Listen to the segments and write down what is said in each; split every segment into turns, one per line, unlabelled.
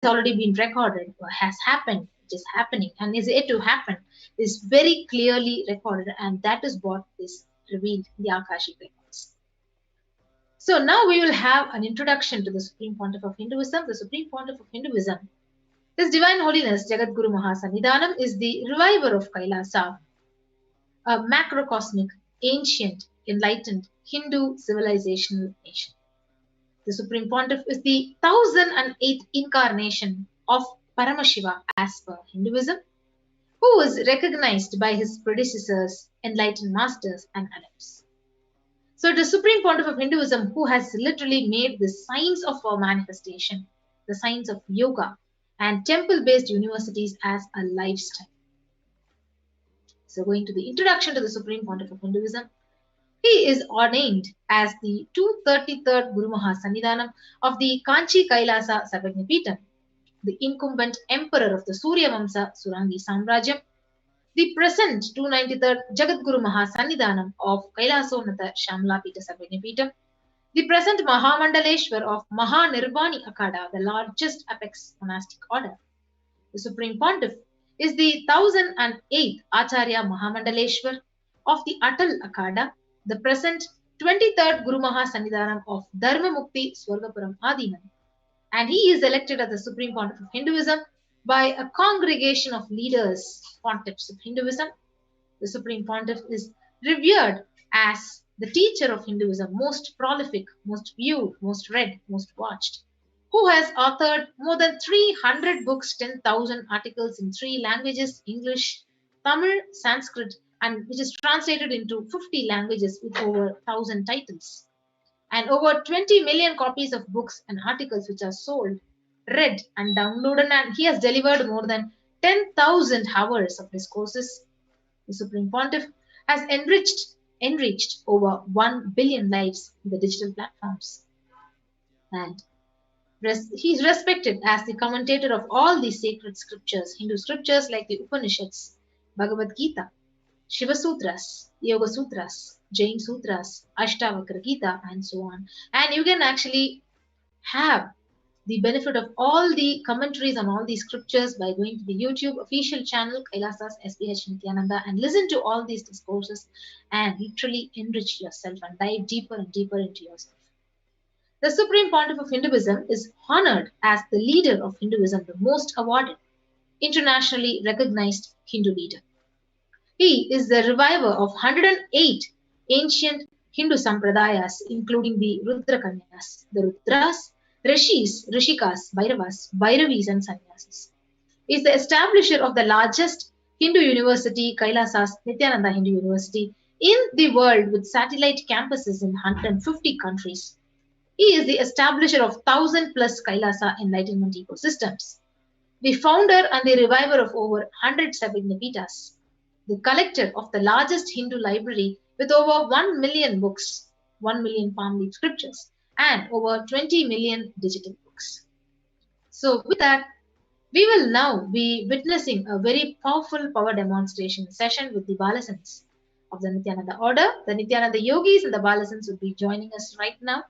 already been recorded or has happened, which is happening and is yet to happen, is very clearly recorded, and that is what is revealed in the Akashic records. So now we will have an introduction to the Supreme Pontiff of Hinduism. The Supreme Pontiff of Hinduism, His Divine Holiness Jagadguru Mahasannidhanam, is the reviver of Kailasa, a macrocosmic, ancient, enlightened Hindu civilizational nation. The Supreme Pontiff is the 1008th incarnation of Paramashiva as per Hinduism, who was recognized by his predecessors, enlightened masters and adepts. So the Supreme Pontiff of Hinduism, who has literally made the science of our manifestation, the science of yoga and temple-based universities as a lifestyle. So going to the introduction to the Supreme Pontiff of Hinduism, he is ordained as the 233rd Guru Mahasannidhanam of the Kanchi Kailasa Sarvajñapītam, the incumbent emperor of the Surya Vamsa Surangi Samrajyam, the present 293rd Jagadguru Mahasannidhanam of Kailasonatha Shamlapita Sarvajñapītam, the present Mahamandaleshwar of Mahanirvani Akada, the largest apex monastic order. The Supreme Pontiff is the 1008th Acharya Mahamandaleshwar of the Atal Akada, the present 23rd Guru Mahasannidhanam of Dharma Mukti Swargapuram Adinam, and he is elected as the Supreme Pontiff of Hinduism by a congregation of leaders, pontiffs of Hinduism. The Supreme Pontiff is revered as the teacher of Hinduism, most prolific, most viewed, most read, most watched, who has authored more than 300 books, 10,000 articles in 3 languages, English, Tamil, Sanskrit, and which is translated into 50 languages with over 1,000 titles, and over 20 million copies of books and articles which are sold, read, and downloaded, and he has delivered more than 10,000 hours of discourses. The Supreme Pontiff has enriched over 1 billion lives in the digital platforms, and he is respected as the commentator of all the sacred scriptures, Hindu scriptures like the Upanishads, Bhagavad Gita, Shiva Sutras, Yoga Sutras, Jain Sutras, Ashtavakra Gita, and so on. And you can actually have the benefit of all the commentaries on all these scriptures by going to the YouTube official channel Kailasa's HDH Nithyananda and listen to all these discourses and literally enrich yourself and dive deeper and deeper into yourself. The Supreme Pontiff of Hinduism is honored as the leader of Hinduism, the most awarded, internationally recognized Hindu leader. He is the reviver of 108 ancient Hindu sampradayas, including the Rudrakanyas, the Rudras, Rishis, Rishikas, Bhairavas, Bhairavis, and Sannyasis. He is the establisher of the largest Hindu university, Kailasa's Nithyananda Hindu University, in the world with satellite campuses in 150 countries. He is the establisher of 1,000 plus Kailasa enlightenment ecosystems, the founder and the reviver of over 100 Sarvajñapītas, the collector of the largest Hindu library with over 1 million books, 1 million palm leaf scriptures, and over 20 million digital books. So with that, we will now be witnessing a very powerful power demonstration session with the Balasans of the Nithyananda order. The Nithyananda yogis and the Balasans would be joining us right now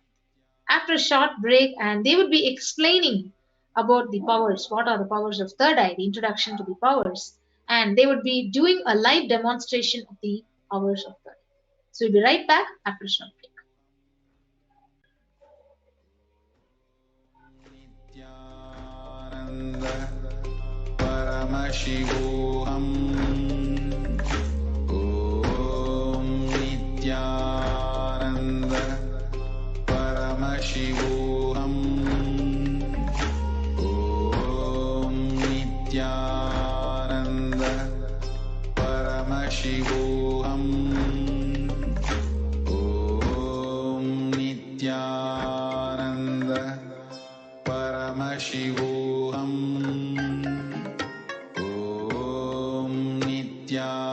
after a short break, and they would be explaining about the powers, what are the powers of third eye, the introduction to the powers, and they would be doing a live demonstration of the powers of third eye. So we'll be right back after a short break.
Paramashivoham. Om Nithyananda Paramashivoham. Om Nithyananda Paramashivoham. Om Nithyananda Paramashivoham. Nithyananda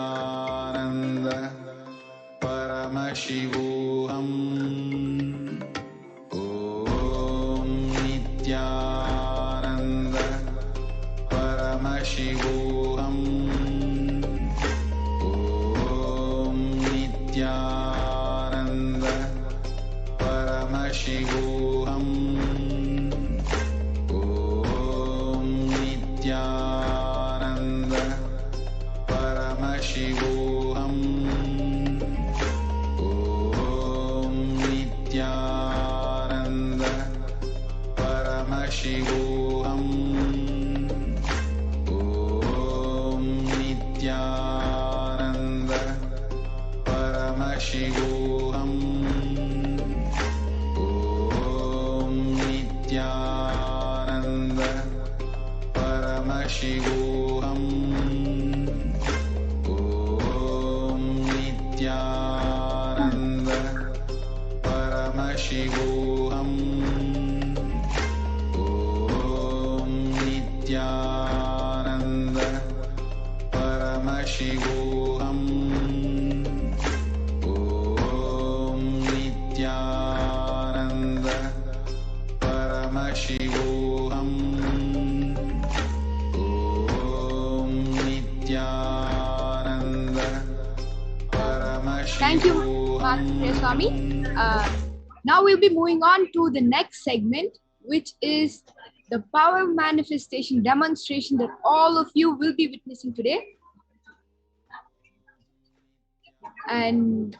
Paramashivoham. Om Nithyananda Paramashivoham. Om Nithyananda Paramashivoham. Om Paramashivoham. Om Nithyananda Paramashivoham. Om Nithyananda Paramashivoham. Om Nithyananda Paramashivoham. Om Nithyananda Paramashivoham.
Thank you, Swami. Now we'll be moving on to the next segment, which is the power manifestation demonstration that all of you will be witnessing today. And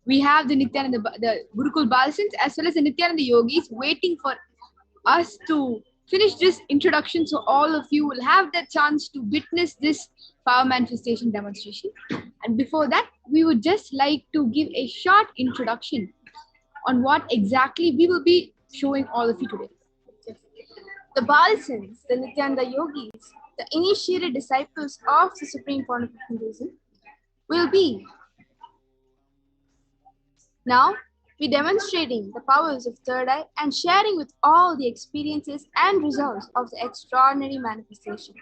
we have the Gurukul Balasins as well as the Nithyananda Yogis waiting for us to finish this introduction, so all of you will have the chance to witness this power manifestation demonstration. And before that, we would just like to give a short introduction on what exactly we will be showing all of you today. The Balasins, the Nithyananda Yogis, the initiated disciples of the Supreme Pontiff of Hinduism, will be now be demonstrating the powers of third eye and sharing with all the experiences and results of the extraordinary manifestation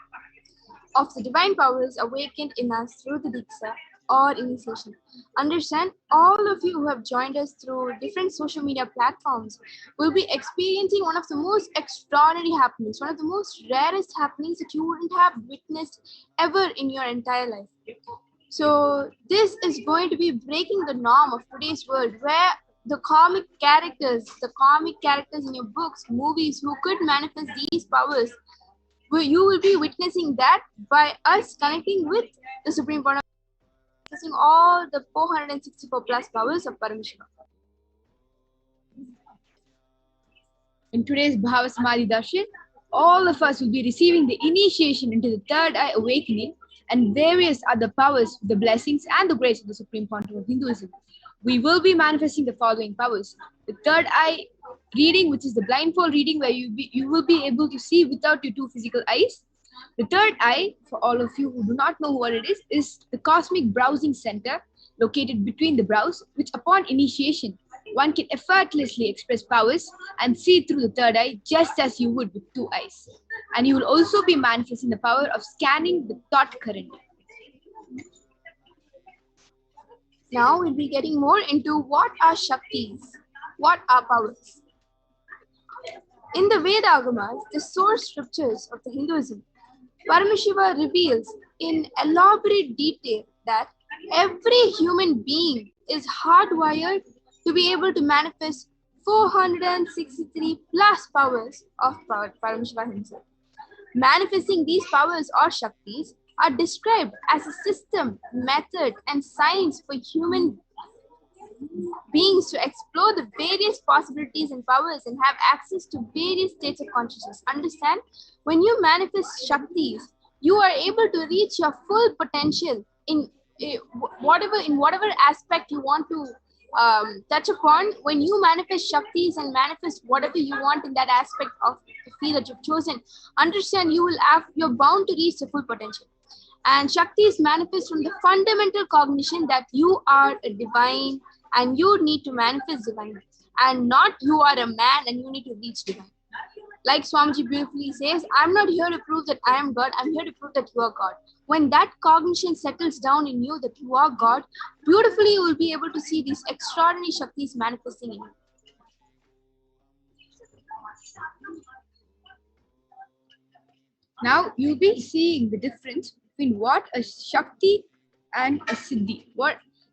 of the divine powers awakened in us through the Diksha or initiation. Understand, all of you who have joined us through different social media platforms will be experiencing one of the most extraordinary happenings, one of the most rarest happenings that you wouldn't have witnessed ever in your entire life. So this is going to be breaking the norm of today's world, where the comic characters in your books, movies, who could manifest these powers, you will be witnessing that by us connecting with the Supreme Pontiff, manifesting all the 464 plus powers of Paramashivoham. In today's Bhava Samadhi Darshan, all of us will be receiving the initiation into the third eye awakening and various other powers, the blessings and the grace of the Supreme Pontiff of Hinduism. We will be manifesting the following powers. The third eye reading, which is the blindfold reading, where you will be able to see without your two physical eyes. The third eye, for all of you who do not know what it is the cosmic browsing center located between the brows, which upon initiation, one can effortlessly express powers and see through the third eye just as you would with two eyes. And you will also be manifesting the power of scanning the thought current. Now we'll be getting more into what are Shaktis, what are powers. In the Veda Agamas, the source scriptures of the Hinduism, Paramashiva reveals in elaborate detail that every human being is hardwired to be able to manifest 463 plus powers of Paramashiva himself. Manifesting these powers or Shaktis are described as a system, method, and science for human beings to explore the various possibilities and powers and have access to various states of consciousness. Understand, when you manifest Shaktis, you are able to reach your full potential in whatever aspect you want to touch upon. When you manifest Shaktis and manifest whatever you want in that aspect of the field that you've chosen, understand you're bound to reach the full potential. And Shaktis manifest from the fundamental cognition that you are a divine and you need to manifest divine, and not you are a man and you need to reach divine. Like Swamiji beautifully says, I'm not here to prove that I am God, I'm here to prove that you are God. When that cognition settles down in you that you are God, beautifully you will be able to see these extraordinary Shaktis manifesting in you. Now you'll be seeing the difference between what a Shakti and a Siddhi.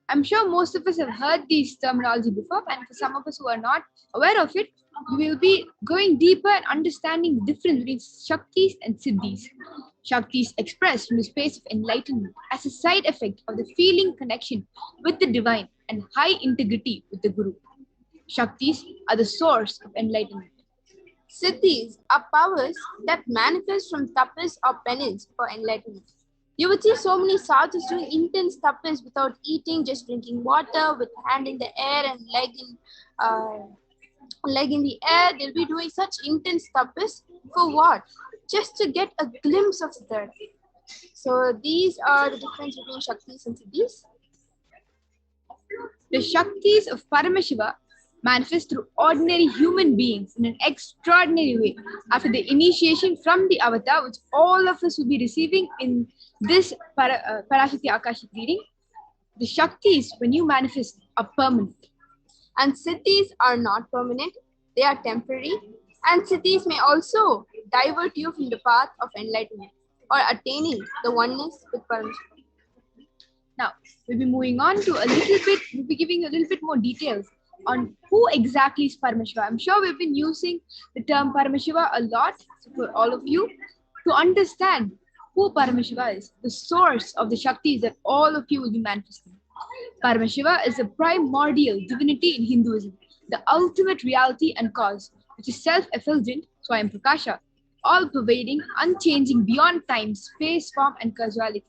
I'm sure most of us have heard these terminology before, and for some of us who are not aware of it, we will be going deeper and understanding the difference between Shaktis and Siddhis. Shaktis expressed from the space of enlightenment as a side effect of the feeling connection with the divine and high integrity with the Guru. Shaktis are the source of enlightenment. Siddhis are powers that manifest from tapas or penance for enlightenment. You would see so many sadhus doing intense tapas without eating, just drinking water with hand in the air and leg in the air. They'll be doing such intense tapas for what? just to get a glimpse of the third. So these are the difference between Shaktis and Siddhis. The Shaktis of Paramashiva manifest through ordinary human beings in an extraordinary way after the initiation from the avatar, which all of us will be receiving in this Parashakti Akashic reading. The Shaktis, when you manifest, are permanent. And Siddhis are not permanent, they are temporary. And Siddhis may also divert you from the path of enlightenment or attaining the oneness with Paramashiva. Now, we'll be moving on to we'll be giving a little bit more details on who exactly is Paramashiva. I'm sure we've been using the term Paramashiva a lot for all of you to understand who Paramashiva is, the source of the Shaktis that all of you will be manifesting. Paramashiva is a primordial divinity in Hinduism, the ultimate reality and cause, which is self-effulgent, Swayam Prakasha, all-pervading, unchanging beyond time, space, form, and causality.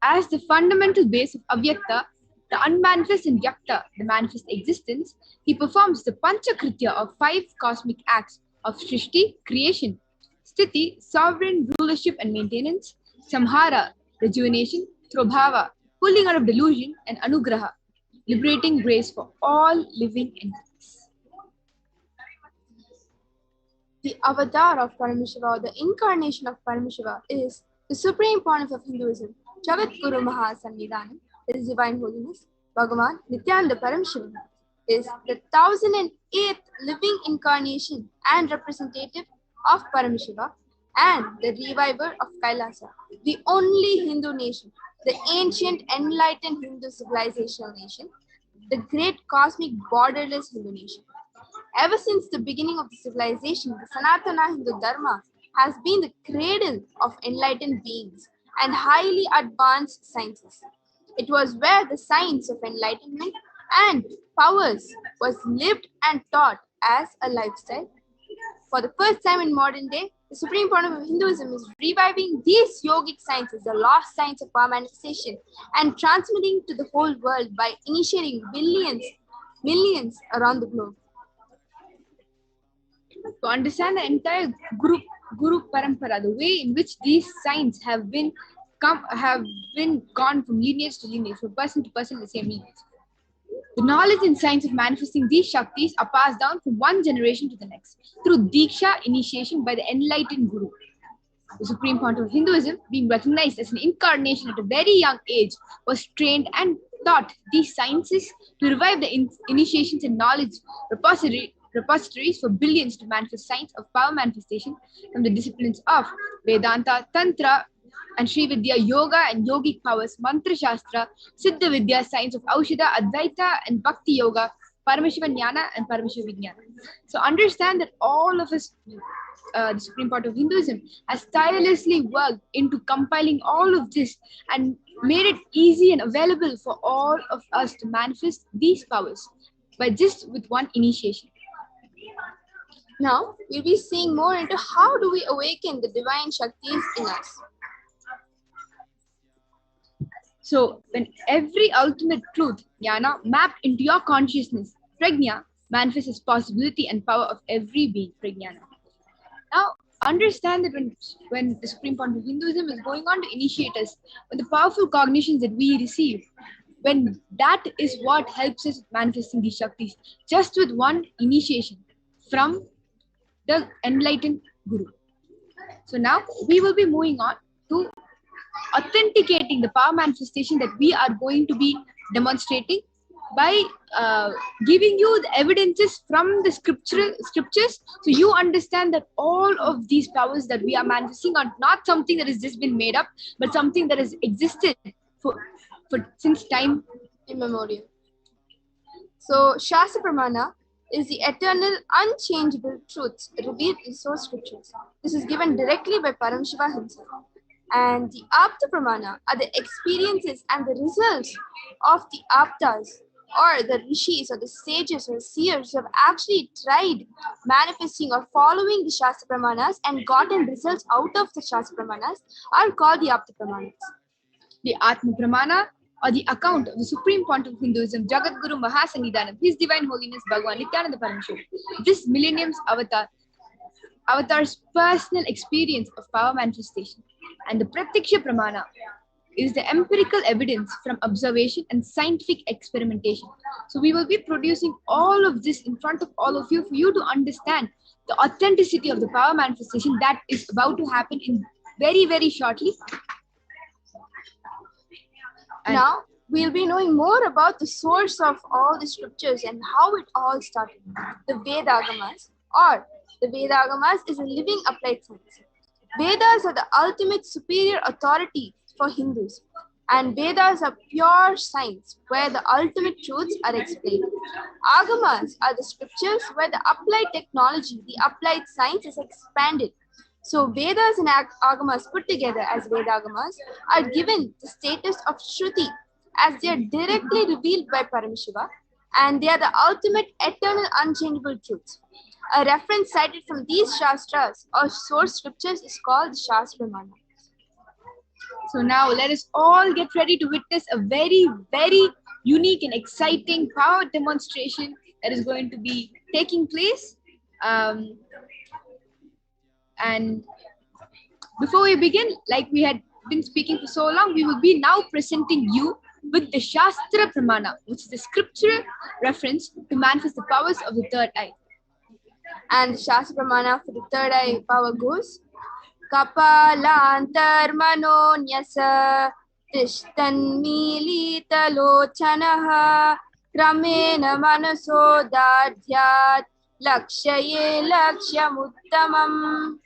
As the fundamental base of Avyakta, the unmanifest, and Vyakta, the manifest existence, he performs the Panchakritya of 5 cosmic acts of Srishti, creation, Sthiti, sovereign rulership and maintenance, Samhara, rejuvenation, Trobhava, pulling out of delusion, and Anugraha, liberating grace for all living entities. The avatar of Paramashiva, or the incarnation of Paramashiva, is the supreme pontiff of Hinduism, Jagat Guru Mahasannidhanam, His Divine Holiness, Bhagavan Nithyananda Paramashivam, is the 1008th living incarnation and representative of Paramashiva and the reviver of Kailasa, the only Hindu nation, the ancient enlightened Hindu civilizational nation, the great cosmic borderless Hindu nation. Ever since the beginning of the civilization, the Sanatana Hindu Dharma has been the cradle of enlightened beings and highly advanced sciences. It was where the science of enlightenment and powers was lived and taught as a lifestyle. For the first time in modern day, the supreme pontiff of Hinduism is reviving these yogic sciences, the lost science of power manifestation, and transmitting to the whole world by initiating millions around the globe. To understand the entire Guru Parampara, the way in which these signs have been gone from lineage to lineage, from person to person in the same lineage. The knowledge and science of manifesting these Shaktis are passed down from one generation to the next through Diksha initiation by the enlightened Guru. The Supreme Pontiff of Hinduism, being recognized as an incarnation at a very young age, was trained and taught these sciences to revive the initiations and knowledge repositories for billions to manifest science of power manifestation from the disciplines of Vedanta, Tantra, and Sri Vidya, Yoga and Yogic powers, Mantra Shastra, Siddha Vidya, science of Aushadha, Advaita and Bhakti Yoga, Paramashiva Jnana and Paramashiva Vijnana. So understand that all of us, the Supreme Pontiff of Hinduism, has tirelessly worked into compiling all of this and made it easy and available for all of us to manifest these powers by just with one initiation. Now, we'll be seeing more into how do we awaken the divine Shaktis in us. So, when every ultimate truth, jnana, mapped into your consciousness, prajna, manifests as possibility and power of every being, prajnana. Now, understand that when the Supreme Pontiff of Hinduism is going on to initiate us, when the powerful cognitions that we receive, when that is what helps us manifesting these Shaktis, just with one initiation from the enlightened Guru. So now we will be moving on to authenticating the power manifestation that we are going to be demonstrating by giving you the evidences from the scriptures, so you understand that all of these powers that we are manifesting are not something that has just been made up, but something that has existed for since time immemorial. So Shastra Pramana is the eternal, unchangeable truths revealed in source scriptures. This is given directly by Paramashiva himself. And the Apta Pramana are the experiences and the results of the Aptas, or the Rishis, or the sages, or seers who have actually tried manifesting or following the Shastra Pramanas and gotten results out of the Shastra Pramanas, are called the Apta Pramanas. The Atma Pramana, or the account of the Supreme Pontiff of Hinduism, Jagat Guru Mahasannidhanam, His Divine Holiness Bhagavan Nithyananda Paramashivam, this millennium's avatar, Avatar's personal experience of power manifestation, and the Pratyaksha Pramana is the empirical evidence from observation and scientific experimentation. So we will be producing all of this in front of all of you for you to understand the authenticity of the power manifestation that is about to happen in very, very shortly. And now we'll be knowing more about the source of all the scriptures and how it all started. The Vedagamas, or the Vedagamas, is a living applied science. Vedas are the ultimate superior authority for Hindus, and Vedas are pure science where the ultimate truths are explained. Agamas are the scriptures where the applied technology, the applied science is expanded. So Vedas and Agamas put together as Vedagamas are given the status of Shruti as they are directly revealed by Paramashiva, and they are the ultimate eternal unchangeable truths. A reference cited from these Shastras or source scriptures is called the Shastra Mana. So now let us all get ready to witness a very, very unique and exciting power demonstration that is going to be taking place. And before we begin, like we had been speaking for so long, we will be now presenting you with the Shastra Pramana, which is the scriptural reference to manifest the powers of the third eye. And the Shastra Pramana for the third eye power goes Kapalantar Manonyasa Tishtan Milita Lochanaha Kramena Manaso Dadhyat Lakshaye Lakshamuttamam.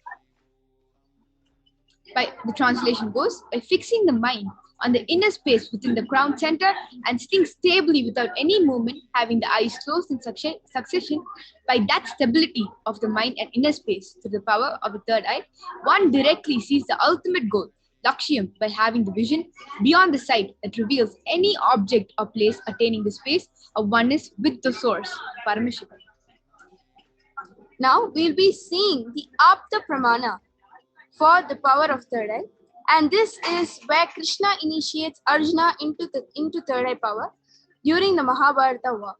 By the translation goes, by fixing the mind on the inner space within the crown center and sitting stably without any movement, having the eyes closed in succession, by that stability of the mind and inner space through the power of the third eye, one directly sees the ultimate goal, Lakshyam, by having the vision beyond the sight that reveals any object or place attaining the space of oneness with the source, Paramashivoham. Now we'll be seeing the Apta Pramana for the power of third eye, and this is where Krishna initiates Arjuna into third eye power during the Mahabharata war.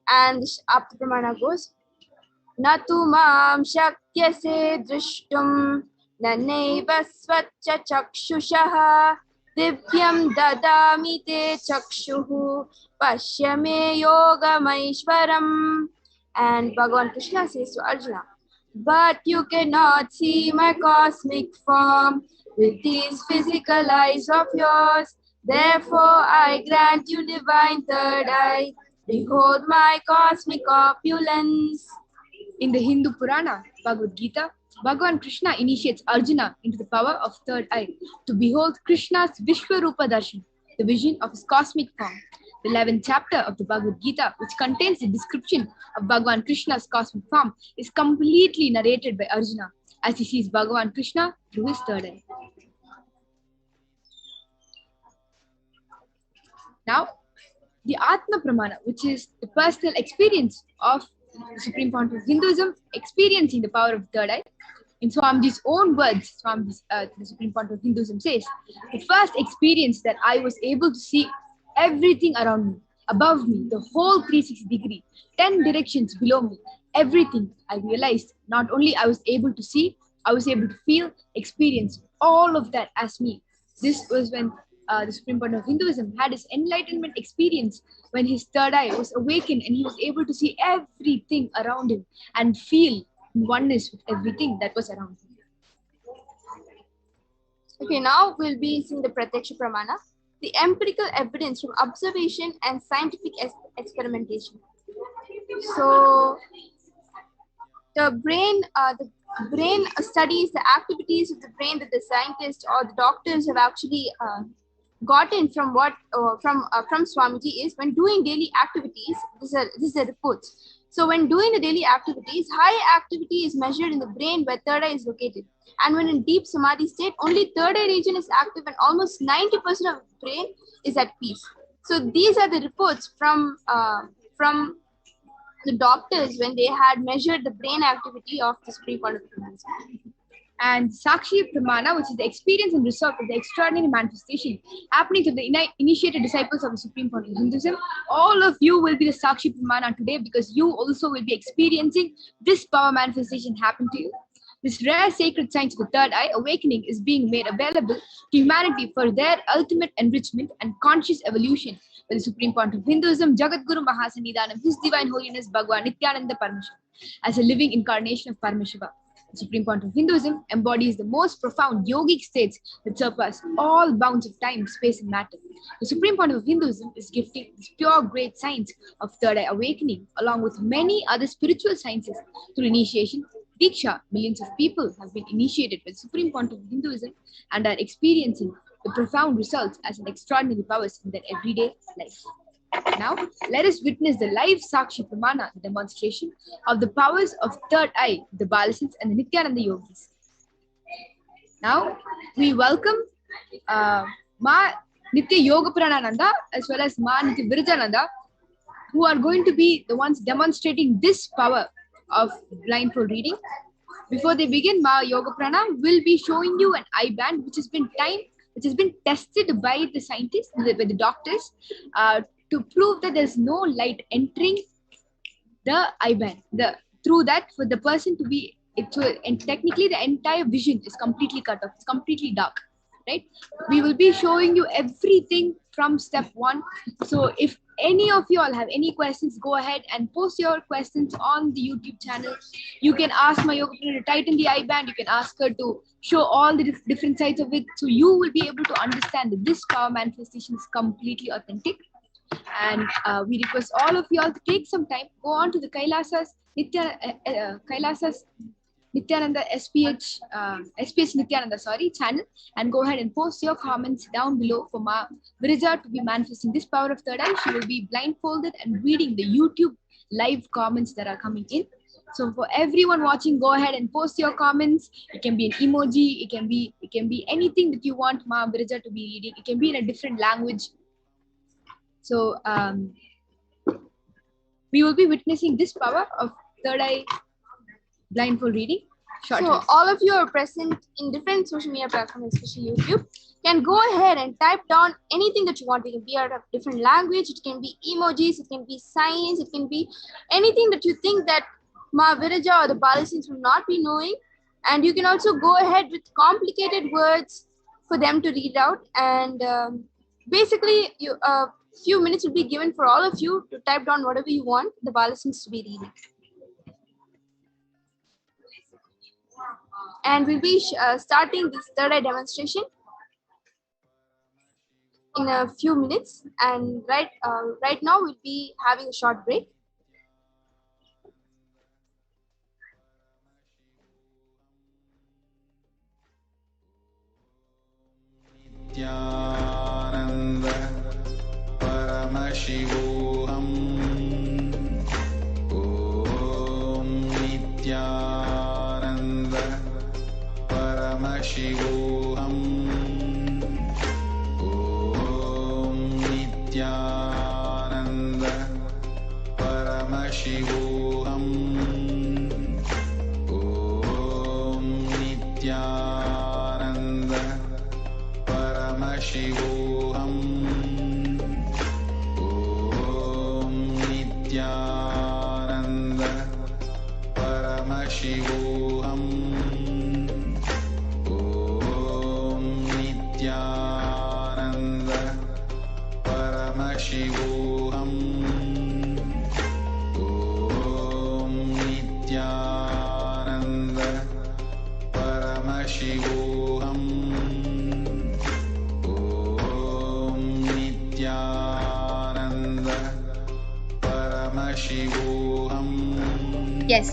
And the Apta Pramana goes Natu mam shakyase drishtum naneva svacha chakshushaha divyam dadami te chakshuhu pashyame yogamaishvaram. And Bhagavan Krishna says to Arjuna, but you cannot see my cosmic form with these physical eyes of yours. Therefore, I grant you divine third eye. Behold my cosmic opulence. In the Hindu Purana, Bhagavad Gita, Bhagavan Krishna initiates Arjuna into the power of third eye to behold Krishna's Vishwarupa Darshan, the vision of his cosmic form. The 11th chapter of the Bhagavad Gita, which contains the description of Bhagavan Krishna's cosmic form, is completely narrated by Arjuna as he sees Bhagavan Krishna through his third eye. Now, the Atma Pramana, which is the personal experience of the Supreme Fount of Hinduism, experiencing the power of the third eye. In Swamiji's own words, the Supreme Fount of Hinduism says, the first experience that I was able to see everything around me, above me, the whole 360 degree, 10 directions below me, everything I realized, not only I was able to see, I was able to feel, experience all of that as me. This was when the Supreme Fount of Hinduism had his enlightenment experience, when his third eye was awakened and he was able to see everything around him and feel oneness with everything that was around him. Okay, now we'll be seeing the Pratyaksha Pramana, the empirical evidence from observation and scientific experimentation. So the brain studies the activities of the brain that the scientists or the doctors have actually gotten from from Swamiji is when doing daily activities. This is the reports. So when doing the daily activities, high activity is measured in the brain where third eye is located. And when in deep samadhi state, only third eye region is active and almost 90% of the brain is at peace. So these are the reports from the doctors when they had measured the brain activity of the Supreme Fount of Hinduism. And Sakshi Pramana, which is the experience and result of the extraordinary manifestation happening to the initiated disciples of the Supreme Fount of Hinduism. All of you will be the Sakshi Pramana today because you also will be experiencing this power manifestation happen to you. This rare sacred science of the third eye awakening is being made available to humanity for their ultimate enrichment and conscious evolution by the Supreme Point of Hinduism, Jagadguru Mahasannidhanam, His Divine Holiness Bhagwan Nithyananda Paramashivam, as a living incarnation of Paramashiva. The Supreme Point of Hinduism embodies the most profound yogic states that surpass all bounds of time, space, and matter. The Supreme Point of Hinduism is gifting this pure great science of third eye awakening, along with many other spiritual sciences through initiation. Diksha, millions of people have been initiated with Supreme Point of Hinduism and are experiencing the profound results as an extraordinary powers in their everyday life. Now, let us witness the live Sakshi Pramana demonstration of the powers of third eye, the Balasins and the Nityananda Yogis. Now, we welcome Ma Nitya Yoga Pranananda as well as Ma Nitya Virajananda, who are going to be the ones demonstrating this power of blindfold reading. Before they begin, Ma Yoga Prana will be showing you an eye band which has been tested by the scientists, by the doctors, to prove that there's no light entering the eye band. Through that, for the person to be, and technically the entire vision is completely cut off. It's completely dark, right? We will be showing you everything from step one. So if any of you all have any questions, go ahead and post your questions on the YouTube channel. You can ask my yoga to tighten the eye band. You can ask her to show all the different sides of it. So you will be able to understand that this power manifestation is completely authentic. And we request all of you all to take some time, go on to the Kailasa's Nithyananda SPH Nithyananda channel, and go ahead and post your comments down below for Ma Virija to be manifesting this power of third eye. She will be blindfolded and reading the YouTube live comments that are coming in. So for everyone watching, go ahead and post your comments. It can be an emoji, it can be anything that you want Ma Virija to be reading. It can be in a different language. So we will be witnessing this power of third eye blindfold reading shortly. So all of you are present in different social media platforms, especially YouTube, can go ahead and type down anything that you want. It can be out of different language, it can be emojis, it can be signs, it can be anything that you think that Ma Virija or the Balasins will not be knowing. And you can also go ahead with complicated words for them to read out. And basically, few minutes will be given for all of you to type down whatever you want the Balasins to be reading. And we'll be starting this third eye demonstration in a few minutes. And right now we'll be having a short break.
Nithyananda Paramashivoham. Om Nithyananda Paramashivoham. Om Nithyananda Paramashivoham. Om Nithyananda Paramashivoham. Om Nithyananda Paramashivoham. Om Nithyananda Paramashivoham. Om Nithyananda Paramashivoham. Om Nithyananda Paramashivoham.
Yes.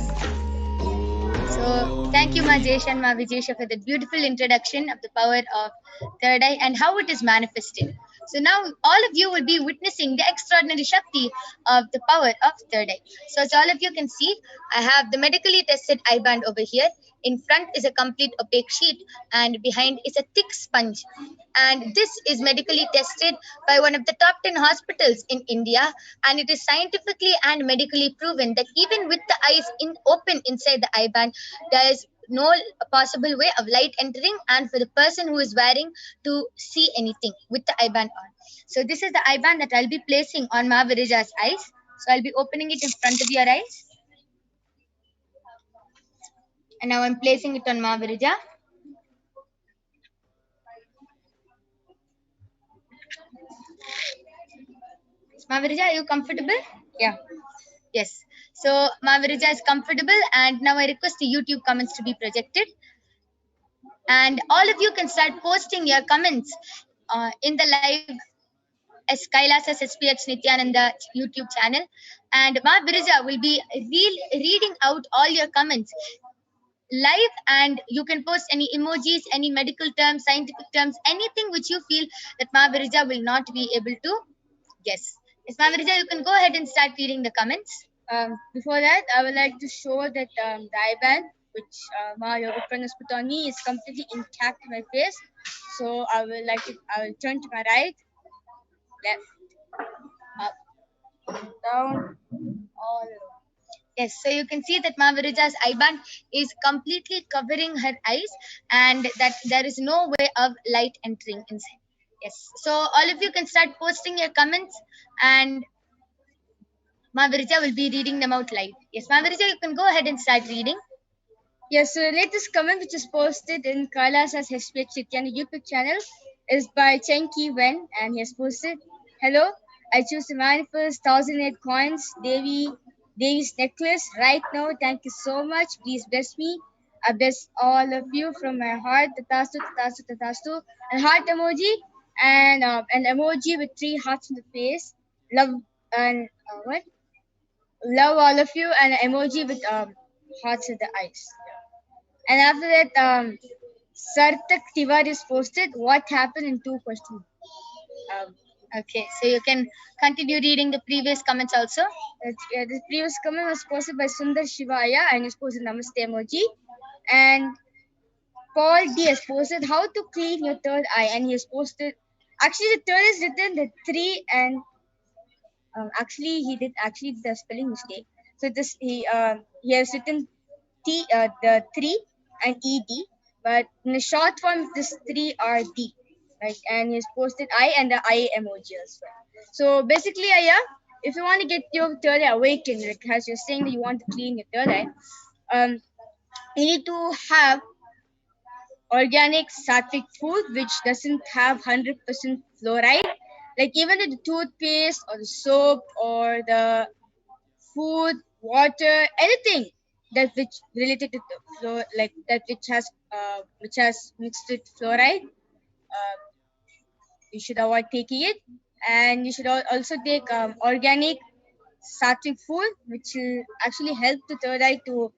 So thank you, Ma Jesh and Ma Vijesha, for the beautiful introduction of the power of third eye and how it is manifested. So now all of you will be witnessing the extraordinary Shakti of the power of third eye. So as all of you can see, I have the medically tested eye band over here. In front is a complete opaque sheet and behind is a thick sponge. And this is medically tested by one of the top 10 hospitals in India, and it is scientifically and medically proven that even with the eyes open inside the eye band, there is no possible way of light entering and for the person who is wearing to see anything with the eye band on. So this is the eye band that I'll be placing on Ma Virija's eyes. So I'll be opening it in front of your eyes. And now I'm placing it on Mavirija. Mavirija, are you comfortable? Yeah. Yes. So Mavirija is comfortable, and now I request the YouTube comments to be projected. And all of you can start posting your comments in the live as Kailasa's HDH Nithyananda YouTube channel. And Ma Birija will be reading out all your comments live, and you can post any emojis, any medical terms, scientific terms, anything which you feel that Ma Birija will not be able to guess. Yes, Ma Birija, you can go ahead and start reading the comments.
Before that, I would like to show that the eyeband which my yoga friend has put on me is completely intact in my face. So I will turn to my right, left, up, down, all around.
Yes, so you can see that Mavirija's eye band is completely covering her eyes, and that there is no way of light entering inside. Yes, so all of you can start posting your comments, and Mavirija will be reading them out live. Yes, Mavirija, you can go ahead and start reading.
Yes, so the latest comment which is posted in Kailasa's HDH Nithyananda YouTube channel is by Chen Ki Wen, and he has posted, "Hello, I choose to manifest 1,008 coins, Devi's necklace right now. Thank you so much. Please bless me. I bless all of you from my heart. Tatastu, tatastu, tatastu." And heart emoji, and an emoji with 3 hearts in the face. Love and what? Love all of you, and an emoji with hearts in the eyes. And after that, Sartak Tiwari is posted, "What happened in 2 questions?" Um,
Okay, so you can continue reading the previous comments also.
the previous comment was posted by Sundar Shivaya, and he posted Namaste emoji. And Paul D has posted, "How to clean your third eye," and he has posted, actually the third is written the 3, and actually he did actually the spelling mistake. So this he has written the 3 and ed, but in the short form this 3 are d, right? And he's posted I and the I emoji as well. So basically, yeah, if you want to get your third eye awakened, like as you're saying that you want to clean your third eye, you need to have organic sattvic food which doesn't have 100% fluoride. Like even the toothpaste or the soap or the food, water, anything that which related to the floor, like that which has mixed with fluoride, uh, you should avoid taking it. And you should also take organic sattvic food, which will actually help the third eye to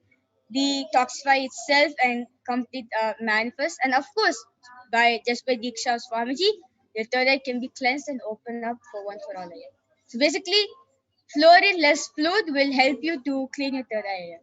detoxify itself and complete manifest. And of course, by Diksha Swamiji, your third eye can be cleansed and open up for one for all again. So basically, fluoride less fluid will help you to clean your third eye.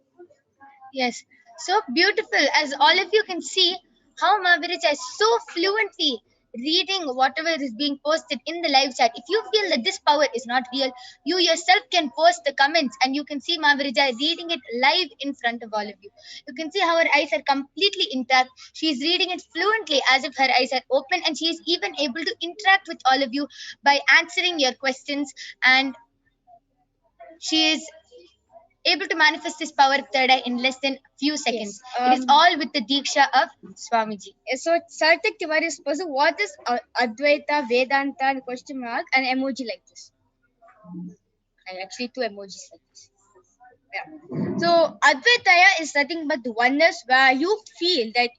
Yes, so beautiful. As all of you can see, how Mavirija is so fluently reading whatever is being posted in the live chat. If you feel that this power is not real, you yourself can post the comments, and you can see Mavirija reading it live in front of all of you. You can see how her eyes are completely intact. She is reading it fluently as if her eyes are open, and she is even able to interact with all of you by answering your questions, and she is able to manifest this power of third eye in less than a few seconds.
Yes.
It is all with the Diksha of Swamiji.
So Sarthak Tiwari is person, what is Advaita, Vedanta, and question mark, and emoji like this. And actually 2 emojis like this. Yeah. So Advaitaya is nothing but the oneness where you feel that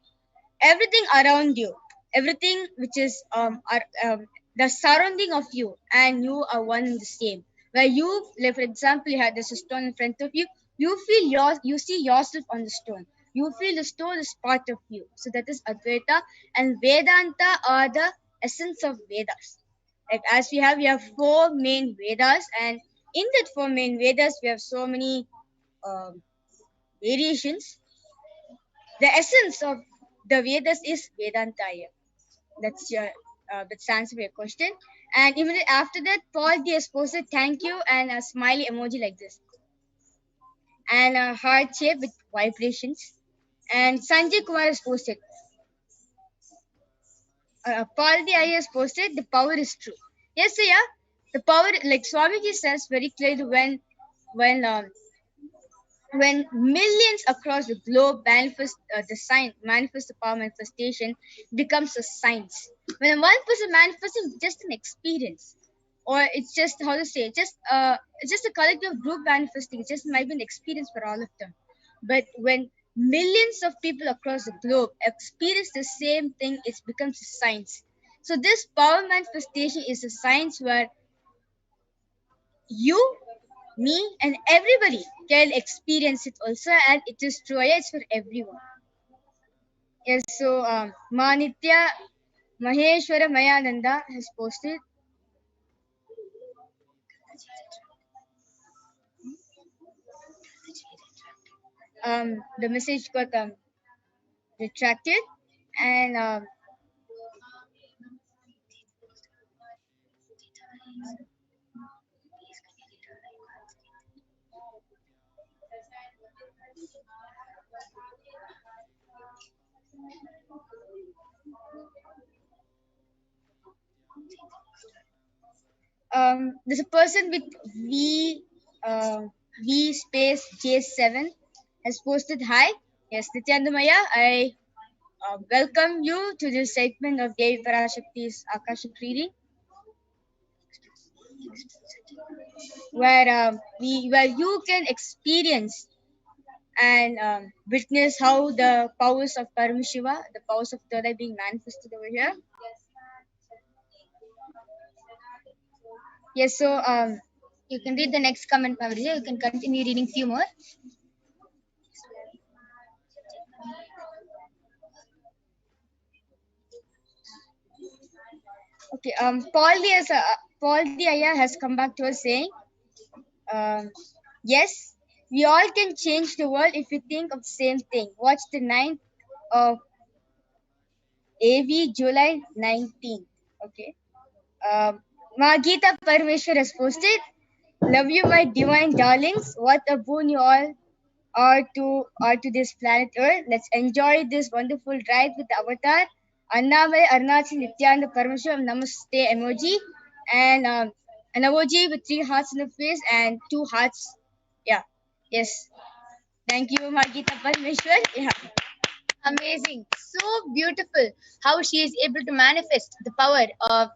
everything around you, everything which is the surrounding of you, and you are one and the same. Where you, like for example, you have this stone in front of you, you see yourself on the stone. You feel the stone is part of you. So that is Advaita, and Vedanta are the essence of Vedas. Like as we have 4 main Vedas, and in that 4 main Vedas we have so many um, variations. The essence of the Vedas is Vedantaya. That's the answer to your question. And immediately after that, Paul D has posted thank you and a smiley emoji like this, and a heart shape with vibrations. And Sanjay Kumar has posted. Paul D has posted the power is true. Yes, so yeah, the power, like Swamiji says very clearly, when
when millions across the globe manifest manifest the power manifestation, becomes a science. When one person manifests, it's just an experience, or it's just how to say, it's just a collective group manifesting. It just might be an experience for all of them. But when millions of people across the globe experience the same thing, it becomes a science. So this power manifestation is a science where you, me, and everybody can experience it also, and it is true. Yeah, it's for everyone. Yes, so Manitya Maheshwara Mayananda has posted the message got retracted, and there's a person with V space J7 has posted hi. Yes, Nithyananda Maya, I welcome you to this segment of Devi Parashakti's Akashic reading, where you can experience and witness how the powers of Paramashiva, the powers of third eye being manifested over here. Yes, so you can read the next comment, Mavrija. You can continue reading few more. Okay, Paul the Aya has come back to us saying, um, yes, we all can change the world if we think of the same thing. Watch the 9th of AV, July 19th. Okay. Magita Parmeshwar has posted, love you, my divine darlings. What a boon you all are to this planet Earth. Let's enjoy this wonderful ride with the avatar. Annamai Arunachal Nithyananda Paramashivam Namaste emoji, and an emoji with 3 hearts in the face and 2 hearts. Yeah. Yes. Thank you, Magita Parmeshwar. Yeah. Amazing. So beautiful how she is able to manifest the power of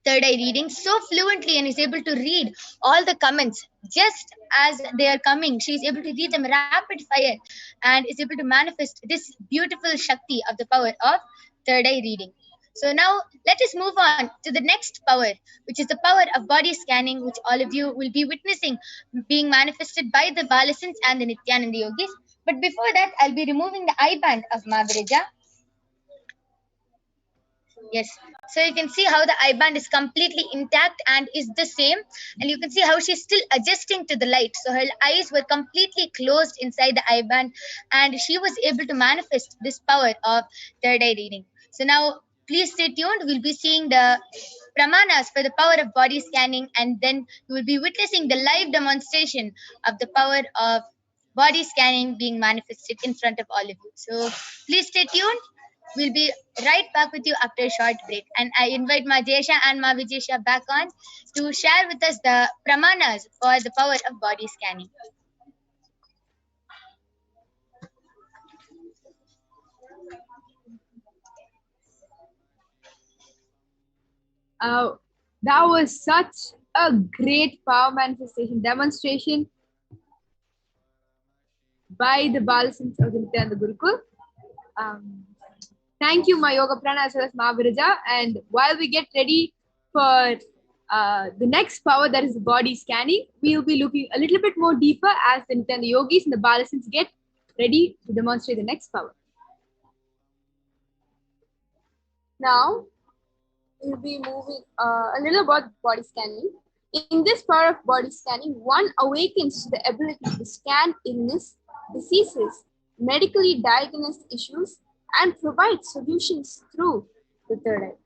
third eye reading so fluently and is able to read all the comments just as they are coming. She is able to read them rapid fire and is able to manifest this beautiful Shakti of the power of third eye reading. So now let us move on to the next power, which is the power of body scanning, which all of you will be witnessing being manifested by the Balasins and the Nityananda Yogis. But before that, I'll be removing the eye band of Mavrija. Yes. So you can see how the eye band is completely intact and is the same. And you can see how she's still adjusting to the light. So her eyes were completely closed inside the eye band and she was able to manifest this power of third eye reading. So now please stay tuned. We'll be seeing the pramanas for the power of body scanning, and then you will be witnessing the live demonstration of the power of body scanning being manifested in front of all of you. So please stay tuned. We'll be right back with you after a short break. And I invite Ma Jesha and Ma Vijesha back on to share with us the pramanas for the power of body scanning.
That was such a great power manifestation demonstration by the Balasins of the Nityananda Gurukul. Thank you, my yoga prana, as well as Mahaviraja. And while we get ready for the next power, that is the body scanning, we'll be looking a little bit more deeper as the Nityananda Yogis and the Balasins get ready to demonstrate the next power. Now, we'll be moving a little about body scanning. In this power of body scanning, one awakens to the ability to scan illness, diseases, medically diagnosed issues, and provide solutions through the third eye.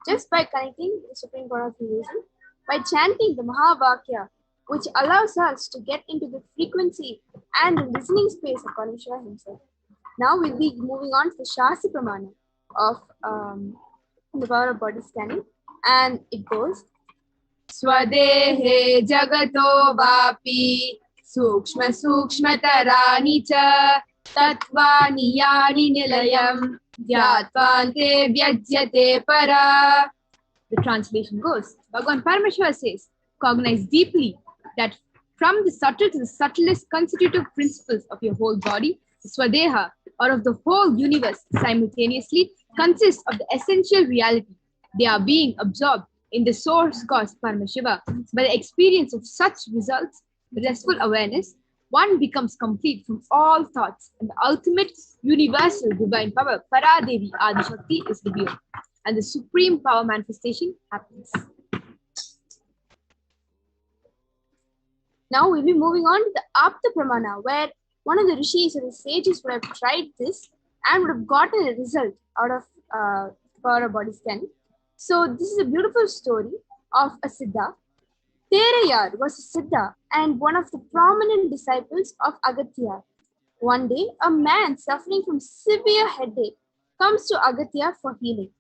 Just by connecting the Supreme Court of Hinduism, by chanting the Mahavakya, which allows us to get into the frequency and the listening space of Parashakti himself. Now we'll be moving on to the Shasi Pramana of the power of body scanning, and it goes Swadehe Jagato Vapi Sukshma Sukshmatarani cha Tatvani Yani Nilayam Dhyatvante Vyajyate Para. The translation goes, Bhagavan Paramashiva says, cognize deeply that from the subtle to the subtlest constitutive principles of your whole body, the Swadeha, or of the whole universe, simultaneously consists of the essential reality. They are being absorbed in the source cause Paramashiva. By the experience of such results, restful awareness, one becomes complete from all thoughts, and the ultimate universal divine power, Paradevi Adishakti, is revealed, and the supreme power manifestation happens. Now we'll be moving on to the Apta Pramana, where one of the rishis or the sages would have tried this and would have gotten a result out of power of body scanning. So this is a beautiful story of a Siddha. Terayar was a Siddha and one of the prominent disciples of Agatya. One day, a man suffering from severe headache comes to Agatya for healing,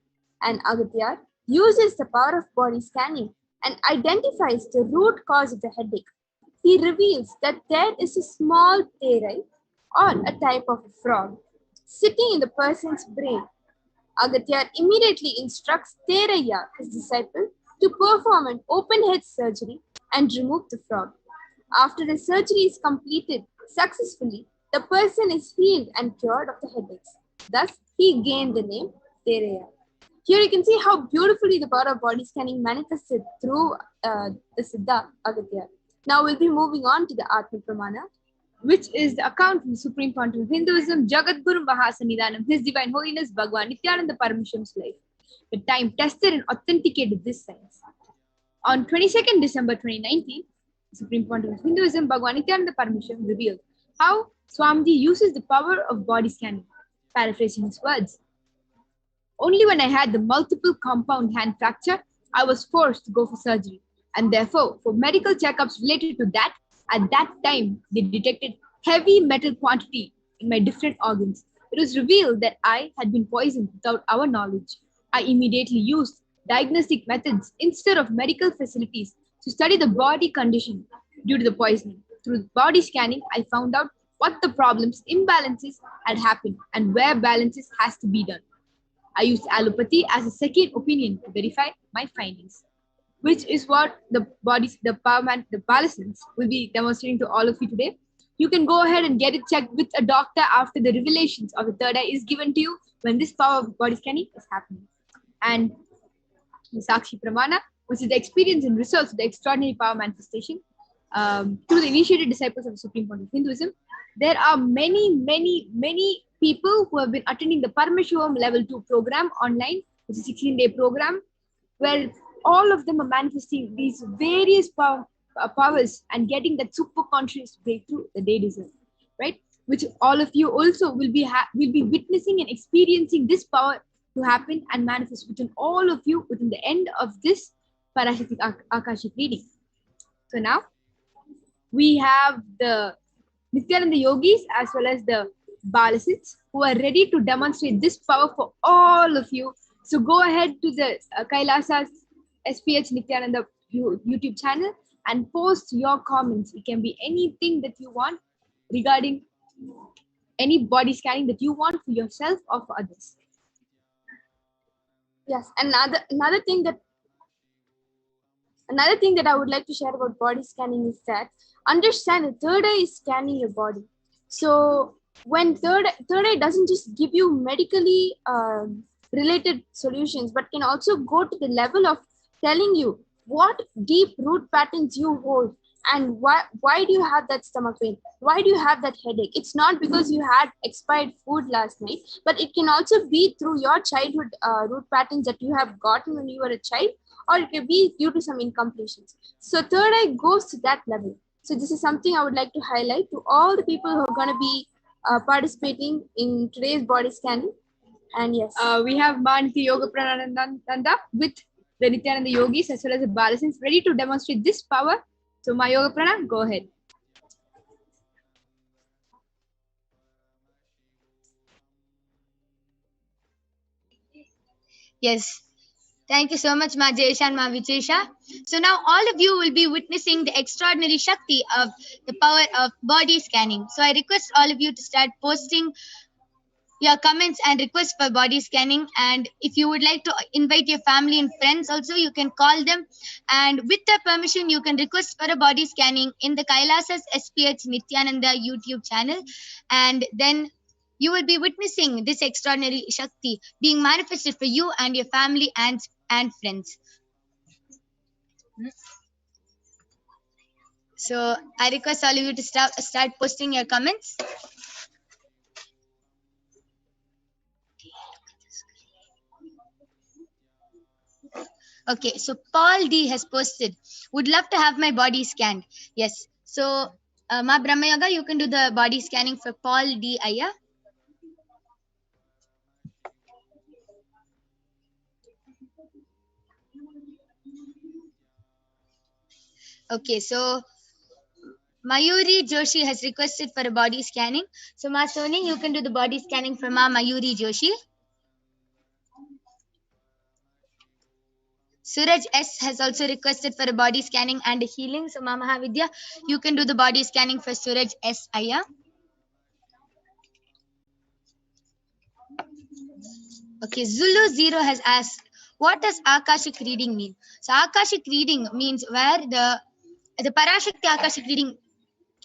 and Agatya uses the power of body scanning and identifies the root cause of the headache. He reveals that there is a small terai, or a type of frog, sitting in the person's brain. Agatya immediately instructs Teraya, his disciple, to perform an open head surgery and remove the frog. After the surgery is completed successfully, the person is healed and cured of the headaches. Thus, he gained the name Teraya. Here you can see how beautifully the power of body scanning manifested through the Siddha Agatya. Now we'll be moving on to the Atma Pramana, which is the account from the Supreme Pontiff of Hinduism, Jagadguru Mahasannidhanam, His Divine Holiness Bhagavan Nithyananda Paramashiham's life. The time tested and authenticated this science. On 22nd December 2019, the Supreme Pontiff of Hinduism, Bhagavan Nithyananda Paramashivam, revealed how Swamiji uses the power of body scanning. Paraphrasing his words, only when I had the multiple compound hand fracture, I was forced to go for surgery. And therefore, for medical checkups related to that, at that time, they detected heavy metal quantity in my different organs. It was revealed that I had been poisoned without our knowledge. I immediately used diagnostic methods instead of medical facilities to study the body condition due to the poisoning. Through body scanning, I found out what the problems, imbalances had happened and where balances has to be done. I used allopathy as a second opinion to verify my findings, which is what the Palasins will be demonstrating to all of you today. You can go ahead and get it checked with a doctor after the revelations of the third eye is given to you when this power of body scanning is happening. And the Sakshi Pramana, which is the experience and results of the extraordinary power manifestation through the initiated disciples of the Supreme Pontiff of Hinduism. There are many people who have been attending the Paramashivoham Level 2 program online, which is a 16-day program, where all of them are manifesting these various powers and getting that super conscious breakthrough that they deserve, right? Which all of you also will be witnessing and experiencing this power to happen and manifest within all of you within the end of this Parashakti Akashic reading. So now we have the Nithyananda Yogis as well as the Balasits who are ready to demonstrate this power for all of you. So go ahead to the Kailasa's HDH Nithyananda YouTube channel and post your comments. It can be anything that you want regarding any body scanning that you want for yourself or for others. Yes, another thing that I would like to share about body scanning is that understand the third eye is scanning your body. So when third eye doesn't just give you medically related solutions, but can also go to the level of telling you what deep root patterns you hold and why do you have that stomach pain? Why do you have that headache? It's not because you had expired food last night, but it can also be through your childhood root patterns that you have gotten when you were a child, or it can be due to some incompletions. So third eye goes to that level. So this is something I would like to highlight to all the people who are going to be participating in today's body scanning. And yes, we have Maniti Yoga Prananda with the Nithyananda Yogis as well as the Balasins ready to demonstrate this power. So my Yoga Prana, go ahead.
Yes. Thank you so much, Ma Jayesh and Ma Vichesha. So now all of you will be witnessing the extraordinary Shakti of the power of body scanning. So I request all of you to start posting your comments and requests for body scanning. And if you would like to invite your family and friends also, you can call them. And with their permission, you can request for a body scanning in the Kailasa's HDH Nithyananda YouTube channel. And then you will be witnessing this extraordinary Shakti being manifested for you and your family and friends. So I request all of you to start posting your comments. Okay, so Paul D has posted, would love to have my body scanned. Yes. So Ma Brahmayoga, you can do the body scanning for Paul D Aya. Okay, so Mayuri Joshi has requested for a body scanning. So Ma Soni, you can do the body scanning for Ma Mayuri Joshi. Suraj S has also requested for a body scanning and a healing. So Ma Mahavidya, you can do the body scanning for Suraj S Aya. Okay, Zulu Zero has asked, what does Akashic reading mean? So Akashic reading means where the Parashakti Akashic reading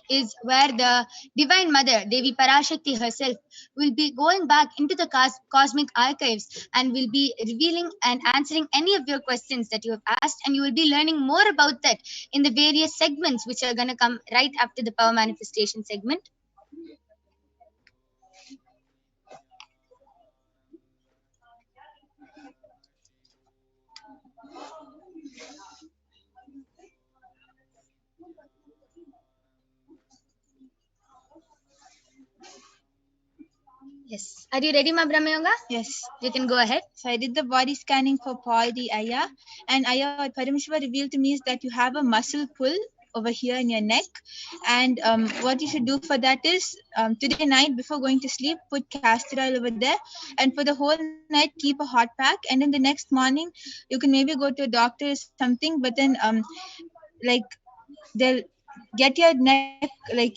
is where the Divine Mother, Devi Parashakti herself, will be going back into the cosmic archives and will be revealing and answering any of your questions that you have asked, and you will be learning more about that in the various segments which are going to come right after the power manifestation segment. Yes. Are you ready, Ma Brahmayoga?
Yes.
You can go ahead.
So I did the body scanning for Paul the Aya, and Aya, what Paramashiva revealed to me is that you have a muscle pull over here in your neck, and what you should do for that is today night before going to sleep, put castor oil over there, and for the whole night keep a hot pack, and then the next morning you can maybe go to a doctor or something, but then like they'll get your neck like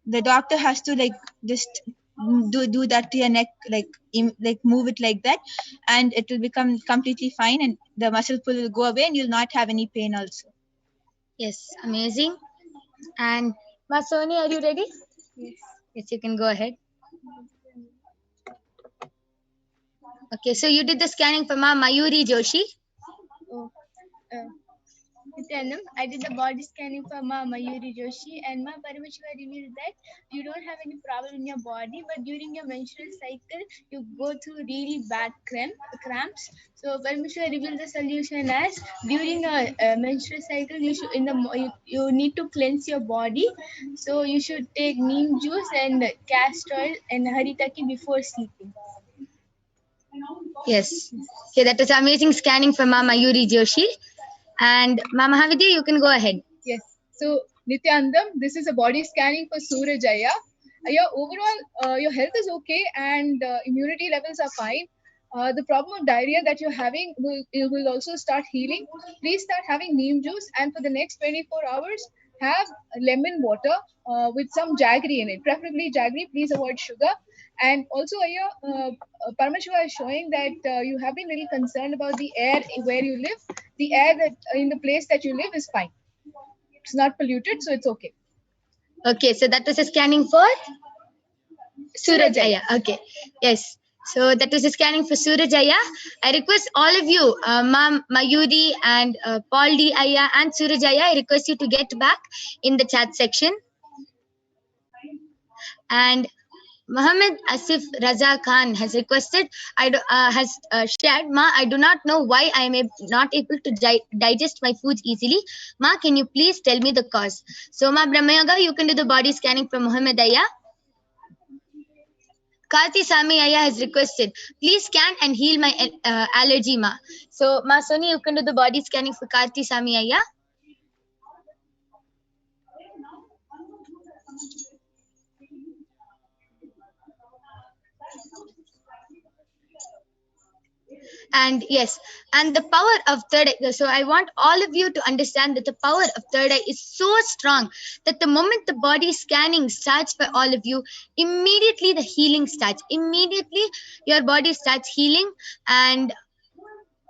the doctor has to like just do that to your neck, like move it like that, and it will become completely fine, and the muscle pull will go away and you'll not have any pain also.
Yes, amazing. And Ma Soni, are you ready?
Yes.
Yes, you can go ahead. Okay, so you did the scanning for Ma Mayuri Joshi.
Oh, Nityanam, I did the body scanning for Ma Mayuri Joshi, and Ma Paramashiva revealed that you don't have any problem in your body, but during your menstrual cycle, you go through really bad cramps. So Paramashiva revealed the solution as during a menstrual cycle, you should you need to cleanse your body. So you should take neem juice and castor oil and haritaki before sleeping.
Yes. Okay, that was amazing scanning for Ma Mayuri Joshi. And Ma Mahavidya, you can go ahead.
Yes. So, Nityanandam, this is a body scanning for Surajaya. Your overall, your health is okay and immunity levels are fine. The problem of diarrhea that you're having will also start healing. Please start having neem juice, and for the next 24 hours, have lemon water with some jaggery in it, preferably jaggery. Please avoid sugar. And also, Paramashiva is showing that you have been little concerned about the air where you live. The air that in the place that you live is fine. It's not polluted, so it's okay.
Okay, so that was a scanning for Surajaya. Okay, yes. So that was a scanning for Surajaya. I request all of you, Ma'am Mayuri and Paul D. Aya and Surajaya, I request you to get back in the chat section. And Muhammad Asif Raza Khan has requested, has shared, Ma, I do not know why I am not able to digest my foods easily. Ma, can you please tell me the cause? So, Ma Brahmayoga, you can do the body scanning for Muhammad Aya. Karti Sami Aya has requested, please scan and heal my allergy, Ma. So, Ma Soni, you can do the body scanning for Karti Sami Aya. And yes, and the power of third eye. So I want all of you to understand that the power of third eye is so strong that the moment the body scanning starts for all of you, immediately the healing starts. Immediately your body starts healing. And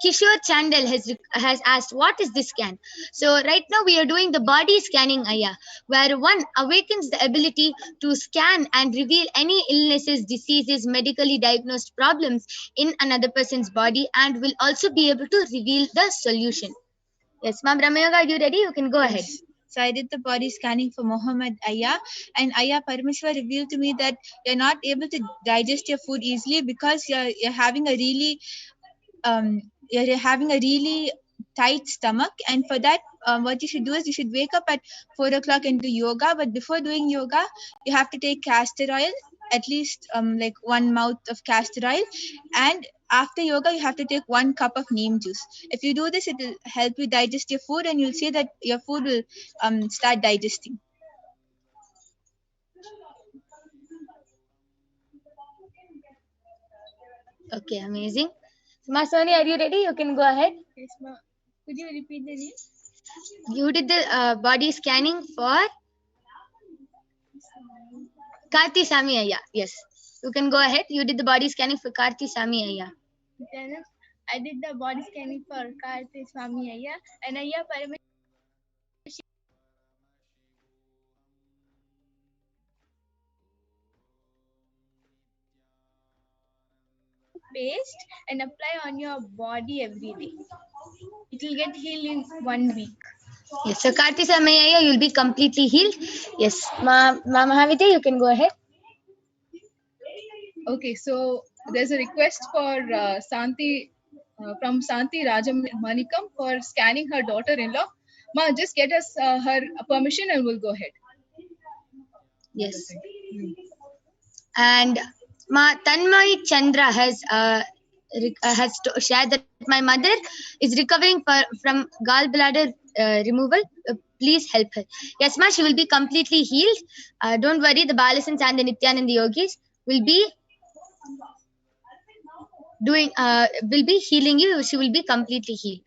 Kishore Chandel has asked, what is this scan? So right now we are doing the body scanning, Aya, where one awakens the ability to scan and reveal any illnesses, diseases, medically diagnosed problems in another person's body, and will also be able to reveal the solution. Yes, Ma'am Ramayoga, are you ready? You can go ahead.
Yes. So I did the body scanning for Mohammed Aya, and Aya Parameshwar revealed to me that you're not able to digest your food easily because you're having a really you're having a really tight stomach, and for that what you should do is you should wake up at 4 o'clock and do yoga. But before doing yoga, you have to take castor oil, at least like 1 mouth of castor oil, and after yoga you have to take 1 cup of neem juice. If you do this, it will help you digest your food, and you'll see that your food will start digesting.
Okay, amazing. So, Ma Soni, are you ready? You can go ahead.
Yes, ma'am. Could you repeat the name?
You did the body scanning for Karti Sami Aya. Yes. You can go ahead. You did the body scanning for Karti Sami Aya.
I did the body scanning for Karthi Swami Aya and Aya Paramashivoham paste and apply on your body every day. It will get healed in 1 week.
Yes. So Karti Sami Aya, you'll be completely healed. Yes. Ma Mahavite, you can go ahead.
Okay, so there's a request for Santi from Santi Rajamanikam for scanning her daughter-in-law. Ma, just get us her permission and we'll go ahead.
Yes. And Ma Tanmay Chandra has shared that my mother is recovering from gallbladder removal. Please help her. Yes, Ma, she will be completely healed. Don't worry, the Balasans and the Nithyananda yogis will be healing you. She will be completely healed.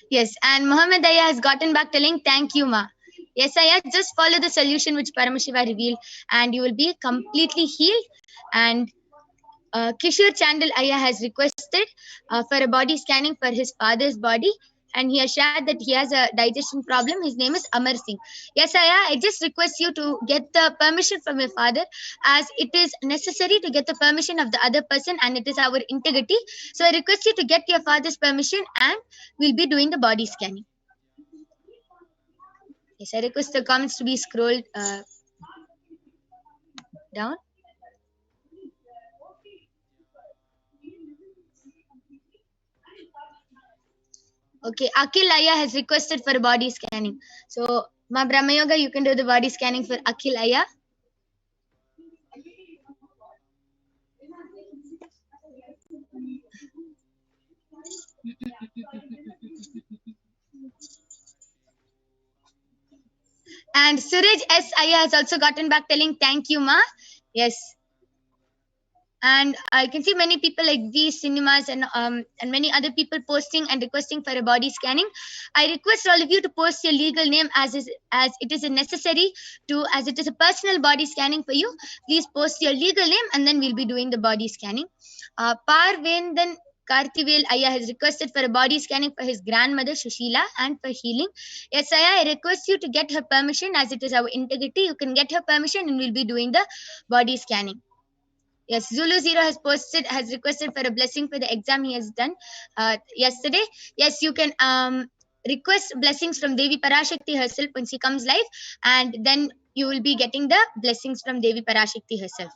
Yes, and Muhammad Aya has gotten back telling thank you, Ma. Yes, Aya, just follow the solution which Paramashiva revealed, and you will be completely healed. And Kishore Chandel Aya has requested for a body scanning for his father's body, and he has shared that he has a digestion problem. His name is Amar Singh. Yes, Aya, I just request you to get the permission from your father, as it is necessary to get the permission of the other person, and it is our integrity. So I request you to get your father's permission, and we'll be doing the body scanning. Yes, I request the comments to be scrolled down. Okay, Akil Aya has requested for a body scanning. So, Ma Brahmayoga, you can do the body scanning for Akil Aya. And Suraj S. Aya has also gotten back telling thank you, Ma. Yes. And I can see many people like these cinemas and many other people posting and requesting for a body scanning. I request all of you to post your legal name as it is necessary to, as it is a personal body scanning for you. Please post your legal name, and then we'll be doing the body scanning. Parvendan Kartivel Aya has requested for a body scanning for his grandmother Shushila and for healing. Yes, Aya, I request you to get her permission, as it is our integrity. You can get her permission, and we'll be doing the body scanning. Yes, Zulu Zero has requested for a blessing for the exam he has done yesterday. Yes, you can request blessings from Devi Parashakti herself when she comes live, and then you will be getting the blessings from Devi Parashakti herself.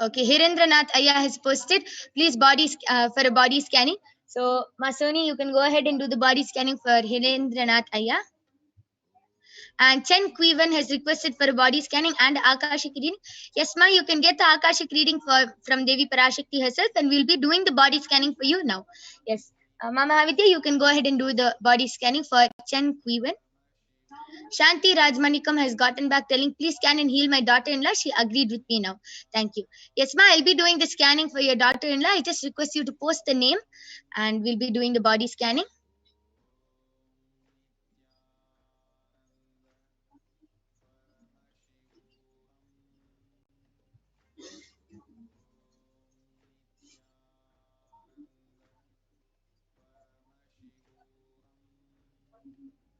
Okay, Hirendranath Aya has posted, please for a body scanning. So, Masoni, you can go ahead and do the body scanning for Hirendranath Aya. And Chen Quiven has requested for a body scanning and Akashic reading. Yes, Ma, you can get the Akashic reading from Devi Parashakti herself, and we'll be doing the body scanning for you now. Yes. Mama Havidya, you can go ahead and do the body scanning for Chen Kuivan. Shanti Rajmanikam has gotten back telling, please scan and heal my daughter-in-law. She agreed with me now. Thank you. Yes, ma, I'll be doing the scanning for your daughter-in-law. I just request you to post the name and we'll be doing the body scanning.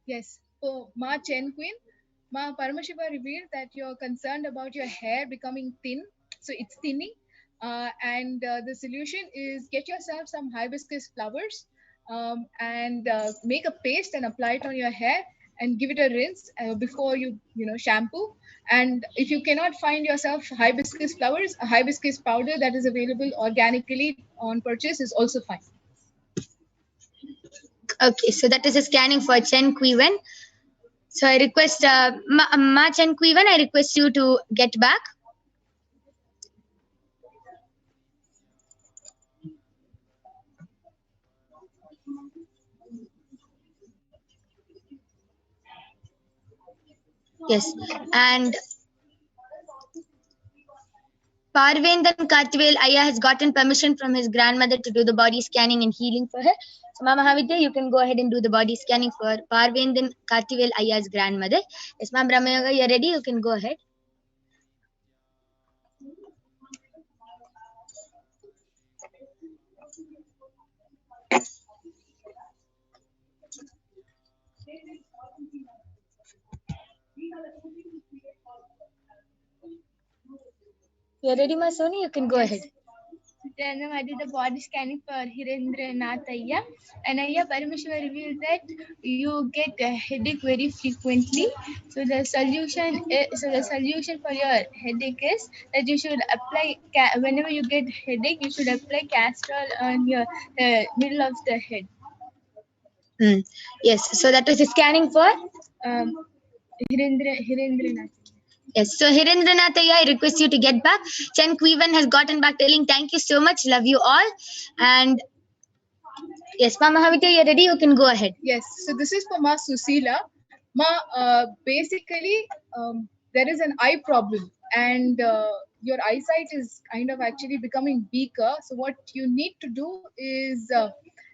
Yes. So, Ma Chen Queen, Ma Paramashiva revealed that you're concerned about your hair becoming thin. So it's thinning. And the solution is get yourself some hibiscus flowers and make a paste and apply it on your hair and give it a rinse before you shampoo. And if you cannot find yourself hibiscus flowers, a hibiscus powder that is available organically on purchase is also fine.
Okay, so that is a scanning for Chen Kuivan. So I request Ma Chen Kuivan, I request you to get back. Yes, and Parvendan Kartvel Aya has gotten permission from his grandmother to do the body scanning and healing for her. So Mama Havidya, you can go ahead and do the body scanning for Parvendan Kartvel Aya's grandmother. Yes, Ma'am Brahmayoga, you're ready? You can go ahead. You're ready, Ma Soni? You can go ahead.
Then I did the body scanning for Hirendranath Ayya, and Ayya Paramashiva revealed that you get a headache very frequently. So the solution for your headache is that you should apply whenever you get headache, you should apply castor on your middle of the head.
Yes, so that was a scanning for
Hirendranath.
Yes, so Hirendranath Ayya, I request you to get back. Chen Kuivan has gotten back telling thank you so much, love you all. And yes, Mama Havidya, you're ready? You can go ahead.
Yes, so this is for Ma Susila. Ma, basically, there is an eye problem, and your eyesight is kind of actually becoming weaker. So, what you need to do is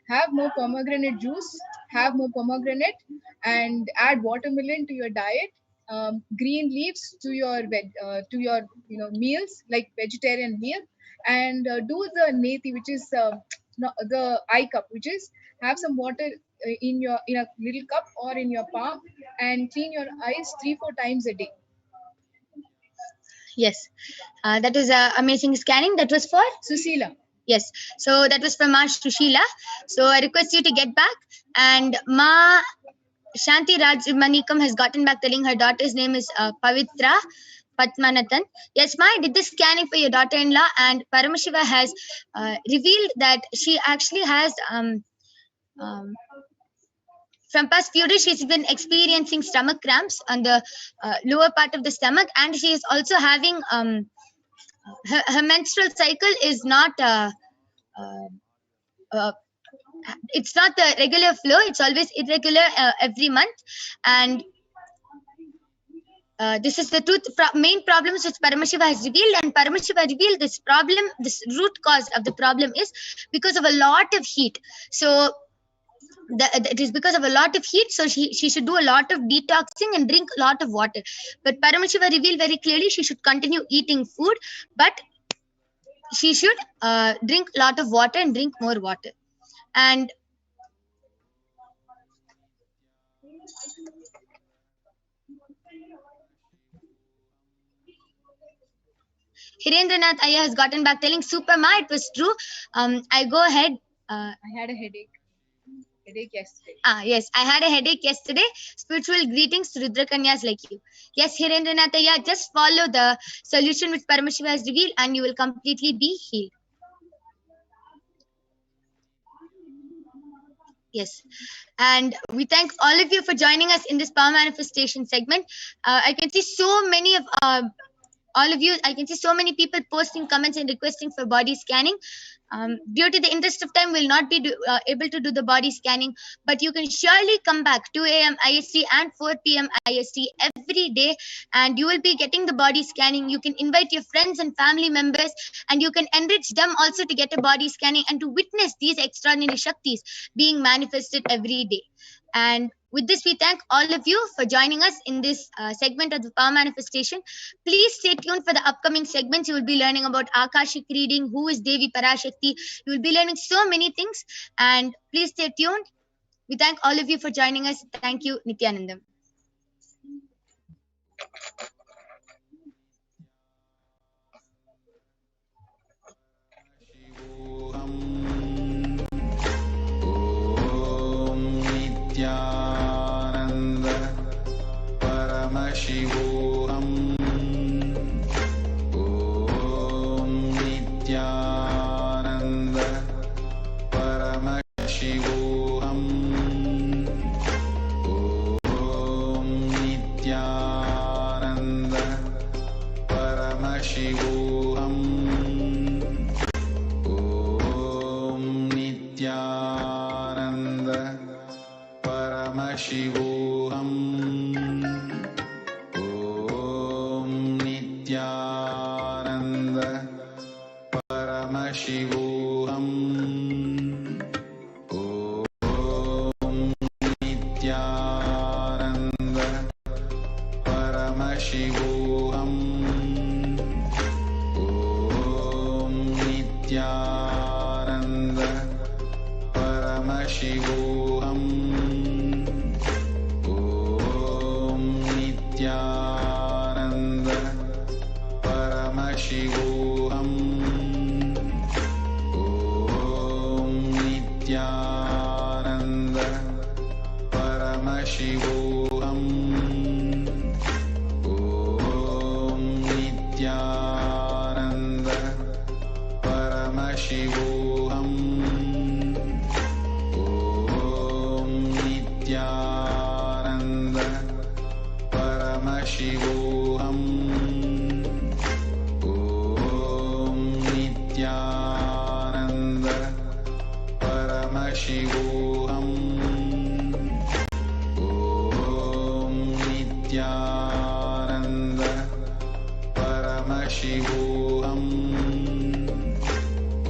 have more pomegranate juice, have more pomegranate, and add watermelon to your diet. Green leaves to your meals like vegetarian meal, and do the neti, which is the eye cup, which is have some water in a little cup or in your palm and clean your eyes 3-4 times a day.
Yes, that is amazing scanning. That was for
Susila.
Yes, so that was from Ma Shushila. So I request you to get back. And Ma Shanti Rajmanikam has gotten back telling her daughter's name is Pavitra Patmanathan. Yes, Ma, I did the scanning for your daughter-in-law, and Paramashiva has revealed that she actually has from past few days she's been experiencing stomach cramps on the lower part of the stomach, and she is also having her menstrual cycle is not uh, it's not the regular flow, it's always irregular every month. And this is the main problems which Paramashiva has revealed, and Paramashiva revealed this problem, this root cause of the problem is because of a lot of heat. So it is because of a lot of heat, so she should do a lot of detoxing and drink a lot of water. But Paramashiva revealed very clearly she should continue eating food, but she should drink a lot of water and drink more water. And Hirendranath Ayya has gotten back telling super ma, it was true. I go ahead.
I had a headache yesterday.
Yes, I had a headache yesterday. Spiritual greetings to Rudra Kanyas like you. Yes, Hirendranath Ayya, just follow the solution which Paramashiva has revealed and you will completely be healed. Yes, and we thank all of you for joining us in this power manifestation segment. I can see so many of all of you. I can see so many people posting comments and requesting for body scanning. Due to the interest of time, we'll not be able to do the body scanning, but you can surely come back 2 a.m. IST and 4 p.m. IST every day, and you will be getting the body scanning. You can invite your friends and family members, and you can enrich them also to get a body scanning and to witness these extraordinary Shaktis being manifested every day. And with this, we thank all of you for joining us in this segment of the Power Manifestation. Please stay tuned for the upcoming segments. You will be learning about Akashic reading, who is Devi Parashakti. You will be learning so many things. And please stay tuned. We thank all of you for joining us. Thank you, Nithyanandam.
ॐ नित्यानन्द परमशिवोऽहम् ॐ नित्यानन्द परमशिवोऽहम् ॐ नित्यानन्द परमशिवोऽहम् ॐ नित्यानन्द परमशिवोऽहम् ॐ नित्यानन्द परमशिवोऽहम् ॐ नित्यानन्द परमशिवोऽहम् ॐ नित्यानन्द परमशिवोऽहम् ॐ नित्यानन्द परमशिवोऽहम् ॐ नित्यानन्द परमशिवोऽहम् ॐ नित्यानन्द परमशिवोऽहम् ॐ नित्यानन्द परमशिवोऽहम् ॐ नित्यानन्द परमशिवोऽहम् ॐ नित्यानन्द परमशिवोऽहम्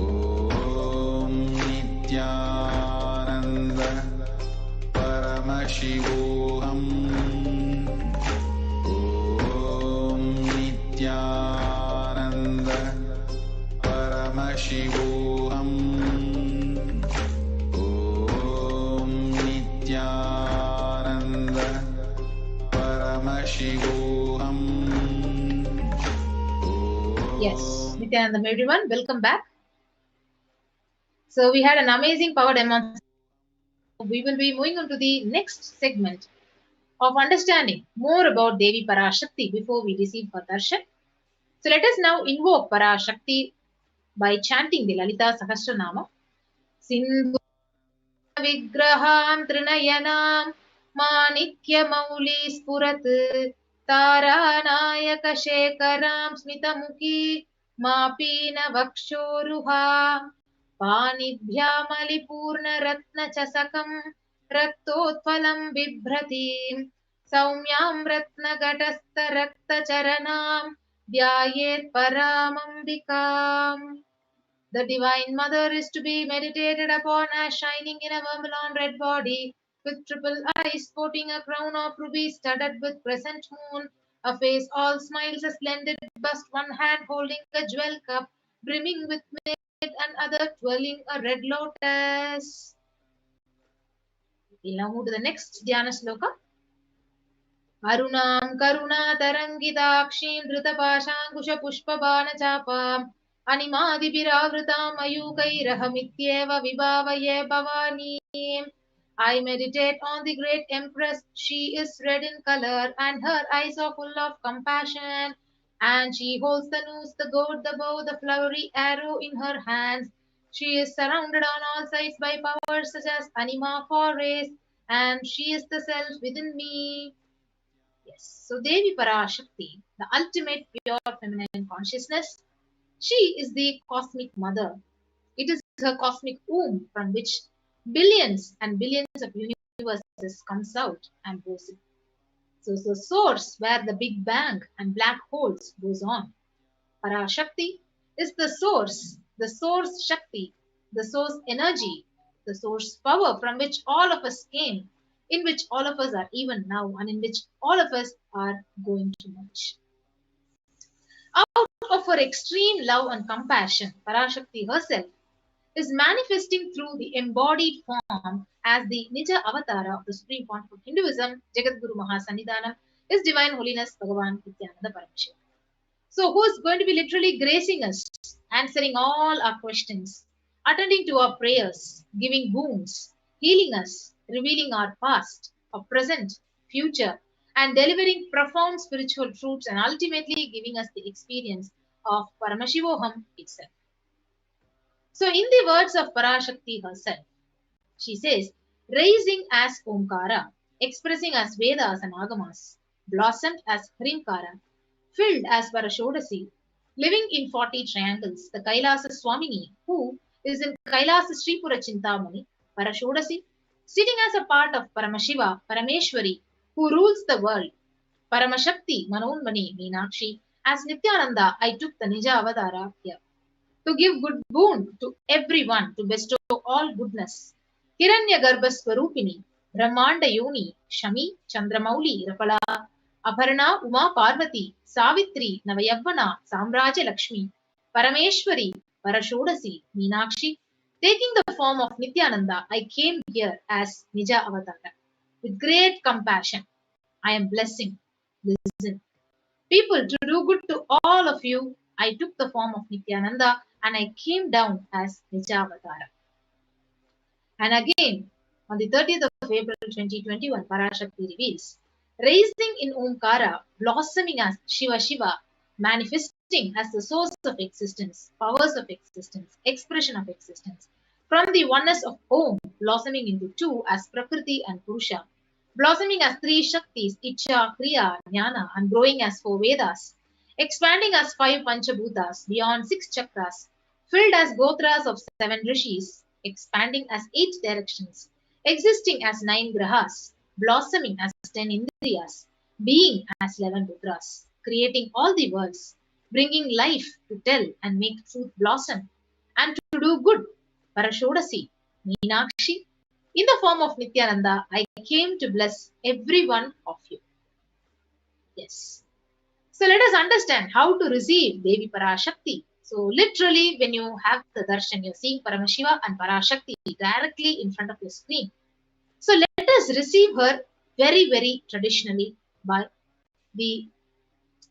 ॐ नित्यानन्द परमशिवोऽहम् ॐ नित्यानन्द परमशिवोऽहम् ॐ नित्यानन्द परमशिवोऽहम्
Yes, Nithyanandam, everyone, welcome back. So we had an amazing power demonstration. We will be moving on to the next segment of understanding more about Devi Parashakti before we receive her darshan. So let us now invoke Parashakti by chanting the Lalita Sahasranama. Sindhu Vigraham Trinayanam Manikya Spurat Taranayaka Shekaram Smitamuki Mapina Vakshoruha Panibhyamalipurna Ratna Chasakam Raktotphalam Bibhratim Saumyam Ratna Gatastha Rakta Charanam Dhyayet Paramambikam. The Divine Mother is to be meditated upon as shining in a vermilion red body, with triple eyes, sporting a crown of rubies studded with crescent moon, a face all smiles, a splendid bust, one hand holding a jewel cup, brimming with milk, and other twirling a red lotus. We'll now move to the next Dhyana Sloka. Arunam Karuna Tarangidakshim Dhrutapashankusha Pushpabana Chapam Animadibhiravrutam Ayukairahamityeva Vibhavaye Bhavani. I meditate on the great Empress. She is red in color and her eyes are full of compassion. And she holds the noose, the gourd, the bow, the flowery arrow in her hands. She is surrounded on all sides by powers such as anima for race, and she is the self within me. Yes. So Devi Parashakti, the ultimate pure feminine consciousness, she is the cosmic mother. It is her cosmic womb from which billions and billions of universes comes out and goes in. So the source where the Big Bang and black holes goes on. Parashakti is the source Shakti, the source energy, the source power from which all of us came, in which all of us are even now, and in which all of us are going to merge. Out of her extreme love and compassion, Parashakti herself is manifesting through the embodied form as the Nija Avatara of the Supreme Point of Hinduism, Jagadguru Mahasannidhanam, His Divine Holiness Bhagavan Nithyananda Paramashivam. So, who is going to be literally gracing us, answering all our questions, attending to our prayers, giving wounds, healing us, revealing our past, our present, future, and delivering profound spiritual truths and ultimately giving us the experience of Paramashivoham itself. So, in the words of Parashakti herself, she says, rising as Omkara, expressing as Vedas and Agamas, blossomed as Hrinkara, filled as Parashodasi, living in 40 triangles, the Kailasa Swamini, who is in Kailasa Sripura Chintamani, Parashodasi, sitting as a part of Paramashiva, Parameshwari, who rules the world, Paramashakti, Manonmani, Meenakshi, as Nithyananda, I took the Nija Avadara here to give good boon to everyone, to bestow all goodness. Hiranya Garbhaswarupini, Brahmanda Yoni, Shami, Chandramauli, Rapala, Aparna, Uma Parvati, Savitri, Navayavana, Samraja Lakshmi, Parameshwari, Parashodasi, Meenakshi, taking the form of Nithyananda, I came here as Nija Avatara. With great compassion, I am blessing. Listen. People, to do good to all of you, I took the form of Nithyananda and I came down as Nijavatara. And again, on the 30th of April 2021, Parashakti reveals, rising in Omkara, blossoming as Shiva Shiva, manifesting as the source of existence, powers of existence, expression of existence, from the oneness of Om, blossoming into two as Prakriti and Purusha, blossoming as three Shaktis, Icha, Kriya, Jnana, and growing as four Vedas, expanding as five Panchabhutas, beyond six chakras, filled as Gotras of seven Rishis, expanding as eight directions, existing as nine Grahas, blossoming as 10 Indriyas, being as 11 Rudras, creating all the worlds, bringing life to tell and make truth blossom, and to do good, Parashodasi, Meenakshi, in the form of Nithyananda, I came to bless every one of you. Yes. So let us understand how to receive Devi Parashakti. So literally, when you have the darshan, you're seeing Paramashiva and Parashakti directly in front of your screen. So let us receive her very, very traditionally by the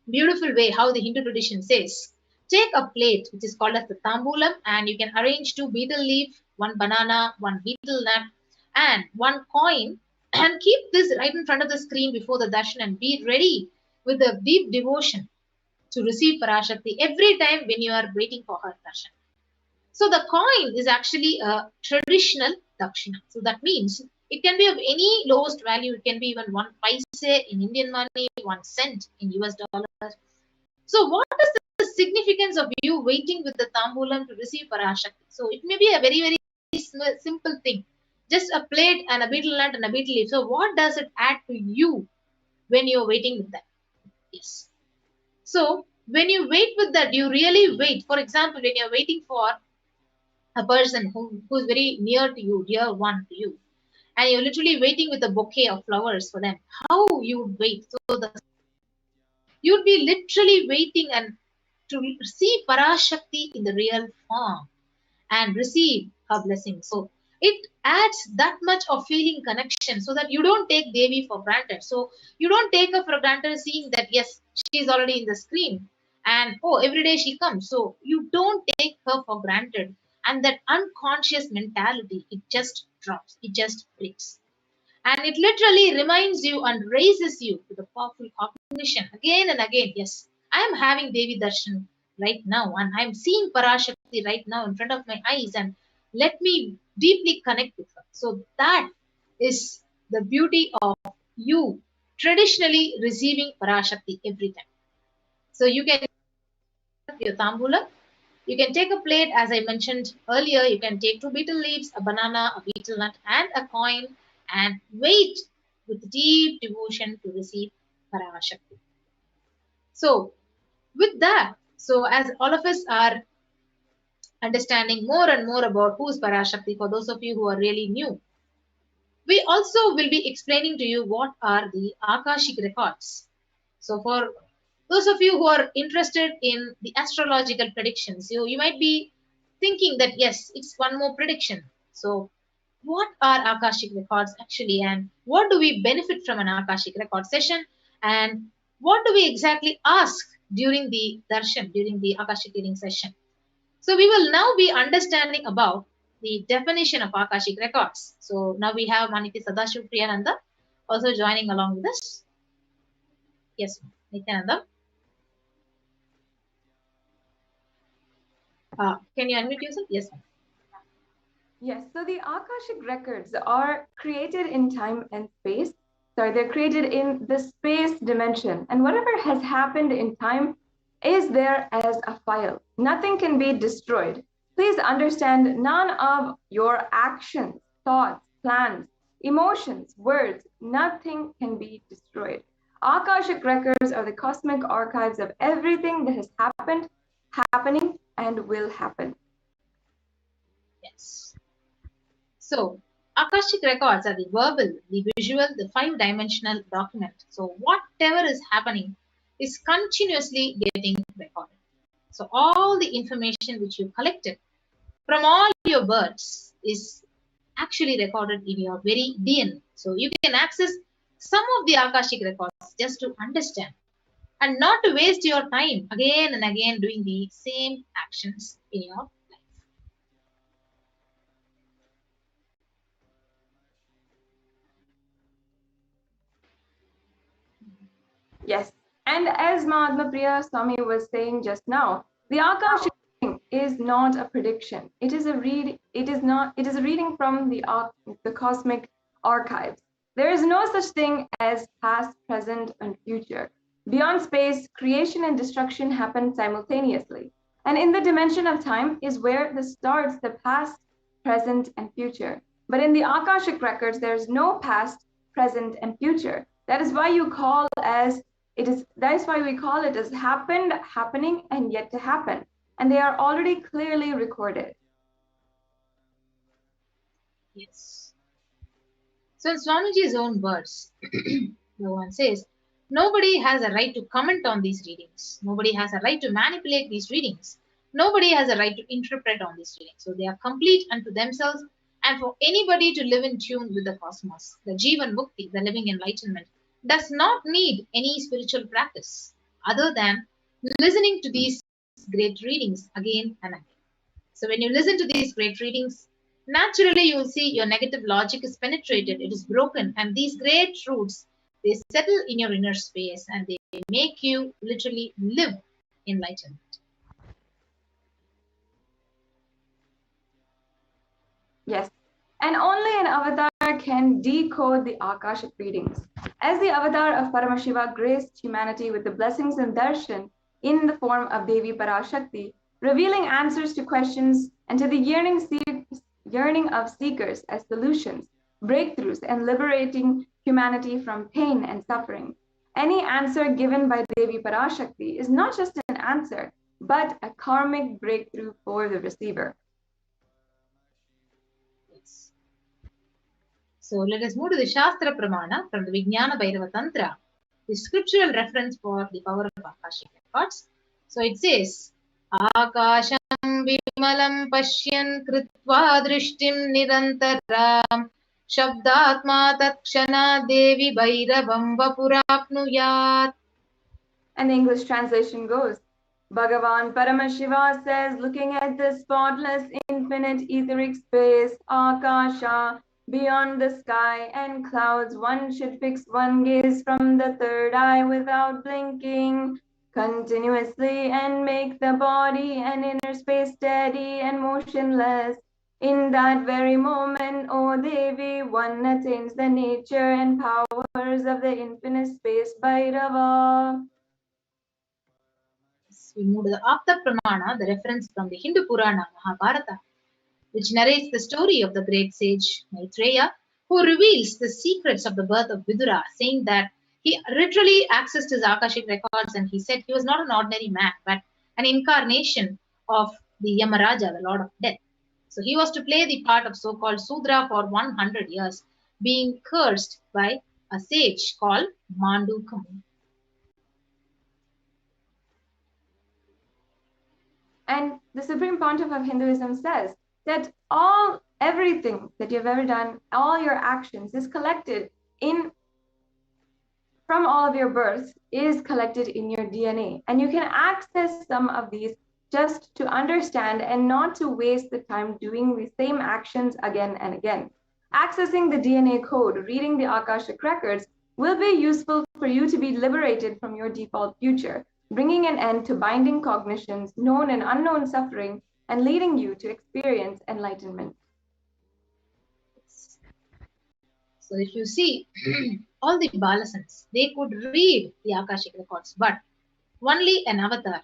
beautiful way how the Hindu tradition says. Take a plate which is called as the tambulam and you can arrange two betel leaf, one banana, one betel nut and one coin and keep this right in front of the screen before the darshan and be ready with a deep devotion to receive Parashakti every time when you are waiting for her darshan. So the coin is actually a traditional dakshina. So that means it can be of any lowest value. It can be even 1 paise in Indian money, 1 cent in US dollars. So what is the significance of you waiting with the tambulam to receive Parashakti? So it may be a very, very simple thing. Just a plate and a betel nut and a betel leaf. So what does it add to you when you're waiting with that? Yes. So when you wait with that, you really wait. For example, when you're waiting for a person who's very near to you, dear one to you, and you're literally waiting with a bouquet of flowers for them, how you would wait? So you'd be literally waiting and to see Parashakti in the real form and receive her blessing. So it adds that much of feeling connection so that you don't take Devi for granted. So you don't take her for granted seeing that yes, she is already in the screen and oh, every day she comes. So you don't take her for granted. And that unconscious mentality, it just drops, it just breaks. And it literally reminds you and raises you to the powerful cognition again and again. Yes, I am having Devi Darshan right now, and I'm seeing Parashakti right now in front of my eyes, and let me deeply connect with her. So that is the beauty of you traditionally receiving Parashakti every time. So you can your tambula You can take a plate, as I mentioned earlier, you can take 2 betel leaves, a banana, a betel nut, and a coin, and wait with deep devotion to receive Parashakti. So, with that, so as all of us are understanding more and more about who is Parashakti, for those of you who are really new, we also will be explaining to you what are the Akashic records. So, for those of you who are interested in the astrological predictions, you might be thinking that yes, it's one more prediction. So, what are Akashic records actually, and what do we benefit from an Akashic record session, and what do we exactly ask during the darshan, during the Akashic reading session? So, we will now be understanding about the definition of Akashic records. So, now we have Maniti Sadashiv Priyananda also joining along with us. Yes, Nithyananda. Can you unmute yourself? Yes.
Yes, so the Akashic records are created in time and space. Sorry, they're created in the space dimension. And whatever has happened in time is there as a file. Nothing can be destroyed. Please understand, none of your actions, thoughts, plans, emotions, words, nothing can be destroyed. Akashic records are the cosmic archives of everything that has happened, happening, and will happen.
Yes. So, Akashic records are the verbal, the visual, the 5-dimensional document. So, whatever is happening is continuously getting recorded. So, all the information which you collected from all your births is actually recorded in your very DNA. So, you can access some of the Akashic records just to understand and not to waste your time again and again doing the same actions in your life.
Yes. And as Mahatma Priya Swami was saying just now, the Akashic reading is not a prediction. It is a reading from the cosmic archives. There is no such thing as past, present, and future. Beyond space, creation and destruction happen simultaneously. And in the dimension of time is where this starts the past, present, and future. But in the Akashic records, there's no past, present, and future. That is why that is why we call it as happened, happening, and yet to happen. And they are already clearly recorded.
Yes. So in Swamiji's own words, Bhagavan says, nobody has a right to comment on these readings. Nobody has a right to manipulate these readings. Nobody has a right to interpret on these readings. So they are complete unto themselves and for anybody to live in tune with the cosmos. The Jivan Mukti, the living enlightenment, does not need any spiritual practice other than listening to these great readings again and again. So when you listen to these great readings, naturally you will see your negative logic is penetrated, it is broken, and these great truths, they settle in your inner space and they make you literally live enlightenment.
Yes. And only an avatar can decode the Akashic readings. As the avatar of Paramashiva graced humanity with the blessings and darshan in the form of Devi Parashakti, revealing answers to questions and to the yearning of seekers as solutions, breakthroughs, and liberating humanity from pain and suffering. Any answer given by Devi Parashakti is not just an answer, but a karmic breakthrough for the receiver.
Yes. So let us move to the Shastra Pramana from the Vijnana Bhairava Tantra, the scriptural reference for the power of Akashic records. So it says, Akasham Vimalam Pashyan Kritva Drishtim Nirantaram Shabdatma Takshana Devi Bhairavam Vapurapnuyat.
And the English translation goes, Bhagavan Paramashiva says, looking at the spotless infinite etheric space, Akasha, beyond the sky and clouds, one should fix one gaze from the third eye without blinking continuously and make the body and inner space steady and motionless. In that very moment, O Devi, one attains the nature and powers of the infinite space Bhairava.
We move to the Apta Pramana, the reference from the Hindu Purana Mahabharata, which narrates the story of the great sage Maitreya, who reveals the secrets of the birth of Vidura, saying that he literally accessed his Akashic records and he said he was not an ordinary man, but an incarnation of the Yamaraja, the Lord of Death. So he was to play the part of so-called Sudra for 100 years, being cursed by a sage called Mandukamu.
And the Supreme Pontiff of Hinduism says that everything that you've ever done, all your actions is collected from all of your births is collected in your DNA. And you can access some of these just to understand and not to waste the time doing the same actions again and again. Accessing the DNA code, reading the Akashic records will be useful for you to be liberated from your default future, bringing an end to binding cognitions, known and unknown suffering, and leading you to experience enlightenment.
So if you see, all the Balasans, they could read the Akashic records, but only an avatar,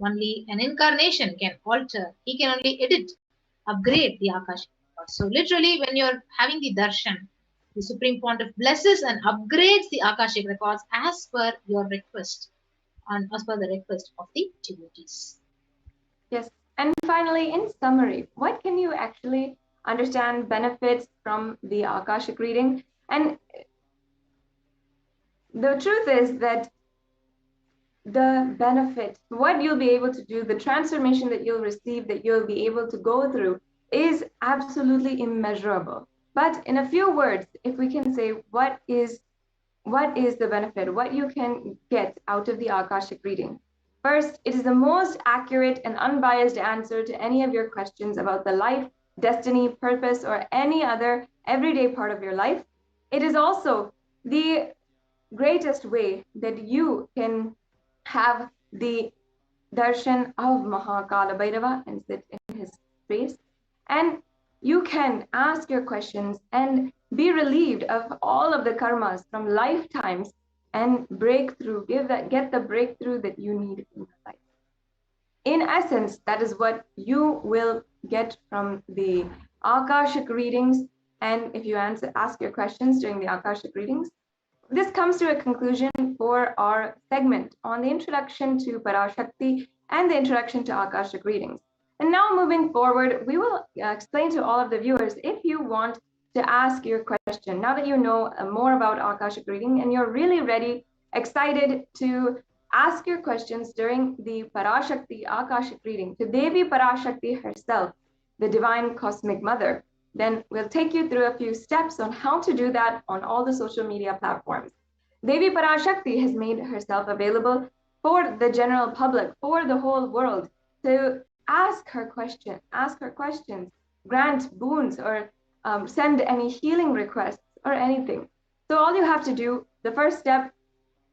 only an incarnation can alter. He can only edit, upgrade the Akashic records. So literally, when you're having the darshan, the Supreme Pontiff blesses and upgrades the Akashic records as per your request and as per the request of the devotees.
Yes, and finally, in summary, what can you actually understand benefits from the Akashic reading? And the truth is that the benefit, what you'll be able to do, the transformation that you'll receive, that you'll be able to go through is absolutely immeasurable. But in a few words, if we can say what is the benefit, what you can get out of the Akashic reading. First, it is the most accurate and unbiased answer to any of your questions about the life, destiny, purpose, or any other everyday part of your life. It is also the greatest way that you can have the darshan of Mahakala Bhairava and sit in his face. And you can ask your questions and be relieved of all of the karmas from lifetimes and breakthrough, get the breakthrough that you need in your life. In essence, that is what you will get from the Akashic readings. And if you ask your questions during the Akashic readings, this comes to a conclusion for our segment on the introduction to Parashakti and the introduction to Akashic readings. And now moving forward, we will explain to all of the viewers, if you want to ask your question, now that you know more about Akashic reading and you're really ready, excited to ask your questions during the Parashakti Akashic reading to Devi Parashakti herself, the Divine Cosmic Mother, then we'll take you through a few steps on how to do that on all the social media platforms. Devi Parashakti has made herself available for the general public, for the whole world, to ask her questions, grant boons, or send any healing requests or anything. So all you have to do, the first step,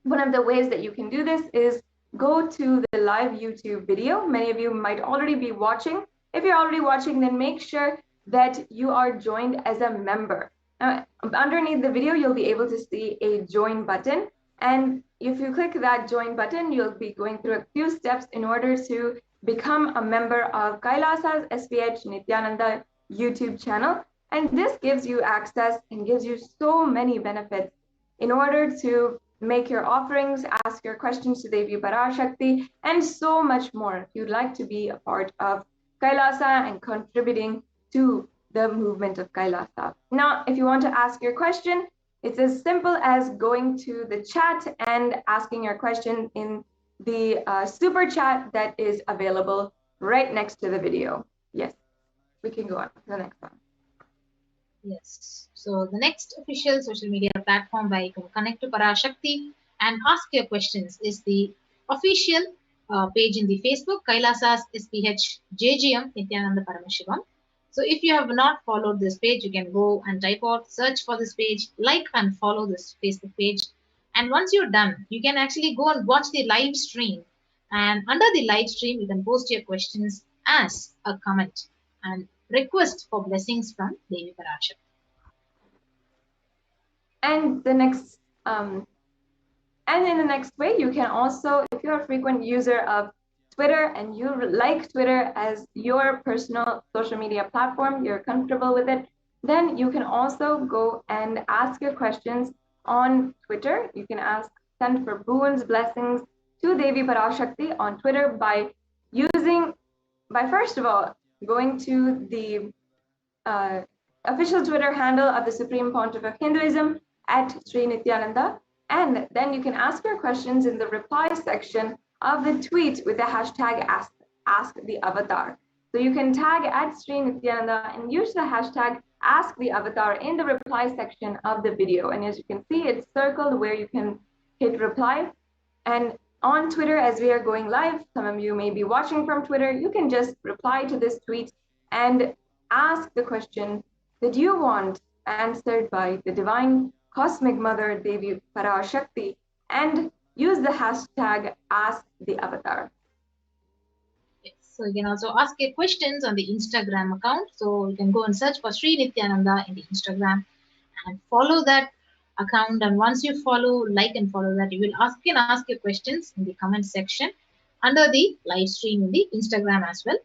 one of the ways that you can do this is go to the live YouTube video. Many of you might already be watching. If you're already watching, then make sure that you are joined as a member. Underneath the video, you'll be able to see a join button. And if you click that join button, you'll be going through a few steps in order to become a member of Kailasa's HDH Nithyananda YouTube channel. And this gives you access and gives you so many benefits in order to make your offerings, ask your questions to Devi Parashakti, and so much more if you'd like to be a part of Kailasa and contributing to the movement of Kailasa. Now, if you want to ask your question, it's as simple as going to the chat and asking your question in the super chat that is available right next to the video. Yes, we can go on to the next one.
Yes. So the next official social media platform where you can connect to Parashakti and ask your questions is the official page in the Facebook, Kailasa's SPH JGM Nithyananda Paramashivam. So if you have not followed this page, you can go and type out, search for this page, like and follow this Facebook page. And once you're done, you can actually go and watch the live stream. And under the live stream, you can post your questions as a comment and request for blessings from Devi Parashakti.
And the next, and in the next way, you can also, if you're a frequent user of Twitter and you like Twitter as your personal social media platform, you're comfortable with it, then you can also go and ask your questions on Twitter. You can send for boons, blessings to Devi Parashakti on Twitter by first of all going to the official Twitter handle of the Supreme Pontiff of Hinduism at Sri Nithyananda, and then you can ask your questions in the reply section of the tweet with the hashtag ask the avatar. So you can tag at Sri Nithyananda and use the hashtag ask the avatar in the reply section of the video. And as you can see, it's circled where you can hit reply. And on Twitter, as we are going live, some of you may be watching from Twitter, you can just reply to this tweet and ask the question that you want answered by the Divine Cosmic Mother Devi Parashakti and use the hashtag AskTheAvatar.
Yes. So you can also ask your questions on the Instagram account. So you can go and search for Sri Nithyananda in the Instagram and follow that account. And once you like and follow that, you can ask your questions in the comment section under the live stream in the Instagram as well.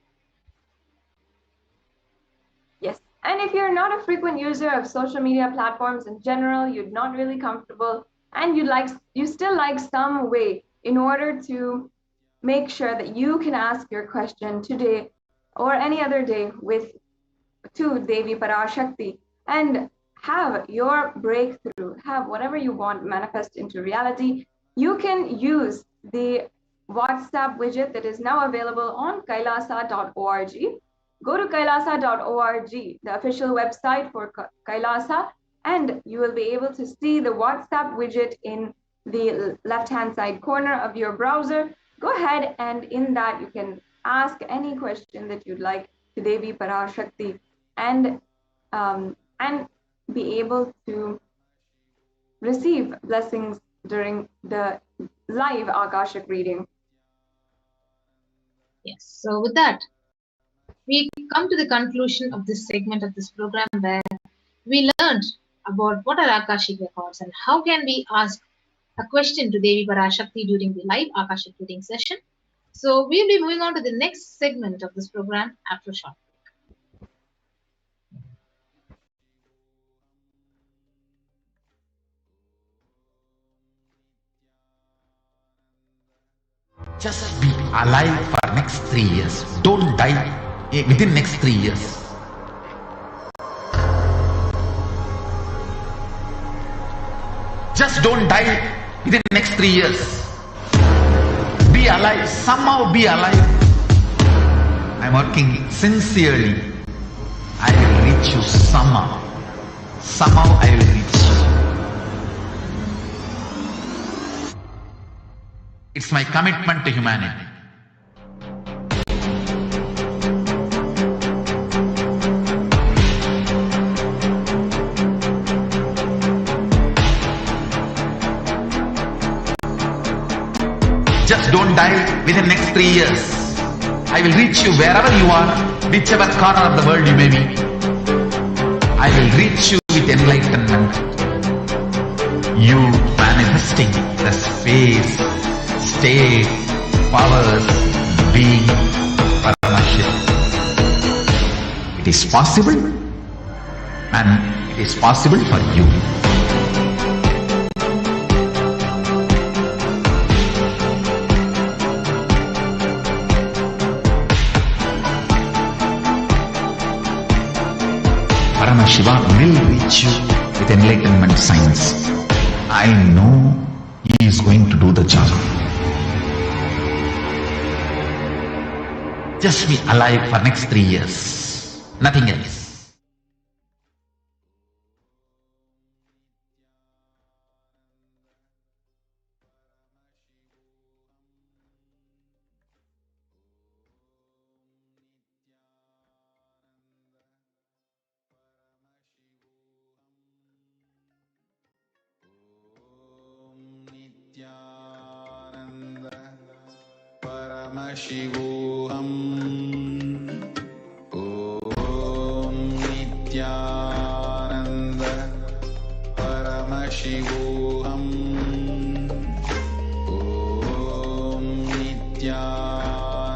Yes, and if you're not a frequent user of social media platforms in general, you're not really comfortable, and you still like some way in order to make sure that you can ask your question today or any other day to Devi Parashakti and have your breakthrough, have whatever you want manifest into reality, you can use the WhatsApp widget that is now available on kailasa.org. Go to kailasa.org, the official website for Kailasa, and you will be able to see the WhatsApp widget in the left-hand side corner of your browser. Go ahead, and in that you can ask any question that you'd like to Devi Parashakti and be able to receive blessings during the live Akashic reading.
Yes, so with that, we come to the conclusion of this segment of this program where we learned about what are Akashic records and how can we ask a question to Devi Parashakti during the live Akashic reading session. So we'll be moving on to the next segment of this program after a short break.
Just be alive for next 3 years. Don't die within next 3 years. Just don't die within next 3 years. Be alive. Somehow be alive. I'm working sincerely. I will reach you somehow. Somehow I will reach you. It's my commitment to humanity. Just don't die within the next 3 years. I will reach you wherever you are, whichever corner of the world you may be. I will reach you with enlightenment. You manifesting the space, state, powers, being Paramashivoham. It is possible, and it is possible for you. Paramashivoham will reach you with enlightenment science. I know he is going to do the job. Just be alive for next 3 years. Nothing else.
Nithyananda Paramashivoham. Om Nithyananda Paramashivoham. Om Nithyananda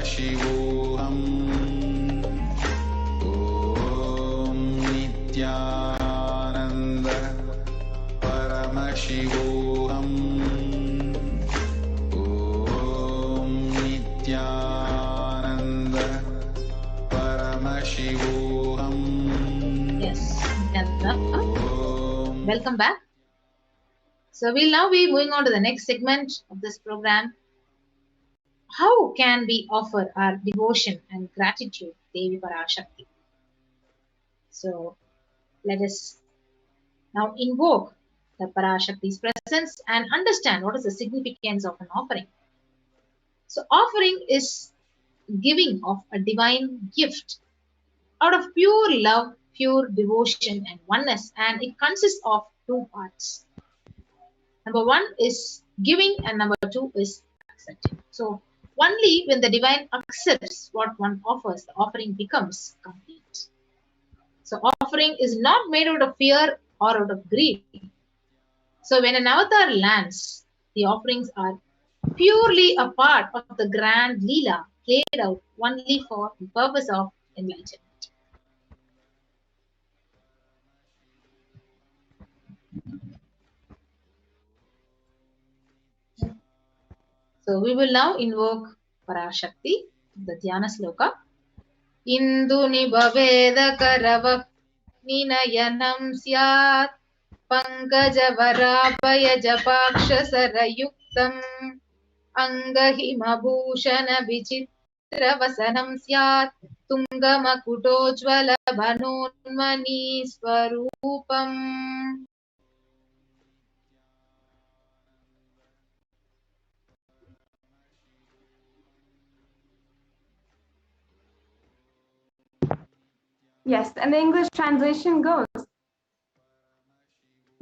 Paramashivoham. Om Nithyananda Paramashivoham. Om Nithyananda Paramashivoham.
Yes, welcome back. So we'll now be moving on to the next segment of this program. How can we offer our devotion and gratitude to Devi Parashakti? So let us now invoke the Parashakti's presence and understand what is the significance of an offering. So offering is giving of a divine gift out of pure love, pure devotion and oneness, and it consists of two parts. Number one is giving and number two is accepting. So only when the divine accepts what one offers, the offering becomes complete. So offering is not made out of fear or out of greed. So when an avatar lands, the offerings are purely a part of the grand Leela played out only for the purpose of enlightenment. So we will now invoke Parashakti, the Dhyana Sloka. Induni bhaveda karava ninayanam syat pankajavaraphaya japaksha sarayuktam angahimabhushana vichitra vasanam syat tungamakutojvala bhanonmani swarupam.
Yes, and the English translation goes,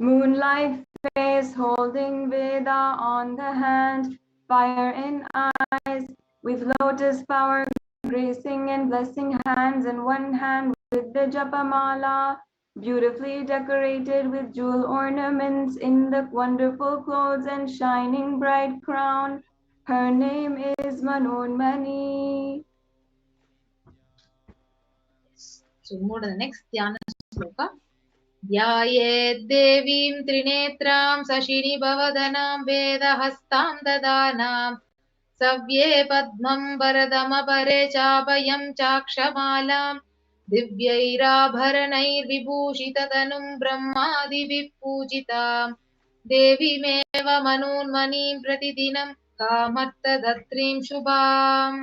moonlight face holding Veda on the hand, fire in eyes, with lotus power gracing and blessing hands, in one hand with the japamala, beautifully decorated with jewel ornaments in the wonderful clothes and shining bright crown. Her name is Manonmani.
So move to the next Dhyana Sloka. ध्यायेत् देवीं त्रिनेत्रां सशिनि भवदनां वेदहस्तां ददानां सव्ये पद्मं वरदमपरे चाभयं चाक्षमालां दिव्यैराभरणैर्विभूषिततनुं ब्रह्मादिभिः पूजितां देवीमेव मनोन्मनीं प्रतिदिनं कामर्थदत्रीं शुभाम्.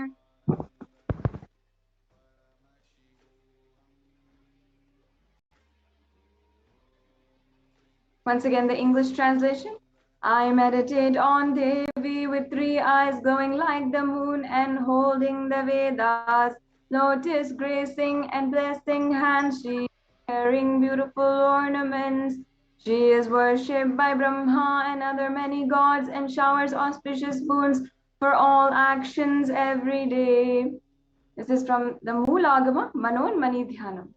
Once again, the English translation. I meditate on Devi with three eyes glowing like the moon and holding the Vedas, lotus gracing and blessing hands. She is wearing beautiful ornaments. She is worshipped by Brahma and other many gods and showers auspicious boons for all actions every day. This is from the Moolagama Manonmani Dhyanam.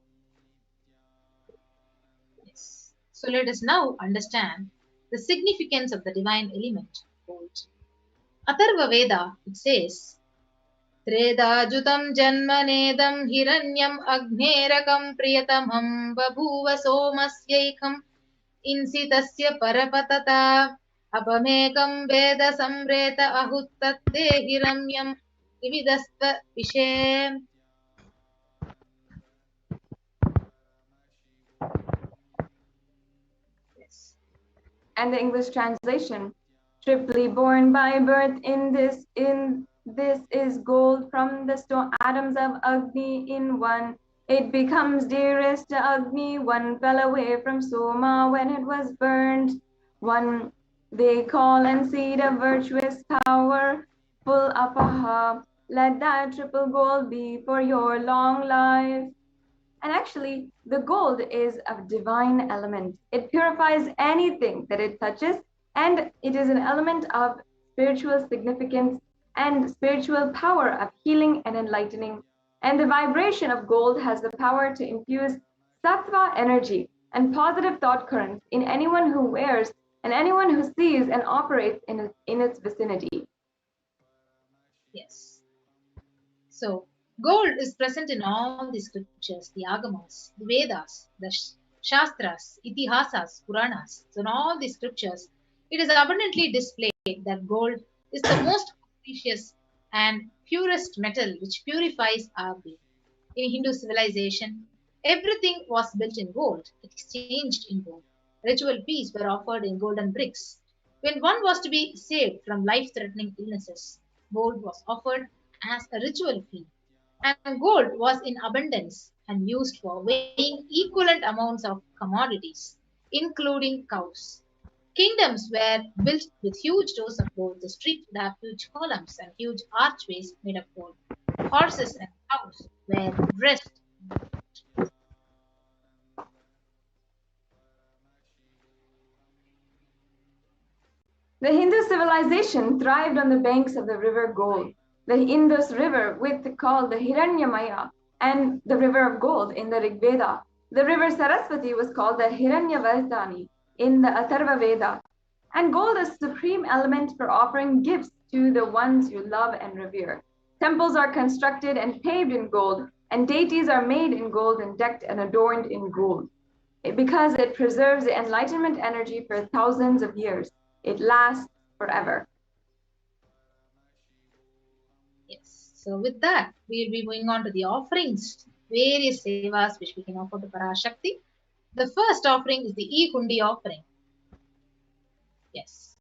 So let us now understand the significance of the divine element called Atharva Veda. It says, Tredajutam janmanedam hiranyam agnerakam priyatamam babhuva somasyaikham insitasya parapatata apamekam veda samreta ahuttatte hiramyam ividasva vishem.
And the English translation, triply born by birth in this is gold from the stone atoms of Agni in one. It becomes dearest to Agni. One fell away from Soma when it was burned. One they call and seed of virtuous power, full apaha. Let that triple gold be for your long life. And actually, the gold is a divine element. It purifies anything that it touches, and it is an element of spiritual significance and spiritual power of healing and enlightening. And the vibration of gold has the power to infuse sattva energy and positive thought currents in anyone who wears and anyone who sees and operates in its vicinity.
Yes. So, gold is present in all the scriptures, the Agamas, the Vedas, the Shastras, Itihasas, Puranas. So, in all the scriptures, it is abundantly displayed that gold is the most precious and purest metal which purifies our being. In Hindu civilization, everything was built in gold, exchanged in gold. Ritual feasts were offered in golden bricks. When one was to be saved from life threatening illnesses, gold was offered as a ritual fee. And gold was in abundance and used for weighing equivalent amounts of commodities, including cows. Kingdoms were built with huge doses of gold. The streets would have huge columns and huge archways made of gold. Horses and cows were dressed.
The Hindu civilization thrived on the banks of the river Gold. The Indus River, called the Hiranyamaya, and the river of gold in the Rig Veda. The river Saraswati was called the Hiranyavardhani in the Atharva Veda. And gold is the supreme element for offering gifts to the ones you love and revere. Temples are constructed and paved in gold, and deities are made in gold and decked and adorned in gold. Because it preserves the enlightenment energy for thousands of years. It lasts forever.
Yes. So with that, we will be moving on to the offerings, various sevas which we can offer to Parashakti. The first offering is the E-Hundi offering. Yes.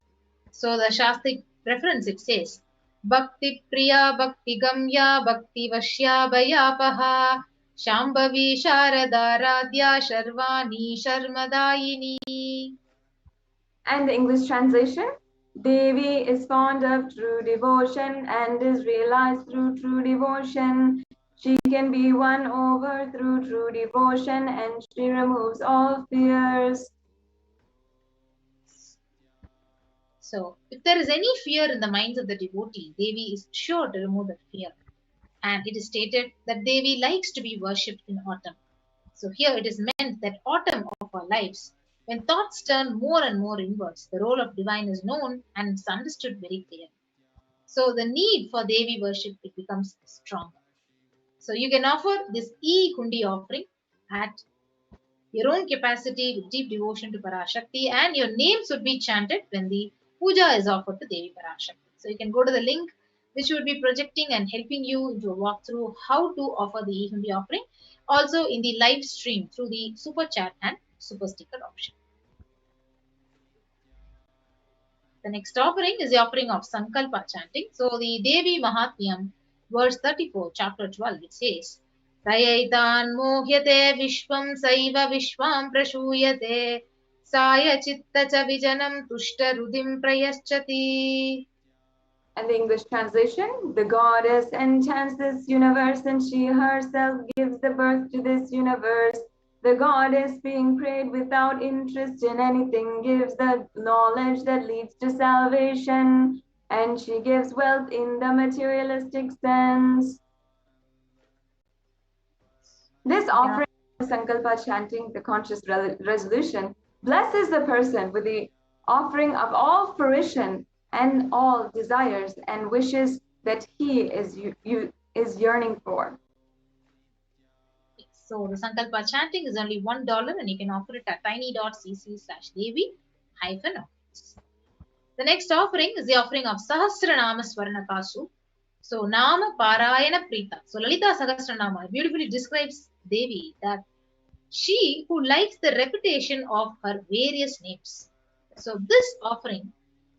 So the Shastric reference, it says, Bhakti Priya Bhakti Gamya Bhakti Vashya Bhayapaha Shambhavi Sharada Radhya Sharvani Sharmadayini.
And the English translation? Devi is fond of true devotion and is realized through true devotion. She can be won over through true devotion and she removes all fears.
So, if there is any fear in the minds of the devotee, Devi is sure to remove that fear. And it is stated that Devi likes to be worshipped in autumn. So, here it is meant that autumn of our lives, when thoughts turn more and more inwards, the role of divine is known and it's understood very clearly. So, the need for Devi worship it becomes stronger. So, you can offer this E-Kundi offering at your own capacity with deep devotion to Parashakti, and your names would be chanted when the puja is offered to Devi Parashakti. So you can go to the link which would be projecting and helping you into a walkthrough how to offer the E-Hundi offering, also in the live stream through the super chat and super sticker option. The next offering is the offering of Sankalpa chanting. So the Devi Mahatmyam, verse 34, chapter 12, it says, Tayaitan mohyate vishvam saiva vishvam prashuyate saya chitta cha vijanam tushta rudim prayaschati.
And the English translation? The goddess enchants this universe and she herself gives the birth to this universe. The goddess, being prayed without interest in anything, gives the knowledge that leads to salvation, and she gives wealth in the materialistic sense. This offering, Sankalpa chanting, the conscious resolution, blesses the person with the offering of all fruition and all desires and wishes that he is yearning for.
So the Sankalpa chanting is only $1 and you can offer it at tiny.cc/Devi-offerings. The next offering is the offering of Sahasranama Swarnakasu. So Nama Parayana Prita. So Lalita Sahasranama beautifully describes Devi that she who likes the repetition of her various names. So this offering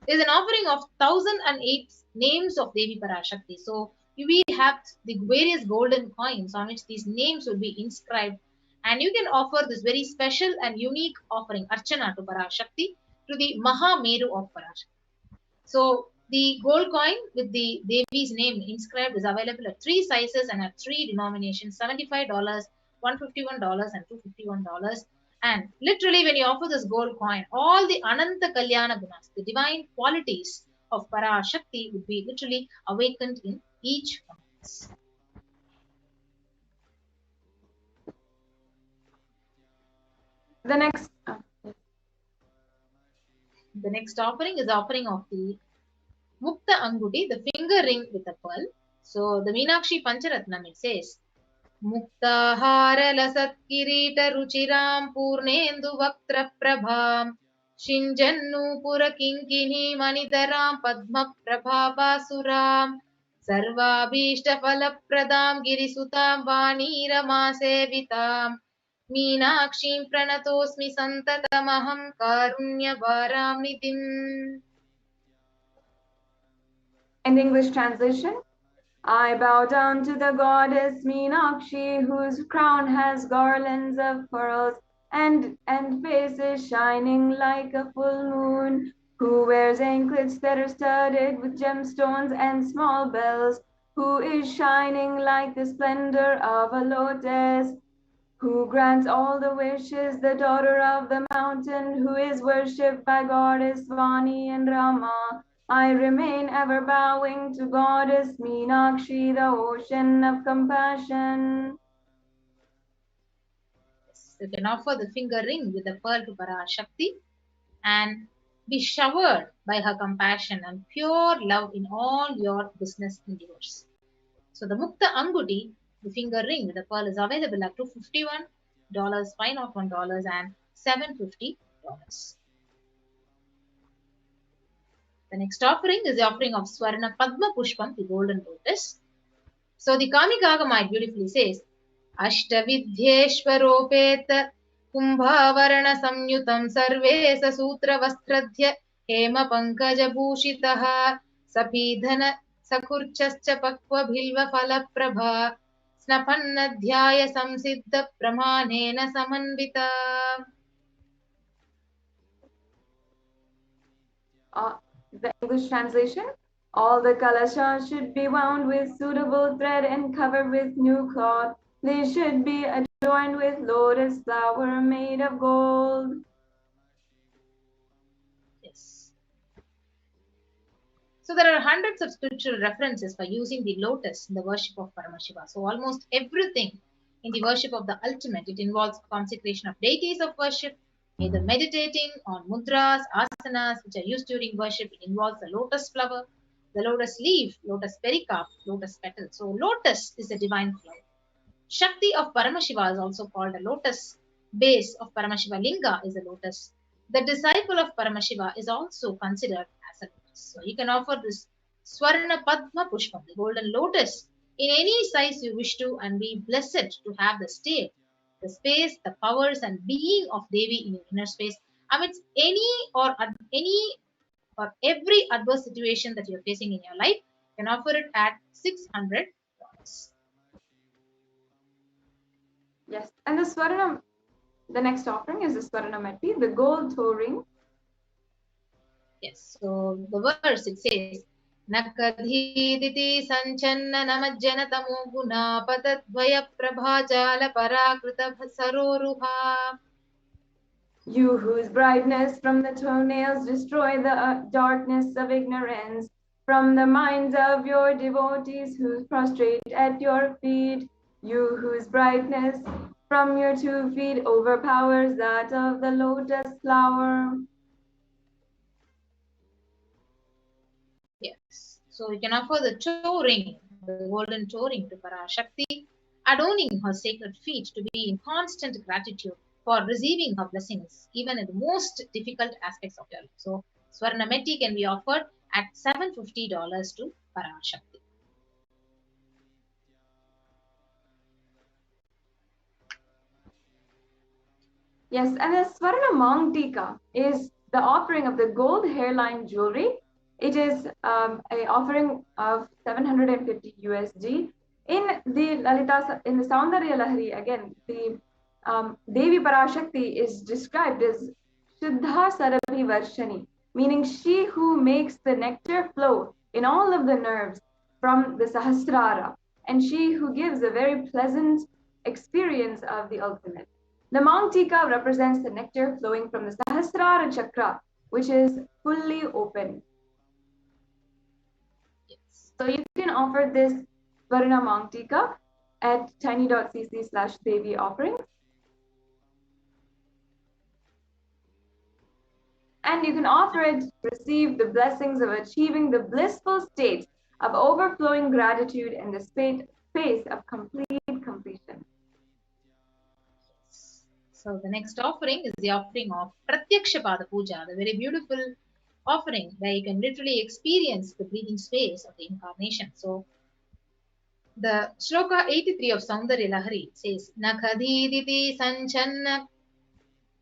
is an offering of 1008 names of Devi Parashakti. So we have the various golden coins on which these names will be inscribed, and you can offer this very special and unique offering, Archana to Parashakti, to the Mahameru of Parashakti. So the gold coin with the Devi's name inscribed is available at 3 sizes and at 3 denominations, $75, $151, and $251. And literally, when you offer this gold coin, all the Ananta Kalyana Gunas, the divine qualities of Parashakti, would be literally awakened in each one of us.
The
next offering is the offering of the Mukta Anguti, the finger ring with a pearl. So the Meenakshi Pancharatnam, it says, Muktahara Kirita Ruchiram Purnendu Vaktra Prabham Shinjannu Pura Kinkini Manitaram Padma Prabhavasuram Sarvabhishta Falapradam Girisutam Vanirama Sevitam Meenakshim Pranatosmi Santatamaham Karunya Varam Nitim.
In English translation, I bow down to the goddess Meenakshi, whose crown has garlands of pearls and face is shining like a full moon, who wears anklets that are studded with gemstones and small bells, who is shining like the splendor of a lotus, who grants all the wishes, the daughter of the mountain, who is worshipped by goddess Vani and Rama. I remain ever bowing to goddess Meenakshi, the ocean of compassion.
You can offer the finger ring with the pearl to Parashakti and be showered by her compassion and pure love in all your business endeavors. So the Mukta Anguti, the finger ring with the pearl, is available at $251, $501, and $750. The next offering is the offering of Swarna Padma Pushpam, the golden lotus. So the Kamikagama beautifully says, Ashtavidhyeshwaropeta Kumbhavarana Samyutam Sarvesa Sutra Vastradhya Hema Pankaja Bhushitaha Sapidhana Sakurchascha Pakva Bhilva Phala Prabha Snapannadhyaya Samsiddha Pramanena Samanvita.
The English translation, all the kalasha should be wound with suitable thread and covered with new cloth. They should be adorned with lotus flower made of gold.
Yes. So there are hundreds of scriptural references for using the lotus in the worship of Paramashiva. So almost everything in the worship of the ultimate, it involves consecration of deities of worship, either meditating on mudras, asanas, which are used during worship. It involves the lotus flower, the lotus leaf, lotus pericarp, lotus petal. So lotus is a divine flower. Shakti of Paramashiva is also called a lotus. Base of Paramashiva Linga is a lotus. The disciple of Paramashiva is also considered as a lotus. So you can offer this Swarna Padma Pushpam, the golden lotus, in any size you wish to, and be blessed to have the state, the space, the powers, and being of Devi in your inner space amidst any or every adverse situation that you're facing in your life. You can offer it at $600.
Yes, and the next offering is the Swarnamati, the gold toe ring.
Yes, so the verse it says, Nakadhiditi sanchanna namajjana tamo guna patadvaya prabhajala parakrita saroruha.
You whose brightness from the toenails destroy the darkness of ignorance, from the minds of your devotees who prostrate at your feet, you whose brightness from your 2 feet overpowers that of the lotus flower.
Yes, so you can offer the toe ring, the golden toe ring to Parashakti, adorning her sacred feet to be in constant gratitude for receiving her blessings, even in the most difficult aspects of your life. So Swarnameti can be offered at $750 to Parashakti.
Yes, and the Swarna Mangtika is the offering of the gold hairline jewelry. It is an offering of 750 USD. In the Saundarya Lahari, again, the Devi Parashakti is described as Shuddha Sarabhi Varshani, meaning she who makes the nectar flow in all of the nerves from the Sahasrara, and she who gives a very pleasant experience of the ultimate. The Mangtika represents the nectar flowing from the Sahasrara Chakra, which is fully open. So you can offer this Varna Mangtika at tiny.cc/Devi offerings. And you can offer it to receive the blessings of achieving the blissful state of overflowing gratitude and the space of complete completion.
So the next offering is the offering of Pratyaksha Pada Puja, the very beautiful offering where you can literally experience the breathing space of the incarnation. So the Shloka 83 of Saundarya Lahari says, Nakhadiditi Sanchanna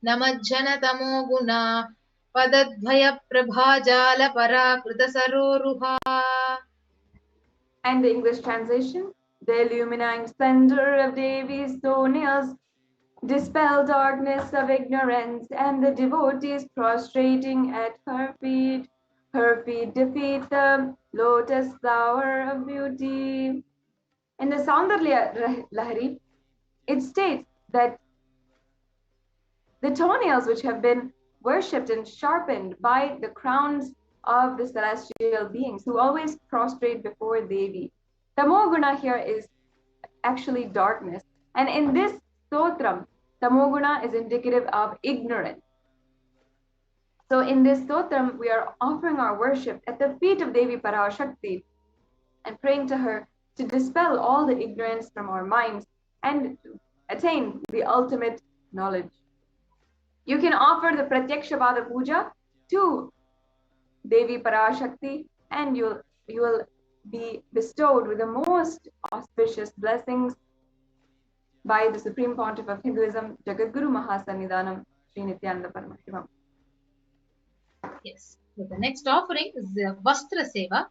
Namajjana Tamo Guna Padadvaya Prabhajala Parakrita Saroruha.
And the English translation, the illuminating splendor of Devi's toenails dispel darkness of ignorance, and the devotees prostrating at her feet defeat the lotus flower of beauty. In the Saundarya Lahari, it states that the toenails which have been worshipped and sharpened by the crowns of the celestial beings who always prostrate before Devi. Tamoguna here is actually darkness. And in this stotram, Tamoguna is indicative of ignorance. So in this stotram, we are offering our worship at the feet of Devi Parashakti and praying to her to dispel all the ignorance from our minds and to attain the ultimate knowledge. You can offer the Pratyaksha Pada Puja to Devi Parashakti and you will be bestowed with the most auspicious blessings by the Supreme Pontiff of Hinduism, Jagadguru Mahasannidhanam, Sri Nithyananda Paramashivam.
Yes. So the next offering is the Vastra Seva,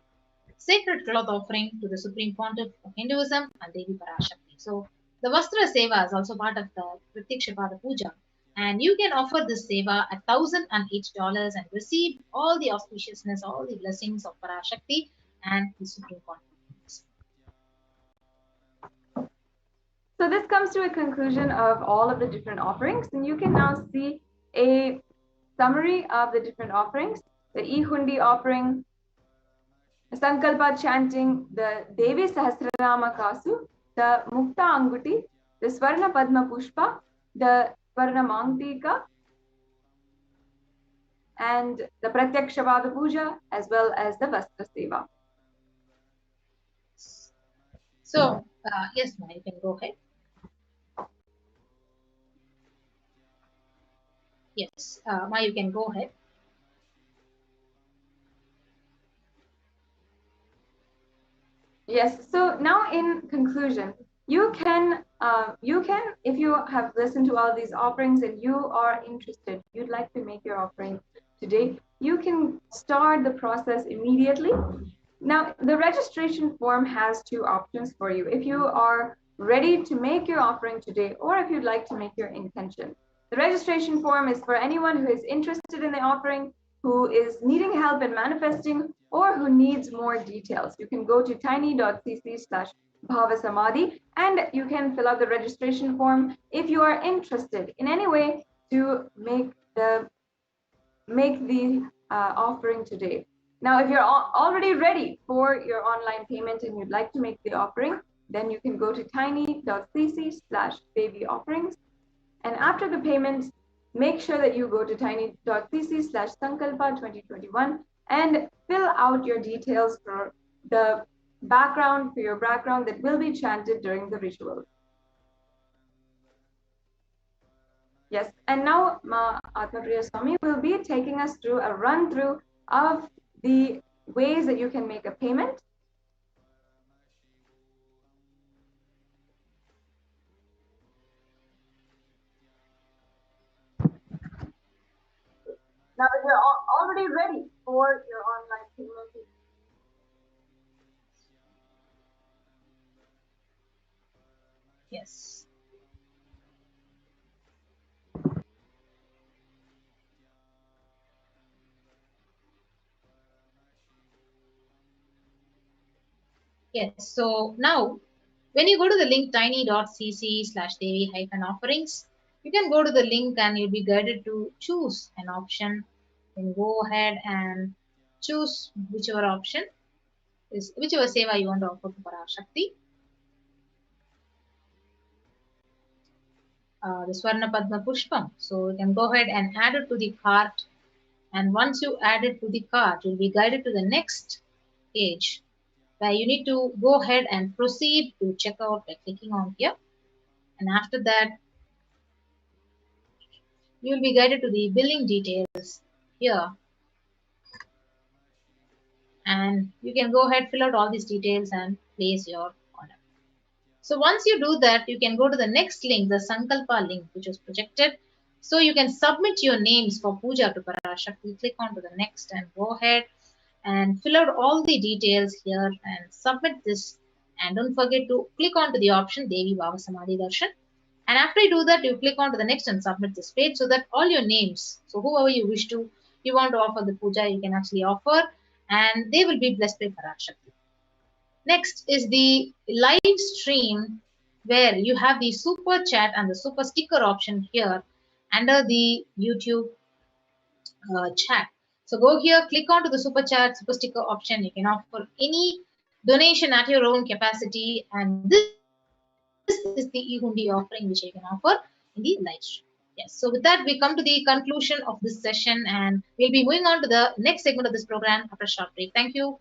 sacred cloth offering to the Supreme Pontiff of Hinduism and Devi Parashakti. So the Vastra Seva is also part of the Pratyaksha Pada Puja. And you can offer this seva at $1,008 and receive all the auspiciousness, all the blessings of Parashakti and the Supreme Pontiff.
So this comes to a conclusion of all of the different offerings, and you can now see a summary of the different offerings. The E-Hundi offering, the Sankalpa chanting, the Devi Sahasranama Kasu, the Mukta Anguti, the Swarna Padma Pushpa, the Swarna Mangtika, and the Pratyaksha Pada Puja, as well as the Vastra Seva.
So, yes, Ma, you can go ahead. Yes, Ma, you can go ahead.
Yes, so now in conclusion, you can, if you have listened to all these offerings and you are interested, you'd like to make your offering today, you can start the process immediately. Now, the registration form has two options for you. If you are ready to make your offering today, or if you'd like to make your intention. The registration form is for anyone who is interested in the offering, who is needing help in manifesting, or who needs more details. You can go to tiny.cc/bhavasamadhi and you can fill out the registration form if you are interested in any way to make the offering today. Now, if you're already ready for your online payment and you'd like to make the offering, then you can go to tiny.cc/babyofferings. And after the payment, make sure that you go to tiny.cc/sankalpa2021 and fill out your details for the background, for your background that will be chanted during the ritual. Yes, and now Ma Atmapriya Swami will be taking us through a run through of the ways that you can make a payment. Now, if you're already ready for your online payment,
Yes. Yes, so now when you go to the link tiny.cc/devi-offerings, you can go to the link and you'll be guided to choose an option. Then go ahead and choose whichever option is whichever seva you want to offer to Parashakti. The Swarna Padma Pushpam. So you can go ahead and add it to the cart. And once you add it to the cart, you'll be guided to the next page where you need to go ahead and proceed to check out by clicking on here. And after that, you will be guided to the billing details here. And you can go ahead, fill out all these details and place your order. So once you do that, you can go to the next link, the Sankalpa link, which is projected. So you can submit your names for puja to Parashakti. Click on to the next and go ahead and fill out all the details here and submit this. And don't forget to click on to the option Devi Bhava Samadhi Darshan. And after you do that, you click on to the next and submit this page so that all your names, so whoever you wish to, you want to offer the puja, you can actually offer and they will be blessed by Parashakti. Next is the live stream where you have the super chat and the super sticker option here under the YouTube chat. So go here, click on to the super chat, super sticker option. You can offer any donation at your own capacity, and this is the e-hundi offering which you can offer in the live stream. Yes, so with that, we come to the conclusion of this session and we'll be moving on to the next segment of this program after a short break. Thank you.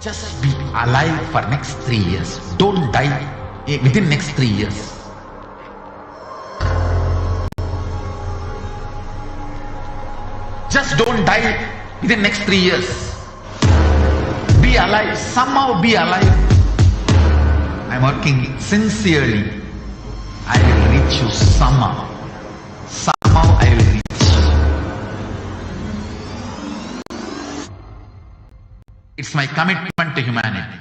Just be alive for next 3 years. Don't die within next 3 years. Just don't die within next 3 years. Be alive. Somehow be alive. I'm working sincerely. I will reach you somehow. Somehow I will reach you. It's my commitment to humanity.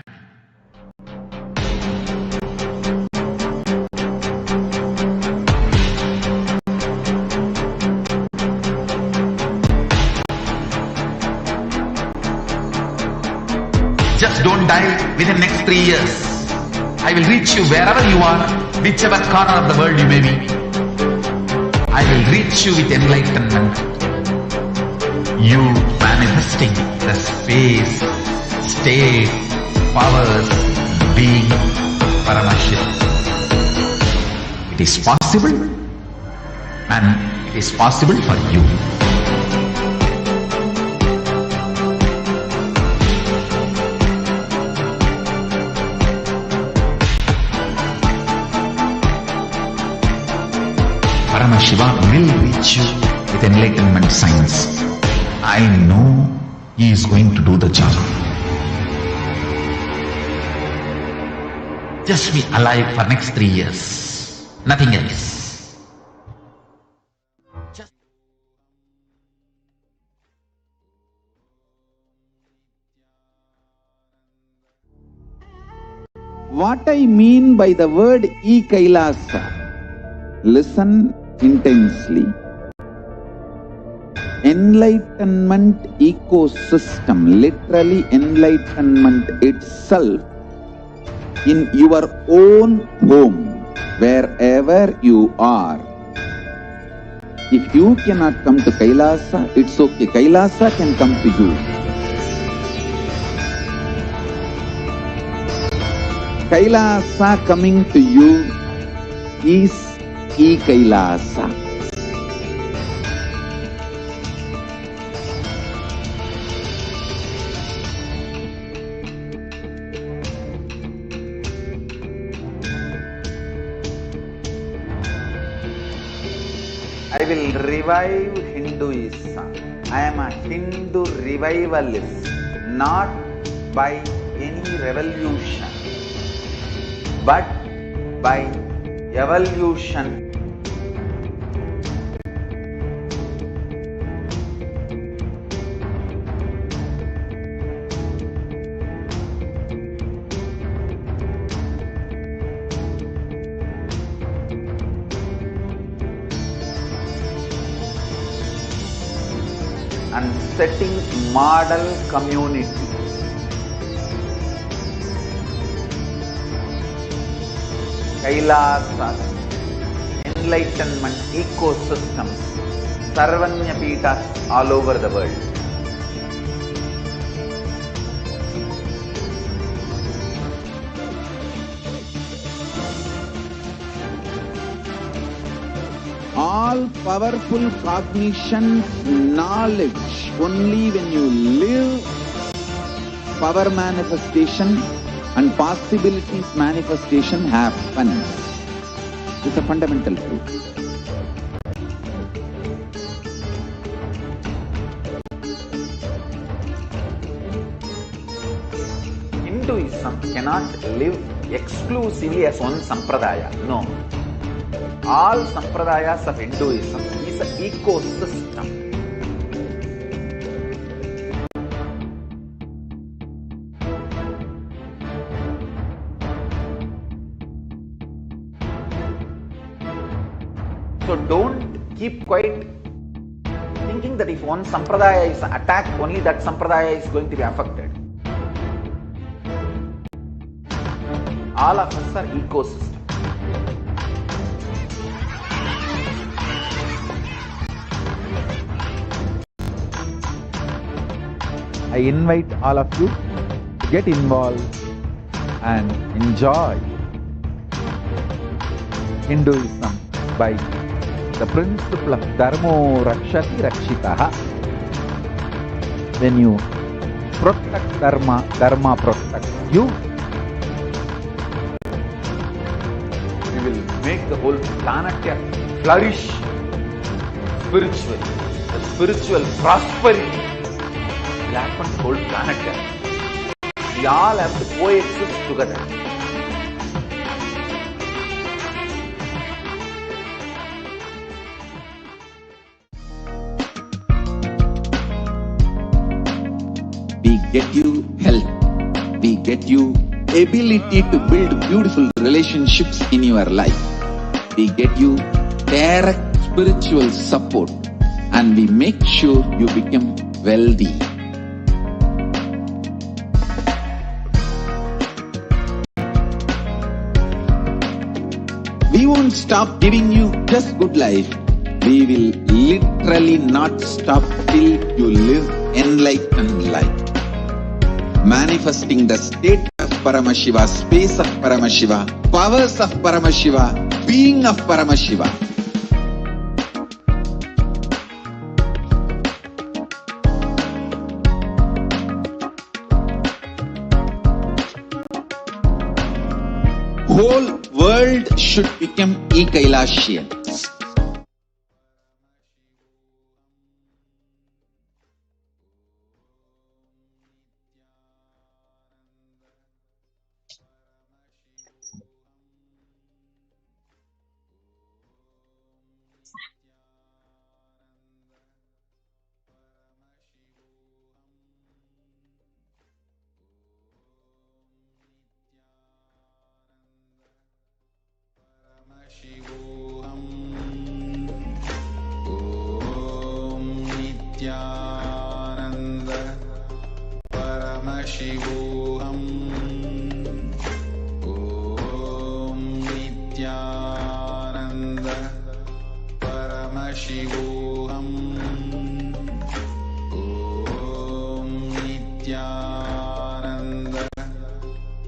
Just don't die within next 3 years. I will reach you wherever you are, whichever corner of the world you may be. I will reach you with enlightenment. You manifesting the space, state, powers, being Paramashivoham. It is possible, and it is possible for you. Paramashivoham will reach you with enlightenment science. I know he is going to do the job. Just be alive for next 3 years. Nothing else.
What I mean by the word Kailasa, listen intensely. Enlightenment ecosystem, literally enlightenment itself, in your own home, wherever you are. If you cannot come to Kailasa, it's okay. Kailasa can come to you. Kailasa coming to you is Kailasa. I will revive Hinduism. I am a Hindu revivalist, not by any revolution, but by evolution. And setting model community. Kailasa, enlightenment ecosystems, Sarvanya Peethas all over the world. all powerful cognition, knowledge. Only when you live, power manifestation and possibilities manifestation happen. It's a fundamental truth. Hinduism cannot live exclusively as one sampradaya. No. All sampradayas of Hinduism is an ecosystem. So don't keep quiet thinking that if one sampradaya is attacked, only that sampradaya is going to be affected. All of us are ecosystem. I invite all of you to get involved and enjoy Hinduism by the principle of Dharmo Rakshati Rakshitaha. When you protect Dharma, Dharma protects you. We will make the whole planet flourish spiritually. The spiritual prosperity will happen to the whole planet. We all have to coexist together. We get you health. We get you ability to build beautiful relationships in your life. We get you direct spiritual support, and we make sure you become wealthy. We won't stop giving you just good life. We will literally not stop till you live enlightened life. Manifesting the state of Paramashiva, space of Paramashiva, powers of Paramashiva, being of Paramashiva. Whole world should become Kailasian.
Paramashivoham. Om Nithyananda Paramashivoham. Om Nithyananda Paramashivoham. Om Nithyananda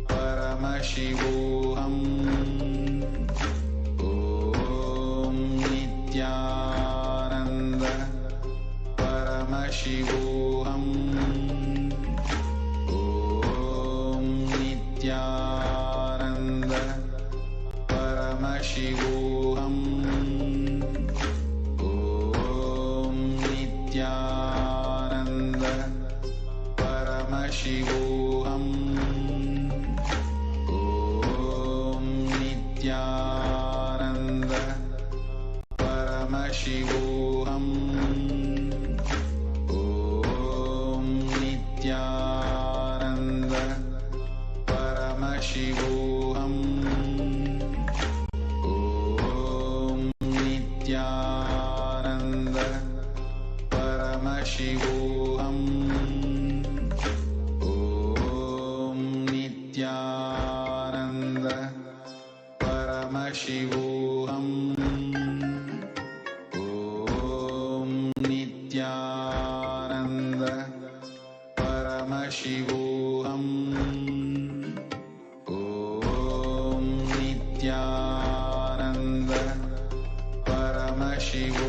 Paramashivoham. Nithyananda Paramashivoham. Om Nithyananda Paramashivoham. Om Nithyananda Paramashivoham. Om Nithyananda Paramashivoham. Om Nithyananda Paramashivoham. Om Nithyananda Paramashivoham. Om Nithyananda Paramashivoham. Om Nithyananda Paramashivoham. Om Nithyananda Paramashivoham.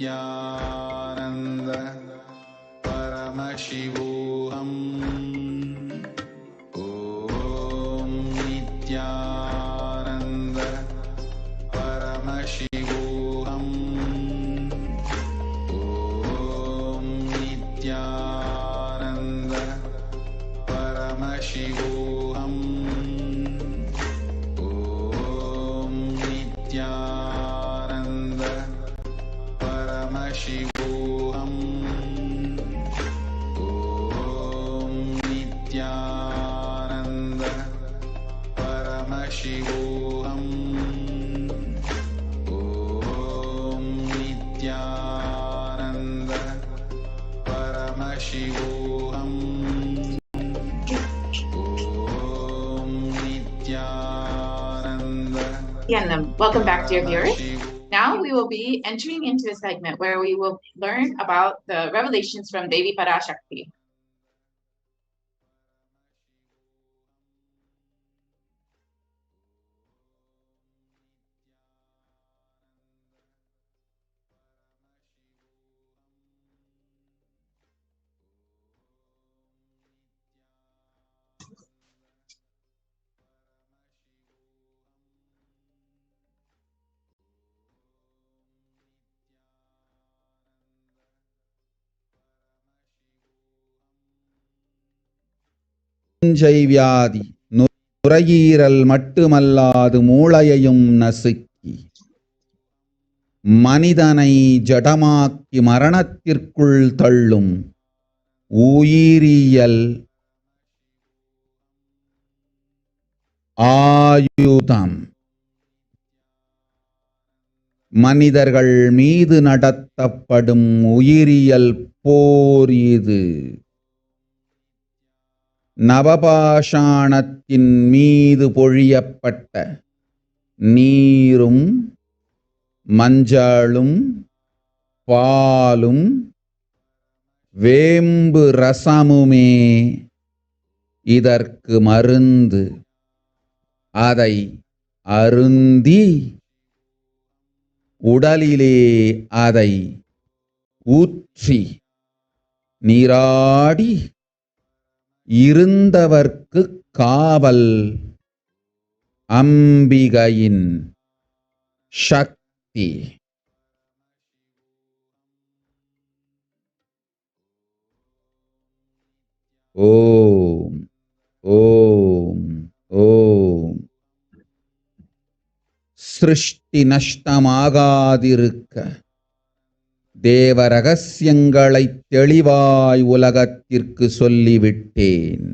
Nithyananda Paramashivoham. Om Nithyananda Paramashivoham. Om Nithyananda Paramashivoham. Om Nithyananda Paramashivoham. Om Nithyananda Paramashivoham. Om Nithyananda Paramashivoham. Om Nithyananda.
Welcome back, dear viewers. Now we will be entering into a segment where we will learn about the revelations from Devi Parashakti.
வியாதி நுரையீரல் மட்டுமல்லாது மூளையையும் நசுக்கி மனிதனை ஜடமாக்கி மரணத்திற்குள் தள்ளும் உயிரியல் ஆயுதம் மனிதர்கள் மீது நடத்தப்படும் உயிரியல் போர் இது. நவபாஷாணத்தின் மீது பொழியப்பட்ட நீரும் மஞ்சளும் பாலும் வேம்பு ரசமுமே இதற்கு மருந்து. அதை அருந்தி உடலிலே அதை ஊற்றி நீராடி இருந்தவர்க்கு காவல் அம்பிகையின் சக்தி. ஓம் ஓம் ஓம். சிருஷ்டி நஷ்டமாகாதிருக்க தேவ ரகசியங்களை தெளிவாய் உலகத்திற்கு சொல்லிவிட்டேன்.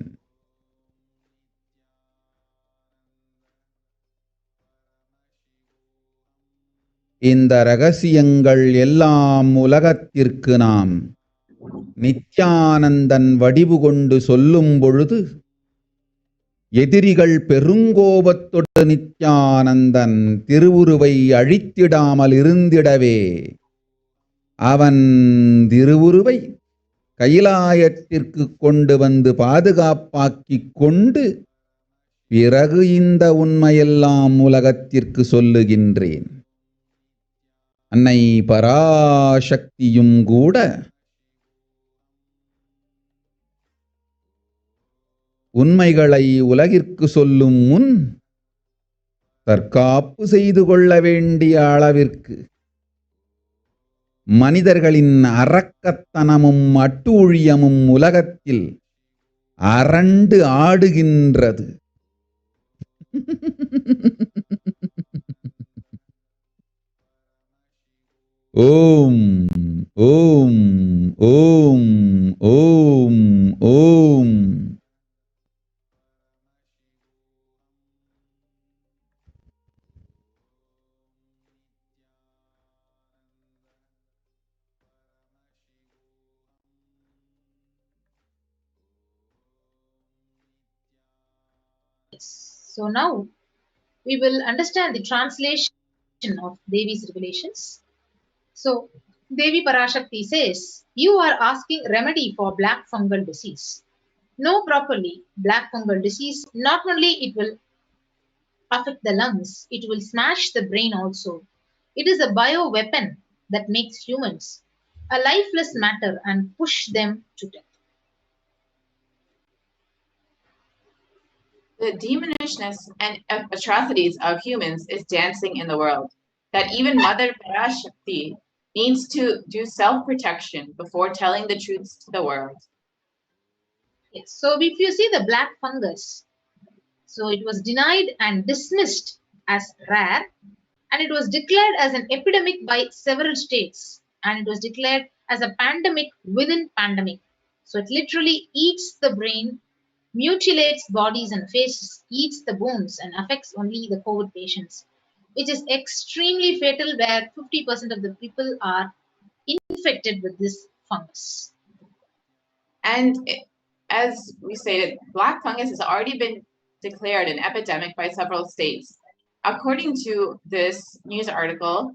இந்த ரகசியங்கள் எல்லாம் உலகத்திற்கு நாம் நித்யானந்தன் வடிவு கொண்டு சொல்லும் பொழுது எதிரிகள் பெருங்கோபத்தொடு நித்யானந்தன் திருவுருவை அழித்திடாமல் இருந்திடவே அவன் திருவுருவை கைலாயத்திற்கு கொண்டு வந்து பாதுகாப்பாக்கிக் கொண்டு பிறகு இந்த உண்மையெல்லாம் உலகத்திற்கு சொல்லுகின்றேன். அன்னை பராசக்தியும் கூட உண்மைகளை உலகிற்கு சொல்லும் முன் தற்காப்பு செய்து கொள்ள வேண்டிய அளவிற்கு மனிதர்களின் அரக்கத்தனமும் அட்டூழியமும் உலகத்தில் அரண்டு ஆடுகின்றது. ஓம் ஓம் ஓம் ஓம் ஓம்.
So now we will understand the translation of Devi's revelations. So Devi Parashakti says, you are asking remedy for black fungal disease. Know properly, black fungal disease, not only it will affect the lungs, it will smash the brain also. It is a bio weapon that makes humans a lifeless matter and push them to death.
The demonishness and atrocities of humans is dancing in the world. That even Mother Parashakti needs to do self-protection before telling the truths to the world.
Yes. So if you see the black fungus, so it was denied and dismissed as rare, and it was declared as an epidemic by several states, and it was declared as a pandemic within pandemic. So it literally eats the brain, mutilates bodies and faces, eats the bones, and affects only the COVID patients, which is extremely fatal, where 50% of the people are infected with this fungus.
And as we stated, black fungus has already been declared an epidemic by several states. According to this news article,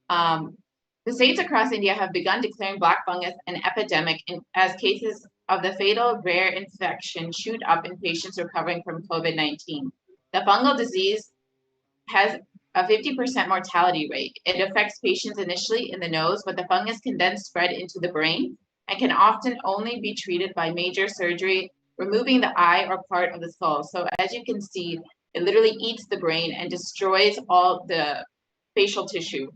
the states across India have begun declaring black fungus an epidemic as cases of the fatal rare infection shoot up in patients recovering from COVID-19. The fungal disease has a 50% mortality rate. It affects patients initially in the nose, but the fungus can then spread into the brain and can often only be treated by major surgery, removing the eye or part of the skull. So as you can see, it literally eats the brain and destroys all the facial tissue.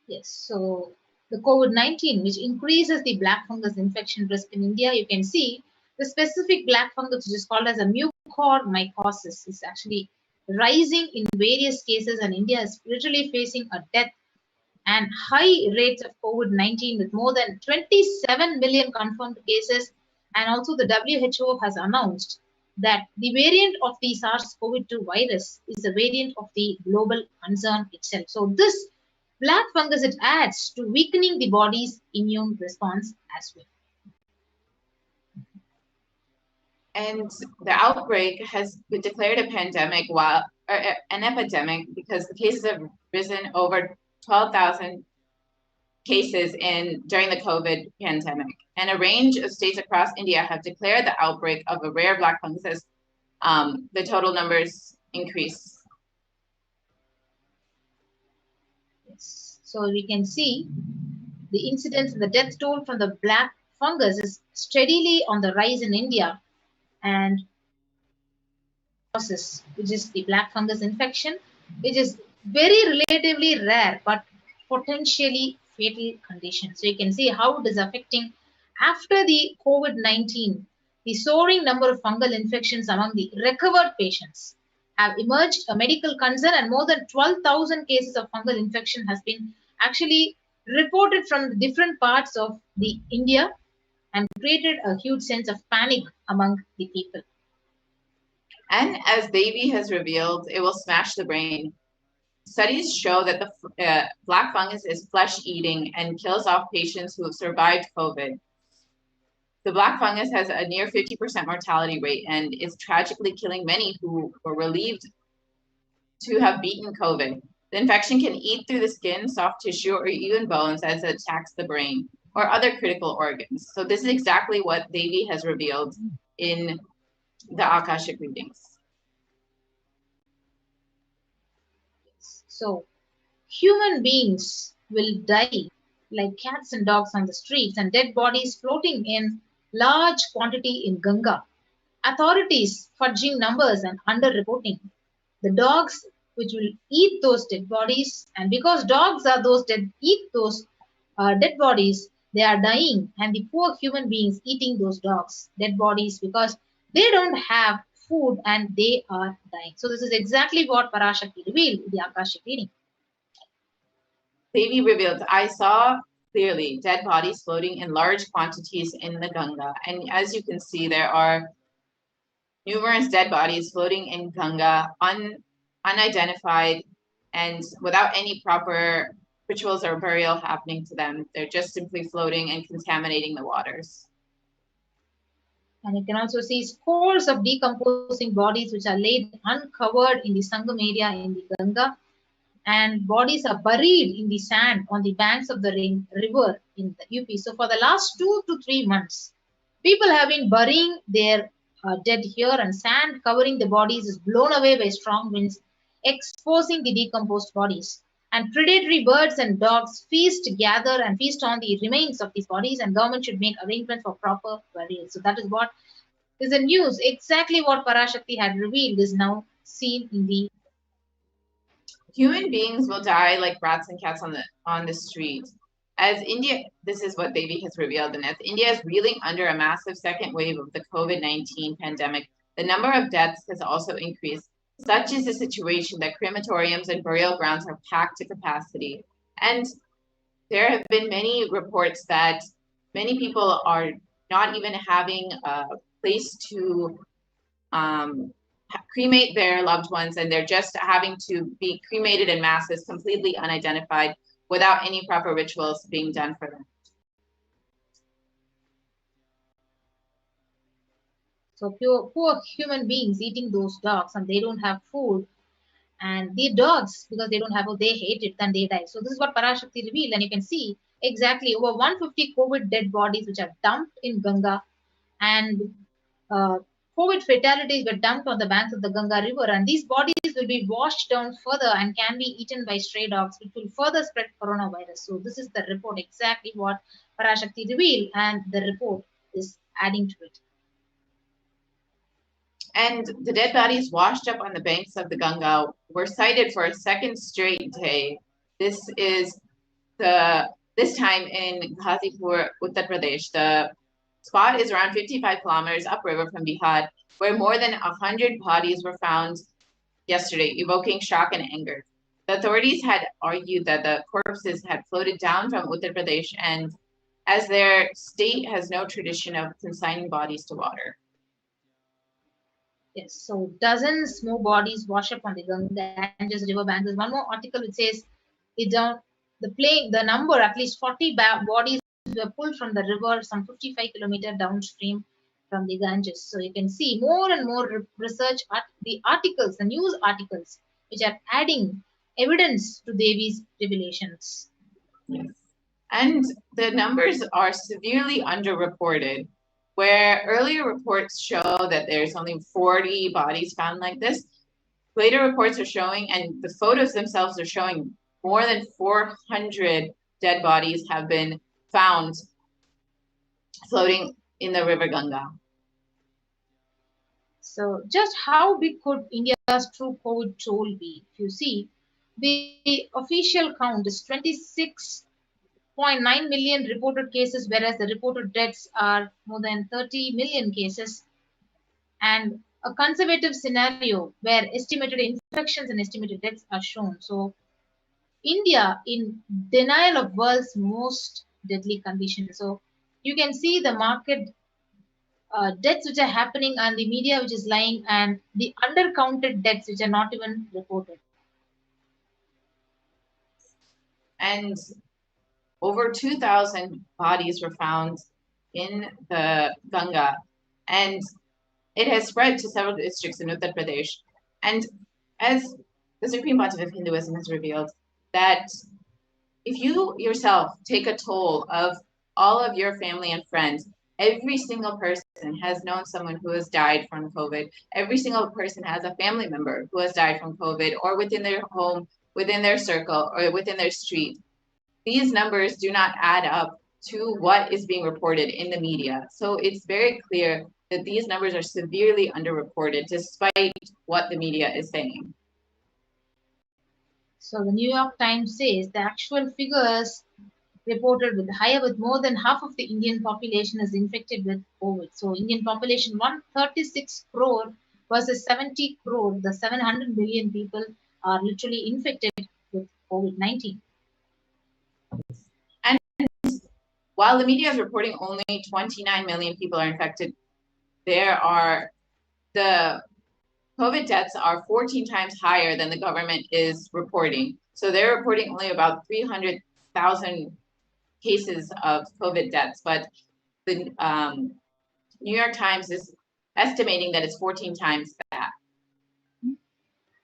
Yes, so the COVID-19, which increases the black fungus infection risk in India, you can see the specific black fungus, which is called as a mucormycosis, is actually rising in various cases, and India is literally facing a death and high rates of COVID-19 with more than 27 million confirmed cases. And also the WHO has announced that the variant of the SARS-CoV-2 virus is a variant of the global concern itself. So this black fungus, it adds to weakening the body's immune response as well.
And the outbreak has been declared a pandemic while an epidemic because the cases have risen over 12,000 cases during the COVID pandemic. And a range of states across India have declared the outbreak of a rare black fungus as the total numbers increase.
Yes. So we can see the incidence and the death toll from the black fungus is steadily on the rise in India, and which is the black fungus infection, which is very relatively rare but potentially fatal condition. So you can see how it is affecting after the COVID-19. The soaring number of fungal infections among the recovered patients have emerged a medical concern, and more than 12,000 cases of fungal infection has been actually reported from different parts of the India, and created a huge sense of panic among the people.
And as Devi has revealed, it will smash the brain. Studies show that the black fungus is flesh-eating and kills off patients who have survived COVID. The black fungus has a near 50% mortality rate and is tragically killing many who were relieved to have beaten COVID. The infection can eat through the skin, soft tissue, or even bones as it attacks the brain or other critical organs. So this is exactly what Devi has revealed in the Akashic readings.
So human beings will die like cats and dogs on the streets, and dead bodies floating in large quantity in Ganga. Authorities fudging numbers and underreporting. The dogs which will eat those dead bodies, and because dogs are those eat those dead bodies, they are dying, and the poor human beings eating those dogs dead bodies because they don't have food and they are dying. So this is exactly what Parashakti revealed in the Akashic reading.
Devi revealed, I saw clearly dead bodies floating in large quantities in the Ganga. And as you can see, there are numerous dead bodies floating in Ganga, unidentified, and without any proper rituals or burial happening to them. They're just simply floating and contaminating the waters.
And you can also see scores of decomposing bodies which are laid uncovered in the Sangam area in the Ganga, and bodies are buried in the sand on the banks of the river in the UP. So for the last 2 to 3 months, people have been burying their dead here, and sand covering the bodies is blown away by strong winds, exposing the decomposed bodies. And predatory birds and dogs gather and feast on the remains of these bodies, and government should make arrangements for proper burial. So that is what is the news. Exactly what Parashakti had revealed is now seen in the
Human beings will die like rats and cats on the street. As India, this is what Devi has revealed, and as India is reeling under a massive second wave of the COVID-19 pandemic, the number of deaths has also increased. Such is the situation that crematoriums and burial grounds are packed to capacity. And there have been many reports that many people are not even having a place to cremate their loved ones, and they're just having to be cremated in masses, completely unidentified, without any proper rituals being done for them.
so poor human beings eating those dogs, and they don't have food, and the dogs, because they don't have food, they hate it, then they die. So this is what Parashakti revealed, and you can see exactly over 150 COVID dead bodies which are dumped in Ganga, and uh, COVID fatalities were dumped on the banks of the Ganga River, and these bodies will be washed down further and can be eaten by stray dogs, which will further spread coronavirus. So this is the report, exactly what Parashakti revealed, and the report is adding to it.
And the dead bodies washed up on the banks of the Ganga were sighted for a second straight day. This is this time in Ghazipur, Uttar Pradesh. The spot is around 55 kilometers upriver from Bihar, where more than 100 bodies were found yesterday, evoking shock and anger. The authorities had argued that the corpses had floated down from Uttar Pradesh, and as their state has no tradition of consigning bodies to water.
Yes, so dozens more bodies wash up on the Ganges riverbank. There's one more article which says it down the number, at least 40 bodies were pulled from the river some 55 kilometers downstream from the Ganges. So you can see more and more research the articles, the news articles, which are adding evidence to Devi's revelations.
Yes. And the numbers are severely underreported, where earlier reports show that there's only 40 bodies found like this. Later reports are showing, and the photos themselves are showing, more than 400 dead bodies have been found floating in the river Ganga.
So just how big could India's true COVID toll be? If you see, the official count is 26.9 million reported cases, whereas the reported deaths are more than 30 million cases. And a conservative scenario where estimated infections and estimated deaths are shown. So India in denial of world's most deadly condition. So you can see the market deaths which are happening and the media which is lying, and the undercounted deaths which are not even reported.
And over 2,000 bodies were found in the Ganga, and it has spread to several districts in Uttar Pradesh. And as the Supreme Pontiff of Hinduism has revealed, that if you yourself take a toll of all of your family and friends, every single person has known someone who has died from COVID. Every single person has a family member who has died from COVID, or within their home, within their circle, or within their street. These numbers do not add up to what is being reported in the media. So it's very clear that these numbers are severely underreported despite what the media is saying.
So the New York Times says the actual figures reported with higher, with more than half of the Indian population is infected with COVID. So Indian population 136 crore versus 70 crore. The 700 million people are literally infected with COVID-19.
And while the media is reporting only 29 million people are infected, the COVID deaths are 14 times higher than the government is reporting. So they're reporting only about 300,000 cases of COVID deaths, but the New York Times is estimating that it's 14 times that.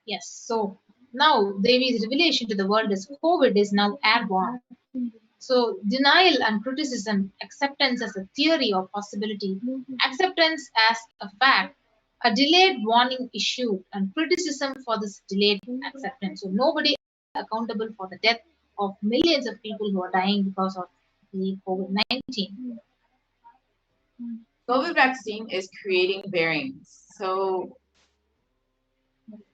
Yes, so now Devi's revelation to the world is COVID is now airborne. So denial and criticism, acceptance as a theory or possibility, acceptance as a fact, a delayed warning issued and criticism for this delayed acceptance. So nobody accountable for the death of millions of people who are dying because of the COVID-19.
COVID vaccine is creating variants. So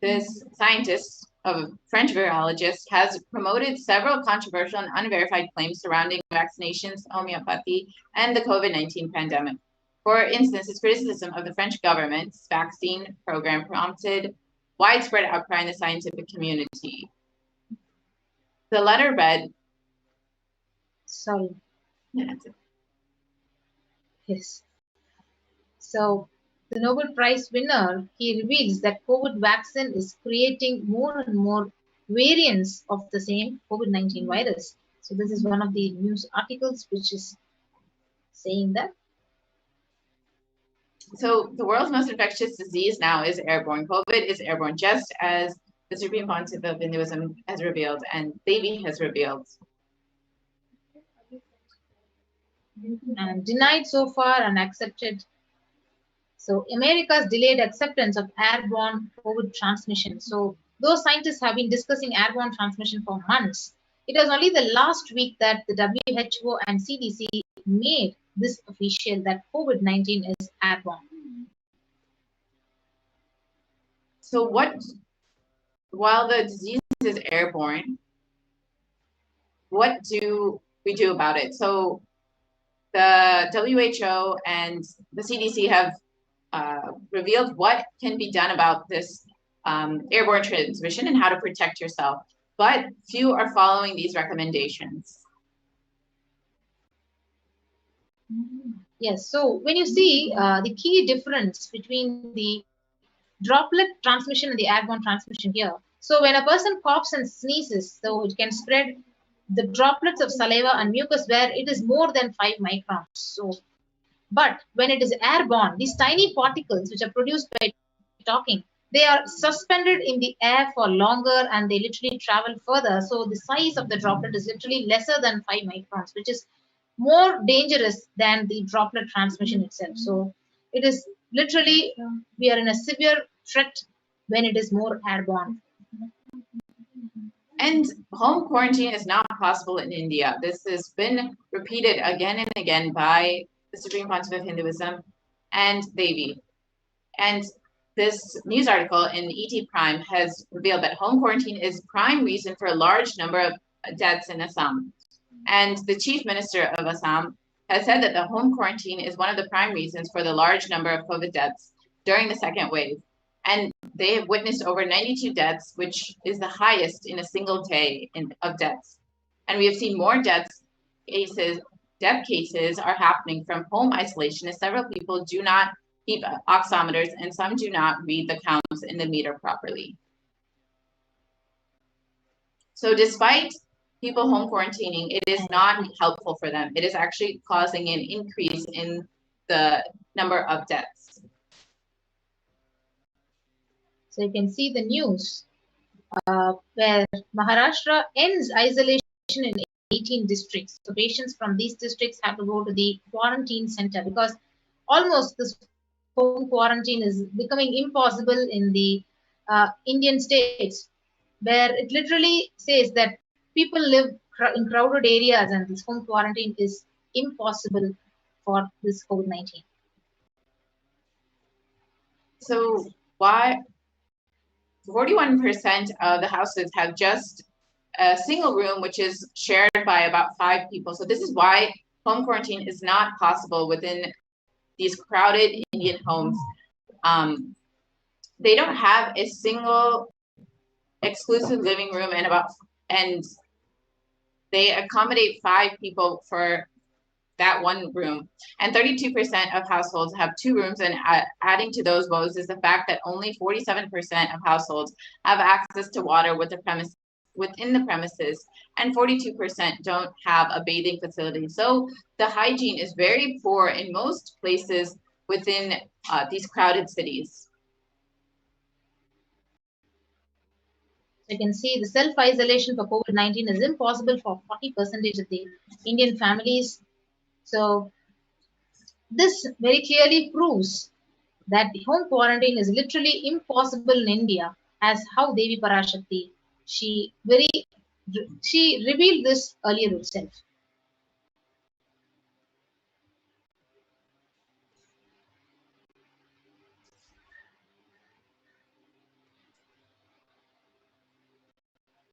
this scientist, a French virologist, has promoted several controversial and unverified claims surrounding vaccinations, homeopathy, and the COVID-19 pandemic. For instance, his criticism of the French government's vaccine program prompted widespread outcry in the scientific community. The letter read,
Sorry. Yes. So the Nobel Prize winner, he reveals that COVID vaccine is creating more and more variants of the same COVID-19 virus. So this is one of the news articles which is saying that.
So the world's most infectious disease now is airborne. COVID is airborne, just as the Supreme Pontiff of Hinduism has revealed and Devi has revealed.
And denied so far and accepted. So America's delayed acceptance of airborne COVID transmission. So those scientists have been discussing airborne transmission for months. It was only the last week that the WHO and CDC made this official that COVID-19 is airborne.
So while the disease is airborne, what do we do about it? So the WHO and the CDC have revealed what can be done about this airborne transmission and how to protect yourself, but few are following these recommendations.
Yes, so when you see the key difference between the droplet transmission and the airborne transmission here. So when a person coughs and sneezes, so it can spread the droplets of saliva and mucus where it is more than 5 microns. So, but when it is airborne, these tiny particles which are produced by talking, they are suspended in the air for longer and they literally travel further. So the size of the droplet is literally lesser than 5 microns, which is more dangerous than the droplet transmission itself. So it is literally, we are in a severe threat when it is more airborne.
And home quarantine is not possible in India. This has been repeated again and again by the Supreme Pontiff of Hinduism and Devi. And this news article in ET Prime has revealed that home quarantine is prime reason for a large number of deaths in Assam. And the Chief Minister of Assam has said that the home quarantine is one of the prime reasons for the large number of COVID deaths during the second wave. And they have witnessed over 92 deaths, which is the highest in a single day of deaths. And we have seen more death cases are happening from home isolation, as several people do not keep oximeters and some do not read the counts in the meter properly. So despite people home quarantining, it is not helpful for them. It is actually causing an increase in the number of deaths.
So you can see the news where Maharashtra ends isolation in 18 districts. So patients from these districts have to go to the quarantine center because almost this home quarantine is becoming impossible in the Indian states, where it literally says that people live in crowded areas and this home quarantine is impossible for this COVID-19.
So why 41% of the houses have just a single room, which is shared by about 5 people. So this is why home quarantine is not possible within these crowded Indian homes. They don't have a single exclusive living room and they accommodate 5 people for that one room. And 32% of households have 2 rooms, and adding to those woes is the fact that only 47% of households have access to water within the premises, and 42% don't have a bathing facility. So the hygiene is very poor in most places within these crowded cities.
You can see the self-isolation for COVID-19 is impossible for 40% of the Indian families. So this very clearly proves that the home quarantine is literally impossible in India, as how Devi Parashakti she revealed this earlier itself.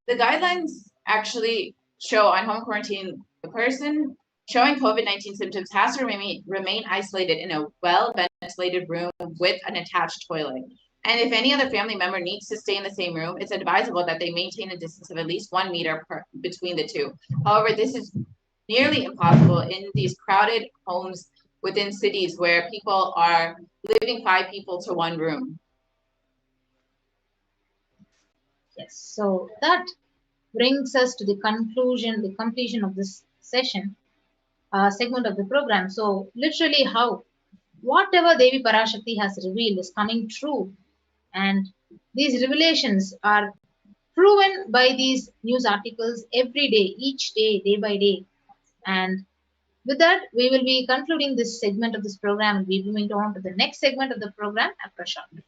The guidelines actually show on home quarantine, the person showing COVID-19 symptoms has to remain isolated in a well-ventilated room with an attached toilet. And if any other family member needs to stay in the same room, it's advisable that they maintain a distance of at least 1 meter between the two. However, this is nearly impossible in these crowded homes within cities where people are living 5 people to 1 room.
Yes, so that brings us to the completion of this segment of the program. So literally how whatever Devi Parashakti has revealed is coming true, and these revelations are proven by these news articles every day, each day, day by day. And with that, we will be concluding this segment of this program and we'll be moving on to the next segment of the program after a short break.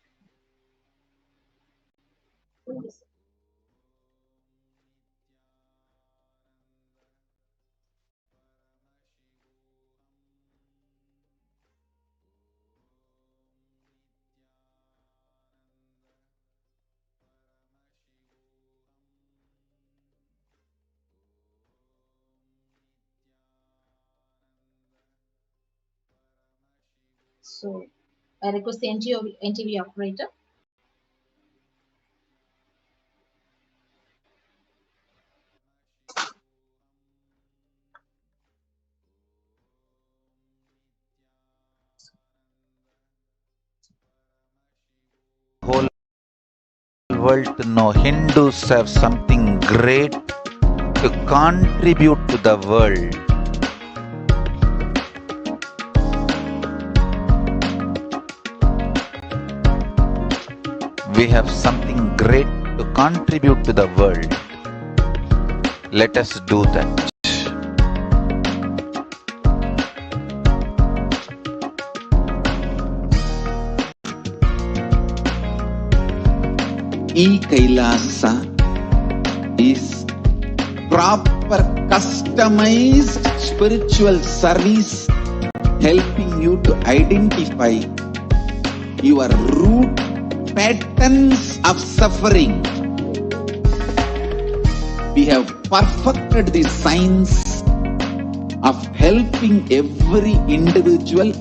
So I request the NTV operator.
Whole world to know Hindus have something great to contribute to the world. We have something great to contribute to the world. Let us do that.
Kailasa is proper customized spiritual service helping you to identify your root patterns of suffering. We have perfected the science of helping every individual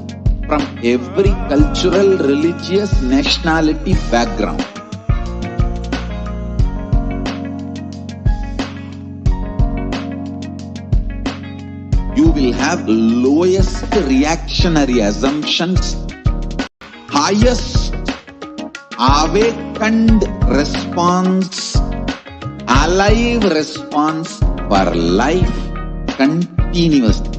from every cultural, religious, nationality background. You will have lowest reactionary assumptions, highest awakened response, alive response for life continuously.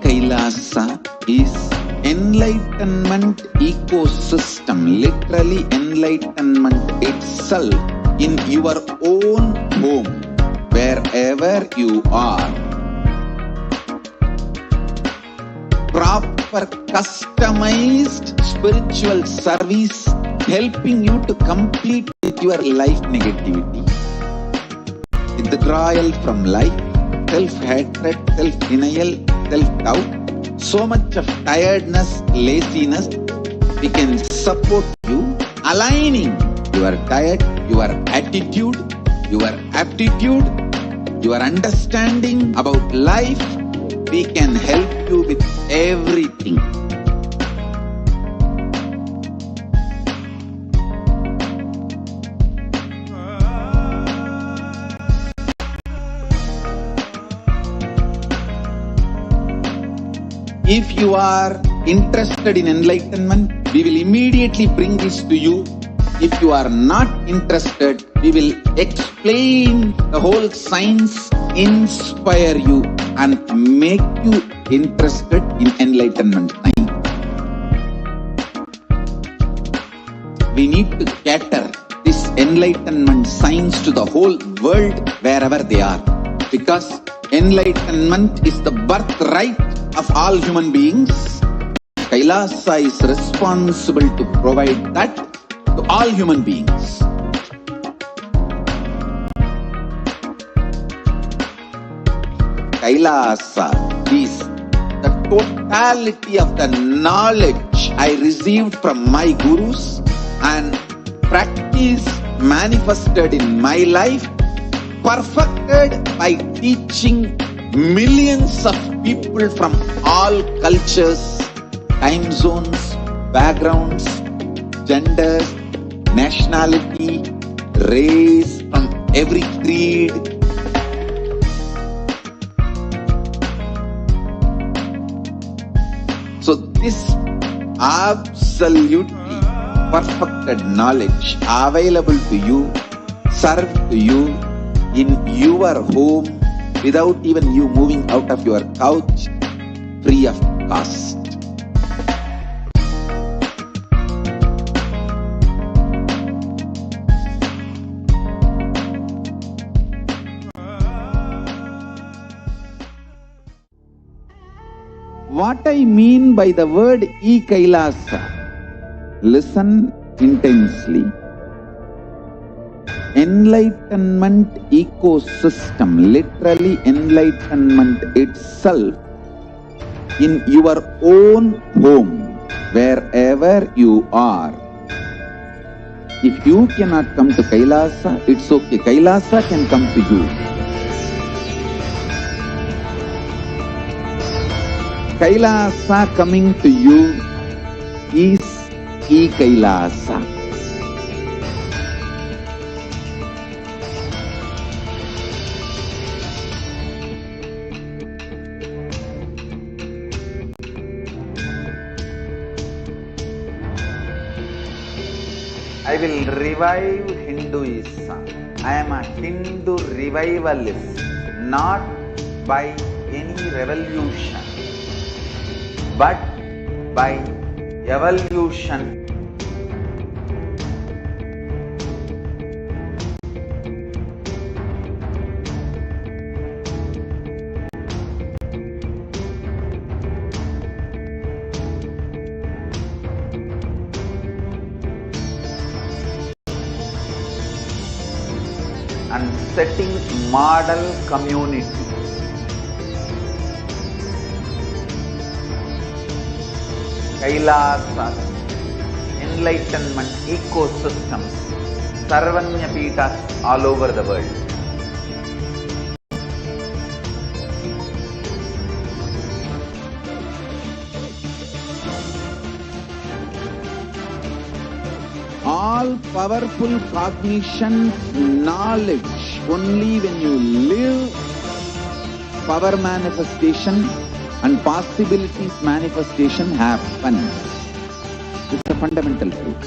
Kailasa is enlightenment ecosystem, literally enlightenment itself in your own home, wherever you are. Proper customized spiritual service helping you to complete with your life negativity, withdrawal from life, self-hatred, self-denial, self-doubt, so much of tiredness, laziness. We can support you, aligning your diet, your attitude, your aptitude, your understanding about life. We can help you with everything. If you are interested in enlightenment, we will immediately bring this to you. If you are not interested, we will explain the whole science, inspire you and make you interested in enlightenment time. We need to cater this enlightenment science to the whole world wherever they are, because enlightenment is the birthright of all human beings. Kailasa is responsible to provide that to all human beings. Kailasa is the totality of the knowledge I received from my gurus and practice manifested in my life, perfected by teaching millions of people from all cultures, time zones, backgrounds, genders, nationality, race, from every creed. So this absolutely perfected knowledge available to you, served to you in your home without even you moving out of your couch, free of cost. What I mean by the word Kailasa, listen intensely. Enlightenment ecosystem, literally enlightenment itself, in your own home, wherever you are. If you cannot come to Kailasa, it's okay. Kailasa can come to you. Kailasa coming to you is Kailasa. I will revive Hinduism. I am a Hindu revivalist, not by any revolution, but by evolution. And setting model community. Kailasa, enlightenment ecosystems, Sarvanya Peethas all over the world. All powerful cognition, knowledge, only when you live power manifestation and possibilities manifestation happen. It's a fundamental truth.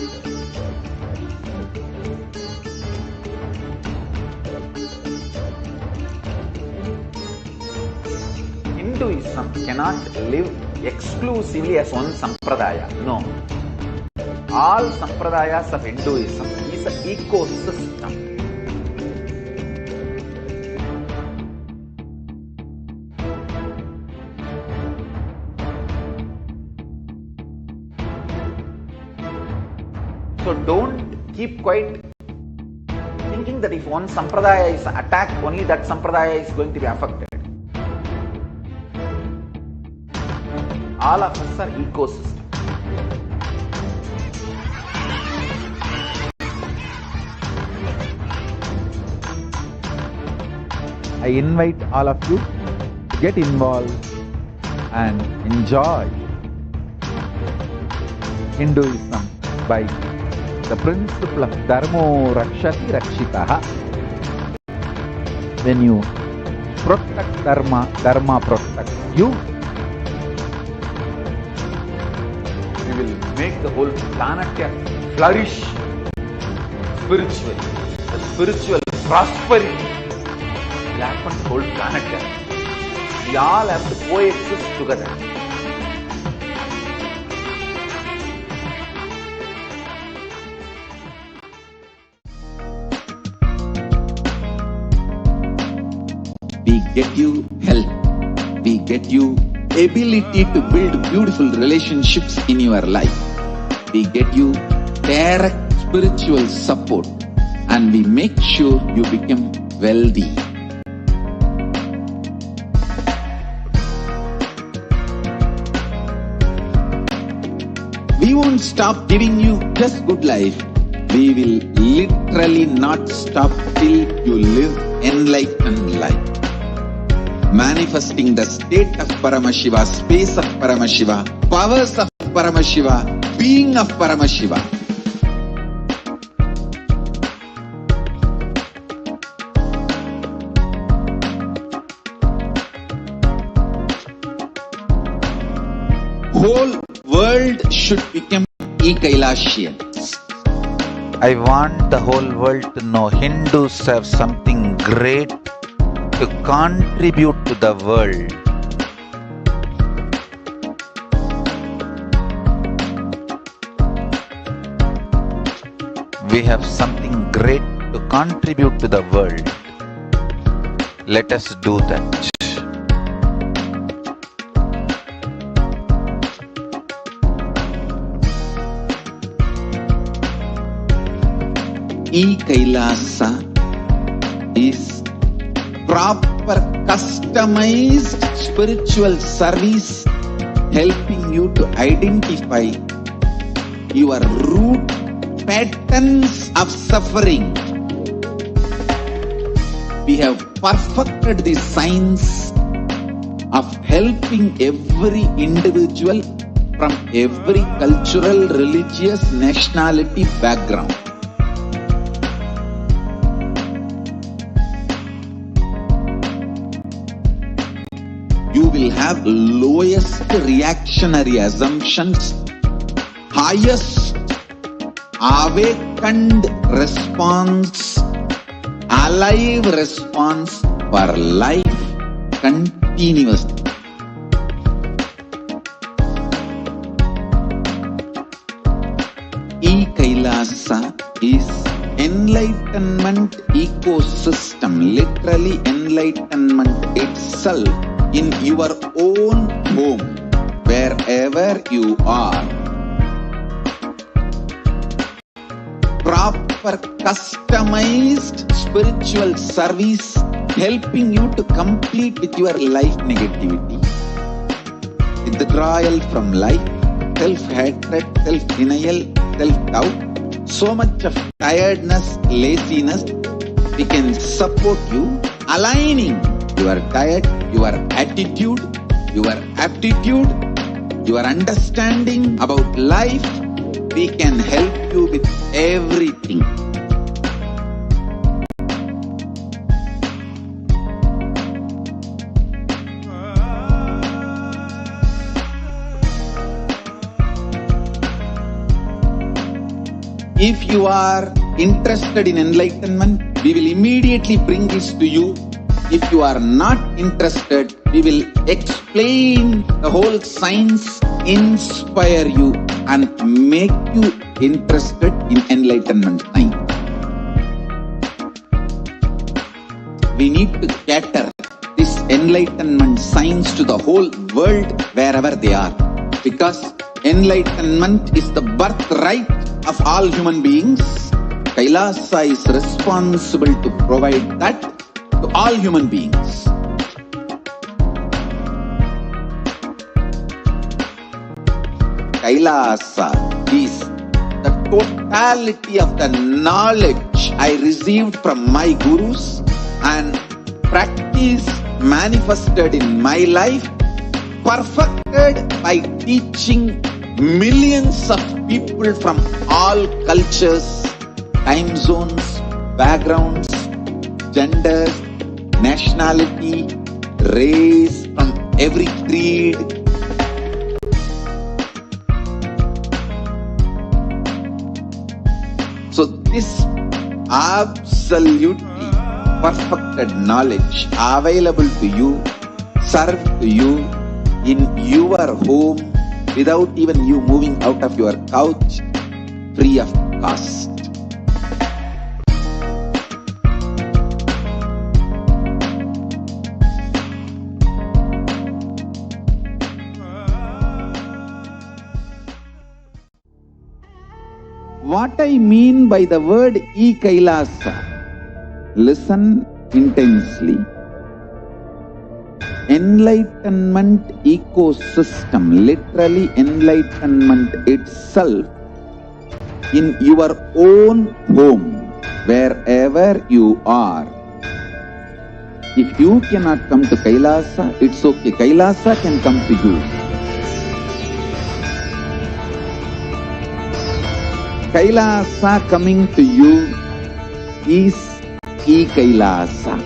Hinduism cannot live exclusively as one sampradaya. No. All sampradayas of Hinduism is an ecosystem. So don't keep quiet thinking that if one sampradaya is attacked, only that sampradaya is going to be affected. All of us are ecosystems. I invite all of you to get involved and enjoy Hinduism by the principle of Dharmo Rakshati Rakshitaha. When you protect Dharma, Dharma protects you. We will make the whole planet flourish spiritually. The spiritual prosperity will happen to the whole planet. We all have to coexist together. We get you health. We get you ability to build beautiful relationships in your life. We get you direct spiritual support, and we make sure you become wealthy. We won't stop giving you just good life. We will literally not stop till you live enlightened life. Manifesting the state of Paramashiva, space of Paramashiva, powers of Paramashiva, being of Paramashiva. Whole world should become Kailasians.
I want the whole world to know Hindus have something great to contribute to the world. We have something great to contribute to the world. Let us do that.
Kailasa is proper customized spiritual service helping you to identify your root patterns of suffering. We have perfected the science of helping every individual from every cultural, religious, nationality background. You will have lowest reactionary assumptions, highest awakened response, alive response for life continuously. Kailasa is enlightenment ecosystem, literally enlightenment itself in your own home, wherever you are. Proper customized spiritual service helping you to complete with your life negativity, withdrawal from life, self-hatred, self-denial, self-doubt, so much of tiredness, laziness. We can support you aligning your diet, your attitude, your aptitude, your understanding about life. We can help you with everything. If you are interested in enlightenment, we will immediately bring this to you. If you are not interested, we will explain the whole science, inspire you and make you interested in enlightenment time. We need to cater this enlightenment science to the whole world wherever they are, because enlightenment is the birthright of all human beings. Kailasa is responsible to provide that to all human beings. Kailasa is the totality of the knowledge I received from my gurus and practice manifested in my life, perfected by teaching millions of people from all cultures, time zones, backgrounds, genders, nationality, race, from every creed. So this absolutely perfected knowledge available to you, served to you in your home without even you moving out of your couch, free of cost. What I mean by the word Kailasa, listen intensely. Enlightenment ecosystem, literally enlightenment itself, in your own home, wherever you are. If you cannot come to Kailasa, it's okay. Kailasa can come to you. Kailasa coming to you is Kailasa.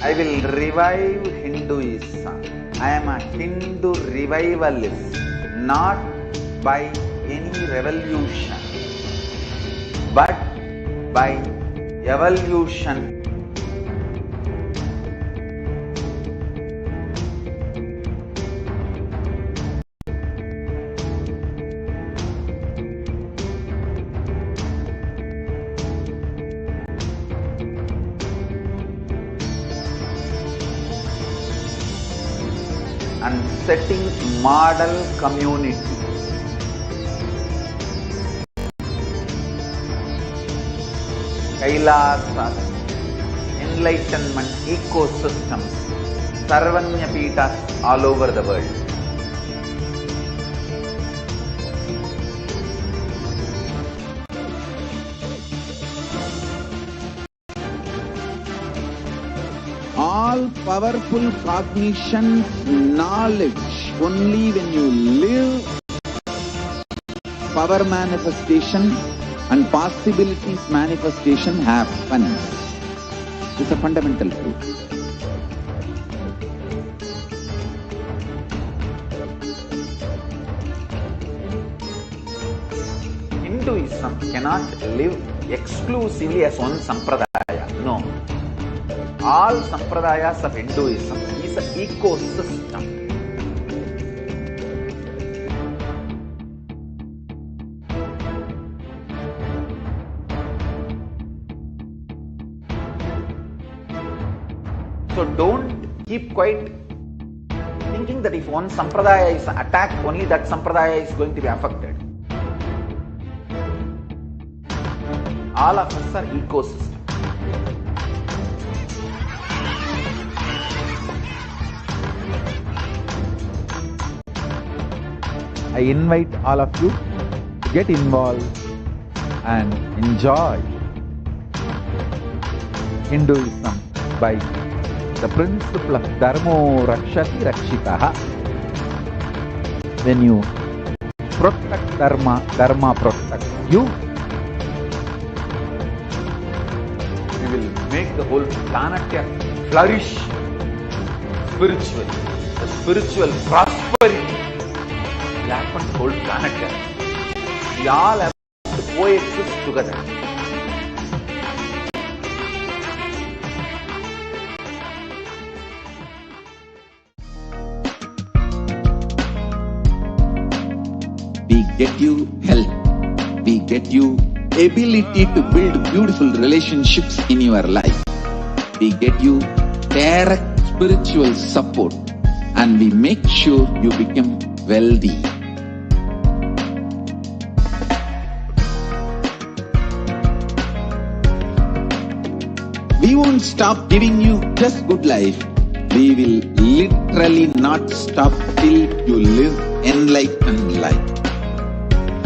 I will revive Hinduism. I am a Hindu revivalist, not by any revolution, but by evolution. And setting model community. Kailasa, enlightenment ecosystems, Sarvanya Peethas all over the world. All powerful cognition, knowledge, only when you live power manifestation and possibilities manifestation happens. It's a fundamental truth. Hinduism cannot live exclusively as one sampradaya. No. All sampradayas of Hinduism is an ecosystem. So don't keep quiet thinking that if one sampradaya is attacked, only that sampradaya is going to be affected. All of us are ecosystems. I invite all of you to get involved and enjoy Hinduism by the principle of Dharmo Rakshati Rakshitaha. When you protect Dharma, Dharma protects you. We will make the whole planet flourish spiritually. The spiritual prosperity will happen to the whole planet. We all have to coexist together. We get you health. We get you ability to build beautiful relationships in your life. We get you direct spiritual support, and we make sure you become wealthy. We won't stop giving you just good life. We will literally not stop till you live enlightened life.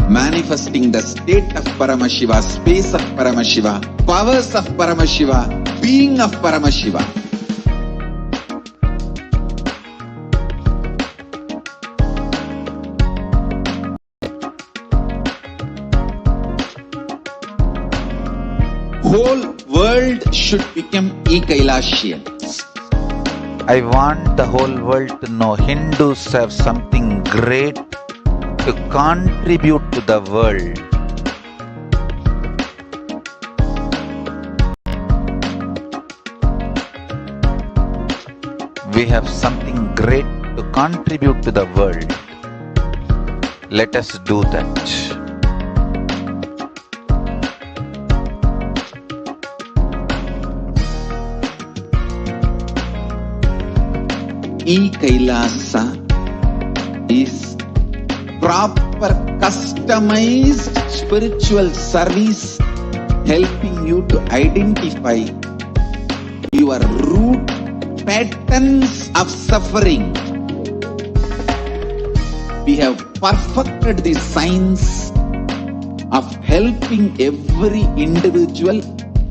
Manifesting the state of Paramashiva, space of Paramashiva, powers of Paramashiva, being of Paramashiva. Whole world should become Kailasians. I want the whole world to know Hindus have something great to contribute to the world. We have something great to contribute to the world. Let us do that. Kailasa is proper customized spiritual service helping you to identify your root patterns of suffering. We have perfected the science of helping every individual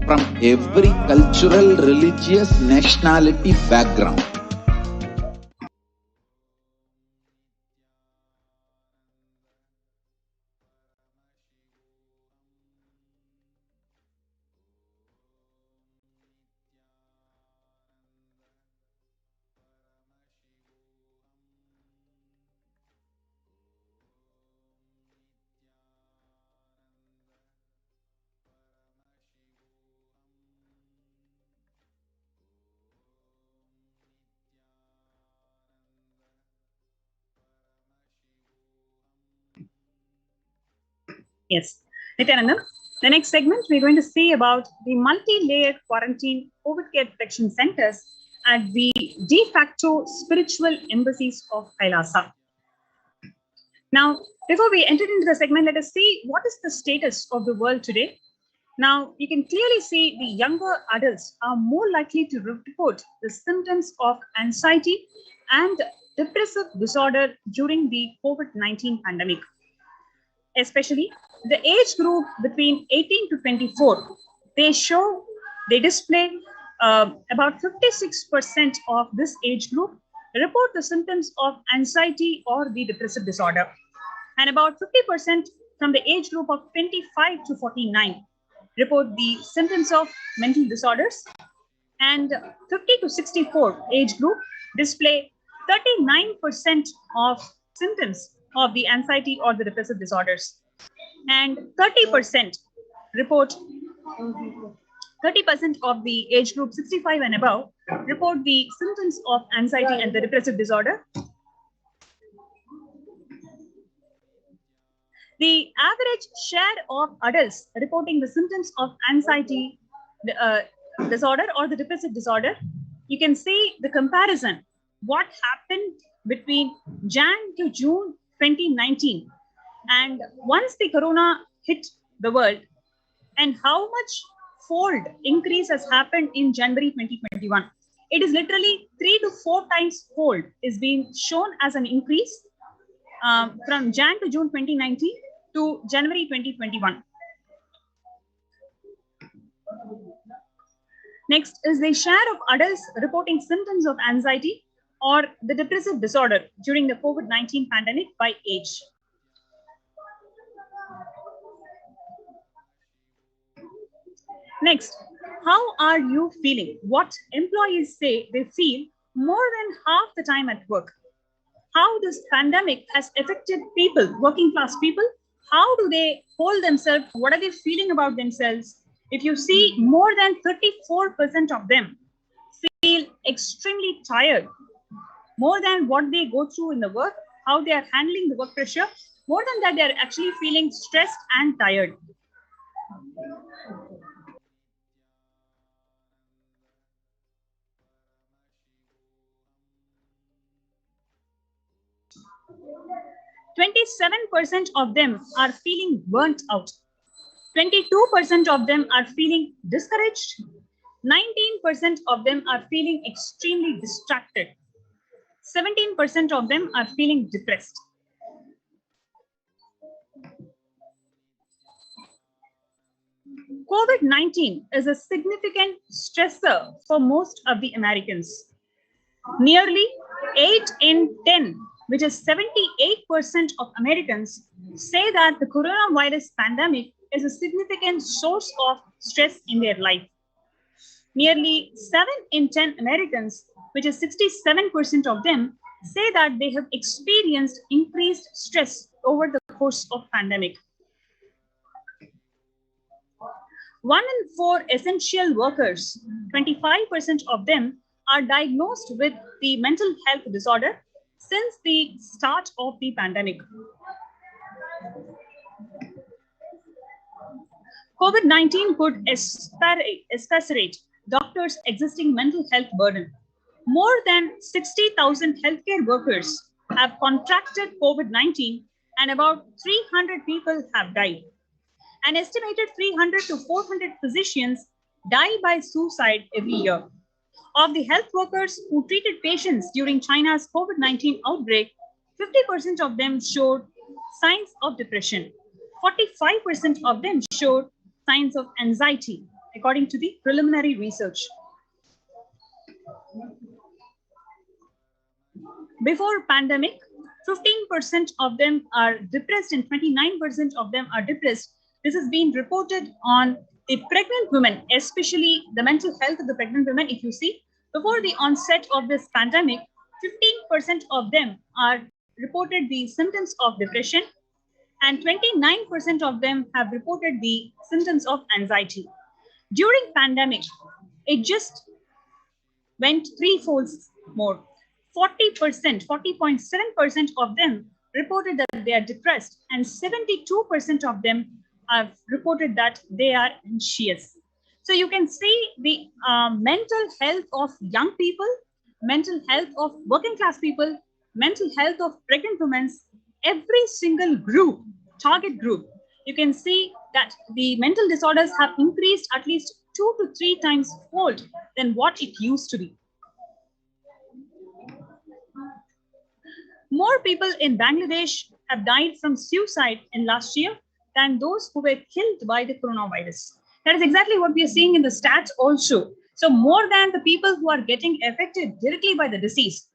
from every cultural, religious, nationality background.
Yes. Nithyanandam, the next segment, we're going to see about the multi-layered quarantine COVID care protection centers at the de facto spiritual embassies of Kailasa. Now, before we enter into the segment, let us see what is the status of the world today. Now, you can clearly see the younger adults are more likely to report the symptoms of anxiety and depressive disorder during the COVID-19 pandemic. Especially the age group between 18 to 24, they display about 56% of this age group report the symptoms of anxiety or the depressive disorder. And about 50% from the age group of 25 to 49 report the symptoms of mental disorders. And 50 to 64 age group display 39% of symptoms of the anxiety or the depressive disorders. And 30% report 30% of the age group 65 and above report the symptoms of anxiety and the depressive disorder. The average share of adults reporting the symptoms of anxiety disorder or the depressive disorder, you can see the comparison, what happened between Jan to June 2019 and once the corona hit the world, and how much fold increase has happened in January 2021. It is literally 3 to 4 times fold is being shown as an increase from Jan to June 2019 to January 2021. Next is the share of adults reporting symptoms of anxiety or the depressive disorder during the COVID-19 pandemic by age. Next, how are you feeling? What employees say they feel more than half the time at work. How this pandemic has affected people, working class people. How do they hold themselves? What are they feeling about themselves? If you see, more than 34% of them feel extremely tired, more than what they go through in the work, how they are handling the work pressure. More than that, they are actually feeling stressed and tired. %27% of them are feeling burnt out. 22% of them are feeling discouraged. 19% of them are feeling extremely distracted. 17% of them are feeling depressed. COVID-19 is a significant stressor for most of the Americans. Nearly 8 in 10, which is 78% of Americans, say that the coronavirus pandemic is a significant source of stress in their life. Nearly 7 in 10 Americans, which is 67% of them, say that they have experienced increased stress over the course of pandemic. 1 in 4 essential workers, 25% of them are diagnosed with the mental health disorder since the start of the pandemic. COVID-19 could exacerbate doctors' existing mental health burden. More than 60,000 healthcare workers have contracted COVID-19 and about 300 people have died. An estimated 300 to 400 physicians die by suicide every year. Of the health workers who treated patients during China's COVID-19 outbreak, 50% of them showed signs of depression. 45% of them showed signs of anxiety, according to the preliminary research. Before pandemic, 15% of them are depressed and 29% of them are depressed. This has been reported on the pregnant women, especially the mental health of the pregnant women. If you see, before the onset of this pandemic, 15% of them are reported the symptoms of depression and 29% of them have reported the symptoms of anxiety. During pandemic, it just went threefold more. 40%, 40.7% of them reported that they are depressed, and 72% of them have reported that they are anxious. So you can see the mental health of young people, mental health of working class people, mental health of pregnant women, every single group, target group, you can see that the mental disorders have increased at least 2 to 3 times fold than what it used to be. More people in Bangladesh have died from suicide in last year than those who were killed by the coronavirus. That is exactly what we are seeing in the stats also. So more than the people who are getting affected directly by the disease,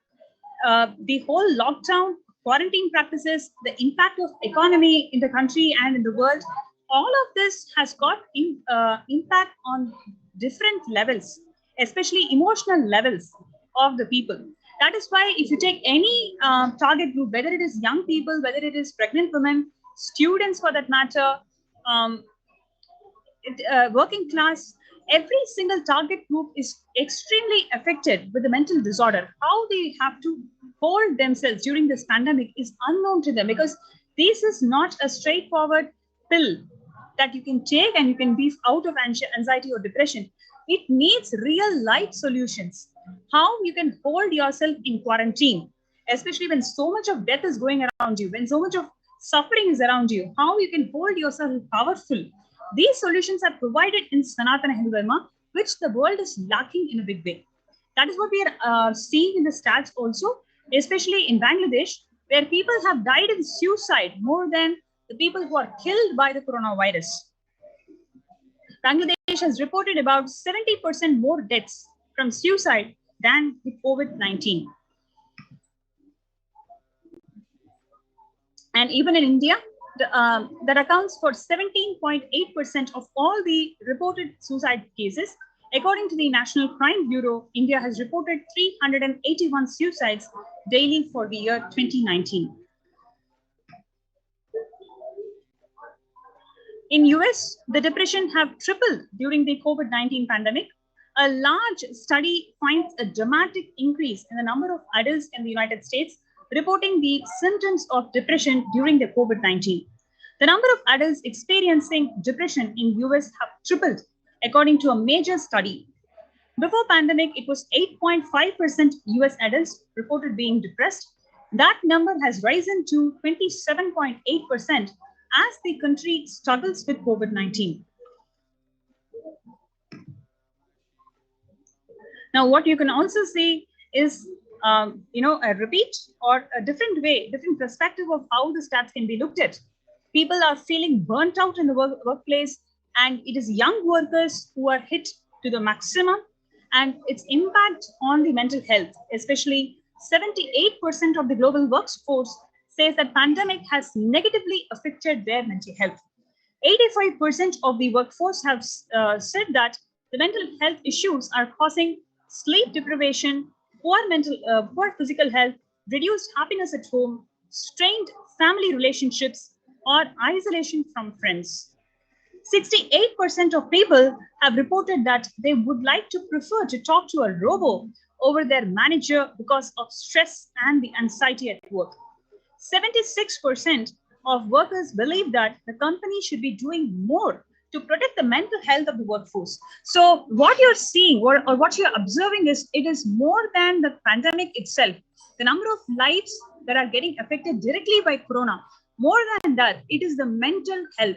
the whole lockdown, quarantine practices, the impact of economy in the country and in the world, all of this has got impact on different levels, especially emotional levels of the people. That is why if you take any target group, whether it is young people, whether it is pregnant women, students for that matter, working class, every single target group is extremely affected with the mental disorder. How they have to hold themselves during this pandemic is unknown to them, because this is not a straightforward pill that you can take and you can be out of anxiety or depression. It needs real life solutions. How you can hold yourself in quarantine, especially when so much of death is going around you, when so much of suffering is around you, how you can hold yourself powerful. These solutions are provided in Sanatana Hindu Dharma, which the world is lacking in a big way. That is what we are seeing in the stats also, especially in Bangladesh, where people have died in suicide more than the people who are killed by the coronavirus. Bangladesh has reported about 70% more deaths from suicide than the COVID-19. And even in India, that accounts for 17.8% of all the reported suicide cases. According to the National Crime Bureau, India has reported 381 suicides daily for the year 2019. In US, the depression have tripled during the COVID-19 pandemic. A large study finds a dramatic increase in the number of adults in the United States reporting the symptoms of depression during the COVID-19. The number of adults experiencing depression in US have tripled, according to a major study. Before pandemic, it was 8.5% US adults reported being depressed. That number has risen to 27.8% as the country struggles with COVID-19. Now, what you can also see is, a repeat or a different way, different perspective of how the stats can be looked at. People are feeling burnt out in the workplace, and it is young workers who are hit to the maximum, and its impact on the mental health, especially 78% of the global workforce says that pandemic has negatively affected their mental health. 85% of the workforce have said that the mental health issues are causing sleep deprivation, poor physical health, reduced happiness at home, strained family relationships, or isolation from friends. 68% of people have reported that they would like to prefer to talk to a robot over their manager because of stress and the anxiety at work. 76% of workers believe that the company should be doing more to protect the mental health of the workforce. So what you're seeing or what you're observing is it is more than the pandemic itself. The number of lives that are getting affected directly by corona, more than that, it is the mental health.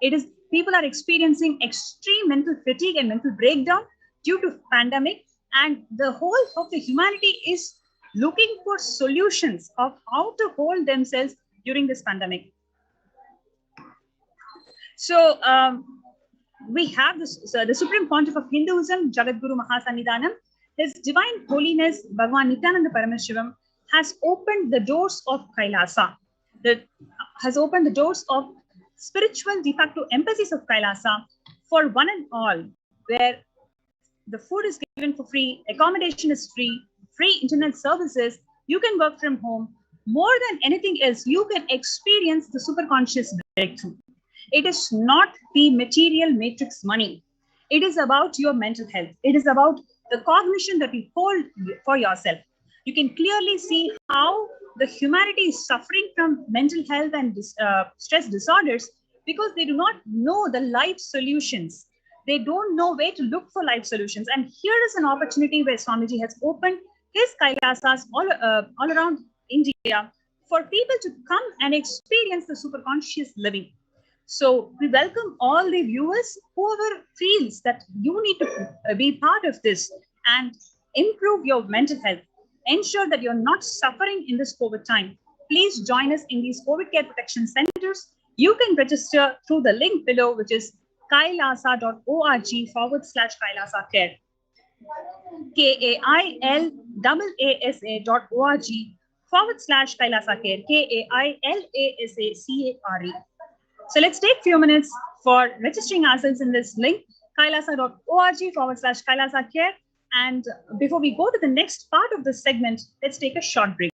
It is people are experiencing extreme mental fatigue and mental breakdown due to pandemic, and the whole of the humanity is looking for solutions of how to hold themselves during this pandemic. So we have this, the Supreme Pontiff of Hinduism, Jagadguru Mahasannidhanam, His Divine Holiness Bhagavan Nithyananda Paramashivam has opened the doors of Kailasa, has opened the doors of spiritual de facto embassies of Kailasa for one and all, where the food is given for free, accommodation is free, free internet services, you can work from home. More than anything else, you can experience the superconscious breakthrough. It is not the material matrix money. It is about your mental health. It is about the cognition that you hold for yourself. You can clearly see how the humanity is suffering from mental health and stress disorders because they do not know the life solutions. They don't know where to look for life solutions. And here is an opportunity where Swamiji has opened his Kailasas all around India for people to come and experience the superconscious living. So we welcome all the viewers, whoever feels that you need to be part of this and improve your mental health. Ensure that you're not suffering in this COVID time. Please join us in these COVID care protection centers. You can register through the link below, which is kailasa.org/Kailasa Care. KAILASA.org/Kailasa Care. KAILASACARE. So let's take a few minutes for registering ourselves in this link, kailasa.org/Kailasa Care. And before we go to the next part of this segment, let's take a short break.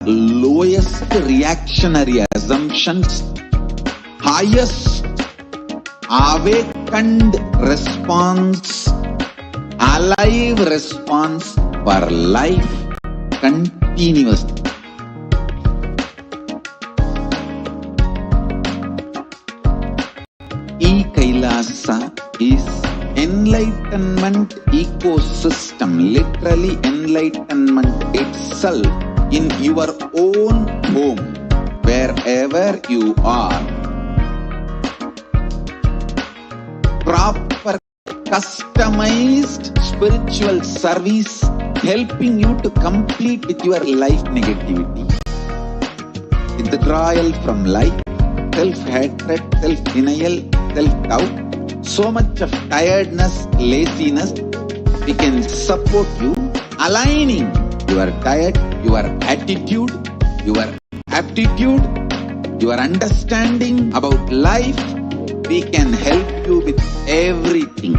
Lowest reactionary assumptions, highest awakened response, alive response for life continuously. Kailasa is enlightenment ecosystem, literally enlightenment itself in your own home, wherever you are. Proper customized spiritual service helping you to complete with your life negativity. Withdrawal from life, self-hatred, self-denial, self-doubt, so much of tiredness, laziness. We can support you, aligning your diet, your attitude, your aptitude, your understanding about life. We can help you with everything.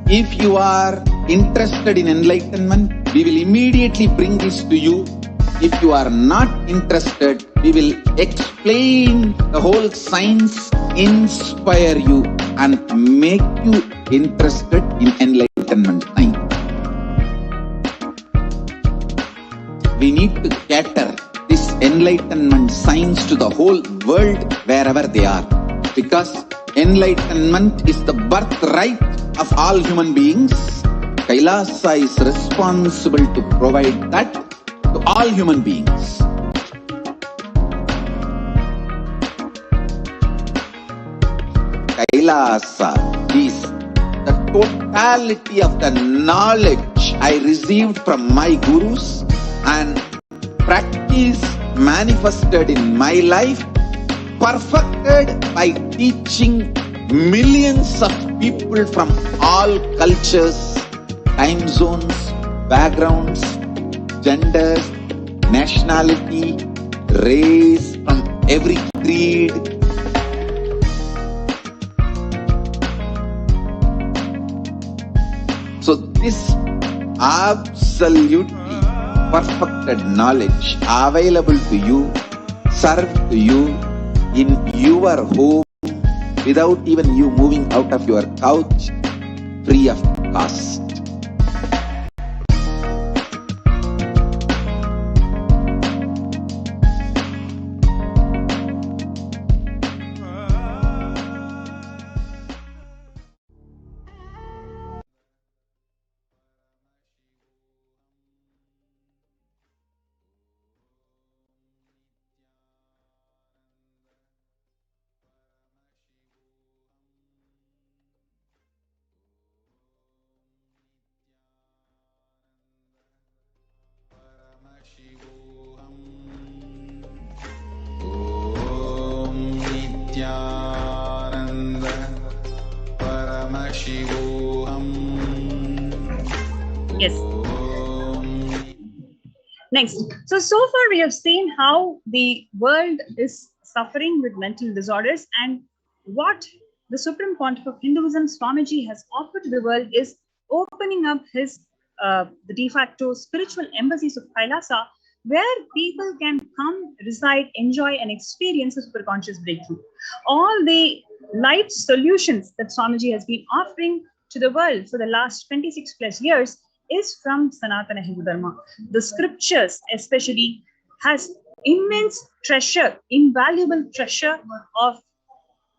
If you are interested in enlightenment, we will immediately bring this to you. If you are not interested, we will explain the whole science, inspire you and make you interested in enlightenment time. We need to cater this enlightenment science to the whole world wherever they are, because enlightenment is the birthright of all human beings. Kailasa is responsible to provide that to all human beings. Kailasa is the totality of the knowledge I received from my gurus and practice manifested in my life, perfected by teaching millions of people from all cultures, time zones, backgrounds, genders, nationality, race, from every creed. So this absolutely perfected knowledge available to you, served to you in your home without even you moving out of your couch, free of cost.
Om Nithyananda Paramashivoham.
Yes. Next. So far we have seen how the world is suffering with mental disorders, and what the Supreme Pontiff of Hinduism, Swamiji, has offered to the world is opening up his the de facto spiritual embassies of Kailasa, where people can come, reside, enjoy, and experience a superconscious breakthrough. All the life solutions that Swamiji has been offering to the world for the last 26 plus years is from Sanatana Hindu Dharma. The scriptures especially has immense treasure, invaluable treasure of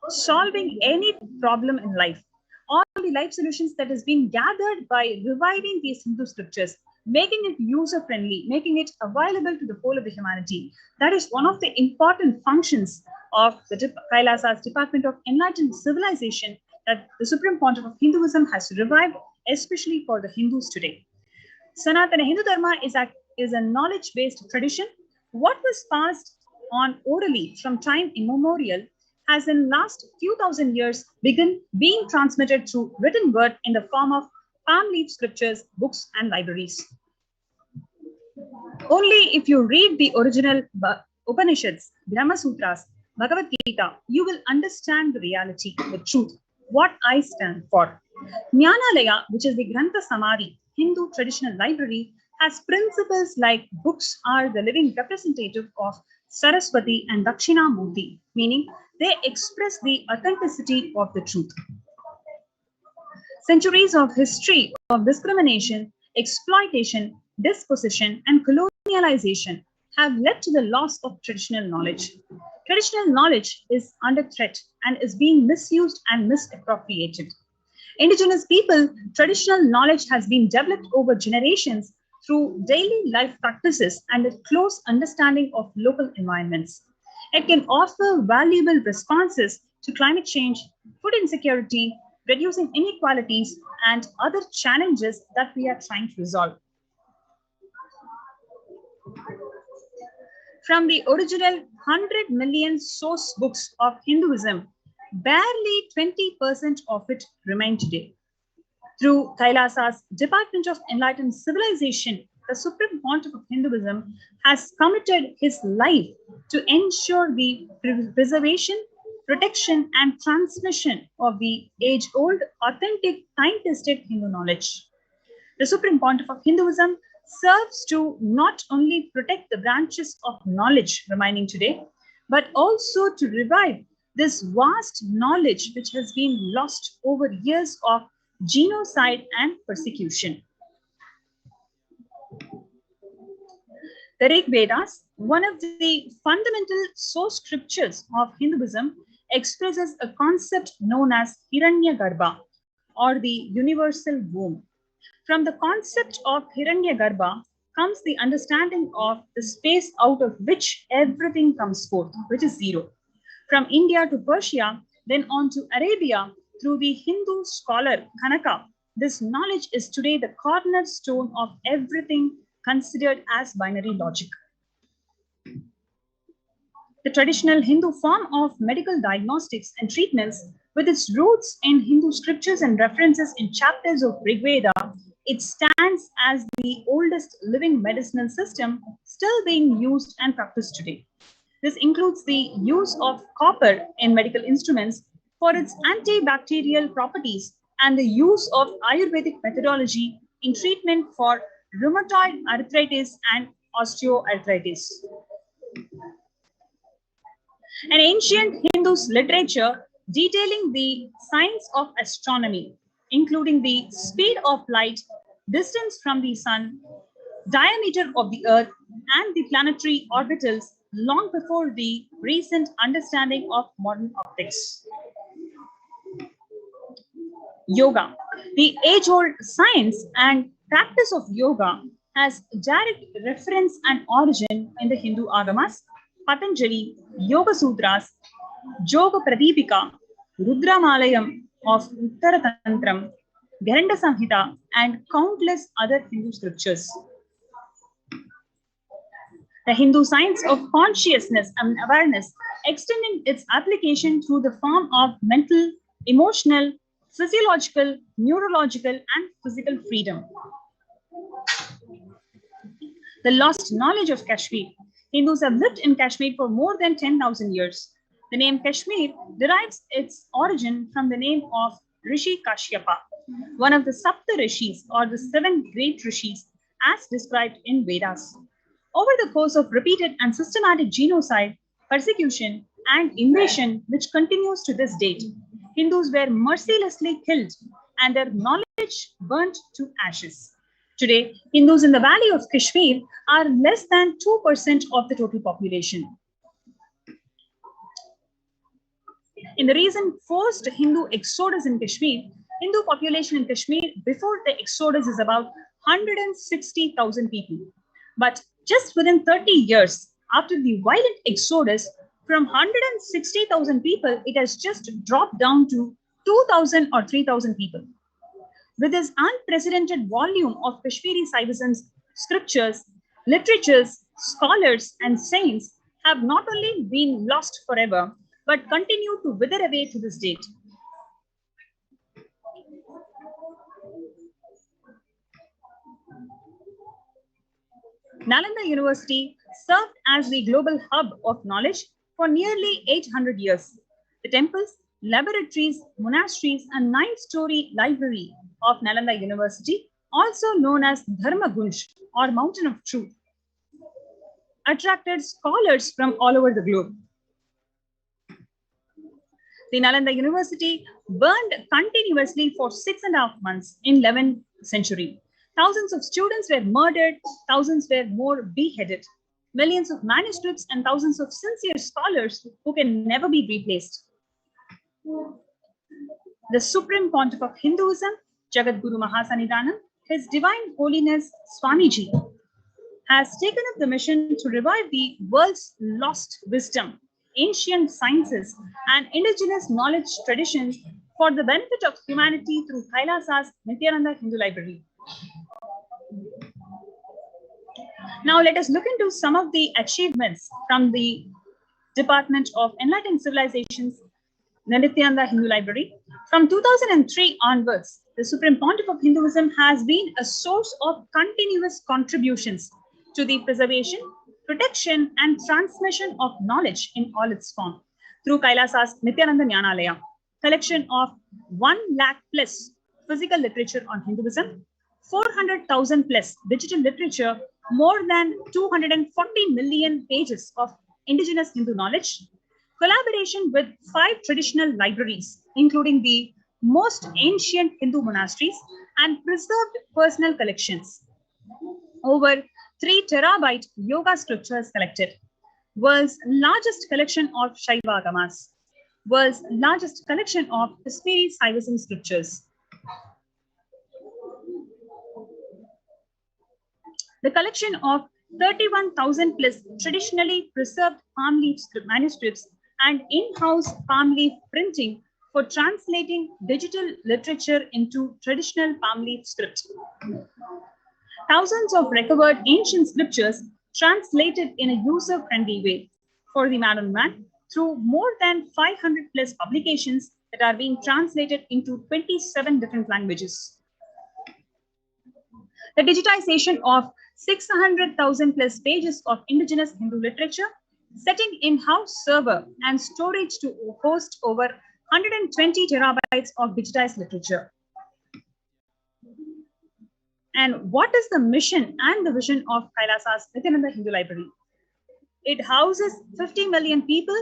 solving any problem in life. All the life solutions that has been gathered by reviving these Hindu scriptures, making it user-friendly, making it available to the whole of the humanity. That is one of the important functions of the Kailasa's Department of Enlightened Civilization that the Supreme Pontiff of Hinduism has revived, especially for the Hindus today. Sanatana Hindu Dharma is a knowledge-based tradition. What was passed on orally from time immemorial has in last few thousand years begun being transmitted through written word in the form of palm leaf scriptures, books, and libraries. Only if you read the original Upanishads, Brahma Sutras, Bhagavad Gita, you will understand the reality, the truth, what I stand for. Jnanalaya, which is the Grantha Samadhi, Hindu traditional library, has principles like books are the living representative of Saraswati and Dakshinamurti, meaning they express the authenticity of the truth. Centuries of history of discrimination, exploitation, dispossession, and colonialization have led to the loss of traditional knowledge. Traditional knowledge is under threat and is being misused and misappropriated. Indigenous people, traditional knowledge has been developed over generations through daily life practices and a close understanding of local environments. It can offer valuable responses to climate change, food insecurity, reducing inequalities, and other challenges that we are trying to resolve. From the original 100 million source books of Hinduism, barely 20% of it remain today. Through Kailasa's Department of Enlightened Civilization, the Supreme Pontiff of Hinduism has committed his life to ensure the preservation, protection, and transmission of the age-old, authentic, time-tested Hindu knowledge. The Supreme Pontiff of Hinduism serves to not only protect the branches of knowledge remaining today, but also to revive this vast knowledge which has been lost over years of genocide and persecution. The Rig Vedas, one of the fundamental source scriptures of Hinduism, expresses a concept known as Hiranyagarbha, or the universal womb. From the concept of Hiranyagarbha comes the understanding of the space out of which everything comes forth, which is zero. From India to Persia, then on to Arabia, through the Hindu scholar Kanaka, this knowledge is today the cornerstone of everything considered as binary logic. The traditional Hindu form of medical diagnostics and treatments, with its roots in Hindu scriptures and references in chapters of Rig Veda, it stands as the oldest living medicinal system still being used and practiced today. This includes the use of copper in medical instruments for its antibacterial properties and the use of Ayurvedic methodology in treatment for rheumatoid arthritis and osteoarthritis. An ancient Hindu literature detailing the science of astronomy, including the speed of light, distance from the sun, diameter of the earth, and the planetary orbitals long before the recent understanding of modern optics. Yoga. The age-old science and practice of yoga has direct reference and origin in the Hindu Agamas, Patanjali, Yoga Sutras, Yoga Pradipika, Rudramalayam of Uttaratantram, Gheranda Samhita, and countless other Hindu scriptures. The Hindu science of consciousness and awareness extending its application through the form of mental, emotional, physiological, neurological, and physical freedom. The lost knowledge of Kashmir. Hindus have lived in Kashmir for more than 10,000 years. The name Kashmir derives its origin from the name of Rishi Kashyapa, one of the Sapta Rishis or the 7 great Rishis as described in Vedas. Over the course of repeated and systematic genocide, persecution, and invasion, which continues to this date, Hindus were mercilessly killed and their knowledge burnt to ashes. Today, Hindus in the valley of Kashmir are less than 2% of the total population. In the recent forced Hindu exodus in Kashmir, Hindu population in Kashmir before the exodus is about 160,000 people. But just within 30 years after the violent exodus, from 160,000 people, it has just dropped down to 2,000 or 3,000 people. With this unprecedented volume of Kashmiri civilians, scriptures, literatures, scholars, and saints have not only been lost forever, but continue to wither away to this date. Nalanda University served as the global hub of knowledge for nearly 800 years. The temples, laboratories, monasteries, and 9-story library of Nalanda University, also known as Dharma Gunj or Mountain of Truth, attracted scholars from all over the globe. The Nalanda University burned continuously for 6.5 months in 11th century. Thousands of students were murdered, thousands were more beheaded. Millions of manuscripts and thousands of sincere scholars who can never be replaced. The Supreme Pontiff of Hinduism, Jagadguru Mahasannidhanam, His Divine Holiness Swamiji, has taken up the mission to revive the world's lost wisdom, ancient sciences, and indigenous knowledge traditions for the benefit of humanity through Kailasa's Nithyananda Hindu Library. Now let us look into some of the achievements from the Department of Enlightened Civilizations, the Nithyananda Hindu Library. From 2003 onwards, the Supreme Pontiff of Hinduism has been a source of continuous contributions to the preservation, protection, and transmission of knowledge in all its form through Kailasa's Nithyananda Jnanalaya, collection of 1 lakh plus physical literature on Hinduism, 400,000 plus digital literature, more than 240 million pages of indigenous Hindu knowledge, collaboration with 5 traditional libraries, including the most ancient Hindu monasteries and preserved personal collections. Over 3 terabyte yoga scriptures collected. World's largest collection of Shaiva Agamas. World's largest collection of Kashmiri Saivism scriptures. The collection of 31,000 plus traditionally preserved palm leaf manuscripts and in-house palm leaf printing for translating digital literature into traditional palm leaf script. Thousands of recovered ancient scriptures translated in a user-friendly way. for the man on man through more than 500 plus publications that are being translated into 27 different languages. The digitization of 600,000 plus pages of indigenous Hindu literature, setting in-house server and storage to host over 120 terabytes of digitized literature. And what is the mission and the vision of Kailasa's Nithyananda Hindu Library? It houses 50 million people,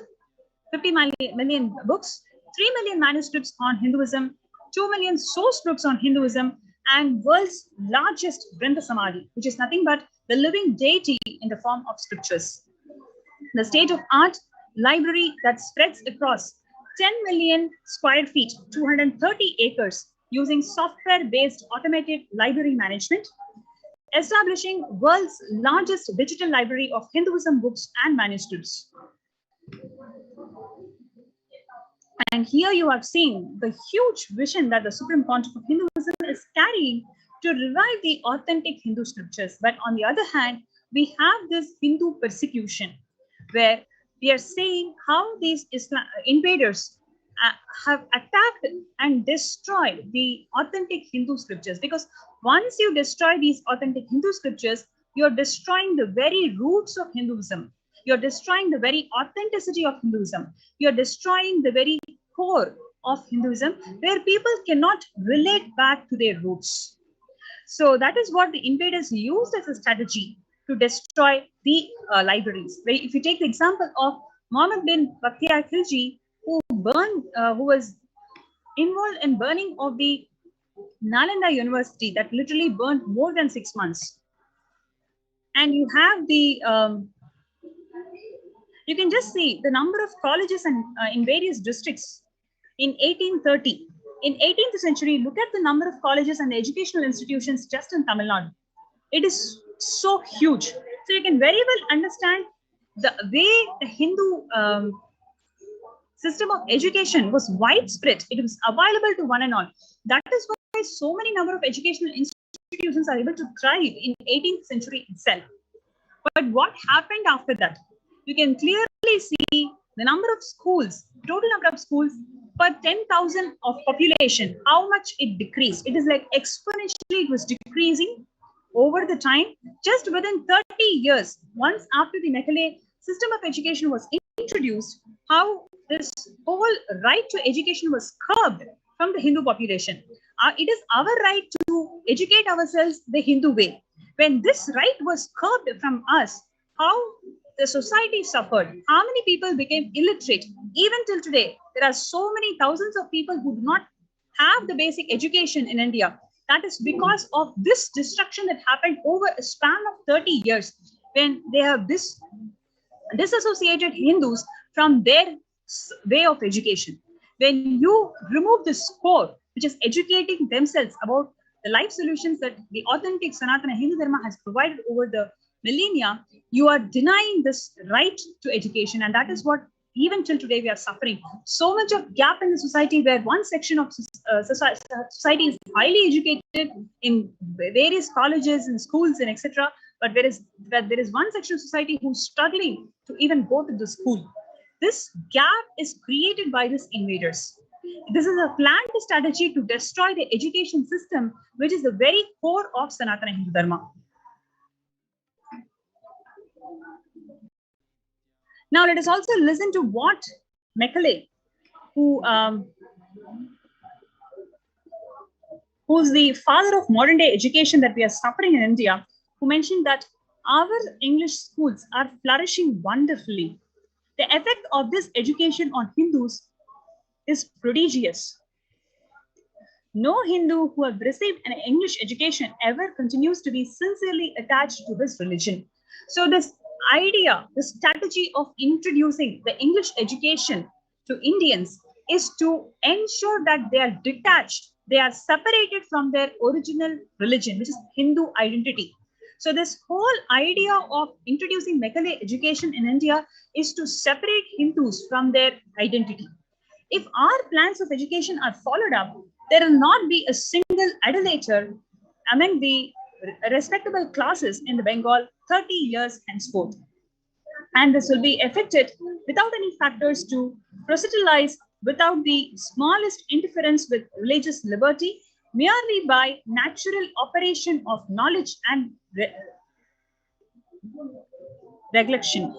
50 million books, 3 million manuscripts on Hinduism, 2 million source books on Hinduism, and world's largest Vrinda Samadhi, which is nothing but the living deity in the form of scriptures. The state-of-art library that spreads across 10 million square feet, 230 acres, using software-based automated library management, establishing world's largest digital library of Hinduism books and manuscripts. And here you have seen the huge vision that the Supreme Pontiff of Hinduism is carrying to revive the authentic Hindu scriptures. But on the other hand, we have this Hindu persecution, where we are seeing how these invaders have attacked and destroyed the authentic Hindu scriptures. Because once you destroy these authentic Hindu scriptures, you're destroying the very roots of Hinduism. You're destroying the very authenticity of Hinduism. You're destroying the very core of Hinduism, where people cannot relate back to their roots. So that is what the invaders used as a strategy to destroy the libraries. If you take the example of Muhammad bin Bakhtiar Khilji, who was involved in burning of the Nalanda University, that literally burned more than 6 months. And you have the you can just see the number of colleges and in various districts in 1830. In 18th century, look at the number of colleges and educational institutions just in Tamil Nadu. It is so huge. So you can very well understand the way the Hindu system of education was widespread. It was available to one and all. That is why so many number of educational institutions are able to thrive in 18th century itself. But what happened after that? You can clearly see the number of schools, total number of schools per 10,000 of population, how much it decreased. It is like exponentially, it was decreasing over the time. Just within 30 years, once after the Mekale system of education was introduced, how this whole right to education was curbed from the Hindu population. It is our right to educate ourselves the Hindu way. When this right was curbed from us, how the society suffered, how many people became illiterate. Even till today, there are so many thousands of people who do not have the basic education in India. That is because of this destruction that happened over a span of 30 years, when they have disassociated Hindus from their way of education. When you remove this core, which is educating themselves about the life solutions that the authentic Sanatana Hindu Dharma has provided over the millennia, you are denying this right to education. And that is what even till today we are suffering. So much of gap in the society, where one section of society is highly educated in various colleges and schools and etc. But there is one section of society who's struggling to even go to the school. This gap is created by these invaders. This is a planned strategy to destroy the education system, which is the very core of Sanatana Hindu Dharma. Now let us also listen to what Mekale, who's the father of modern day education that we are suffering in India, who mentioned that our English schools are flourishing wonderfully. The effect of this education on Hindus is prodigious. No Hindu who have received an English education ever continues to be sincerely attached to his religion. So this idea, the strategy of introducing the English education to Indians is to ensure that they are detached, they are separated from their original religion, which is Hindu identity. So this whole idea of introducing Mekale education in India is to separate Hindus from their identity. If our plans of education are followed up, there will not be a single adulator among the respectable classes in the Bengal 30 years henceforth. And this will be effected without any factors to proselytize, without the smallest interference with religious liberty, merely by natural operation of knowledge and recollection.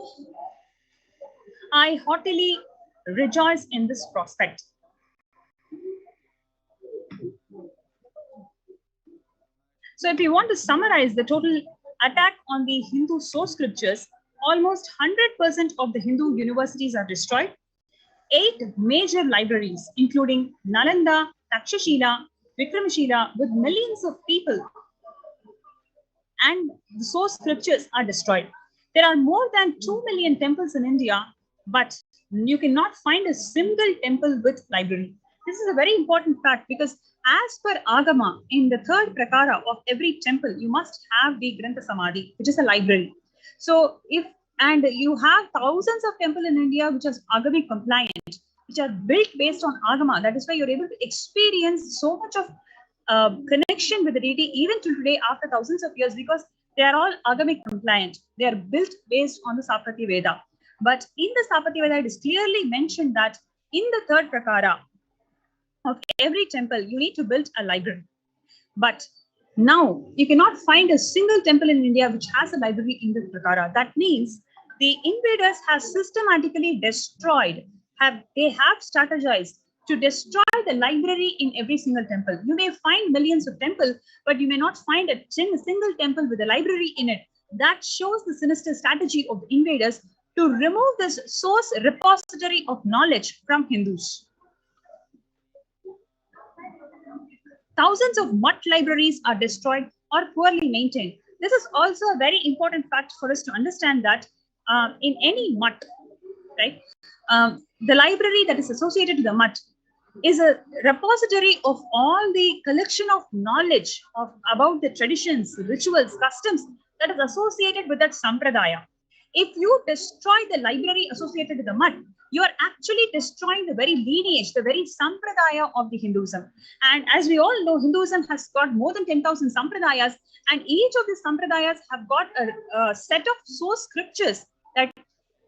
I heartily rejoice in this prospect. So if you want to summarize the total attack on the Hindu source scriptures, almost 100% of the Hindu universities are destroyed. 8 major libraries, including Nalanda, Takshashila, Vikramashila, with millions of people, and the source scriptures are destroyed. There are more than 2 million temples in India, but you cannot find a single temple with library. This is a very important fact because as per Agama, in the third prakara of every temple, you must have the Grantha Samadhi, which is a library. So and you have thousands of temples in India which are Agamic compliant, which are built based on Agama. That is why you're able to experience so much of connection with the deity even till today after thousands of years, because they are all Agamic compliant. They are built based on the Sapati Veda. But in the Sapati Veda, it is clearly mentioned that in the third prakara of every temple, you need to build a library. But now you cannot find a single temple in India which has a library in the prakara. That means the invaders have systematically destroyed, they have strategized to destroy the library in every single temple. You may find millions of temples, but you may not find a single temple with a library in it. That shows the sinister strategy of the invaders to remove this source repository of knowledge from Hindus. Thousands of mutt libraries are destroyed or poorly maintained. This is also a very important fact for us to understand that in any mutt, right, the library that is associated to the mutt is a repository of all the collection of knowledge about the traditions, rituals, customs that is associated with that sampradaya. If you destroy the library associated with the mutt, you are actually destroying the very lineage, the very sampradaya of the Hinduism. And as we all know, Hinduism has got more than 10,000 sampradayas, and each of these sampradayas have got a set of source scriptures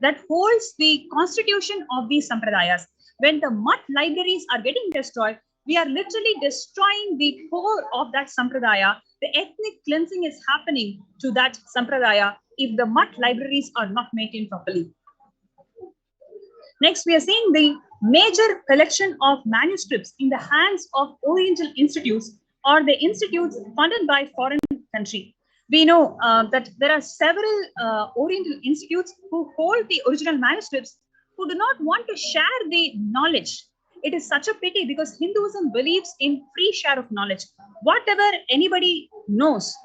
that holds the constitution of these sampradayas. When the mutt libraries are getting destroyed, we are literally destroying the core of that sampradaya. The ethnic cleansing is happening to that sampradaya if the mutt libraries are not maintained properly. Next, we are seeing the major collection of manuscripts in the hands of Oriental institutes or the institutes funded by foreign country. We know that there are several Oriental institutes who hold the original manuscripts who do not want to share the knowledge. It is such a pity because Hinduism believes in free share of knowledge. Whatever anybody knows,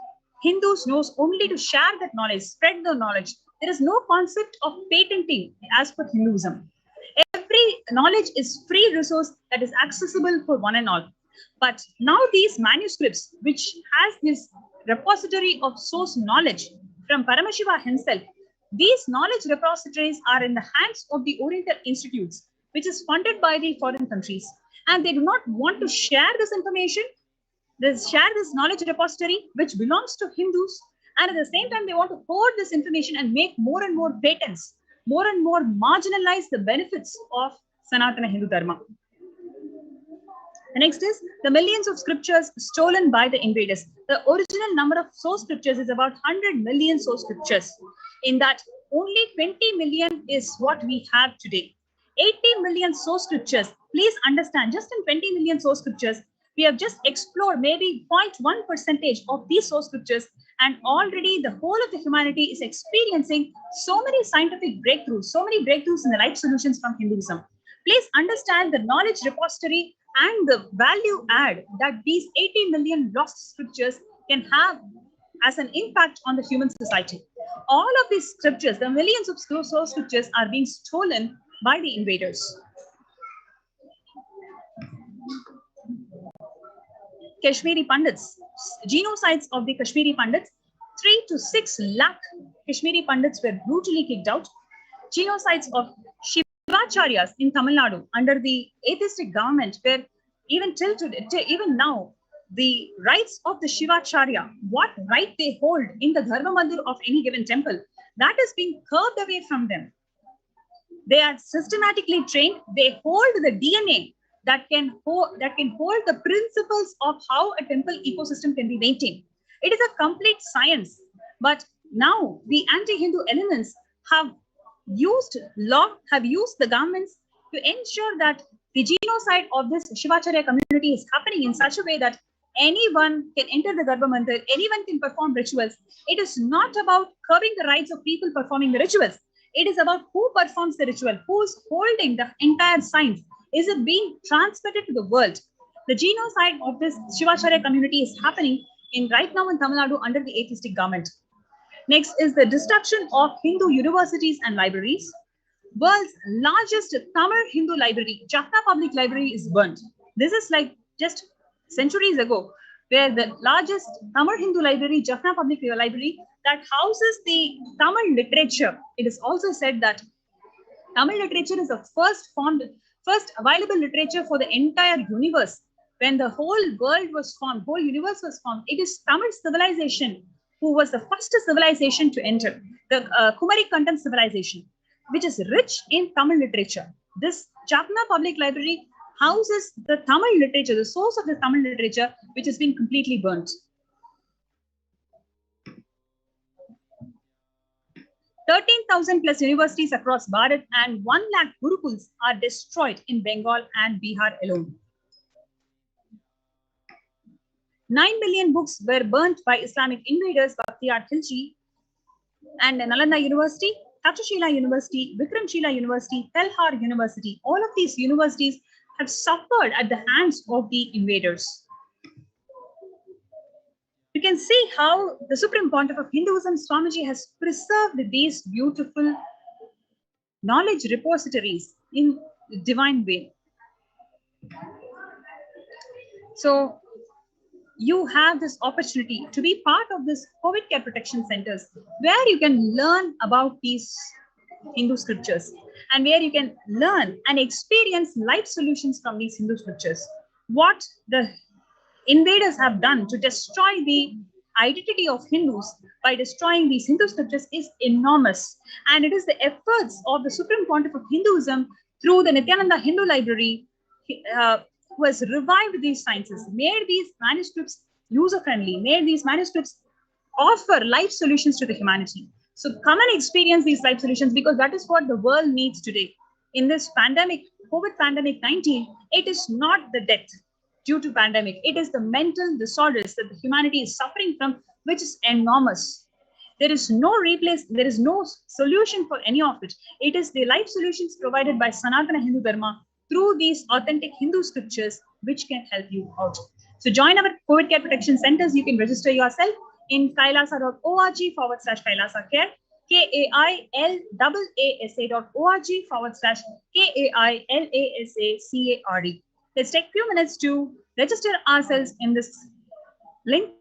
Hindus knows only to share that knowledge, spread the knowledge. There is no concept of patenting as per Hinduism. Every knowledge is free resource that is accessible for one and all. But now these manuscripts, which has this repository of source knowledge from Paramashiva himself, these knowledge repositories are in the hands of the Oriental institutes, which is funded by the foreign countries. And they do not want to share this information. They share this knowledge repository, which belongs to Hindus. And at the same time, they want to hoard this information and make more and more patents, more and more marginalize the benefits of Sanatana Hindu Dharma. The next is the millions of scriptures stolen by the invaders. The original number of source scriptures is about 100 million source scriptures. In that, only 20 million is what we have today. 80 million source scriptures. Please understand, just in 20 million source scriptures, we have just explored maybe 0.1% of these source scriptures, and already the whole of the humanity is experiencing so many scientific breakthroughs, so many breakthroughs in the life solutions from Hinduism. Please understand the knowledge repository and the value add that these 80 million lost scriptures can have as an impact on the human society. All of these scriptures, the millions of source scriptures, are being stolen by the invaders. Kashmiri Pandits, genocides of the Kashmiri Pandits, 3 to 6 lakh Kashmiri Pandits were brutally kicked out. Genocides of Shivacharyas in Tamil Nadu under the atheistic government, where even till today, even now, the rights of the Shivacharya, what right they hold in the Dharma Mandir of any given temple, that is being curved away from them. They are systematically trained. They hold the DNA that can hold the principles of how a temple ecosystem can be maintained. It is a complete science. But now the anti-Hindu elements have used the governments to ensure that the genocide of this Shivacharya community is happening in such a way that anyone can enter the Garbha Mandir, anyone can perform rituals. It is not about curbing the rights of people performing the rituals. It is about who performs the ritual, who is holding the entire science. Is it being transmitted to the world? The genocide of this Shivacharya community is happening right now in Tamil Nadu under the atheistic government. Next is the destruction of Hindu universities and libraries. World's largest Tamil Hindu library, Jaffna Public Library, is burnt. This is like just centuries ago, where the largest Tamil Hindu library, Jaffna Public Library, that houses the Tamil literature. It is also said that Tamil literature is the first available literature for the entire universe. When the whole world was formed, whole universe was formed, it is Tamil civilization who was the first civilization to enter, the Kumari Kandam civilization, which is rich in Tamil literature. This Jaffna Public Library houses the Tamil literature, the source of the Tamil literature, which has been completely burnt. 13,000 plus universities across Bharat and 1 lakh gurukuls are destroyed in Bengal and Bihar alone. 9 million books were burnt by Islamic invaders, Bakhtiyar Khilji and Nalanda University, Takshashila University, Vikramshila University, Telhar University. All of these universities have suffered at the hands of the invaders. You can see how the Supreme Pontiff of Hinduism, Swamiji, has preserved these beautiful knowledge repositories in a divine way. So you have this opportunity to be part of this COVID care protection centers where you can learn about these Hindu scriptures and where you can learn and experience life solutions from these Hindu scriptures. What the invaders have done to destroy the identity of Hindus by destroying these Hindu scriptures is enormous. And it is the efforts of the Supreme Pontiff of Hinduism through the Nithyananda Hindu Library who has revived these sciences, made these manuscripts user-friendly, made these manuscripts offer life solutions to the humanity. So come and experience these life solutions because that is what the world needs today. In this pandemic, COVID pandemic 19, it is not the death due to pandemic. It is the mental disorders that the humanity is suffering from, which is enormous. There is no solution for any of it. It is the life solutions provided by Sanatana Hindu Dharma through these authentic Hindu scriptures, which can help you out. So join our COVID care protection centers. You can register yourself in kailasa.org/Kailasa care, kailasa.org/KAILASACARE. Let's take a few minutes to register ourselves in this link.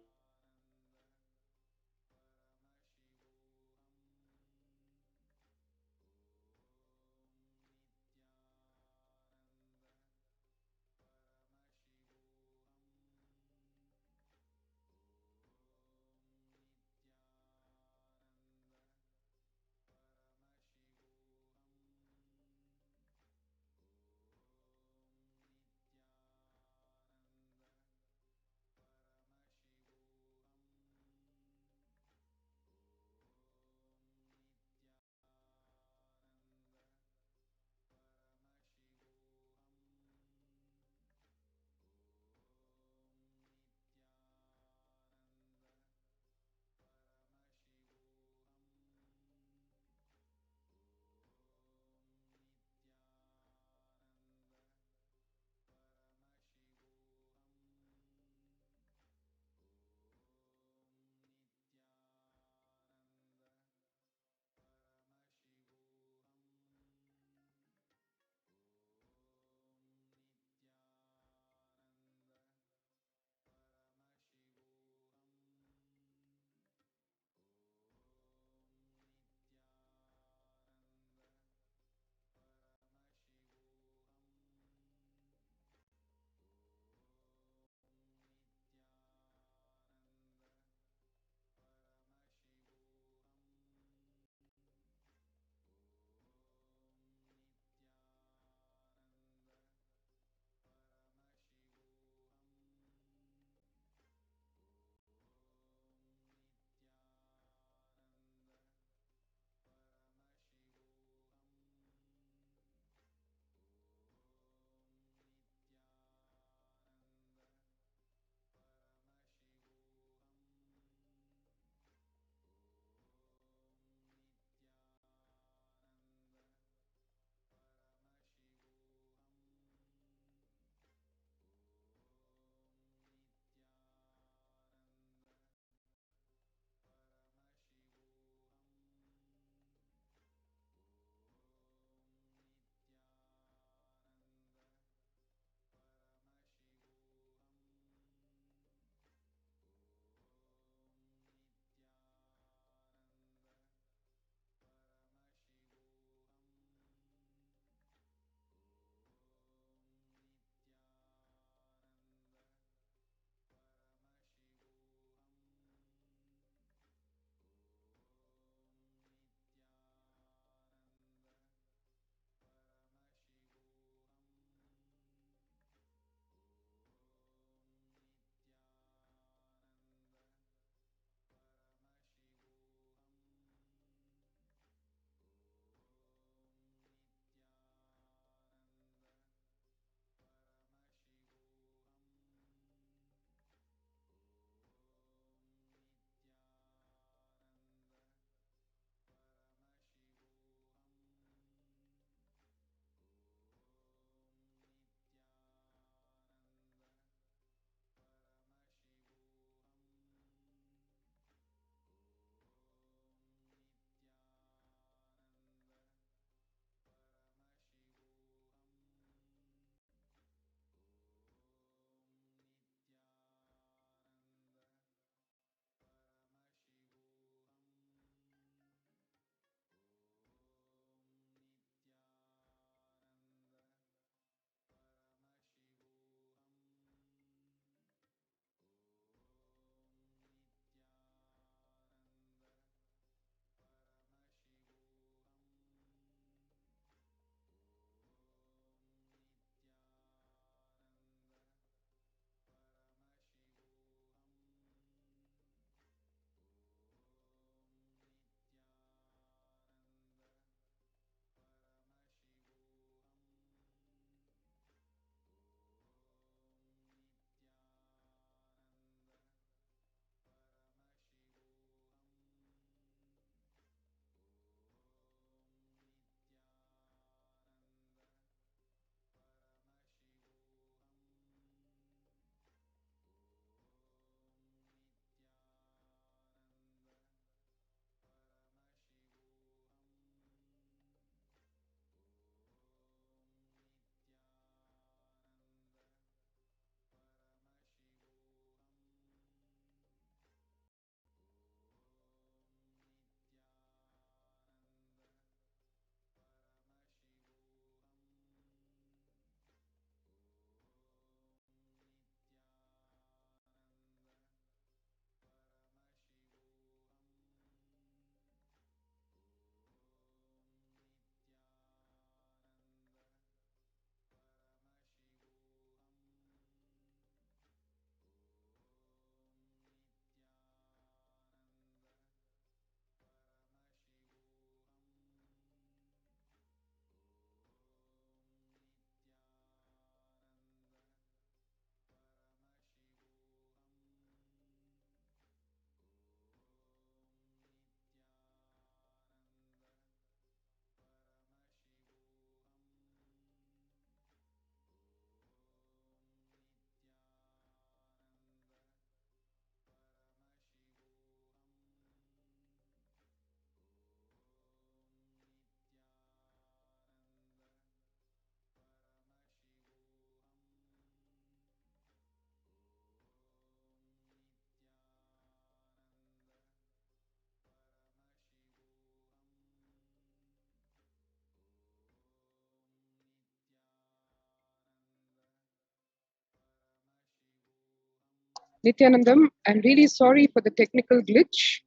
Nithyanandam, I'm really sorry for the technical glitch.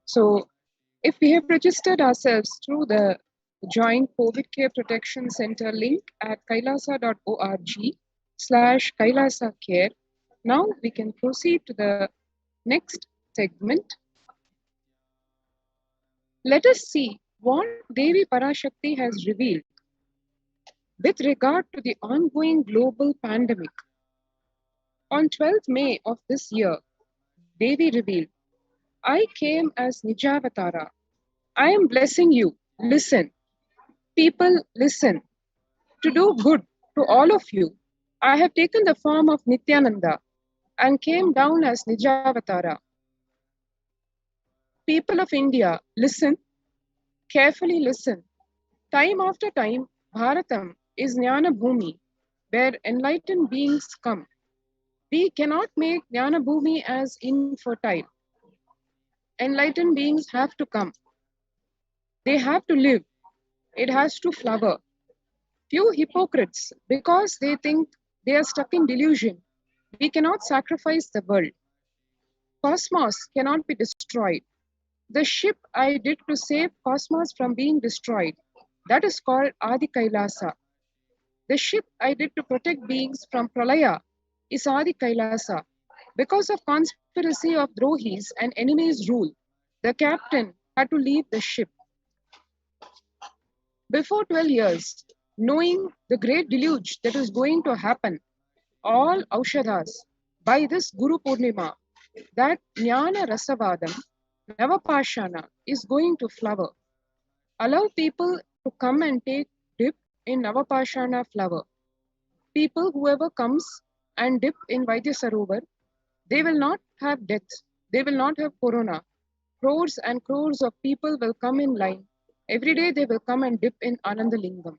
So, if we have registered ourselves through the Joint COVID Care Protection Center link at kailasa.org/Kailasa Care, now we can proceed to the next segment. Let us see what Devi Parashakti has revealed with regard to the ongoing global pandemic. On 12th May of this year, Devi revealed, I came as Nijavatara. I am blessing you. Listen. People, listen. To do good to all of you, I have taken the form of Nithyananda and came down as Nijavatara. People of India, listen. Carefully listen. Time after time, Bharatam is Jnana Bhumi, where enlightened beings come. We cannot make Jnana Bhumi as infertile. Enlightened beings have to come. They have to live. It has to flower. Few hypocrites, because they think they are stuck in delusion, we cannot sacrifice the world. Cosmos cannot be destroyed. The ship I did to save cosmos from being destroyed, that is called Adi Kailasa. The ship I did to protect beings from Pralaya is Adi Kailasa. Because of conspiracy of Drohis and enemies' rule, the captain had to leave the ship. Before 12 years, knowing the great deluge that is going to happen, all Aushadas, by this Guru Purnima, that Jnana Rasavadam, Navapashana, is going to flower. Allow people to come and take dip in Navapashana flower. People, whoever comes and dip in Vaidya Sarovar, they will not have death. They will not have corona. Crores and crores of people will come in line. Every day they will come and dip in Anandalingam.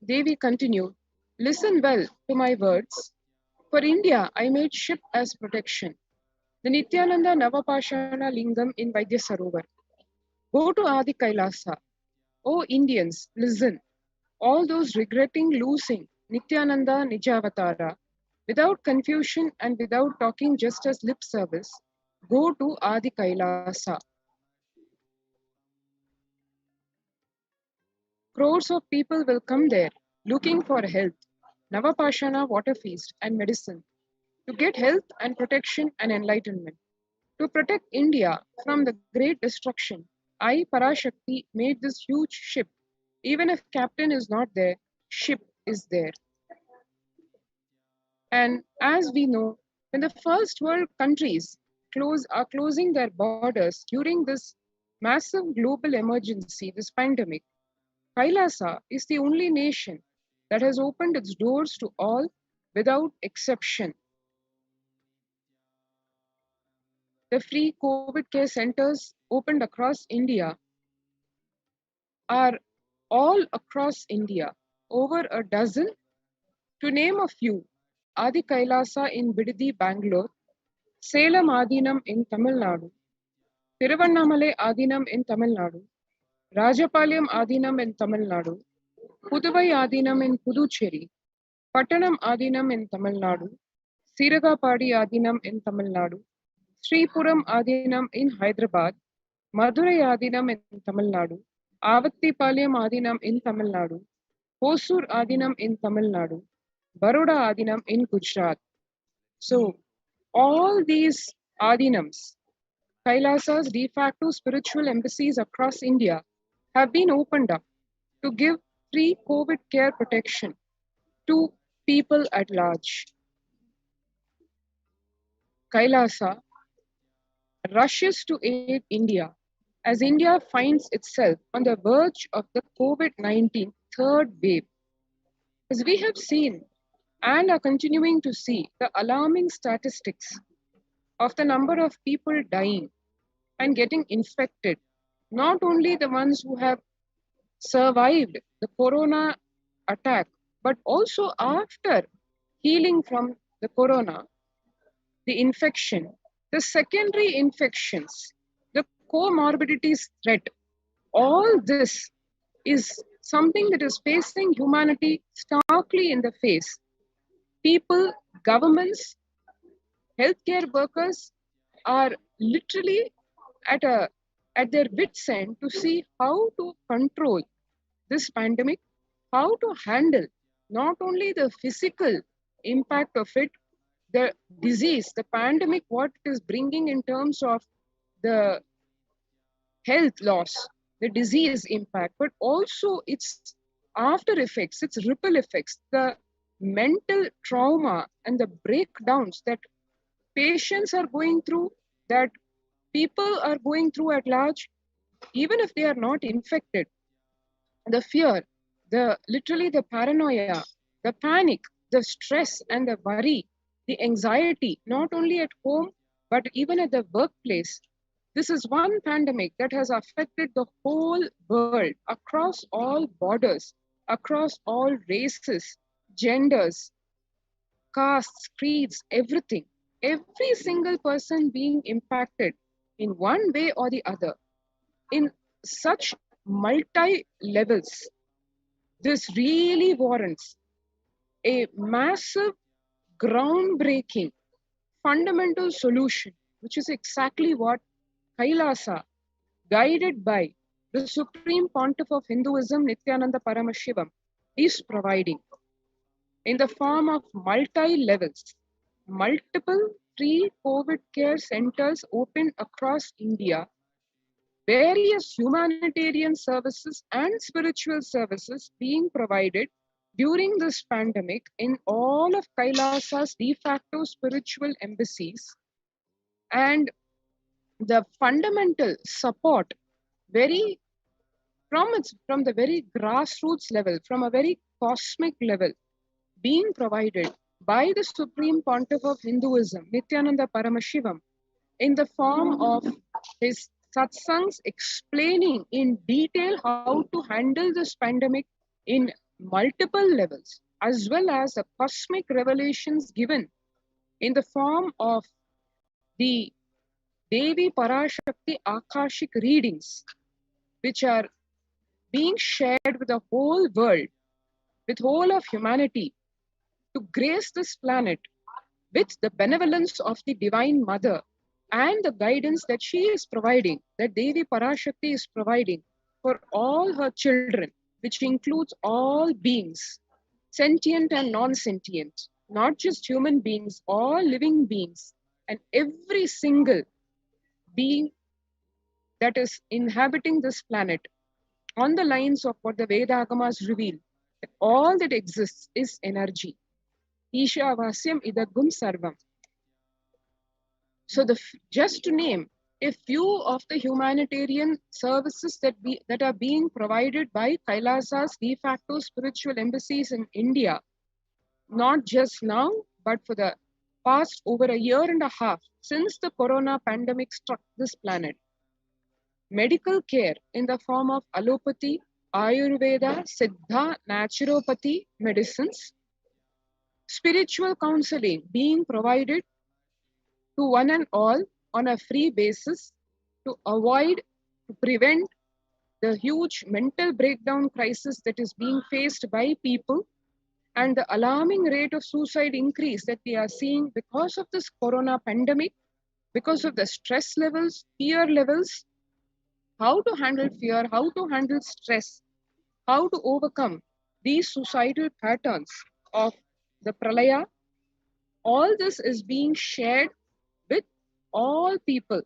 Devi continued, listen well to my words. For India, I made ship as protection. The Nithyananda Navapashana Lingam in Vaidya Sarovar. Go to Adi Kailasa. O Indians, listen. All those regretting losing Nithyananda Nijavatara, without confusion and without talking just as lip service, go to Adi Kailasa. Crores of people will come there looking for health, Navapashana water feast and medicine, to get health and protection and enlightenment. To protect India from the great destruction, I, Parashakti, made this huge ship. Even if captain is not there, ship is there. And as we know, when the first world countries are closing their borders during this massive global emergency, this pandemic, Kailasa is the only nation that has opened its doors to all without exception. The free COVID care centers opened across India are all across India, over a dozen. To name a few, Adi Kailasa in Bidadi, Bangalore, Salem Adinam in Tamil Nadu, Tiruvannamalai Adinam in Tamil Nadu, Rajapalayam Adinam in Tamil Nadu, Puduvai Adinam in Puducherry, Pattanam Adinam in Tamil Nadu, Siragapadi Adinam in Tamil Nadu, Sripuram Adinam in Hyderabad, Madurai Adinam in Tamil Nadu, Avattipalayam Adinam in Tamil Nadu, Hosur Adinam in Tamil Nadu, Baroda Adinam in Gujarat. So, all these Adinams, Kailasa's de facto spiritual embassies across India, have been opened up to give free COVID care protection to people at large. Kailasa rushes to aid India as India finds itself on the verge of the COVID-19 third wave. As we have seen and are continuing to see the alarming statistics of the number of people dying and getting infected, not only the ones who have survived the corona attack, but also after healing from the corona, the infection, the secondary infections, the comorbidities threat, all this is something that is facing humanity starkly in the face. People, governments, healthcare workers are literally at a at their wits' end to see how to control this pandemic, how to handle not only the physical impact of it, the disease, the pandemic, what it is bringing in terms of the health loss, the disease impact, but also its after effects, its ripple effects, the mental trauma and the breakdowns that patients are going through, that people are going through at large, even if they are not infected. The fear, the literally the paranoia, the panic, the stress and the worry, the anxiety, not only at home, but even at the workplace. This is one pandemic that has affected the whole world across all borders, across all races, genders, castes, creeds, everything. Every single person being impacted in one way or the other in such multi levels. This really warrants a massive, groundbreaking, fundamental solution, which is exactly what Kailasa, guided by the Supreme Pontiff of Hinduism, Nithyananda Paramashivam, is providing in the form of multi levels, multiple free COVID care centers open across India, various humanitarian services and spiritual services being provided during this pandemic in all of Kailasa's de facto spiritual embassies, and the fundamental support very from the very grassroots level, from a very cosmic level, being provided by the Supreme Pontiff of Hinduism, Nithyananda Paramashivam, in the form of his satsangs explaining in detail how to handle this pandemic in multiple levels, as well as the cosmic revelations given in the form of the Devi Parashakti Akashic readings, which are being shared with the whole world, with whole of humanity, to grace this planet with the benevolence of the Divine Mother and the guidance that she is providing, that Devi Parashakti is providing for all her children, which includes all beings, sentient and non-sentient, not just human beings, all living beings, and every single being that is inhabiting this planet on the lines of what the Veda Agamas reveal, that all that exists is energy. Isha Vasyam Idagum Sarvam. So just to name a few of the humanitarian services that are being provided by Kailasa's de facto spiritual embassies in India, not just now, but for the past over a year and a half since the corona pandemic struck this planet. Medical care in the form of allopathy, Ayurveda, Siddha, naturopathy medicines, spiritual counseling being provided to one and all on a free basis to avoid, to prevent the huge mental breakdown crisis that is being faced by people and the alarming rate of suicide increase that we are seeing because of this corona pandemic, because of the stress levels, fear levels, how to handle fear, how to handle stress, how to overcome these suicidal patterns of the pralaya. All this is being shared with all people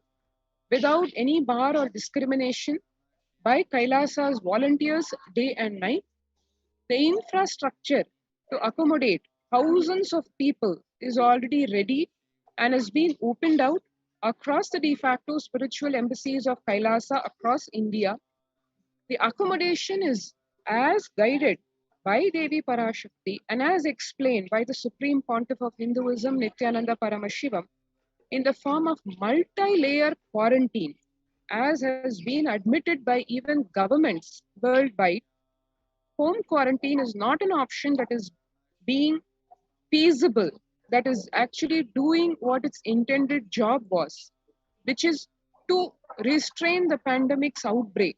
without any bar or discrimination by Kailasa's volunteers day and night. The infrastructure to accommodate thousands of people is already ready and has been opened out across the de facto spiritual embassies of Kailasa across India. The accommodation is as guided by Devi Parashakti and as explained by the Supreme Pontiff of Hinduism, Nithyananda Paramashivam, in the form of multi-layer quarantine, as has been admitted by even governments worldwide. Home quarantine is not an option that is being feasible, that is actually doing what its intended job was, which is to restrain the pandemic's outbreak.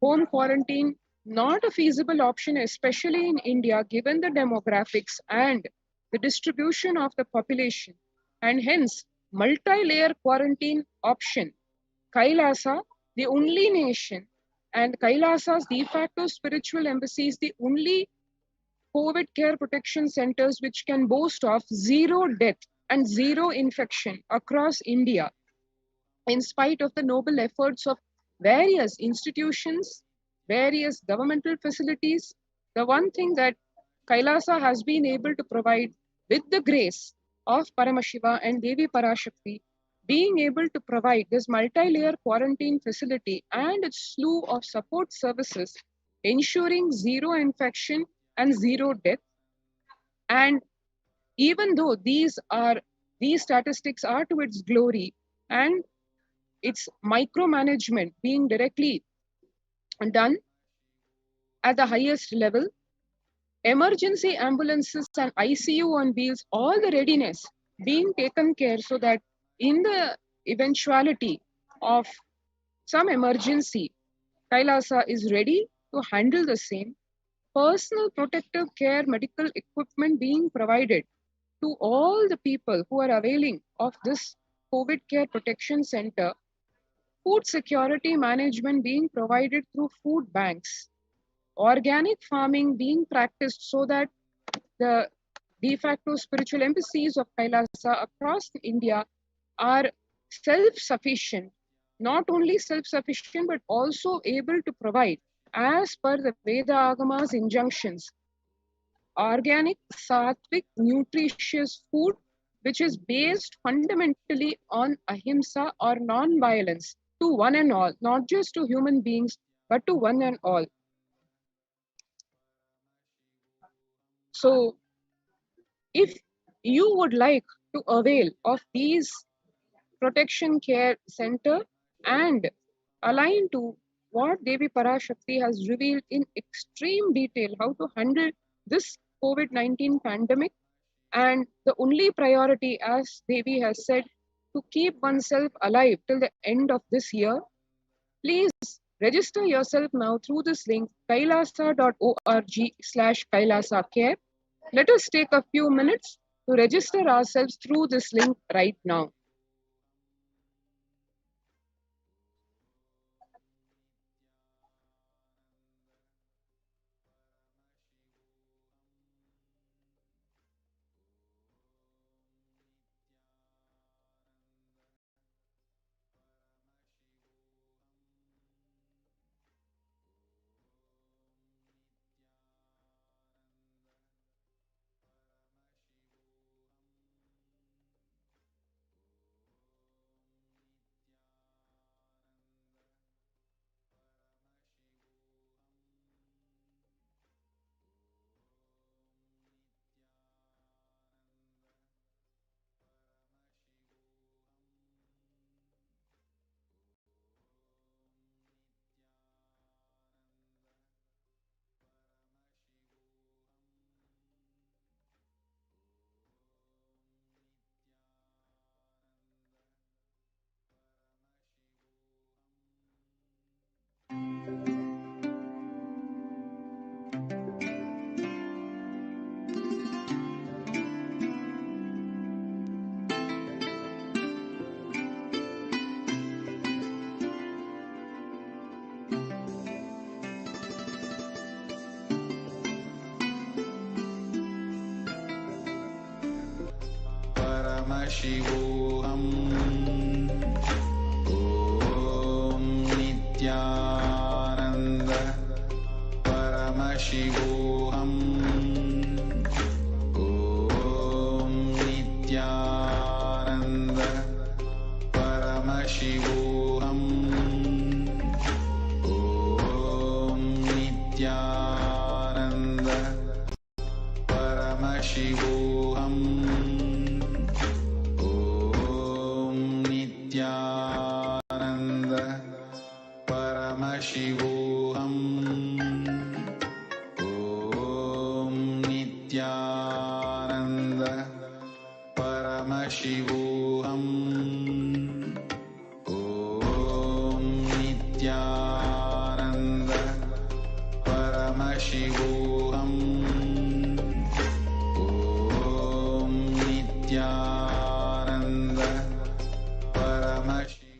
Home quarantine not a feasible option, especially in India, given the demographics and the distribution of the population, and hence multi-layer quarantine option. Kailasa, the only nation, and Kailasa's de facto spiritual embassy is the only COVID care protection centers which can boast of zero death and zero infection across India, in spite of the noble efforts of various institutions, various governmental facilities. The one thing that Kailasa has been able to provide, with the grace of Paramashiva and Devi Parashakti, being able to provide this multi-layer quarantine facility and its slew of support services, ensuring zero infection and zero death. And even though these statistics are to its glory, and its micromanagement being directly done at the highest level, emergency ambulances and ICU on wheels, all the readiness being taken care so that in the eventuality of some emergency, Kailasa is ready to handle the same. Personal protective care medical equipment being provided to all the people who are availing of this COVID care protection center. Food security management being provided through food banks, organic farming being practiced so that the de facto spiritual embassies of Kailasa across India are self-sufficient, not only self-sufficient, but also able to provide, as per the Veda Agama's injunctions, organic, sattvic, nutritious food, which is based fundamentally on ahimsa or non-violence to one and all, not just to human beings, but to one and all. So, if you would like to avail of these protection care center and align to what Devi Parashakti has revealed in extreme detail, how to handle this COVID-19 pandemic, and the only priority, as Devi has said, to keep oneself alive till the end of this year, please register yourself now through this link, kailasa.org/kailasacare. Let us take a few minutes to register ourselves through this link right now.
Paramashivoham. Om Nithyananda Paramashivoham. Om Nithyananda Paramashivoham. Om Nithyananda Paramashivoham. Nithyananda Paramashivoham. Om Nithyananda Paramashivoham. Om Nithyananda Paramashivoham. Om Nithyananda Paramashivoham.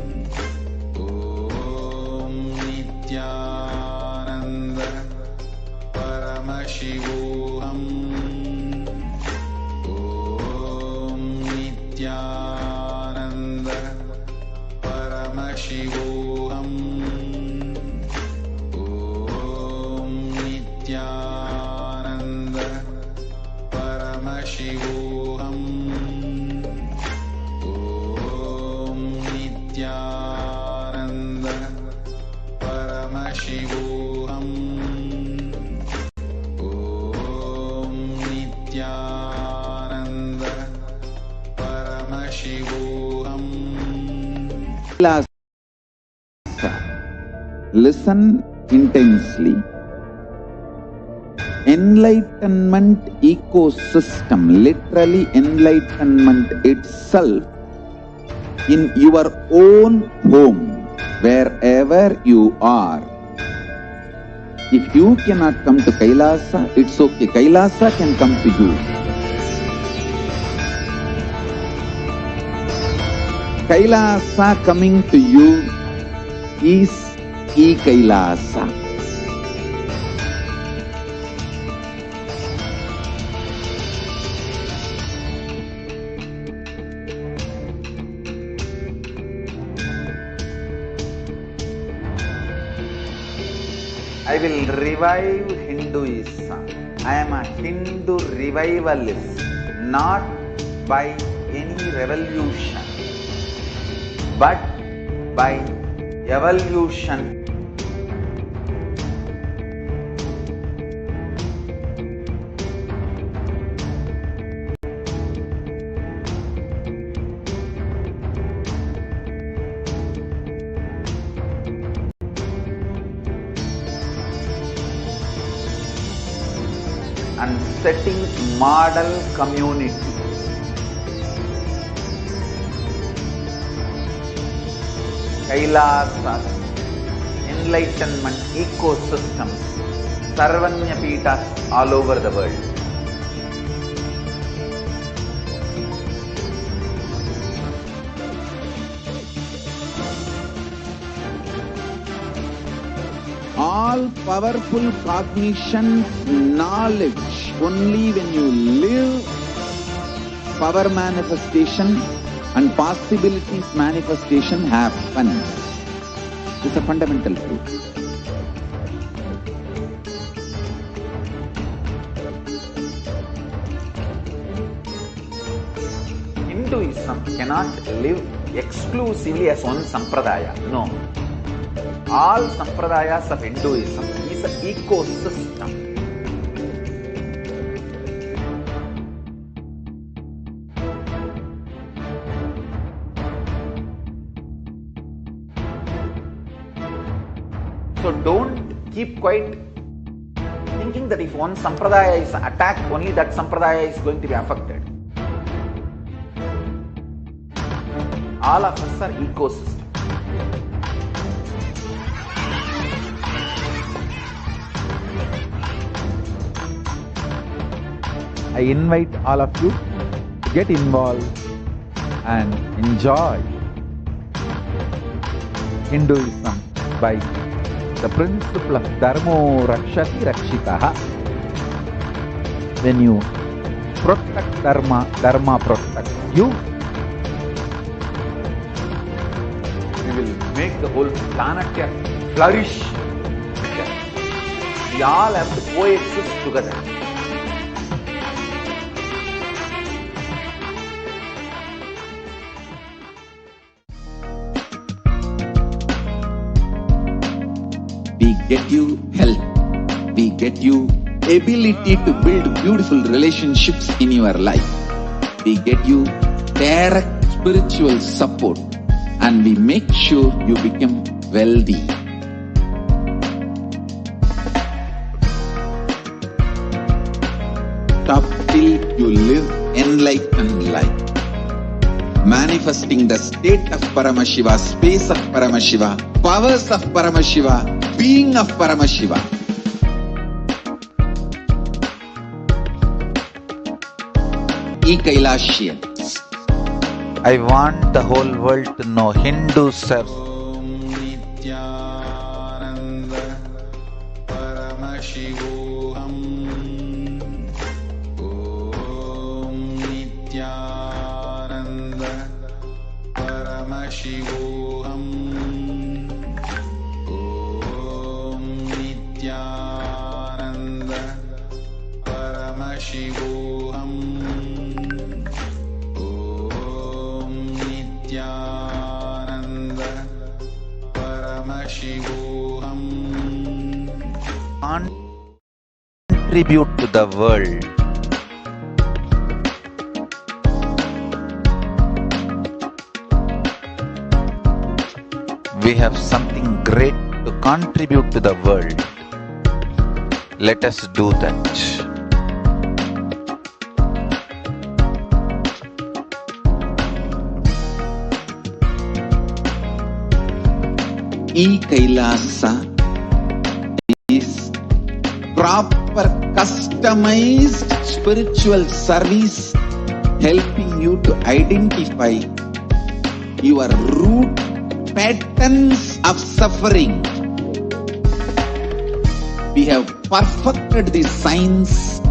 Nithyananda Paramashivoham. Om Nithyananda Paramashivoham. Om Nithyananda Paramashivoham. Om Nithyananda Paramashivoham.
Kailasa. Listen intensely. Enlightenment ecosystem, literally enlightenment itself, in your own home, wherever you are. If you cannot come to Kailasa, it's okay. Kailasa can come to you. Kailasa coming to you is E-Kailasa. I will revive Hinduism. I am a Hindu revivalist, not by any revolution, but by evolution. And setting model community. Kailasa, enlightenment ecosystems, Sarvanya Peethas all over the world. All powerful cognition, knowledge, only when you live, power manifestation and possibilities manifestation happens. It's a fundamental truth. Hinduism cannot live exclusively as one sampradaya. No. All sampradayas of Hinduism is an ecosystem. So don't keep quiet thinking that if one sampradaya is attacked, only that sampradaya is going to be affected. All of us are ecosystems. I invite all of you to get involved and enjoy Hinduism by the principle of Dharmo Rakshati Rakshitaha. When you protect Dharma, Dharma protects you. We will make the whole planet flourish. We all have to coexist together. We get you health. We get you ability to build beautiful relationships in your life. We get you direct spiritual support, and we make sure you become wealthy. Stop till you live enlightened life. Manifesting the state of Paramashiva, space of Paramashiva, powers of Paramashiva, being of Paramashiva. E-Kailasians. I want the whole world to know Hindu serves.
Om Nithyananda Paramashivoham. Om Nithyananda Paramashivoham. Om Nithyananda Paramashivoham. Om Nithyananda Paramashivoham.
Contribute to the world. We have something great to contribute to the world. Let us do that.
Kailasa is proper customized spiritual service helping you to identify your root patterns of suffering. We have perfected the science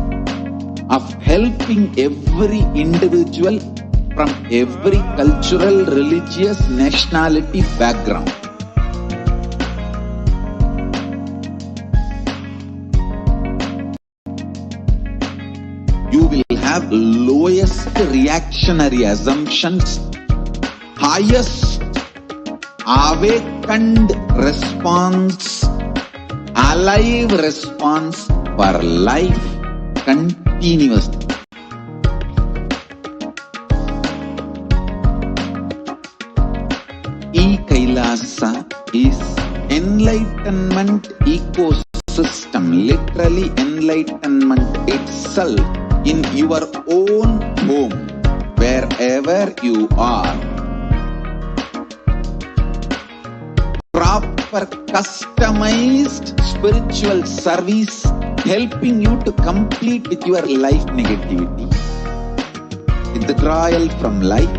of helping every individual from every cultural, religious, nationality background. You will have lowest reactionary assumptions, highest awakened response, alive response for life continuously. Kailasa is enlightenment ecosystem, literally enlightenment itself in your own home, wherever you are. Proper customized spiritual service helping you to complete with your life negativity, withdrawal from life,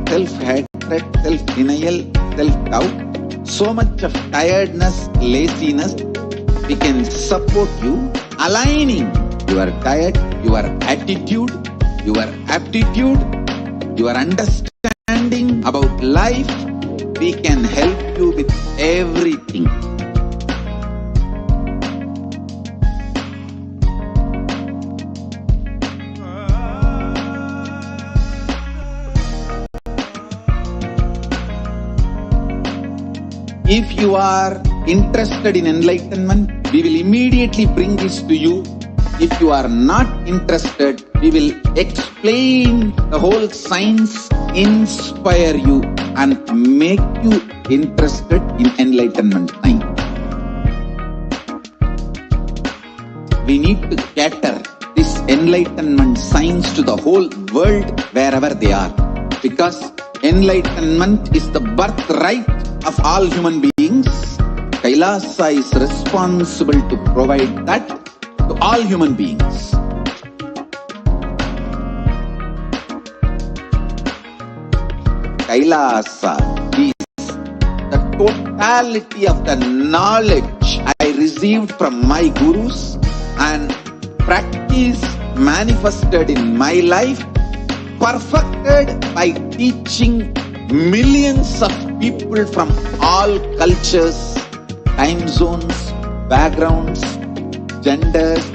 self-hatred, self-denial, self-doubt, so much of tiredness, laziness. We can support you aligning your diet, your attitude, your aptitude, your understanding about life. We can help you with everything. If you are interested in enlightenment, we will immediately bring this to you. If you are not interested, we will explain the whole science, inspire you and make you interested in enlightenment science. We need to cater this enlightenment science to the whole world wherever they are, because enlightenment is the birthright of all human beings. Kailasa is responsible to provide that to all human beings. Kailasa is the totality of the knowledge I received from my gurus and practice manifested in my life, perfected by teaching millions of people from all cultures, time zones, backgrounds, genders,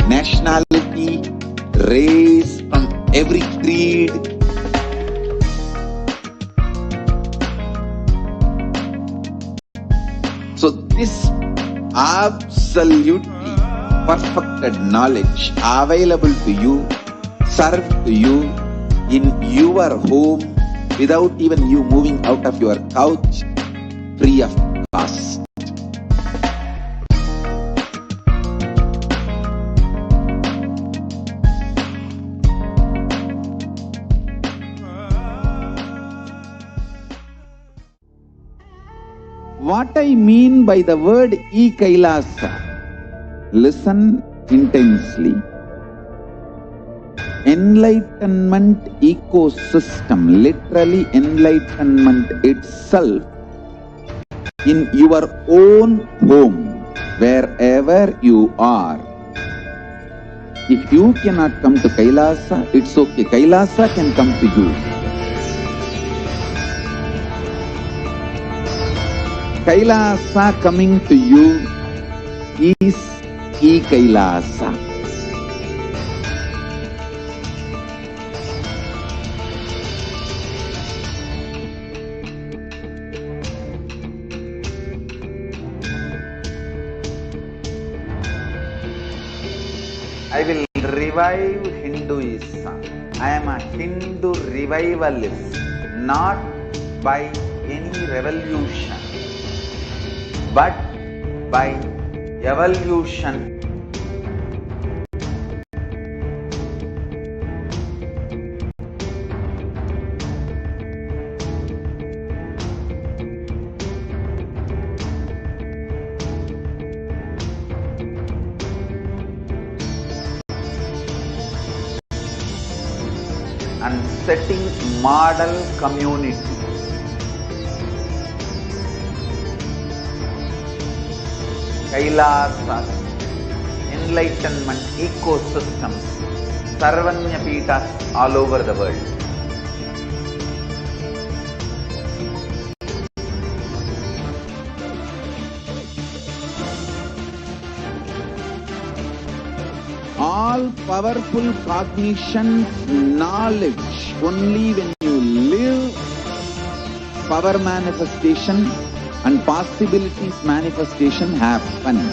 nationality, race, from every creed. So this absolutely perfected knowledge available to you, served to you in your home without even you moving out of your couch, free of cost. What I mean by the word Kailasa, listen intensely. Enlightenment ecosystem, literally enlightenment itself in your own home, wherever you are. If you cannot come to Kailasa, it's okay. Kailasa can come to you. Kailasa coming to you is Kailasa. I will revive Hinduism. I am a Hindu revivalist, not by any revolution, but by evolution. And setting model community. Kailasa, enlightenment ecosystems, Sarvanya Peethas all over the world. All powerful cognition, knowledge, only when you live, power manifestation and possibilities manifestation happens.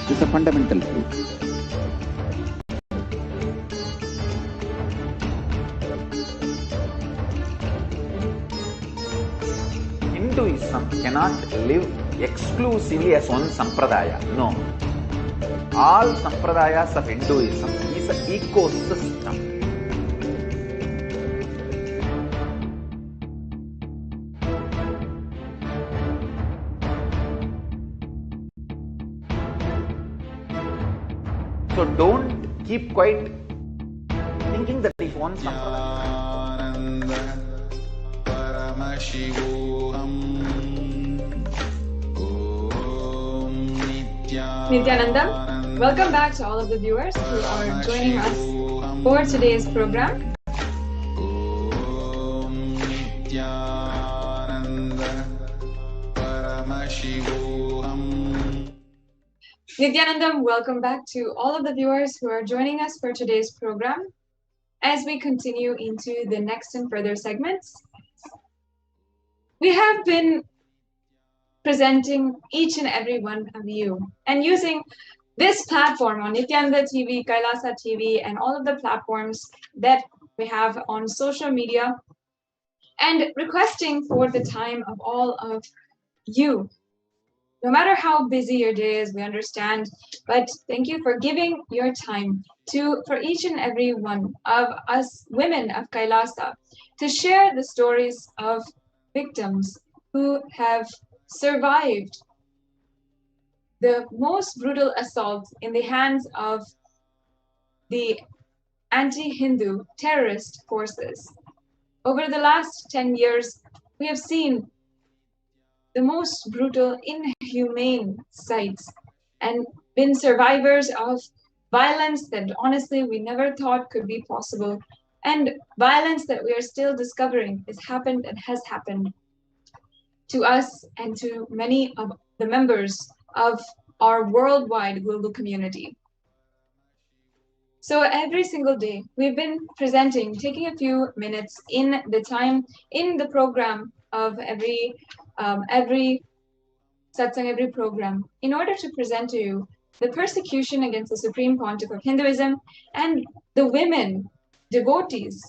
This is a fundamental truth. Hinduism cannot live exclusively as one sampradaya. No. All sampradayas of Hinduism is an ecosystem. So don't keep quiet thinking that if one sampradaya.
Paramashivoham.
Nithyananda, welcome back to all of the viewers who are joining us for today's program. Nithyananda, welcome back to all of the viewers who are joining us for today's program. As we continue into the next and further segments, we have been presenting each and every one of you and using this platform on Nithyananda TV, Kailasa TV, and all of the platforms that we have on social media, and requesting for the time of all of you. No matter how busy your day is, we understand, but thank you for giving your time for each and every one of us women of Kailasa to share the stories of victims who have survived the most brutal assault in the hands of the anti-Hindu terrorist forces. Over the last 10 years, we have seen the most brutal, inhumane sights and been survivors of violence that honestly we never thought could be possible, and violence that we are still discovering has happened and has happened to us and to many of the members of our worldwide global community. So every single day, we've been presenting, taking a few minutes in the time, in the program of every satsang, every program, in order to present to you the persecution against the Supreme Pontiff of Hinduism and the women, devotees,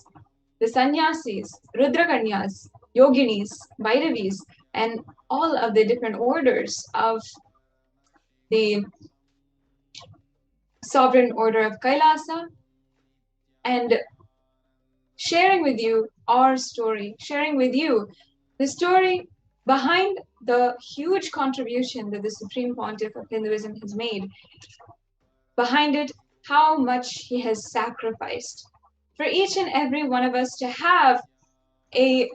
the sannyasis, rudrakanyas, yoginis, bhairavis, and all of the different orders of the Sovereign Order of Kailasa, and sharing with you our story, sharing with you the story behind the huge contribution that the Supreme Pontiff of Hinduism has made, behind it, how much he has sacrificed for each and every one of us to have a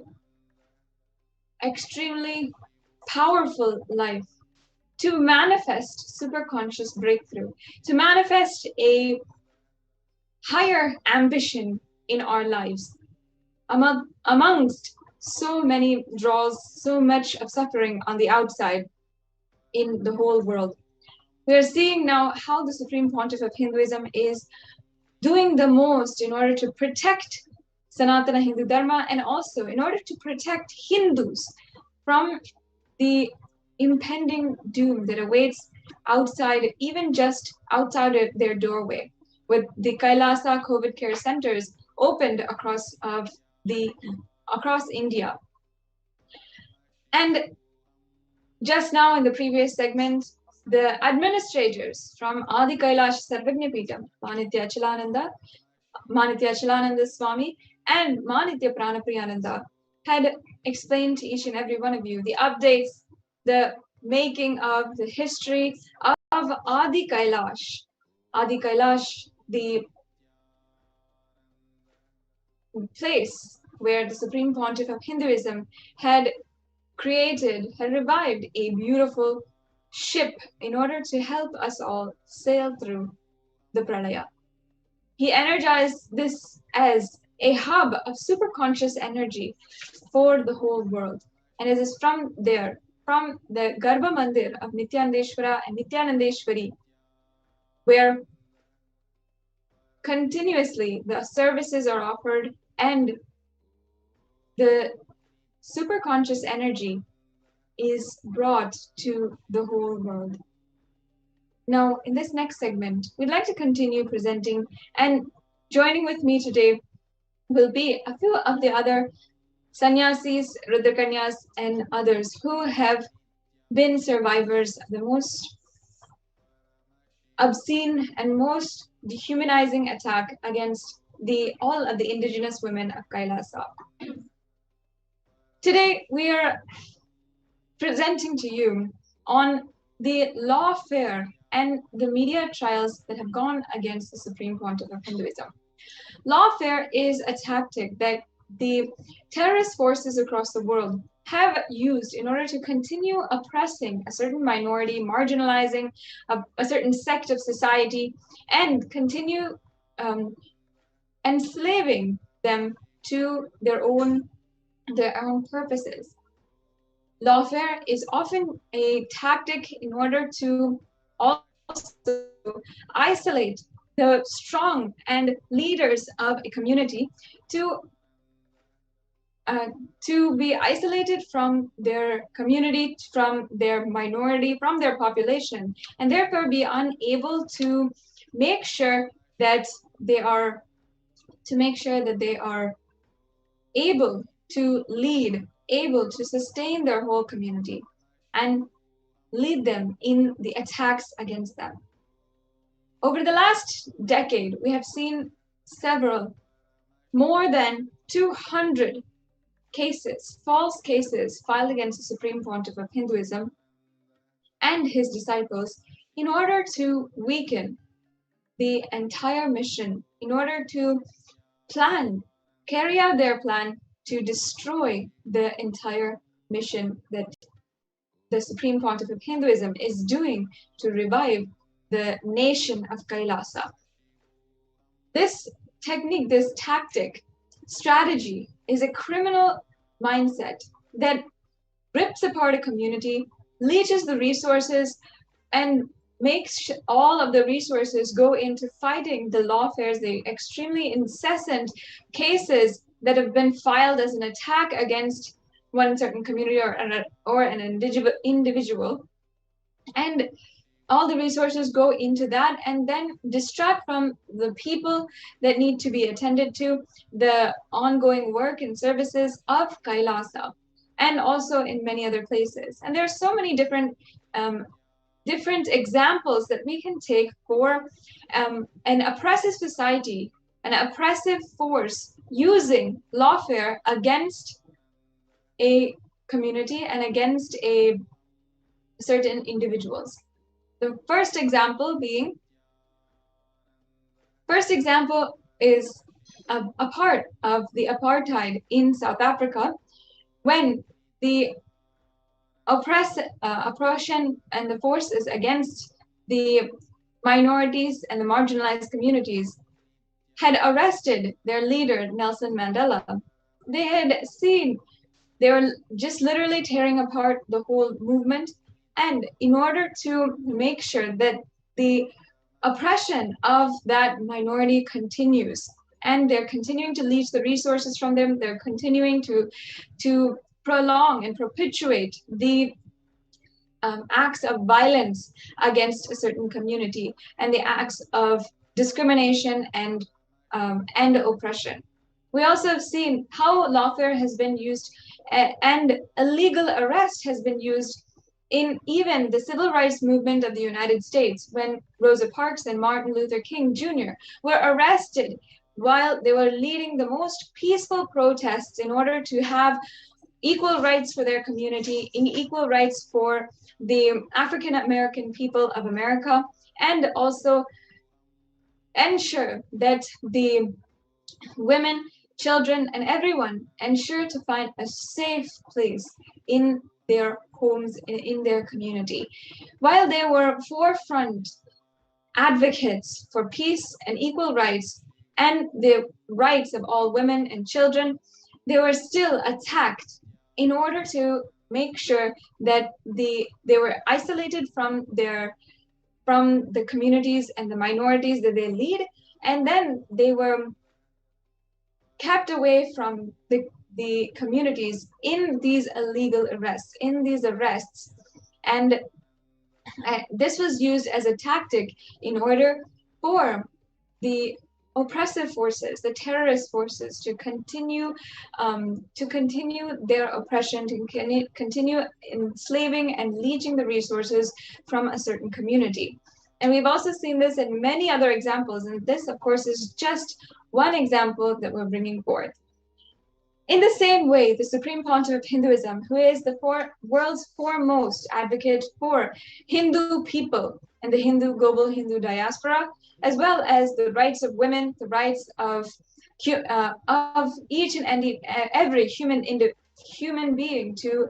extremely powerful life, to manifest superconscious breakthrough, to manifest a higher ambition in our lives, amongst so many draws, so much of suffering on the outside in the whole world. We are seeing now how the Supreme Pontiff of Hinduism is doing the most in order to protect Sanatana Hindu Dharma and also in order to protect Hindus from the impending doom that awaits outside, even just outside of their doorway, with the Kailasa COVID care centers opened across India. And just now in the previous segment, the administrators from Adi Kailash Sarvagnapitam, Manitya Achalananda Swami, and Manitya Pranapriyananda had explained to each and every one of you the updates, the making of the history of Adi Kailash. Adi Kailash, the place where the Supreme Pontiff of Hinduism had revived a beautiful ship in order to help us all sail through the Pralaya. He energized this as a hub of superconscious energy for the whole world. And it is from there, from the Garbha Mandir of Nityanandeshwara and Nityanandeshwari, where continuously the services are offered and the superconscious energy is brought to the whole world. Now, in this next segment, we'd like to continue presenting, and joining with me today will be a few of the other sannyasis, rudrakanyas, and others who have been survivors of the most obscene and most dehumanizing attack against all of the indigenous women of Kailasa. Today, we are presenting to you on the lawfare and the media trials that have gone against the Supreme Pontiff of Hinduism. Lawfare is a tactic that the terrorist forces across the world have used in order to continue oppressing a certain minority, marginalizing a certain sect of society, and continue enslaving them to their own purposes. Lawfare is often a tactic in order to also isolate the strong and leaders of a community to be isolated from their community, from their minority, from their population, and therefore be unable to make sure that they are able to lead, able to sustain their whole community and lead them in the attacks against them. Over the last decade, we have seen more than 200 cases, false cases filed against the Supreme Pontiff of Hinduism and his disciples in order to weaken the entire mission, in order to carry out their plan to destroy the entire mission that the Supreme Pontiff of Hinduism is doing to revive the nation of Kailasa. This technique, this tactic, strategy is a criminal mindset that rips apart a community, leeches the resources, and makes all of the resources go into fighting the lawfares, the extremely incessant cases that have been filed as an attack against one certain community or an individual. And all the resources go into that and then distract from the people that need to be attended to, the ongoing work and services of Kailasa, and also in many other places. And there are so many different examples that we can take for an oppressive society, an oppressive force using lawfare against a community and against certain individuals. The first example is a part of the apartheid in South Africa, when the oppression and the forces against the minorities and the marginalized communities had arrested their leader, Nelson Mandela. They had seen They were just literally tearing apart the whole movement. And in order to make sure that the oppression of that minority continues, and they're continuing to leech the resources from them, they're continuing to prolong and perpetuate the acts of violence against a certain community and the acts of discrimination and oppression. We also have seen how lawfare has been used and illegal arrest has been used in even the civil rights movement of the United States, when Rosa Parks and Martin Luther King Jr. were arrested while they were leading the most peaceful protests in order to have equal rights for their community, in equal rights for the African American people of America, and also ensure that the women, children, and everyone ensure to find a safe place in their homes, in their community. While they were forefront advocates for peace and equal rights and the rights of all women and children, they were still attacked in order to make sure that they were isolated from the communities and the minorities that they lead, and then they were kept away from the communities in these illegal arrests, and this was used as a tactic in order for the oppressive forces, the terrorist forces, to continue their oppression, to continue enslaving and leeching the resources from a certain community. And we've also seen this in many other examples, and this, of course, is just one example that we're bringing forth. In the same way, the Supreme Pontiff of Hinduism, who is the world's foremost advocate for Hindu people and the global Hindu diaspora, as well as the rights of women, the rights of each and every human being to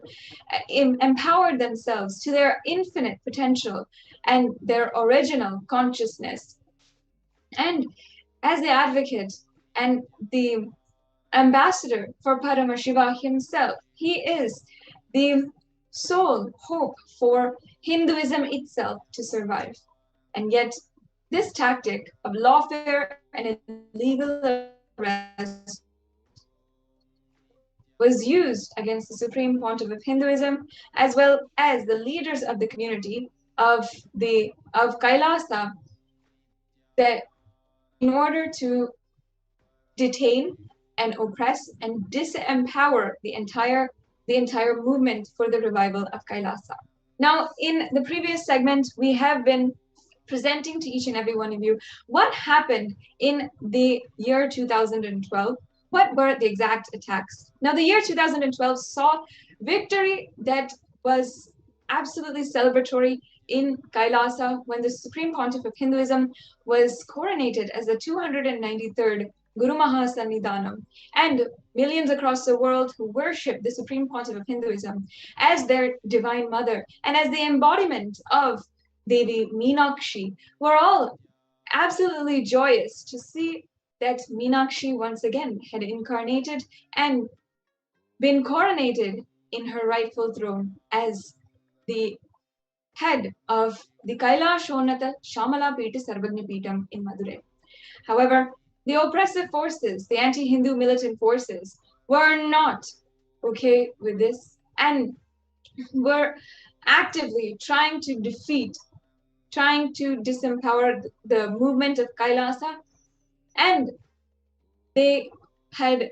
empower themselves to their infinite potential and their original consciousness. And as the advocate and the ambassador for Paramashiva himself, he is the sole hope for Hinduism itself to survive. And yet, this tactic of lawfare and illegal arrest was used against the Supreme Pontiff of Hinduism, as well as the leaders of the community of Kailasa, that in order to detain and oppress and disempower the entire movement for the revival of Kailasa. Now, in the previous segment, we have been presenting to each and every one of you what happened in the year 2012. What were the exact attacks? Now, the year 2012 saw victory that was absolutely celebratory in Kailasa when the Supreme Pontiff of Hinduism was coronated as the 293rd Guru Mahasannidhanam, and millions across the world who worship the Supreme Pontiff of Hinduism as their divine mother and as the embodiment of Devi Meenakshi were all absolutely joyous to see that Meenakshi once again had incarnated and been coronated in her rightful throne as the head of the Kailashonata Shamala Pita Sarvagna Pitam in Madurai. However, the oppressive forces, the anti-Hindu militant forces, were not okay with this and were actively trying to disempower the movement of Kailasa. And they had,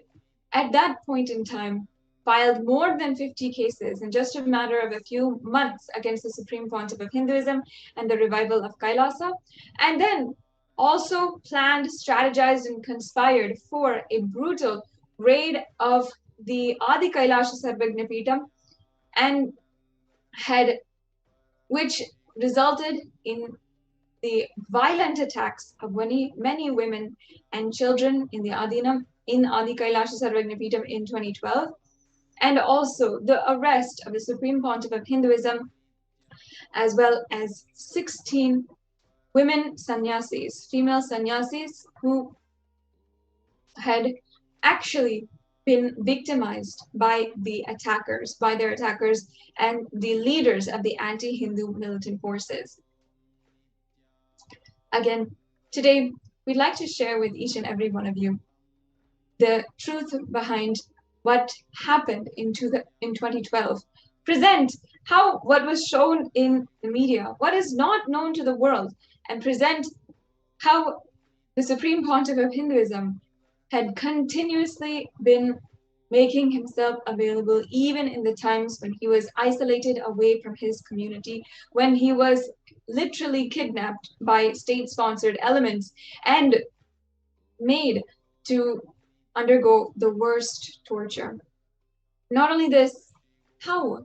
at that point in time, filed more than 50 cases in just a matter of a few months against the Supreme Pontiff of Hinduism and the revival of Kailasa. And then also planned, strategized, and conspired for a brutal raid of the Adi Kailasha Sarvagna Pitam, and which resulted in the violent attacks of many women and children in the Adinam in Adi Kailasha Sarvagna Pitam in 2012, and also the arrest of the Supreme Pontiff of Hinduism, as well as 16 women sannyasis, female sannyasis, who had actually been victimized by the attackers, by their attackers and the leaders of the anti-Hindu militant forces. Again, today, we'd like to share with each and every one of you the truth behind what happened in 2012, present how what was shown in the media, what is not known to the world, and present how the Supreme Pontiff of Hinduism had continuously been making himself available even in the times when he was isolated away from his community, when he was literally kidnapped by state-sponsored elements and made to undergo the worst torture. Not only this, how?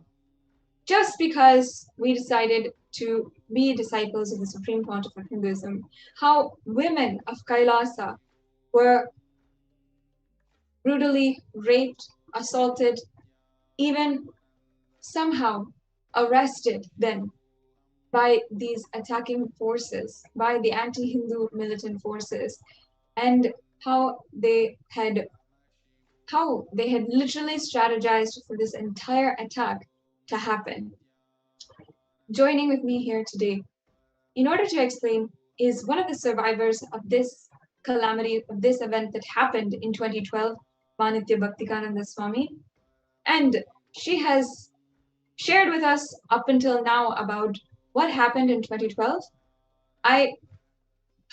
Just because we decided to be disciples of the Supreme Pontiff of Hinduism, how women of Kailasa were brutally raped, assaulted, even somehow arrested then by these attacking forces, by the anti-Hindu militant forces, and how they had literally strategized for this entire attack to happen. Joining with me here today, in order to explain, is one of the survivors of this calamity, of this event that happened in 2012, Manitya Bhaktikananda Swami. And she has shared with us up until now about what happened in 2012. I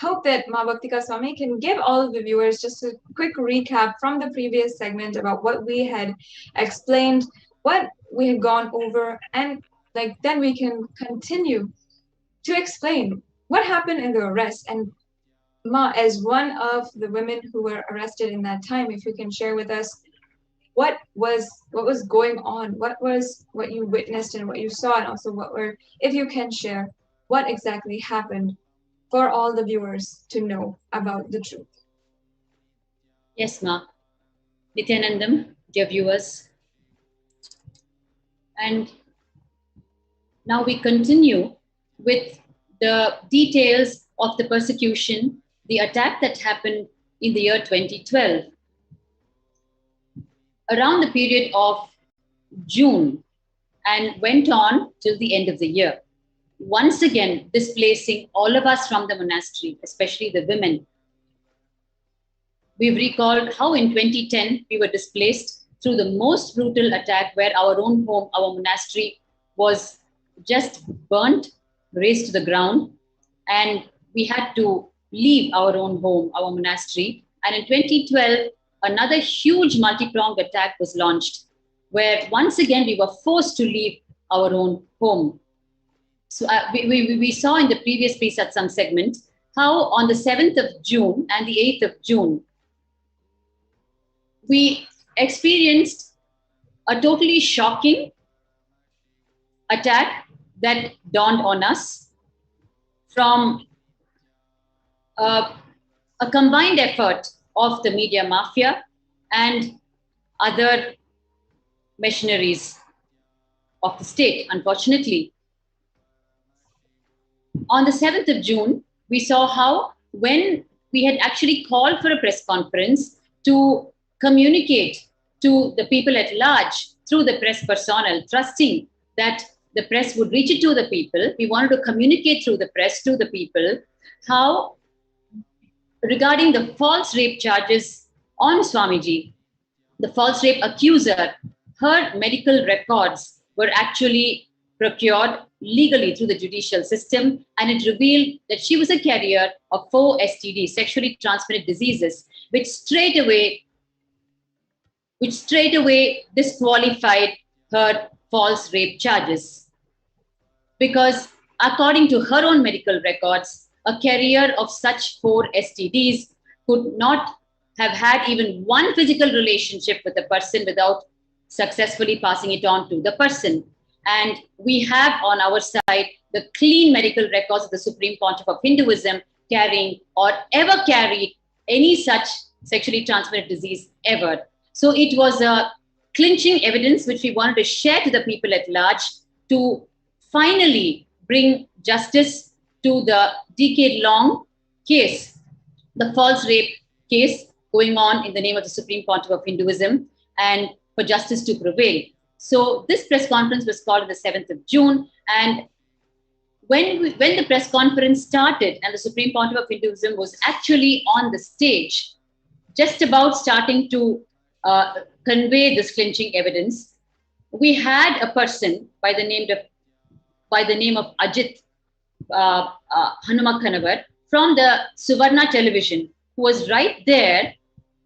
hope that Ma Bhaktika Swami can give all of the viewers just a quick recap from the previous segment about what we had explained, what we had gone over, and then we can continue to explain what happened in the arrest. And Ma, as one of the women who were arrested in that time, if you can share with us what was going on, what you witnessed and what you saw, and also if you can share what exactly happened for all the viewers to know about the truth.
Yes, Ma. Nithyanandam, dear viewers. And now we continue with the details of the persecution, the attack that happened in the year 2012. Around the period of June and went on till the end of the year. Once again, displacing all of us from the monastery, especially the women. We've recalled how in 2010, we were displaced through the most brutal attack where our own home, our monastery, was just burnt, razed to the ground, and we had to leave our own home, our monastery. And in 2012, another huge multi-pronged attack was launched, where once again, we were forced to leave our own home. So we saw in the previous Satsang segment how on the 7th of June and the 8th of June, we experienced a totally shocking attack that dawned on us from a combined effort of the media mafia and other machineries of the state, unfortunately. On the 7th of June, we saw how when we had actually called for a press conference to communicate to the people at large through the press personnel, trusting that the press would reach it to the people. We wanted to communicate through the press to the people how, regarding the false rape charges on Swamiji, the false rape accuser, her medical records were actually procured legally through the judicial system, and it revealed that she was a carrier of 4 STDs, sexually transmitted diseases, which straight away disqualified her false rape charges. Because according to her own medical records, a carrier of such 4 STDs could not have had even one physical relationship with a person without successfully passing it on to the person. And we have on our side the clean medical records of the Supreme Pontiff of Hinduism carrying or ever carried any such sexually transmitted disease ever. So it was a clinching evidence which we wanted to share to the people at large to finally bring justice to the decade-long case, the false rape case going on in the name of the Supreme Pontiff of Hinduism, and for justice to prevail. So this press conference was called on the 7th of June. And when the press conference started and the Supreme Pontiff of Hinduism was actually on the stage, just about starting to convey this clinching evidence, we had a person by the name of Ajit Hanumakkanavar from the Suvarna television, who was right there,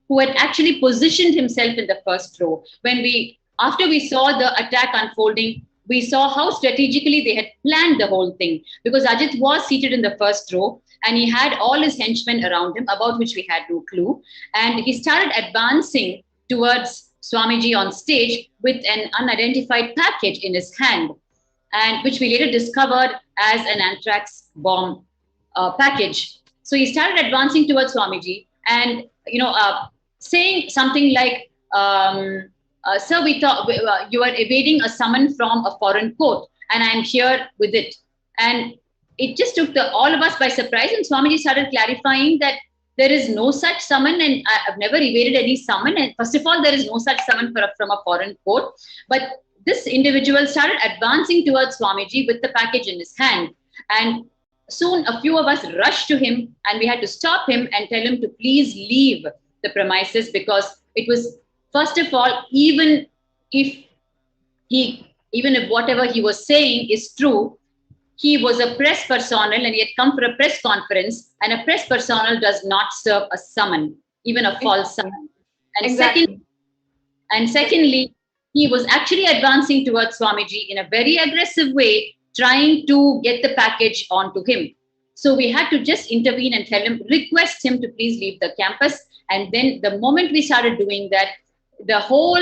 who had actually positioned himself in the first row. After we saw the attack unfolding, we saw how strategically they had planned the whole thing, because Ajit was seated in the first row and he had all his henchmen around him, about which we had no clue. And he started advancing towards Swamiji on stage with an unidentified package in his hand, and which we later discovered as an anthrax bomb package. So he started advancing towards Swamiji and, saying something like, sir, we thought you are evading a summon from a foreign court, and I'm here with it. And it just took all of us by surprise. And Swamiji started clarifying that there is no such summon, and I've never evaded any summon. And first of all, there is no such summon from a foreign court. But this individual started advancing towards Swamiji with the package in his hand. And soon a few of us rushed to him, and we had to stop him and tell him to please leave the premises, because it was, first of all, even if whatever he was saying is true, he was a press personnel and he had come for a press conference, and a press personnel does not serve a summon, even a false summon. And
Exactly.
secondly, he was actually advancing towards Swamiji in a very aggressive way, trying to get the package onto him. So we had to just intervene and request him to please leave the campus. And then the moment we started doing that, the whole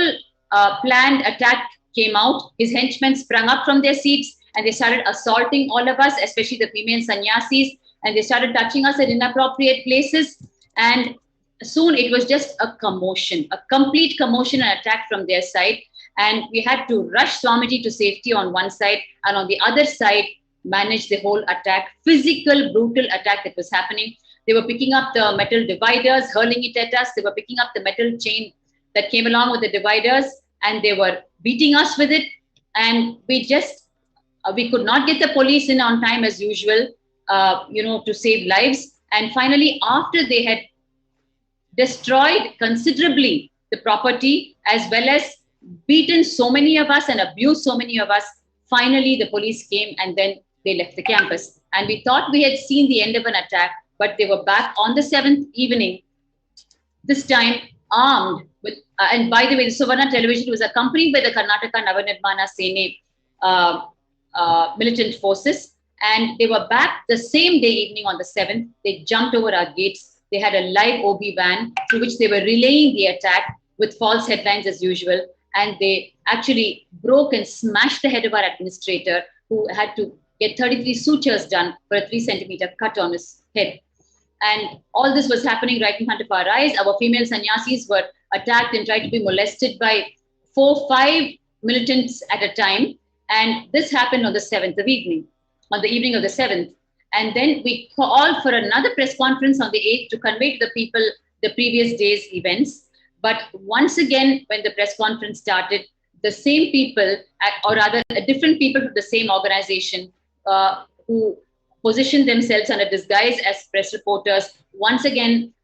planned attack came out. His henchmen sprung up from their seats and they started assaulting all of us, especially the female sannyasis, and they started touching us at inappropriate places. And soon it was just a commotion, a complete commotion and attack from their side. And we had to rush Swamiji to safety on one side, and on the other side, manage the whole attack, physical, brutal attack that was happening. They were picking up the metal dividers, hurling it at us. They were picking up the metal chain that came along with the dividers, and they were beating us with it. And we could not get the police in on time as usual, to save lives. And finally, after they had destroyed considerably the property, as well as beaten so many of us and abused so many of us, finally the police came and then they left the campus. And we thought we had seen the end of an attack, but they were back on the 7th evening, this time armed with, and by the way, the Suvarna television was accompanied by the Karnataka Navanirmana Sene militant forces. And they were back the same day evening on the 7th. They jumped over our gates. They had a live OB van through which they were relaying the attack with false headlines as usual. And they actually broke and smashed the head of our administrator, who had to get 33 sutures done for a 3-centimeter cut on his head. And all this was happening right in front of our eyes. Our female sannyasis were attacked and tried to be molested by 4-5 militants at a time. And this happened on the 7th of evening, on the evening of the 7th. And then we called for another press conference on the 8th to convey to the people the previous day's events. But once again, when the press conference started, the same people, or rather different people from the same organization who positioned themselves under disguise as press reporters, once again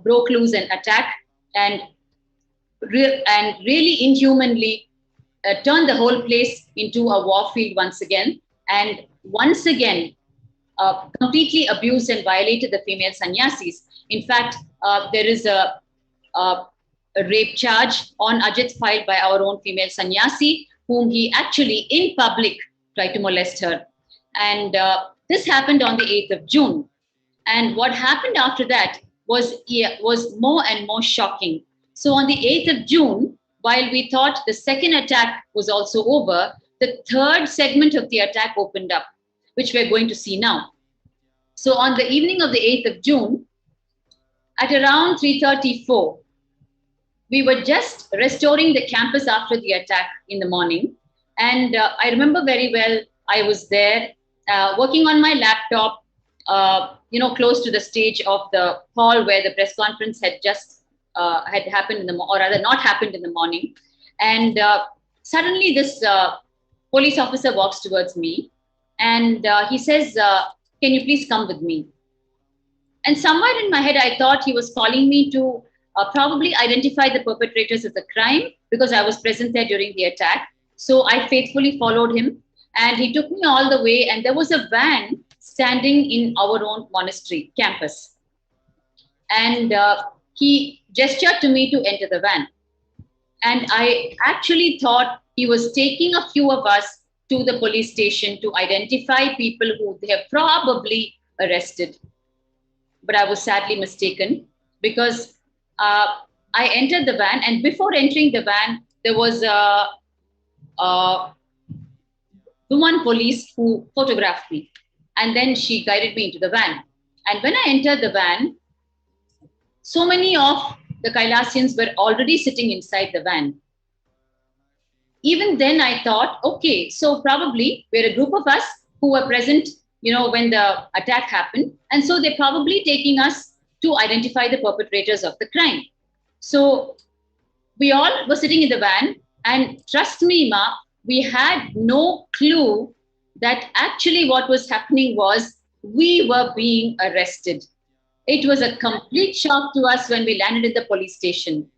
broke loose and attacked and really inhumanly turned the whole place into a war field once again. And once again, completely abused and violated the female sannyasis. In fact, there is a rape charge on Ajit filed by our own female sannyasi, whom he actually in public tried to molest her. And this happened on the 8th of June. And what happened after that was more and more shocking. So on the 8th of June, while we thought the second attack was also over, the third segment of the attack opened up, which we're going to see now. So on the evening of the 8th of June, at around 3:34, we were just restoring the campus after the attack in the morning. And I remember very well, I was there working on my laptop, close to the stage of the hall where the press conference had just had happened in the or rather not happened in the morning, and suddenly this police officer walks towards me, and he says, "Can you please come with me?" And somewhere in my head, I thought he was calling me to probably identify the perpetrators of the crime because I was present there during the attack. So I faithfully followed him, and he took me all the way. And there was a van standing in our own monastery campus. And he gestured to me to enter the van. And I actually thought he was taking a few of us to the police station to identify people who they have probably arrested. But I was sadly mistaken because I entered the van, and before entering the van, there was a woman police who photographed me, and then she guided me into the van. And when I entered the van, so many of the Kailasians were already sitting inside the van. Even then, I thought, okay, so probably we're a group of us who were present, when the attack happened. And so they're probably taking us to identify the perpetrators of the crime. So we all were sitting in the van, and trust me, Ma, we had no clue that actually what was happening was we were being arrested. It was a complete shock to us when we landed in the police station.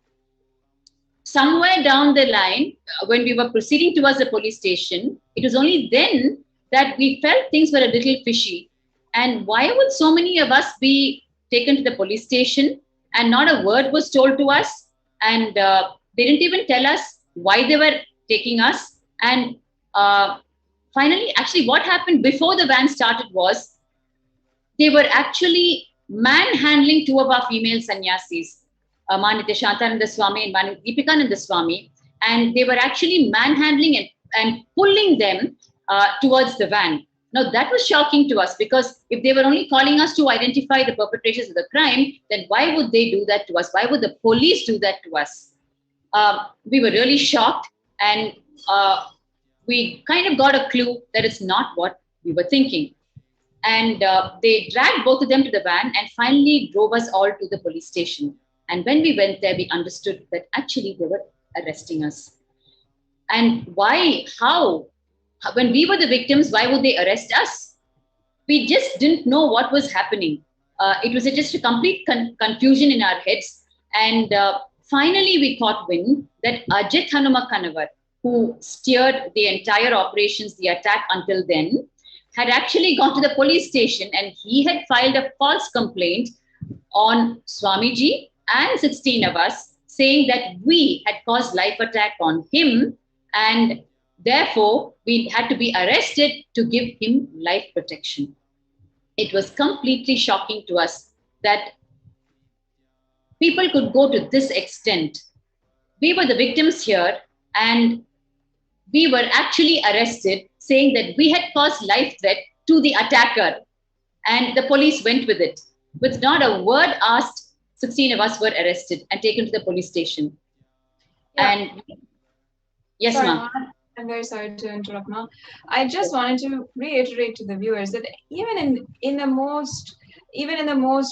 Somewhere down the line, when we were proceeding towards the police station, it was only then that we felt things were a little fishy. And why would so many of us be taken to the police station and not a word was told to us? And they didn't even tell us why they were taking us. And finally, actually, what happened before the van started was they were actually manhandling two of our female sannyasis, Manitya Shantananda Swami and Manitya Deepikananda Swami. And they were actually manhandling and pulling them towards the van. Now, that was shocking to us because if they were only calling us to identify the perpetrators of the crime, then why would they do that to us? Why would the police do that to us? We were really shocked, and we kind of got a clue that it's not what we were thinking. And they dragged both of them to the van and finally drove us all to the police station. And when we went there, we understood that actually they were arresting us. And why, how? When we were the victims, why would they arrest us? We just didn't know what was happening. It was just a complete confusion in our heads. And finally, we caught wind that Ajit Hanuma Kanavar, who steered the entire operations, the attack until then, had actually gone to the police station and he had filed a false complaint on Swamiji and 16 of us, saying that we had caused life attack on him and therefore we had to be arrested to give him life protection. It was completely shocking to us that people could go to this extent. We were the victims here and we were actually arrested, saying that we had caused life threat to the attacker. And the police went with it. With not a word asked, 16 of us were arrested and taken to the police station. Yeah. And yes, ma'am.
I'm very sorry to interrupt, ma'am. I just wanted to reiterate to the viewers that even in the most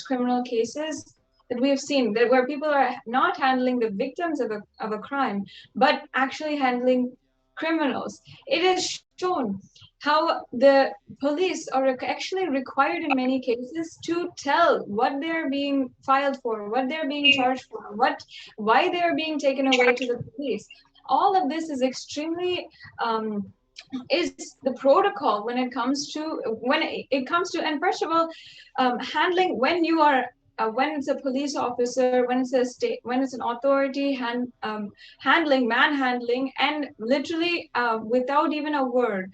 criminal cases that we have seen, that where people are not handling the victims of a crime, but actually handling criminals, it is shown how the police are actually required in many cases to tell what they're being filed for, what they're being charged for, why they're being taken away to the police. All of this is extremely is the protocol when it comes to and first of all, handling when you are when it's a police officer, when it's a state, when it's an authority handling, manhandling, and literally without even a word,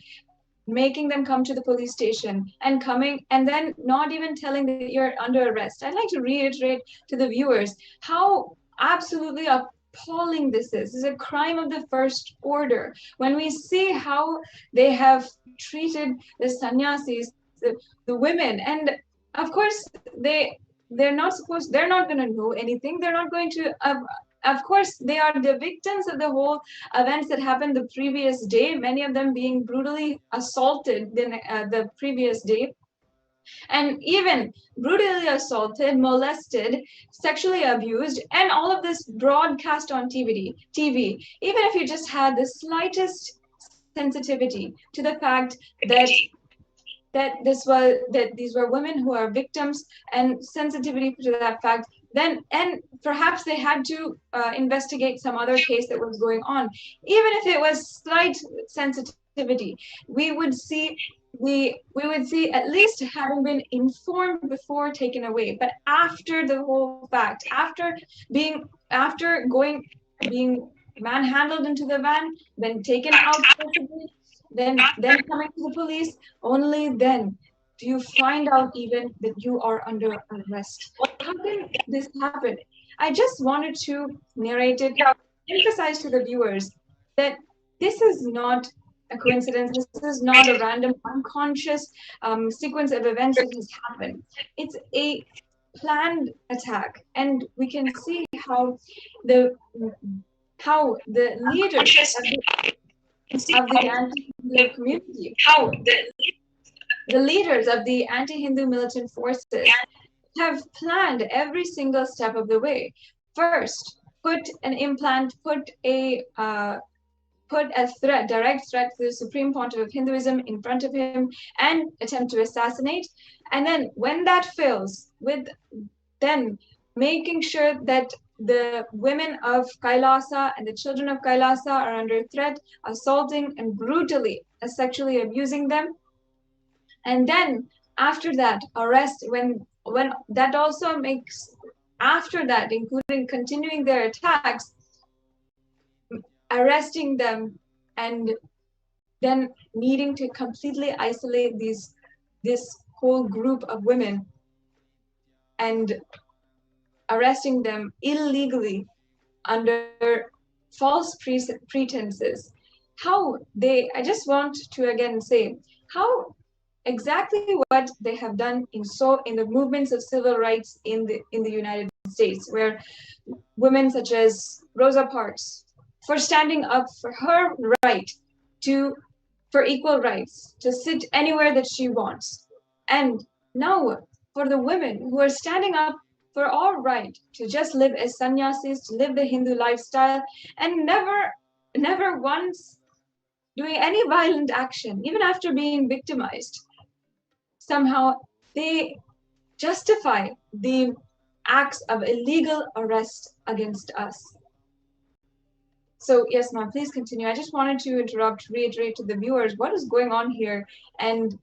making them come to the police station and coming and then not even telling that you're under arrest. I'd like to reiterate to the viewers how absolutely appalling this is. This is a crime of the first order. When we see how they have treated the sannyasis, the women, and of course they're not going to know anything. They're not going to of course, they are the victims of the whole events that happened the previous day, many of them being brutally assaulted the previous day. and even brutally assaulted, molested, sexually abused, and all of this broadcast on TV. Even if you just had the slightest sensitivity to the fact that these were women who are victims, and sensitivity to that fact, then and perhaps they had to investigate some other case that was going on. Even if it was slight sensitivity, we would see we would see at least having been informed before taken away. But after the whole fact, after being manhandled into the van, then taken out forcibly, then coming to the police, only then do you find out even that you are under arrest. How can this happen? I just wanted to narrate it, emphasize to the viewers that this is not a coincidence. This is not a random, unconscious sequence of events that has happened. It's a planned attack, and we can see the the leaders of the anti-Hindu community, the leaders of the anti-Hindu militant forces have planned every single step of the way. First, put an implant, put a direct threat to the Supreme Pontiff of Hinduism in front of him, and attempt to assassinate. And then when that fails, then making sure that the women of Kailasa and the children of Kailasa are under threat, assaulting and brutally sexually abusing them. And then after that, arrest, when that also makes, after that, including continuing their attacks, arresting them, and then needing to completely isolate this whole group of women and arresting them illegally under false pretenses. I just want to again say how exactly what they have done in the movements of civil rights in the United States, where women such as Rosa Parks, for standing up for her right for equal rights to sit anywhere that she wants, and now for the women who are standing up for our right to just live as sannyasis, to live the Hindu lifestyle, and never once doing any violent action, even after being victimized. Somehow they justify the acts of illegal arrest against us. So yes, ma'am, please continue. I just wanted to reiterate to the viewers what is going on here, and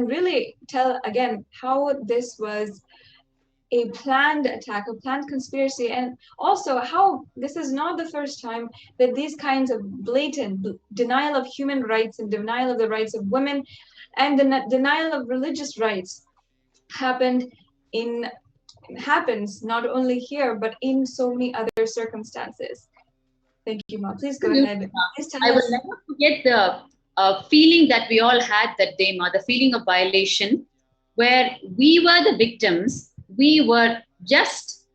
really tell again how this was a planned attack, a planned conspiracy, and also how this is not the first time that these kinds of blatant denial of human rights and denial of the rights of women and the denial of religious rights happens not only here but in so many other circumstances. Thank you, Ma. Please go ahead. Please tell
I
us.
will never forget the feeling that we all had that day, Ma, the feeling of violation, where we were the victims. We were just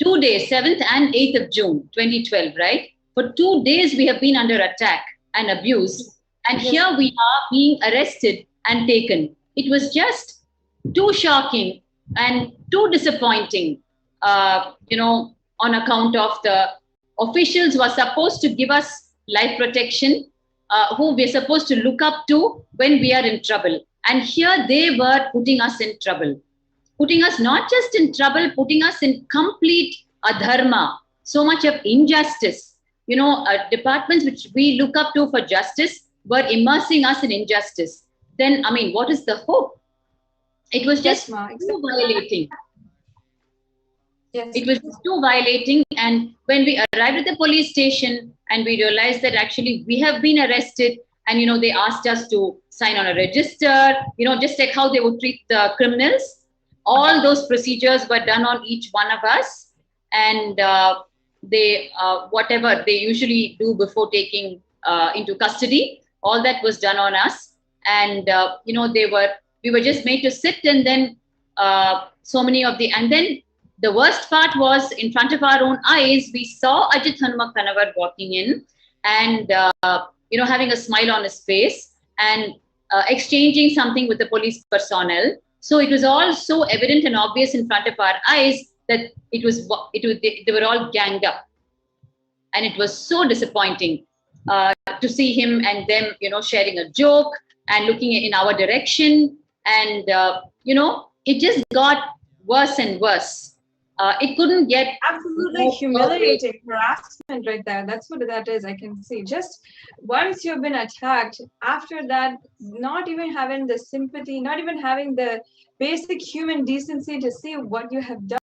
2 days, 7th and 8th of June, 2012, right? For 2 days, we have been under attack and abused. And here we are being arrested and taken. It was just too shocking and too disappointing, on account of the officials who are supposed to give us life protection, who we're supposed to look up to when we are in trouble. And here they were putting us in trouble. Putting us not just in trouble, putting us in complete adharma, so much of injustice. Departments which we look up to for justice were immersing us in injustice. Then, I mean, what is the hope? It was just too violating. It was just too violating. And when we arrived at the police station and we realized that actually we have been arrested, and, they asked us to sign on a register, just like how they would treat the criminals. All those procedures were done on each one of us, and they whatever they usually do before taking into custody, all that was done on us. And we were just made to sit, and then and then the worst part was, in front of our own eyes, we saw Ajit Hanumakanavar walking in, and having a smile on his face, and exchanging something with the police personnel. So it was all so evident and obvious in front of our eyes that they were all ganged up, and it was so disappointing to see him and them, sharing a joke and looking in our direction, and it just got worse and worse. It couldn't get
Absolutely humiliating harassment right there. That's what that is. I can see. Just once you've been attacked, after that, not even having the sympathy, not even having the basic human decency to see what you have done.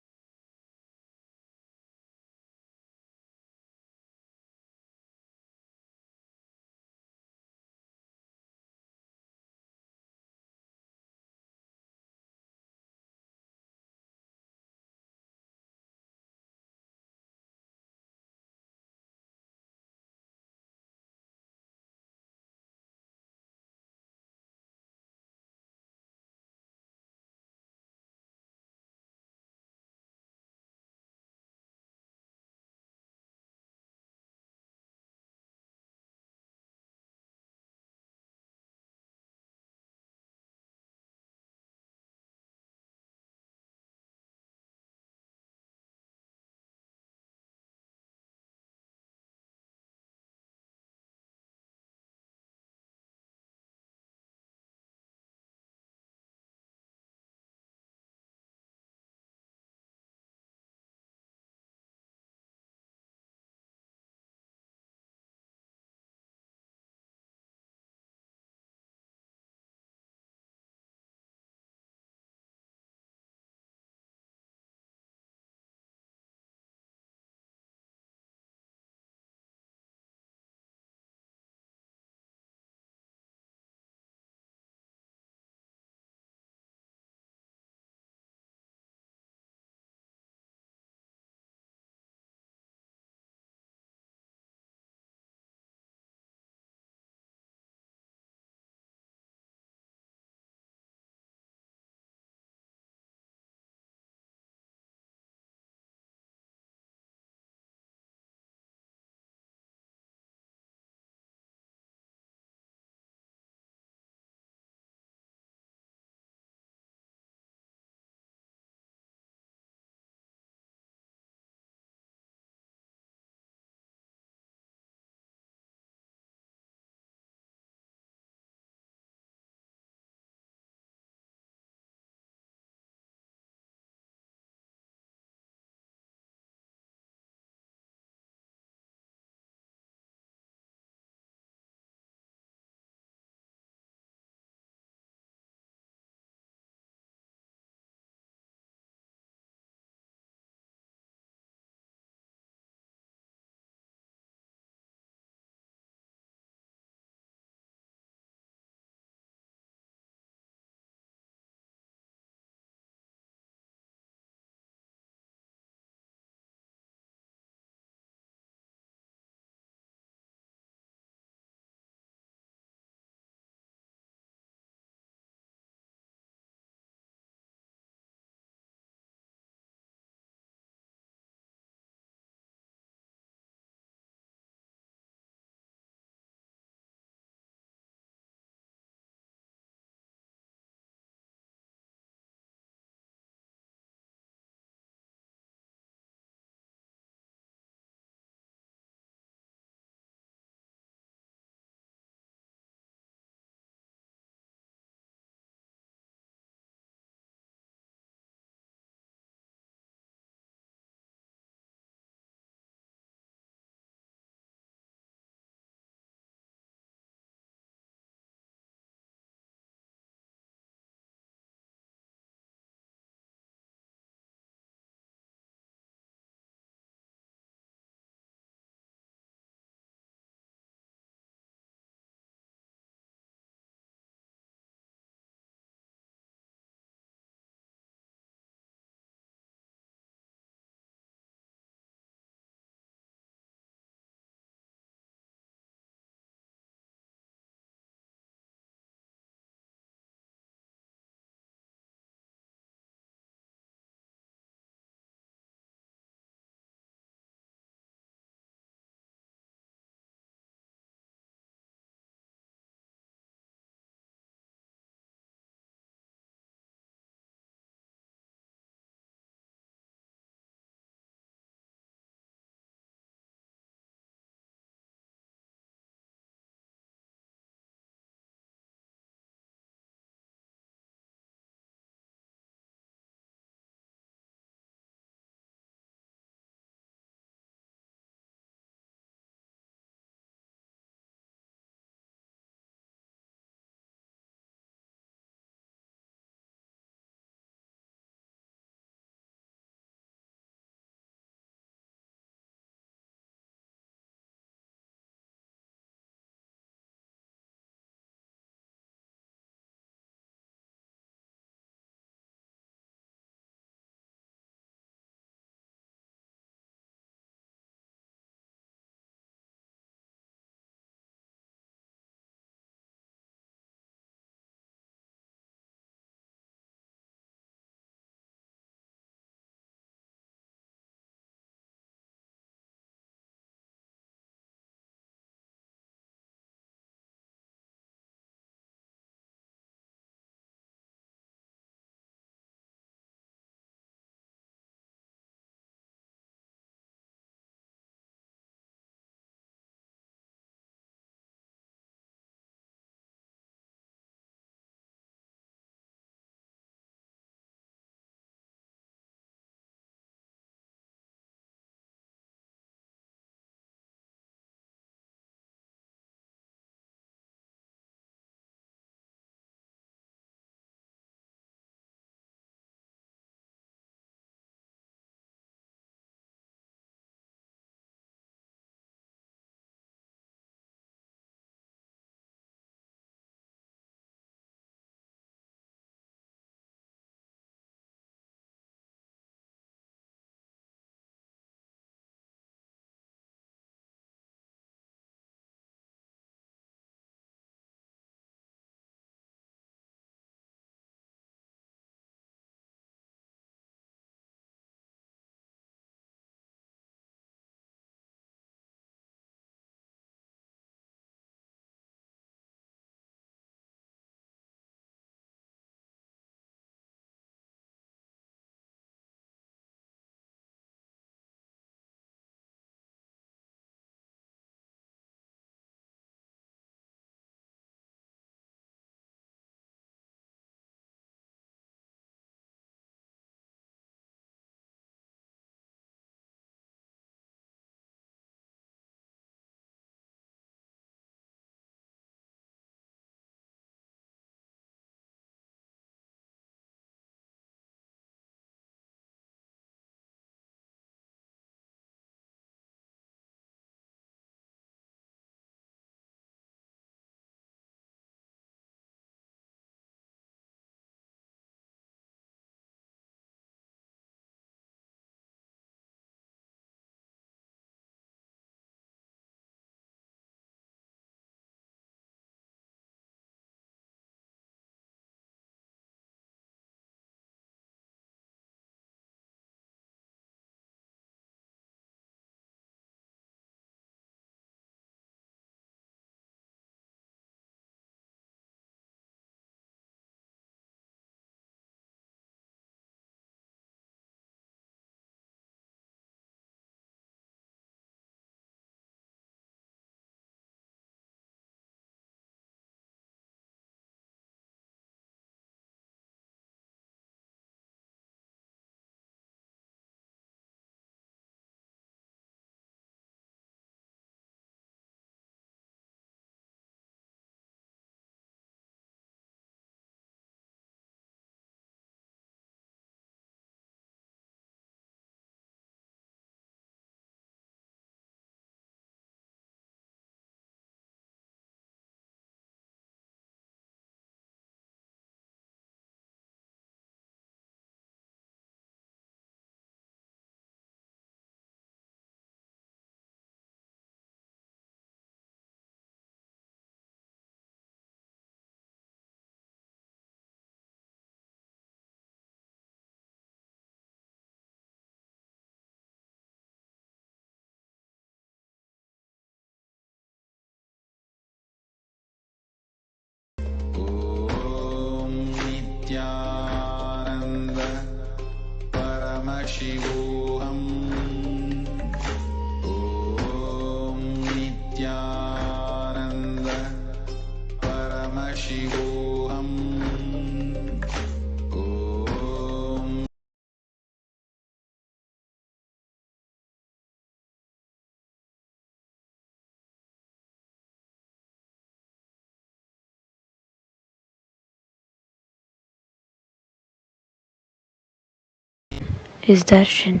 is darshan.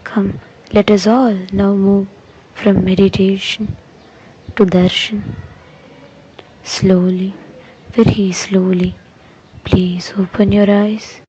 Come, let us all now move from meditation to darshan. Slowly, very slowly, please open your eyes.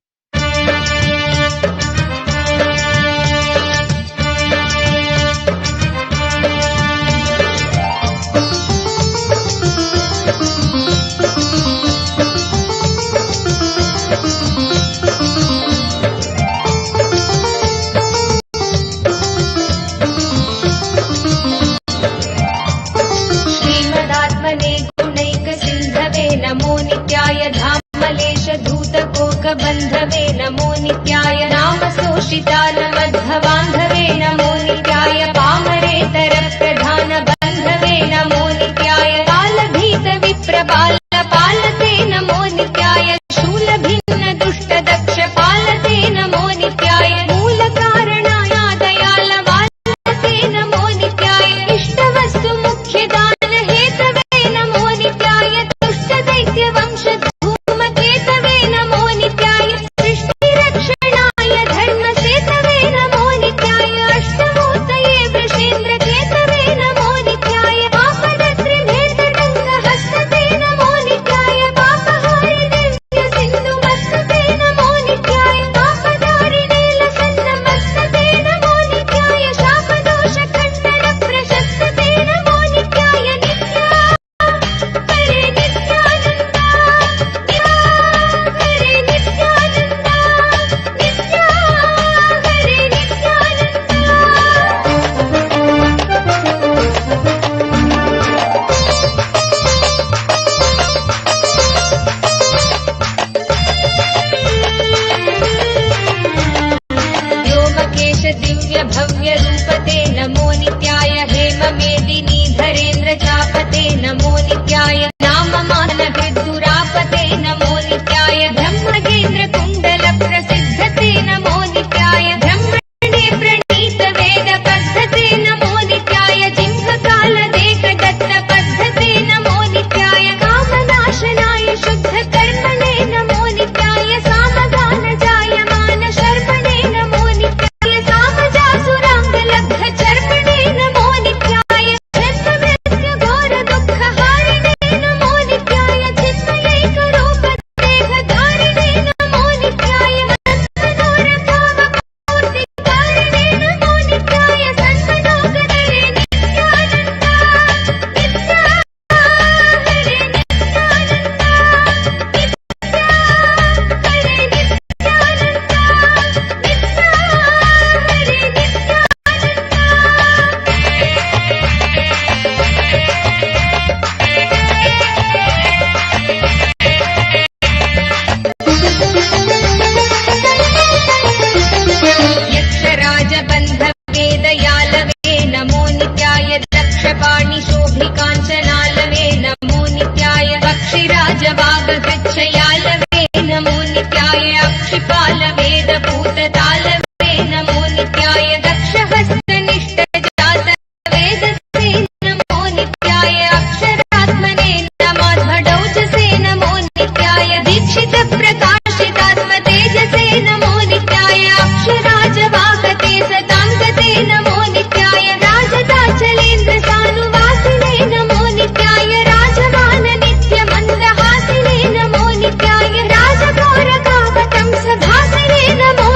नमो नित्याय धामलेश धूतकोकबन्धवे नमो नित्याय नामशोषितालमध्वबान्धवे नमो नित्याय पामरेतर प्रधान बन्धवे नमो नित्याय कालभीत विप्रपालपालते नमो नित्याय शूलभिन्न दुष्ट दक्ष पालते नमो नित्याय मूलकारणाय दयालवालते नमो नित्याय इष्टवस्तु मुख्यदान Hathaway नमो नित्याय दैत्यवंश धूमकेतवे नमो नित्याय सृष्टिरक्षणाय धर्मसेतवे नमो नित्याय अष्टमूर्तये वृषेन्द्रकेतवे नमो नित्याय आपदत्रिभेदडङ्गहस्तते नमो नित्याय पापहारि दिव्यसिन्धुमस्तते नमो नित्याय पापदारिणे लसन्नमस्तते नमो नित्याय शापदोषखण्डन प्रशस्तते नमो नित्याय नित्या हरे नित्यानन्द हरे नित्यानन्द नित्या हरे व्योमकेश दिव्य भव्य रूपते नमो नित्याय हेम मेदिनी धरेन्द्र चापते नमो नित्याय नाममान हृद्दुरापते नमो नित्याय ब्रह्मगेन्द्र कुण्डल प्रसिद्धते नमो नित्याय ब्रह्मणे प्रणीत वेद पद्धते नमो नित्याय जिह्वकाल देख दत्त पद्धते नमो नित्याय कामनाशनाय शुद्ध कर्मणे नमो नित्याय सामगान जायमान शर्मणे नमो नित्याय सामजासुरांग लब्ध चर्मणे नमो नित्याय जन्ममृत्यु घोर दुःख हारिणे नमो नित्याय चिन्मयैक रूप देह धारिणे नमो नित्याय मनोरथावपूर्ति कारिणे नमो नित्याय सन्मनोगरे नित्यानन्द नित्या हरे नित्यानन्द नित्या हरे नित्यानन्द नित्या हरे यक्षराजबन्धवे दयालवे नमो नित्याय दक्षपाणि शोभिकाञ्चनालवे नमो नित्याय पक्षिराजवागकृच्छयालवे नमो नित्याय अक्षिपाल वेदपूततालवे नमो नित्याय दक्षहस्तनिष्ठजात वेदसे नमो नित्याय अक्षरात्मने नमाध्वडौचसे नमो नित्याय दीक्षित प्रकाशितात्म तेजसे नमो नित्याय अक्षराजवाहते सताङ्गते नमो नित्याय राजदाचलेन्द्र सानुवासिने नमो नित्याय राजमान नित्यमन्दहासिने नमो नित्याय राजघोरकावतं सभासिने नमो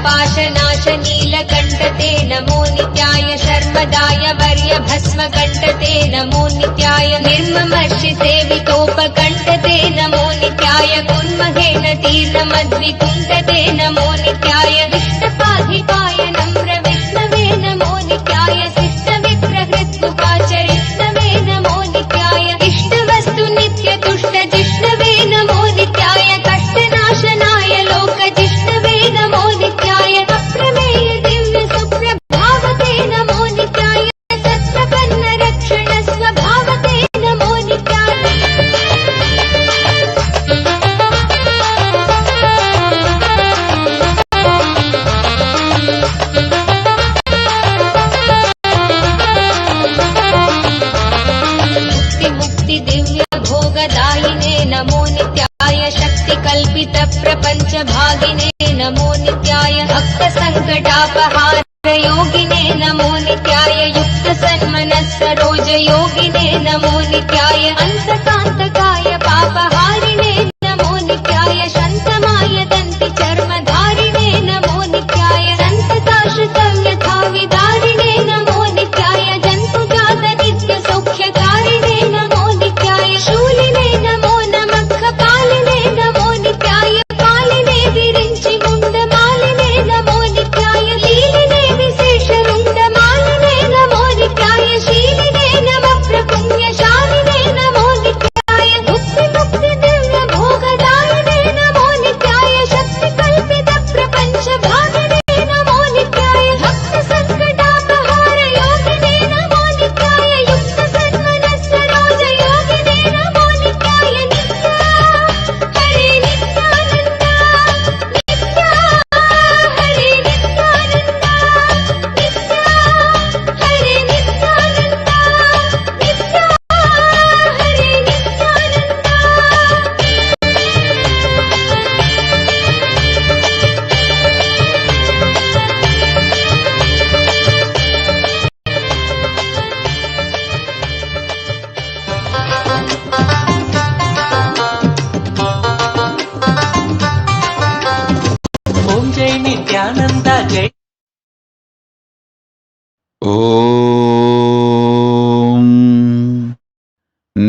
पाशनाश नीलकण्ठ ते नमो नित्याय शर्मदाय वर्य भस्म कण्ठ ते नमो नित्याय निर्ममर्षि सेवितोपकण्ठ ते नमो नित्याय कुन्महेन तीर्णमद्विकुण्ठ ते नमो नित्याय विष्णुपाधिकाय नम्र विष्णवे नमो नित्याय शिष्टविग्रहृत्कुपाचरिष्णवे नमो नित्याय इष्टवस्तु नित्य तुष्ट जिष्णवे नमो नित्याय कष्टनाशनाय लोक जिष्णवे नमो नित्याय अप्रमेय दिव्य सुप्रभावते नमो नित्याय सत्प्रपन्न रक्षण स्वभावते नमो नित्याय मुक्ति दिव्य भोगदायिने नमो नित्याय शक्ति कल्पित प्रपंच भागिने नमो नित्याय भक्त संकटापहार योगिने नमो नित्याय युक्त सन्मनस् सरोज योगिने नमो नित्याय अंतकांतकाय पापहारिणे नमो नित्याय शन्तमाय दन्ति चर्मधारिणे नमो नित्याय संतताश्रितव्यथा विदारिणे नमो नित्याय जन्तुजात नित्य सौख्यकारिणे नमो नित्याय शूलिने नमो नमः कपालिने नमो नित्याय पालिने विरिञ्चि मुण्डमालिने नमो नित्याय लीलिने विशेष रुण्डमालिने नमो नित्याय शीलिने नमः प्रपुण्यशालिने नमो नित्याय मुक्ति मुक्ति दिव्य भोगदायिने नमो नित्याय शक्ति कल्पित प्रपंच भागिने नमो नित्याय भक्त संकटापहार योगिने नमो नित्याय युक्त सन्मनस् सरोज योगिने नमो नित्याय नित्या हरे नित्यानन्द नित्या हरे नित्यानन्द नित्या हरे नित्यानन्द नित्या हरे
ओम जय नित्यानंदा जय
ॐ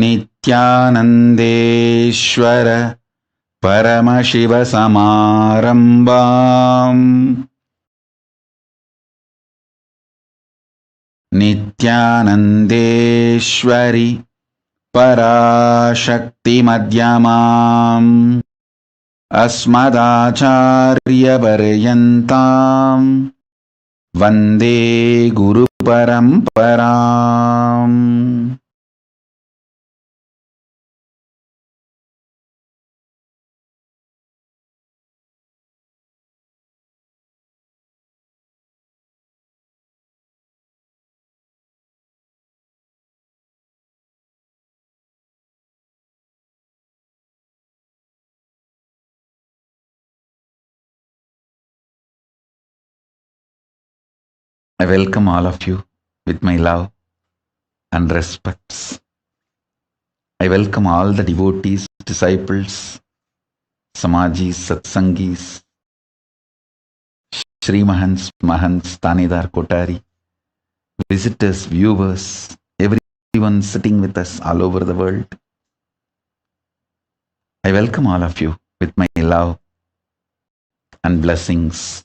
नित्यानन्देश्वर परमशिवसमारम्भाम् नित्यानन्देश्वरि पराशक्तिमध्यमाम् अस्मदाचार्यपर्यन्ताम् वन्दे गुरुपरम्पराम्। I welcome all of you with my love and respects. I welcome all the devotees, disciples, Samajis, Satsangis, Shri Mahants, Mahants, Tanidar Kotari, visitors, viewers, everyone sitting with us all over the world. I welcome all of you with my love and blessings.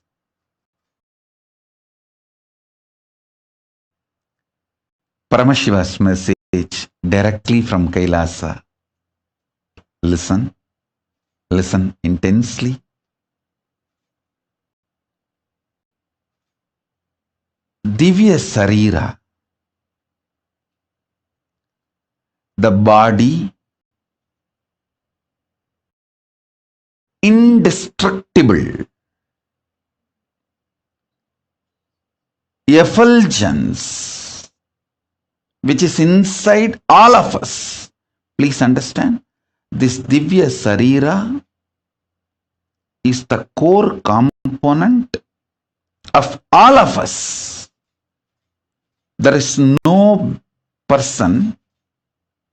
Paramashiva's message directly from Kailasa. Listen intensely. Divya Sarira, the body indestructible, effulgence, which is inside all of us. Please understand, this Divya Sarira is the core component of all of us. There is no person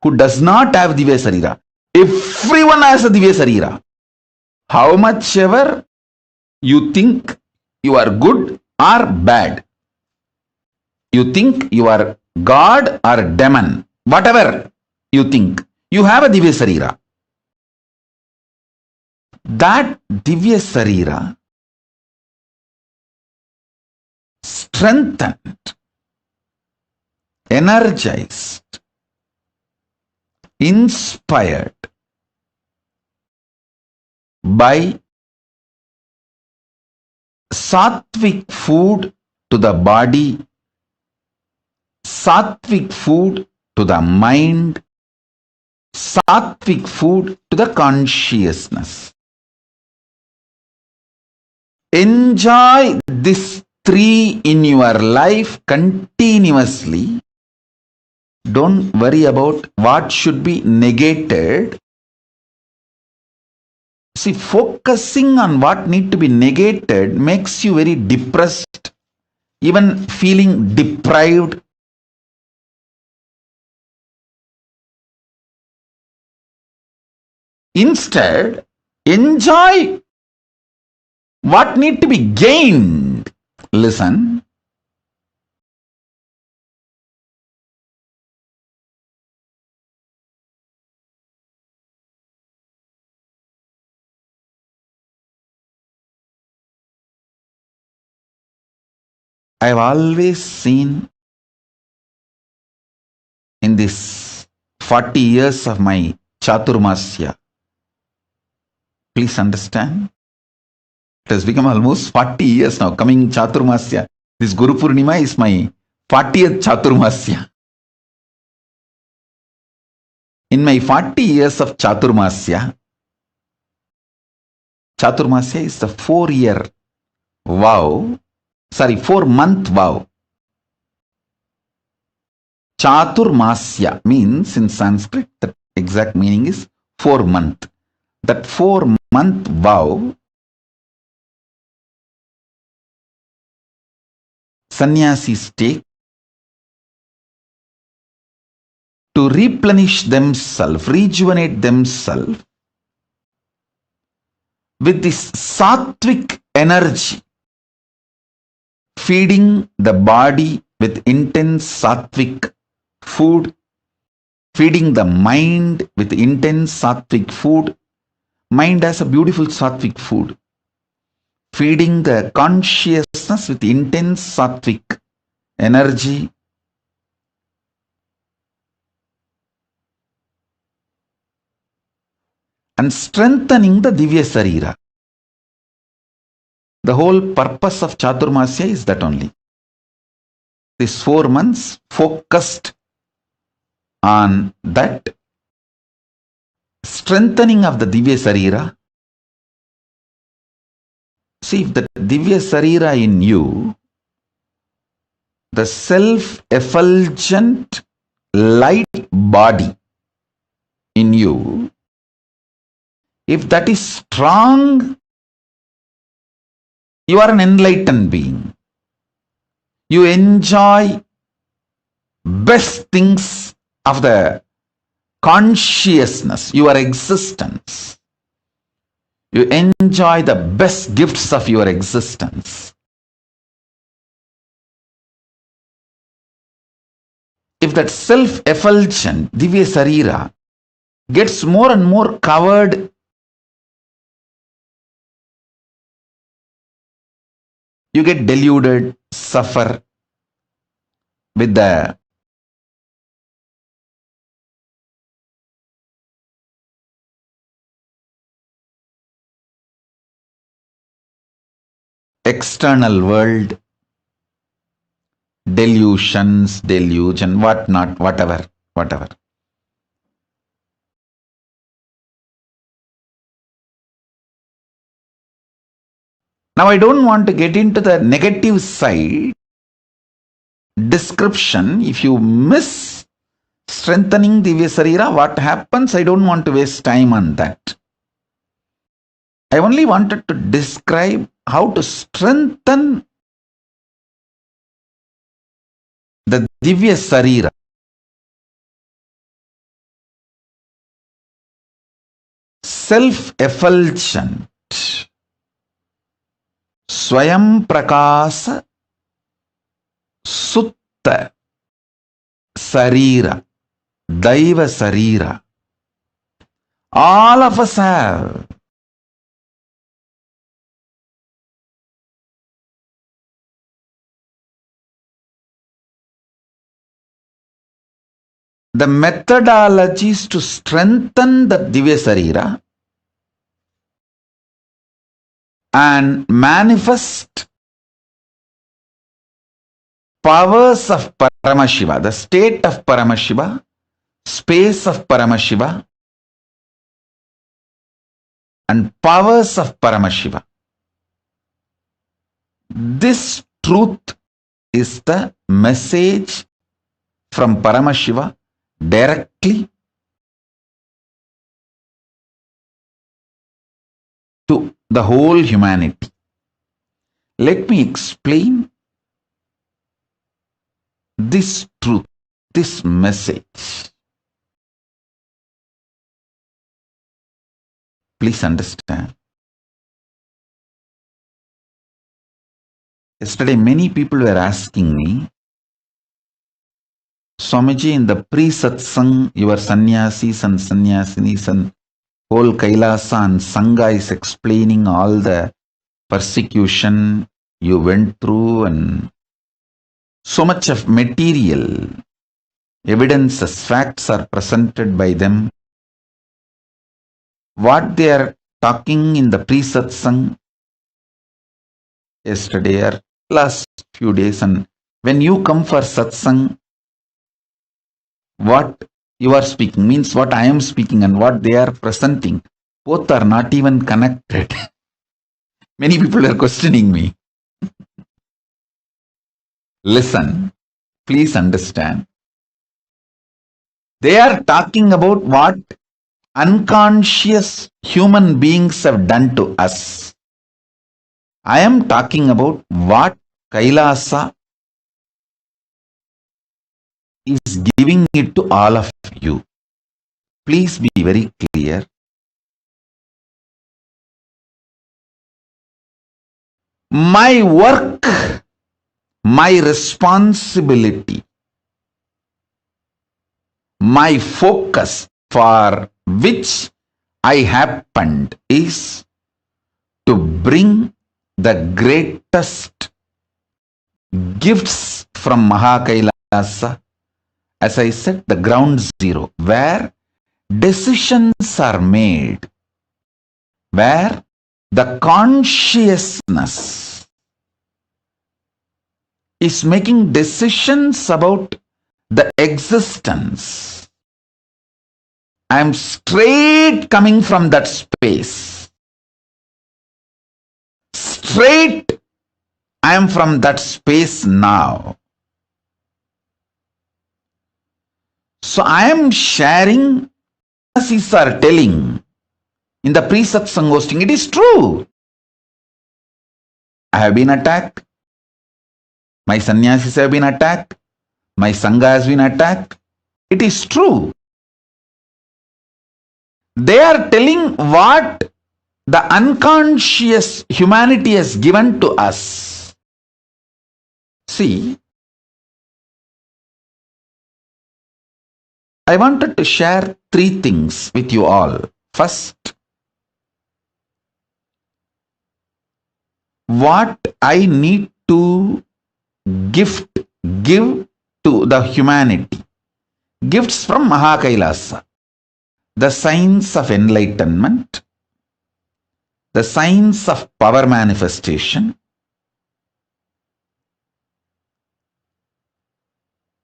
who does not have Divya Sarira. Everyone has a Divya Sarira. How much ever you think
you are good or bad. You think you are God or demon. Whatever you think, you have a Divya Sarira. That Divya Sarira strengthened, energized, inspired by sattvic food to the body, sattvic food to the mind, sattvic food to the consciousness. Enjoy this three in your life continuously. Don't worry about what should be negated. See, focusing on what need to be negated makes you very depressed, even feeling deprived. Instead, enjoy what need to be gained. Listen. I've always seen in this 40 years of my Chaturmasya, please understand, it has become almost 40 years now, coming Chaturmasya. This Guru Purnima is my 40th Chaturmasya. In my 40 years of Chaturmasya, Chaturmasya is the 4-year vow, 4-month vow. Chaturmasya means in Sanskrit, the exact meaning is 4-month. That 4-month vow, sannyasis take to replenish themselves, rejuvenate themselves with this sattvic energy, feeding the body with intense sattvic food, feeding the mind with intense sattvic food. Mind has a beautiful sattvic food. Feeding the consciousness with intense sattvic energy. And strengthening the Divya Sarira. The whole purpose of Chaturmasya is that only. These 4 months focused on that strengthening of the Divya Sarira. See, if the Divya Sarira in you, the self-effulgent light body in you, if that is strong, you are an enlightened being. You enjoy best things of the consciousness, your existence. You enjoy the best gifts of your existence. If that self-effulgent Divya Sarira gets more and more covered, you get deluded, suffer with the external world, delusions, delusion, whatnot, whatever. Now I don't want to get into the negative side description. If you miss strengthening Divya Sarira, what happens? I don't want to waste time on that. I only wanted to describe how to strengthen the Divya Sarira. Self-effulgent, Swayam Prakasa Sutta Sarira, Daiva Sarira. All of us have. The methodologies to strengthen the Divya Sarira and manifest powers of Paramashiva, the state of Paramashiva, space of Paramashiva, and powers of Paramashiva. This truth is the message from Paramashiva directly to the whole humanity. Let me explain this truth, this message. Please understand. Yesterday, many people were asking me, Swamiji, in the pre-satsang, your sannyasis and sannyasinis and whole Kailasa and Sangha is explaining all the persecution you went through and so much of material evidences, facts are presented by them. What they are talking in the pre-satsang yesterday or last few days, and when you come for satsang, what you are speaking means what I am speaking and what they are presenting, both are not even connected. Many people are questioning me. Listen, please understand. They are talking about what unconscious human beings have done to us. I am talking about what Kailasa is giving it to all of you. Please be very clear. My work, my responsibility, my focus for which I happened is to bring the greatest gifts from Mahakailasa, as I said, the ground zero, where decisions are made, where the consciousness is making decisions about the existence. I am straight coming from that space. Straight I am from that space now. So I am sharing, sannyasis are telling in the pre-satsang hosting, it is true. I have been attacked. My sannyasis have been attacked. My sangha has been attacked. It is true. They are telling what the unconscious humanity has given to us. See, I wanted to share three things with you all. First, what I need to give to the humanity. Gifts from Mahakailasa. The science of enlightenment, the science of power manifestation,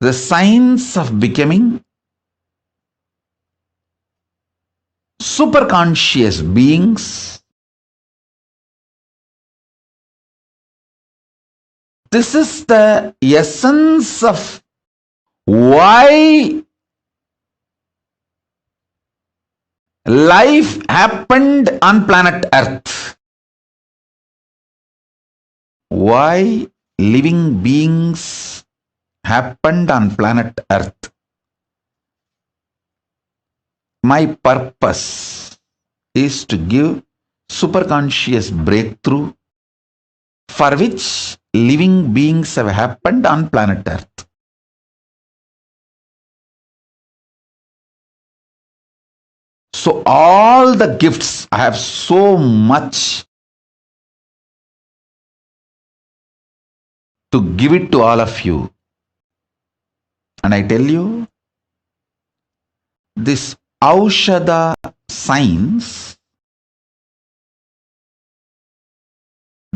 the science of becoming superconscious beings. This is the essence of why life happened on planet Earth. Why living beings happened on planet Earth. My purpose is to give superconscious breakthrough for which living beings have happened on planet Earth. So all the gifts, I have so much to give it to all of you. And I tell you, this Aushadha science,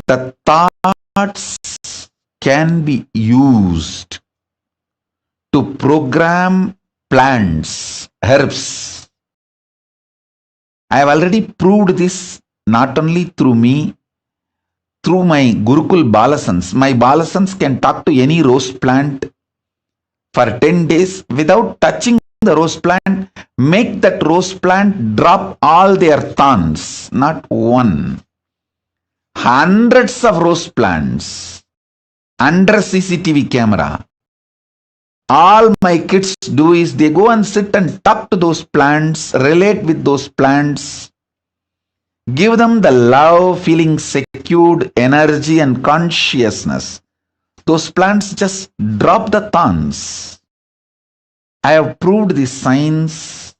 the thoughts can be used to program plants, herbs. I have already proved this not only through me, through my Gurukul Balasans. My Balasans can talk to any rose plant for 10 days without touching the rose plant, make that rose plant drop all their thorns, not one. Hundreds of rose plants under CCTV camera. All my kids do is they go and sit and talk to those plants, relate with those plants, give them the love, feeling secured, energy and consciousness. Those plants just drop the thorns. I have proved this science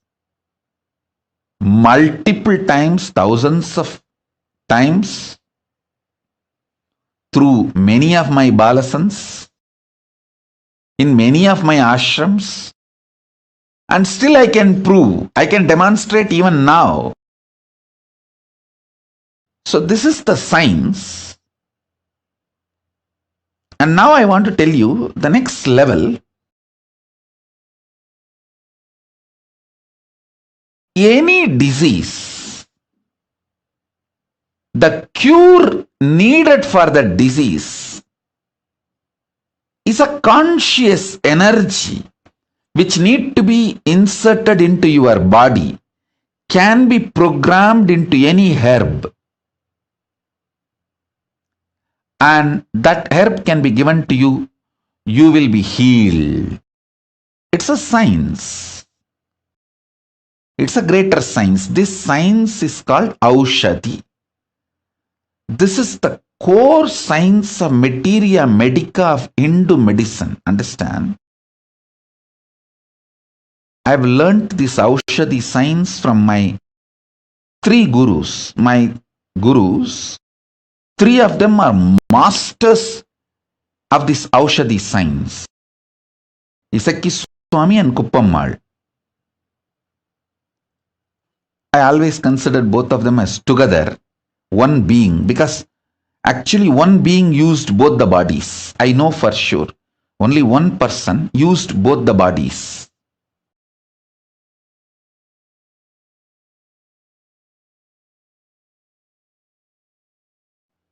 multiple times, thousands of times, through many of my balasans, in many of my ashrams, and still I can prove, I can demonstrate even now. So this is the science. And now I want to tell you the next level. Any disease, the cure needed for the disease is a conscious energy which need to be inserted into your body, can be programmed into any herb, and that herb can be given to you, you will be healed. It's a science. It's a greater science. This science is called Aushadhi. This is the core science of materia medica of Hindu medicine. Understand? I've learnt this Aushadhi science from my three gurus. My gurus, three of them are masters of this Aushadhi science. Isaki Swami and Kuppammal. I always considered both of them as together one being, because actually one being used both the bodies. I know for sure. Only one person used both the bodies.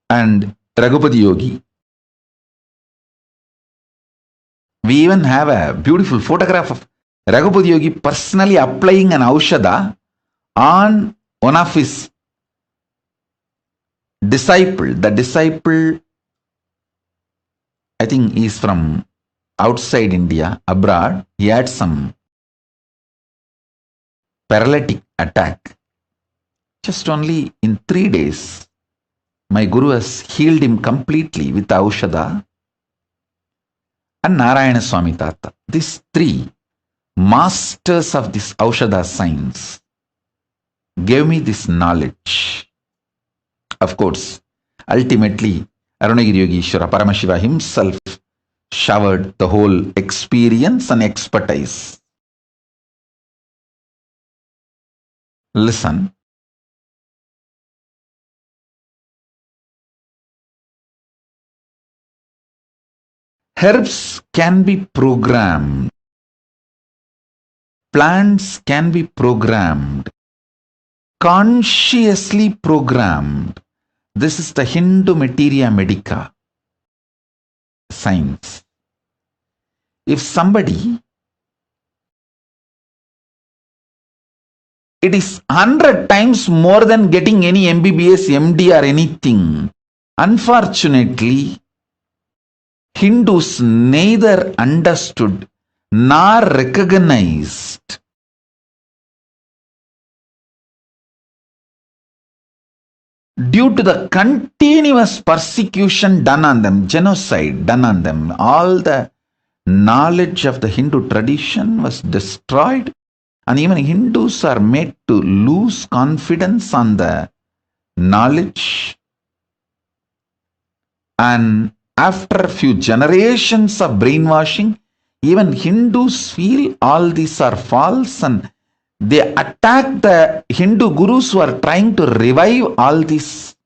And Raghupati Yogi. We even have a beautiful photograph of Raghupati Yogi personally applying an Aushadha on one of his disciple. The disciple, I think, is from outside India, abroad. He had some paralytic attack. Just only in 3 days, my Guru has healed him completely with Aushadha and Narayana Swami Tata. These three masters of this Aushadha science gave me this knowledge. Of course, ultimately, Arunagiri Yogeshwara Paramashiva himself showered the whole experience and expertise. Listen. Herbs can be programmed. Plants can be programmed. Consciously programmed. This is the Hindu materia medica science. If somebody, it is 100 times more than getting any MBBS, MD or anything. Unfortunately, Hindus neither understood nor recognized due to the continuous persecution done on them, genocide done on them, all the knowledge of the Hindu tradition was destroyed, and even Hindus are made to lose confidence on the knowledge. And after a few generations of brainwashing, even Hindus feel all these are false, and they attack the Hindu gurus who are trying to revive all these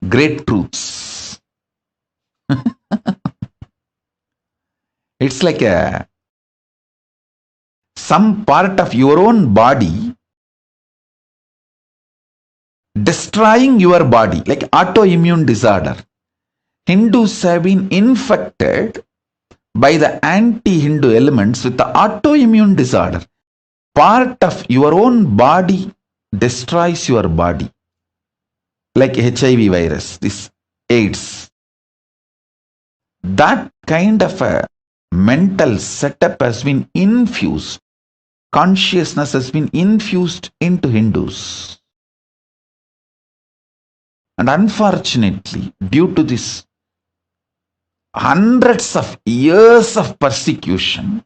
great truths. It's like some part of your own body destroying your body, like autoimmune disorder. Hindus have been infected by the anti-Hindu elements with the autoimmune disorder. Part of your own body destroys your body, like HIV virus, this AIDS. That kind of a mental setup has been infused. Consciousness has been infused into Hindus. And unfortunately, due to this hundreds of years of persecution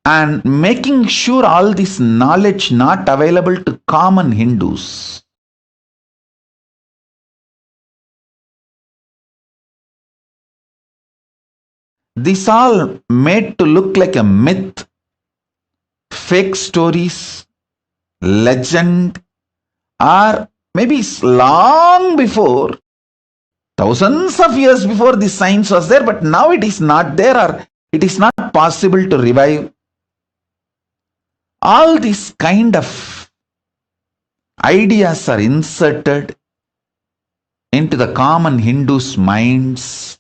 and making sure all this knowledge not available to common Hindus, this all made to look like a myth, fake stories, legend, or maybe long before, thousands of years before, this science was there, but now it is not there, or it is not possible to revive. All these kind of ideas are inserted into the common Hindus' minds,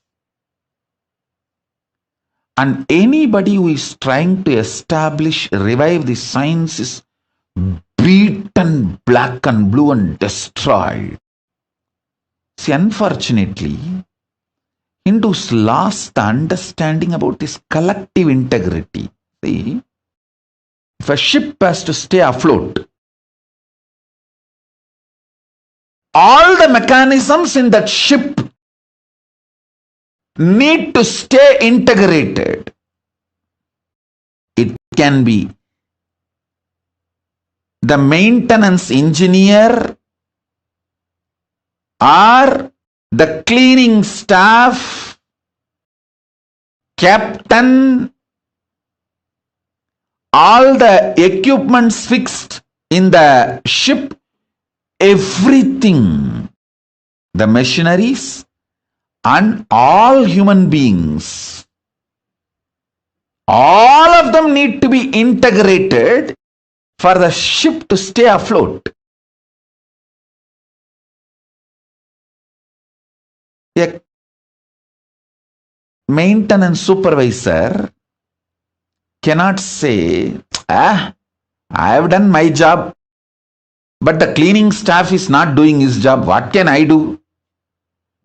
and anybody who is trying to establish, revive the science is beaten black and blue and destroyed. See, unfortunately, Hindus lost the understanding about this collective integrity. See, if a ship has to stay afloat, all the mechanisms in that ship need to stay integrated. It can be the maintenance engineer or the cleaning staff, captain, all the equipments fixed in the ship, everything, the machineries, and all human beings, all of them need to be integrated for the ship to stay afloat. A maintenance supervisor cannot say, I have done my job, but the cleaning staff is not doing his job. What can I do?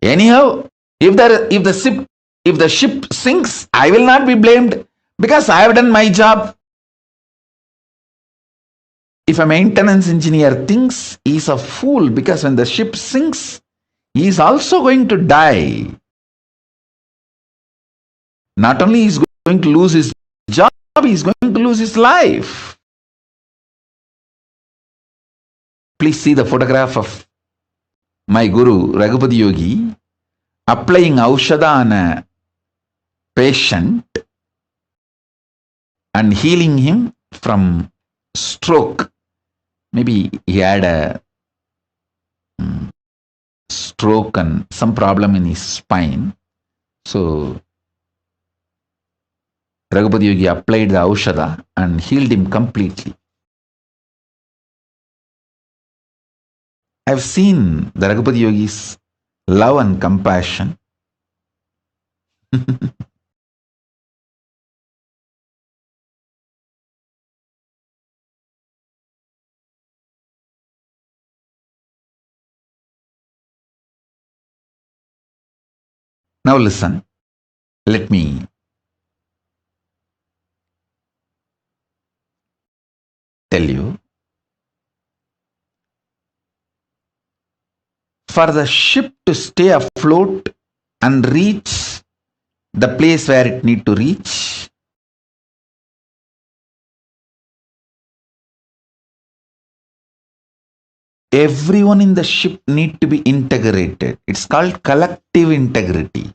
Anyhow, if the ship sinks, I will not be blamed because I have done my job. If a maintenance engineer thinks he is a fool because when the ship sinks, he is also going to die. Not only is going to lose his job, he is going to lose his life. Please see the photograph of my Guru Raghupati Yogi applying Aushadha on a patient and healing him from stroke. Maybe he had a stroke and some problem in his spine. So Raghupati Yogi applied the Aushadha and healed him completely. I've seen the Raghupati Yogi's love and compassion. Now listen, let me tell you. for the ship to stay afloat and reach the place where it need to reach, everyone in the ship need to be integrated. It's called collective integrity.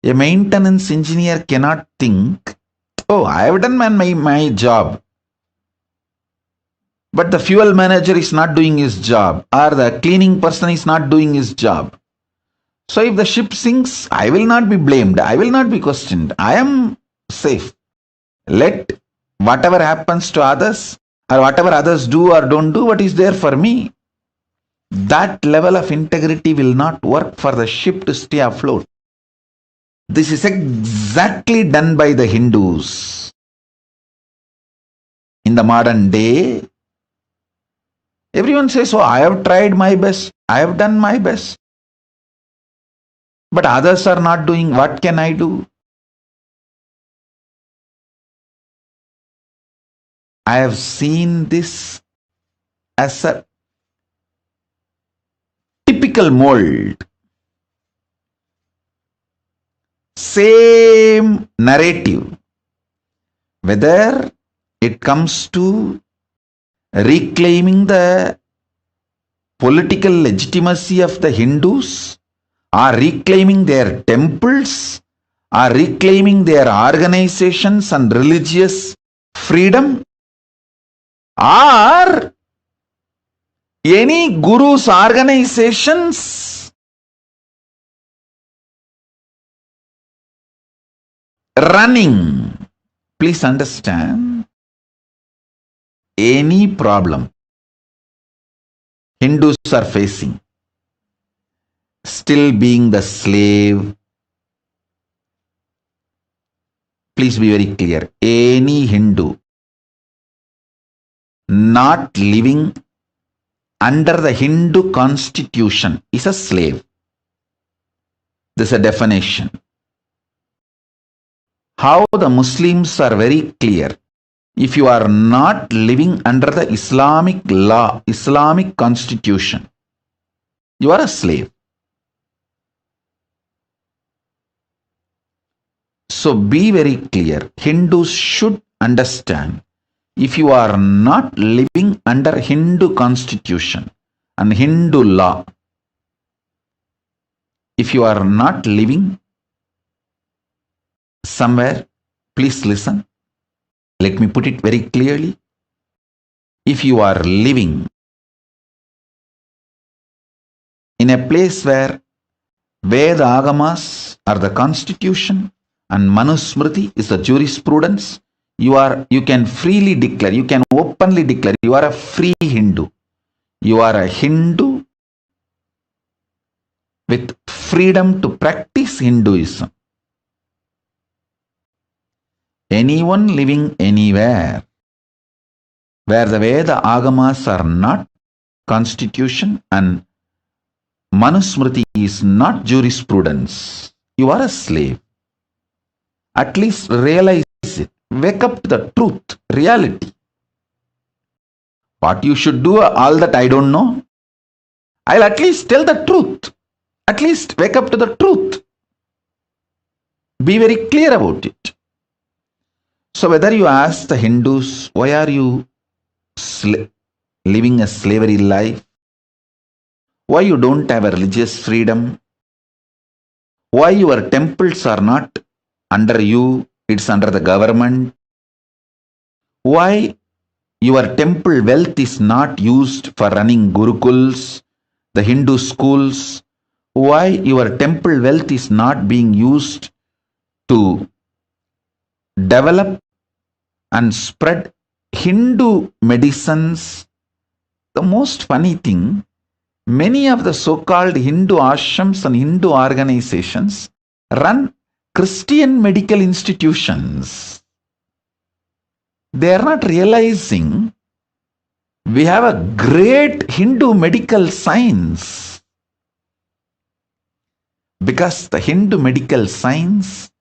A maintenance engineer cannot think, oh, I have done my job, but the fuel manager is not doing his job, or the cleaning person is not doing his job. So if the ship sinks, I will not be blamed. I will not be questioned. I am safe. Let whatever happens to others, or whatever others do or don't do, what is there for me. That level of integrity will not work for the ship to stay afloat. This is exactly done by the Hindus. In the modern day, everyone says, oh, I have tried my best. I have done my best. But others are not doing. What can I do? I have seen this as a typical mold. Same narrative. Whether it comes to reclaiming the political legitimacy of the Hindus, or reclaiming their temples, or reclaiming their organizations and religious freedom, or any guru's organizations running. Please understand, any problem Hindus are facing, still being the slave. Please be very clear. Any Hindu not living under the Hindu constitution is a slave. This is a definition. How the Muslims are very clear. If you are not living under the Islamic law, Islamic constitution, you are a slave. So be very clear. Hindus should understand, if you are not living under Hindu constitution and Hindu law, if you are not living somewhere, please listen. Let me put it very clearly. If you are living in a place where Veda Agamas are the constitution and Manusmriti is the jurisprudence, you can freely declare, you can openly declare, you are a free Hindu. You are a Hindu with freedom to practice Hinduism. Anyone living anywhere where the Veda Agamas are not constitution and Manusmriti is not jurisprudence, you are a slave. At least realize it. Wake up to the truth, reality. What you should do, all that I don't know. I'll at least tell the truth. At least wake up to the truth. Be very clear about it. So whether you ask the Hindus, why are you living a slavery life? Why you don't have a religious freedom? Why your temples are not under you, it's under the government? Why your temple wealth is not used for running gurukuls, the Hindu schools? Why your temple wealth is not being used to develop and spread Hindu medicines? The most funny thing, many of the so-called Hindu ashrams and Hindu organizations run Christian medical institutions. They are not realizing we have a great Hindu medical science, because the Hindu medical science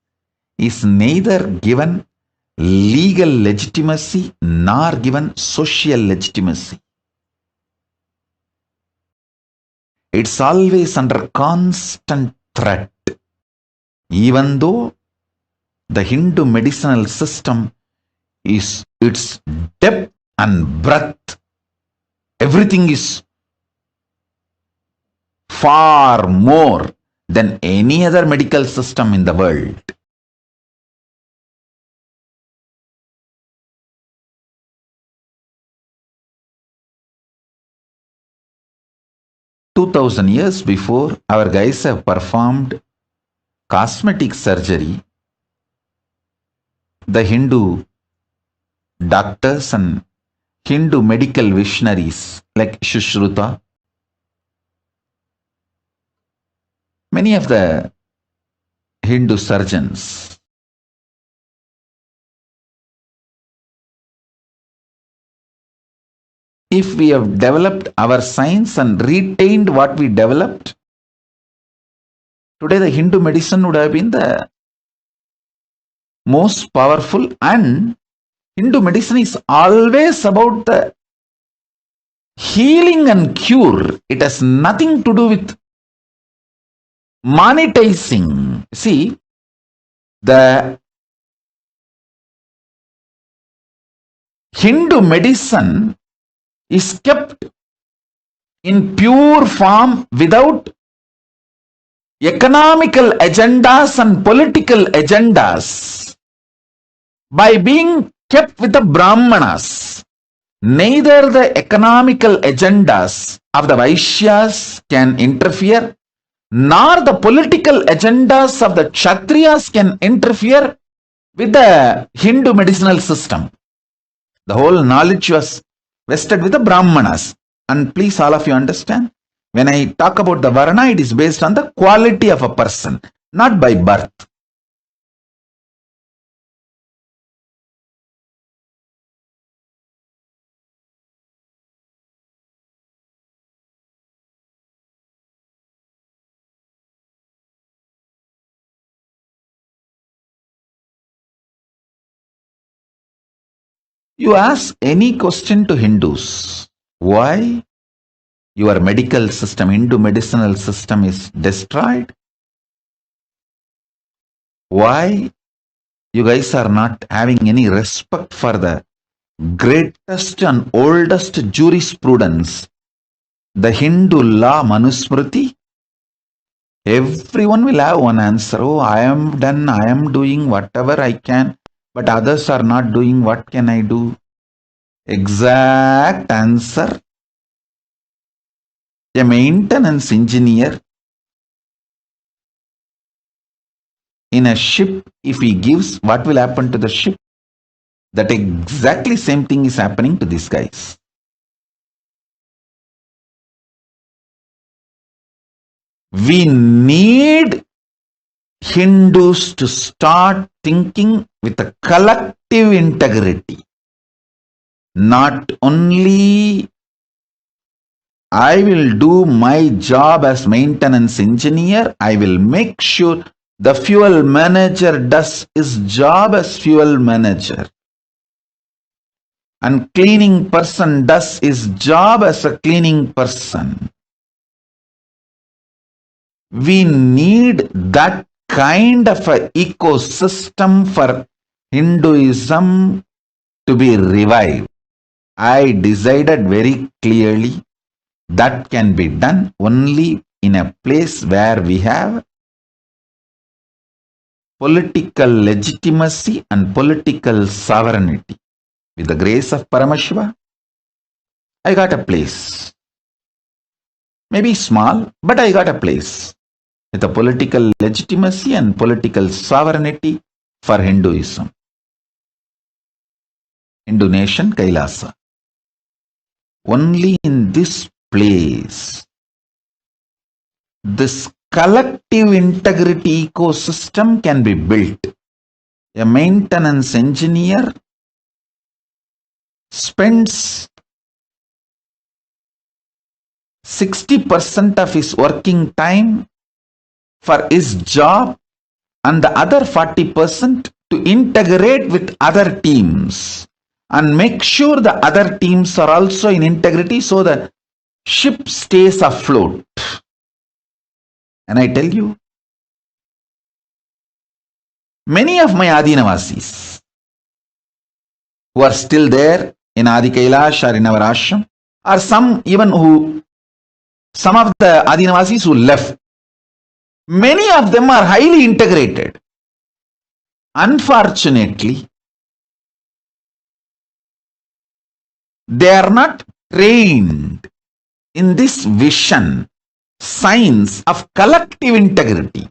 is neither given legal legitimacy nor given social legitimacy. it's always under constant threat. Even though the Hindu medicinal system is its depth and breadth, everything is far more than any other medical system in the world. $2,000 before, our guys have performed cosmetic surgery. The Hindu doctors and Hindu medical visionaries like Shushruta, many of the Hindu surgeons, if we have developed our science and retained what we developed, today the Hindu medicine would have been the most powerful. And Hindu medicine is always about the healing and cure. It has nothing to do with monetizing. See, the Hindu medicine is kept in pure form without economical agendas and political agendas. By being kept with the Brahmanas, neither the economical agendas of the Vaishyas can interfere, nor the political agendas of the Kshatriyas can interfere with the Hindu medicinal system. The whole knowledge was vested with the Brahmanas. And please, all of you understand, when I talk about the Varna, it is based on the quality of a person, not by birth. You ask any question to Hindus, why your medical system, Hindu medicinal system is destroyed? Why you guys are not having any respect for the greatest and oldest jurisprudence, the Hindu law Manusmriti? Everyone will have one answer. Oh, I am done, I am doing whatever I can, but others are not doing. What can I do? Exact answer. A maintenance engineer in a ship, if he gives, what will happen to the ship? That exactly same thing is happening to these guys. We need Hindus to start thinking with a collective integrity. Not only I will do my job as maintenance engineer, I will make sure the fuel manager does his job as fuel manager. And cleaning person does his job as a cleaning person. We need that kind of an ecosystem for Hinduism to be revived. I decided very clearly that can be done only in a place where we have political legitimacy and political sovereignty. With the grace of Paramashiva, I got a place. Maybe small, but I got a place with a political legitimacy and political sovereignty for Hinduism. Hindu nation, Kailasa. Only in this place, this collective integrity ecosystem can be built. A maintenance engineer spends 60% of his working time for his job and the other 40% to integrate with other teams and make sure the other teams are also in integrity so the ship stays afloat. And I tell you, many of my Adinavasis who are still there in Adi Kailash or in our ashram, or some of the Adinavasis who left, many of them are highly integrated. Unfortunately, they are not trained in this vision, science of collective integrity.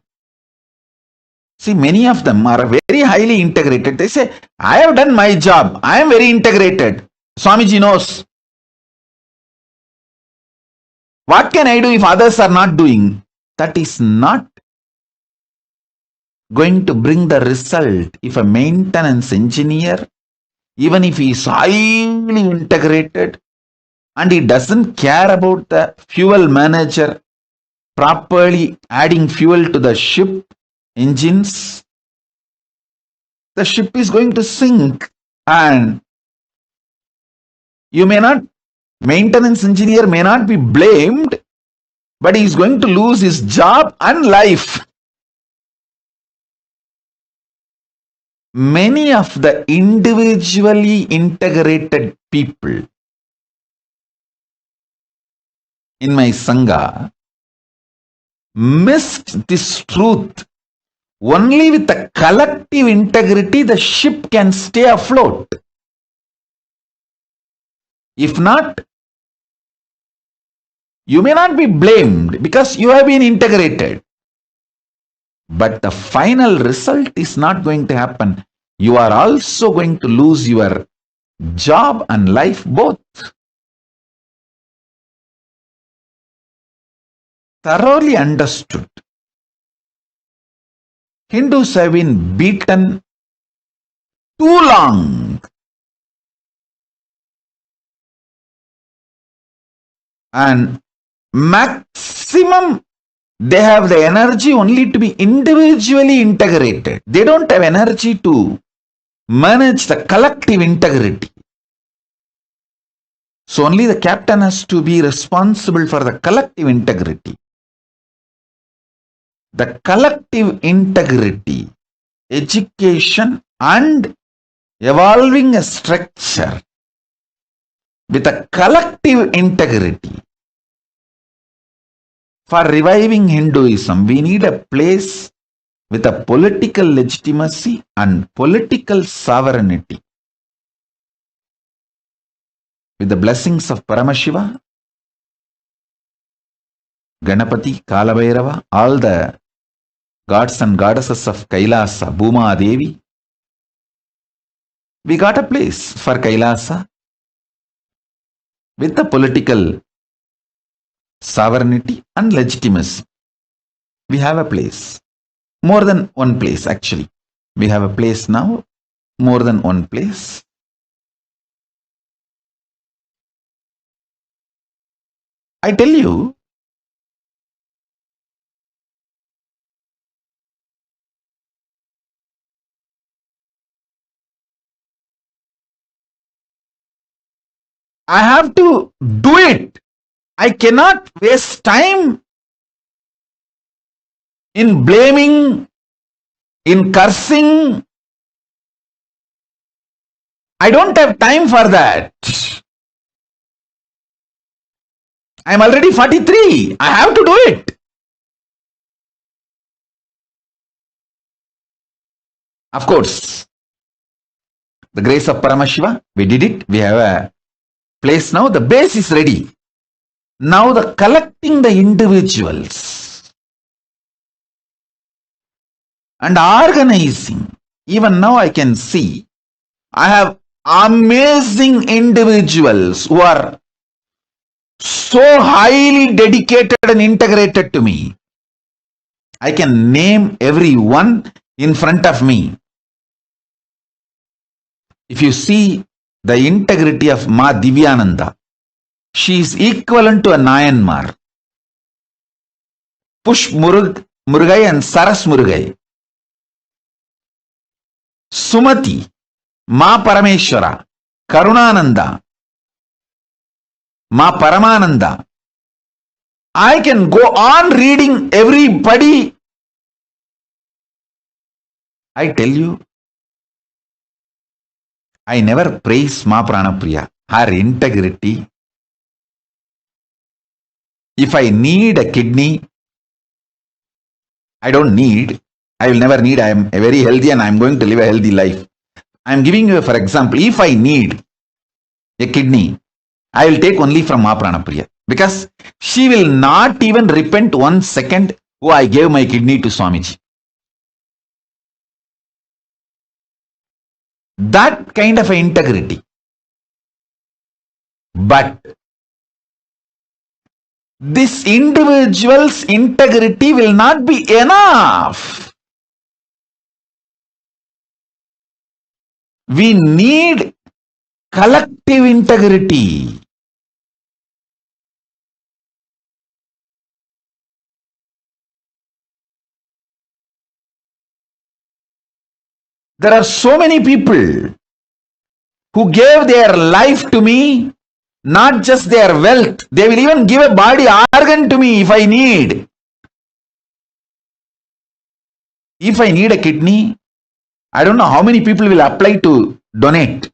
See, many of them are very highly integrated. They say, I have done my job. I am very integrated. Swamiji knows. What can I do if others are not doing? That is not going to bring the result. If a maintenance engineer, even if he is highly integrated and he doesn't care about the fuel manager properly adding fuel to the ship engines, the ship is going to sink. And maintenance engineer may not be blamed, but he is going to lose his job and life. Many of the individually integrated people in my Sangha missed this truth. Only with the collective integrity the ship can stay afloat. If not, you may not be blamed because you have been integrated. But the final result is not going to happen. You are also going to lose your job and life both. Thoroughly understood. Hindus have been beaten too long. And maximum, they have the energy only to be individually integrated. They don't have energy to manage the collective integrity. So only the captain has to be responsible for the collective integrity. The collective integrity, education and evolving a structure with a collective integrity. For reviving Hinduism, we need a place with a political legitimacy and political sovereignty. With the blessings of Paramashiva, Ganapati, Kalabhairava, all the gods and goddesses of Kailasa, Bhuma Devi, we got a place for Kailasa with the political sovereignty and legitimacy. We have a place. More than one place, actually. We have a place now, more than one place. I tell you, I have to do it. I cannot waste time in blaming, in cursing. I don't have time for that. I'm already 43. I have to do it. Of course, the grace of Paramashiva, we did it. We have a place now. The base is ready. Now the collecting the individuals and organizing. Even now I can see I have amazing individuals who are so highly dedicated and integrated to me. I can name every one in front of me. If you see the integrity of Ma Divyananda, she is equivalent to a Nayanmar. Push Murugai and Saras Murugai. Sumati, Ma Parameshwara, Karunananda, Ma Paramananda, I can go on reading everybody. I tell you, I never praise Ma Pranapriya, her integrity. If I need a kidney, I don't need, I will never need, I am very healthy and I am going to live a healthy life. I am giving you, for example, if I need a kidney, I will take only from Ma Pranapriya, because she will not even repent 1 second, oh, I gave my kidney to Swamiji. That kind of integrity. But this individual's integrity will not be enough. We need collective integrity. There are so many people who gave their life to me, not just their wealth. They will even give a body organ to me if I need. If I need a kidney, I don't know how many people will apply to donate.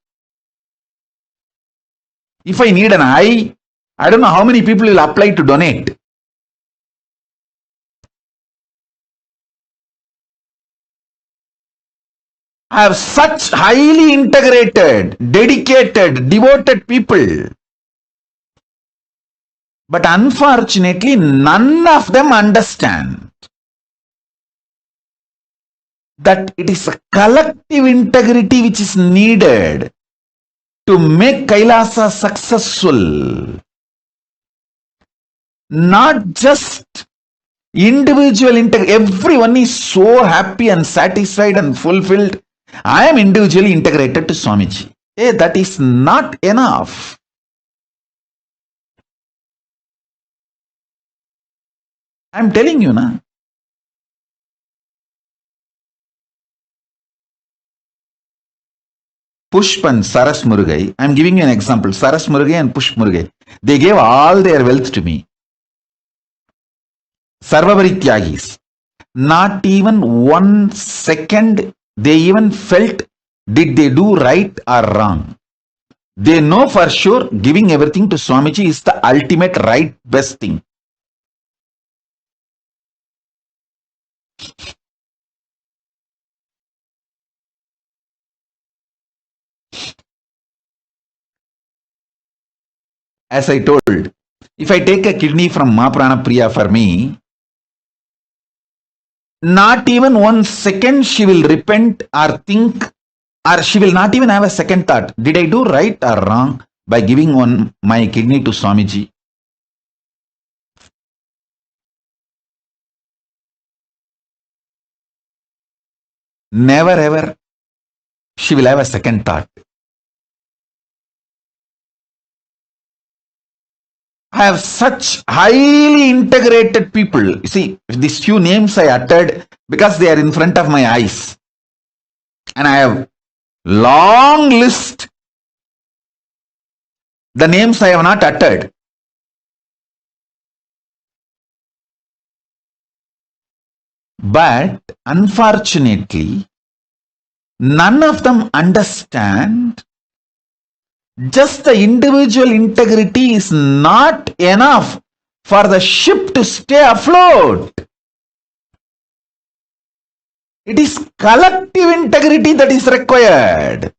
If I need an eye, I don't know how many people will apply to donate. I have such highly integrated, dedicated, devoted people. But unfortunately, none of them understand that it is a collective integrity which is needed to make Kailasa successful. Not just individual integrity. Everyone is so happy and satisfied and fulfilled. I am individually integrated to Swamiji. Hey, that is not enough. I am telling you now. Pushp and Saras Murugai, I am giving you an example. Saras Murugai and Pushp Murugai, they gave all their wealth to me. Sarvavari Tyagis. Not even 1 second they even felt did they do right or wrong. They know for sure giving everything to Swamiji is the ultimate right best thing. As I told, if I take a kidney from Ma Pranapriya for me, not even 1 second she will repent or think, or she will not even have a second thought. Did I do right or wrong by giving my kidney to Swamiji? Never ever she will have a second thought. I have such highly integrated people. You see, these few names I uttered because they are in front of my eyes. And I have long list. The names I have not uttered. But unfortunately, none of them understand just the individual integrity is not enough for the ship to stay afloat. It is collective integrity that is required.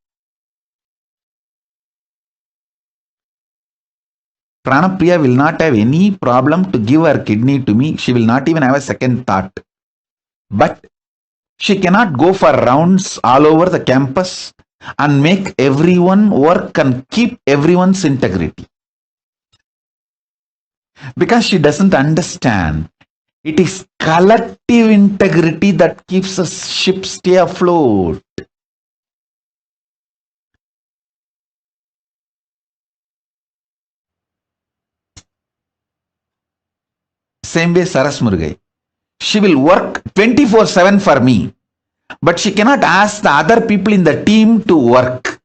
Pranapriya will not have any problem to give her kidney to me. She will not even have a second thought. But she cannot go for rounds all over the campus and make everyone work and keep everyone's integrity. Because she doesn't understand. It is collective integrity that keeps the ship stay afloat. Same way Saras Murugai. She will work 24/7 for me. But she cannot ask the other people in the team to work.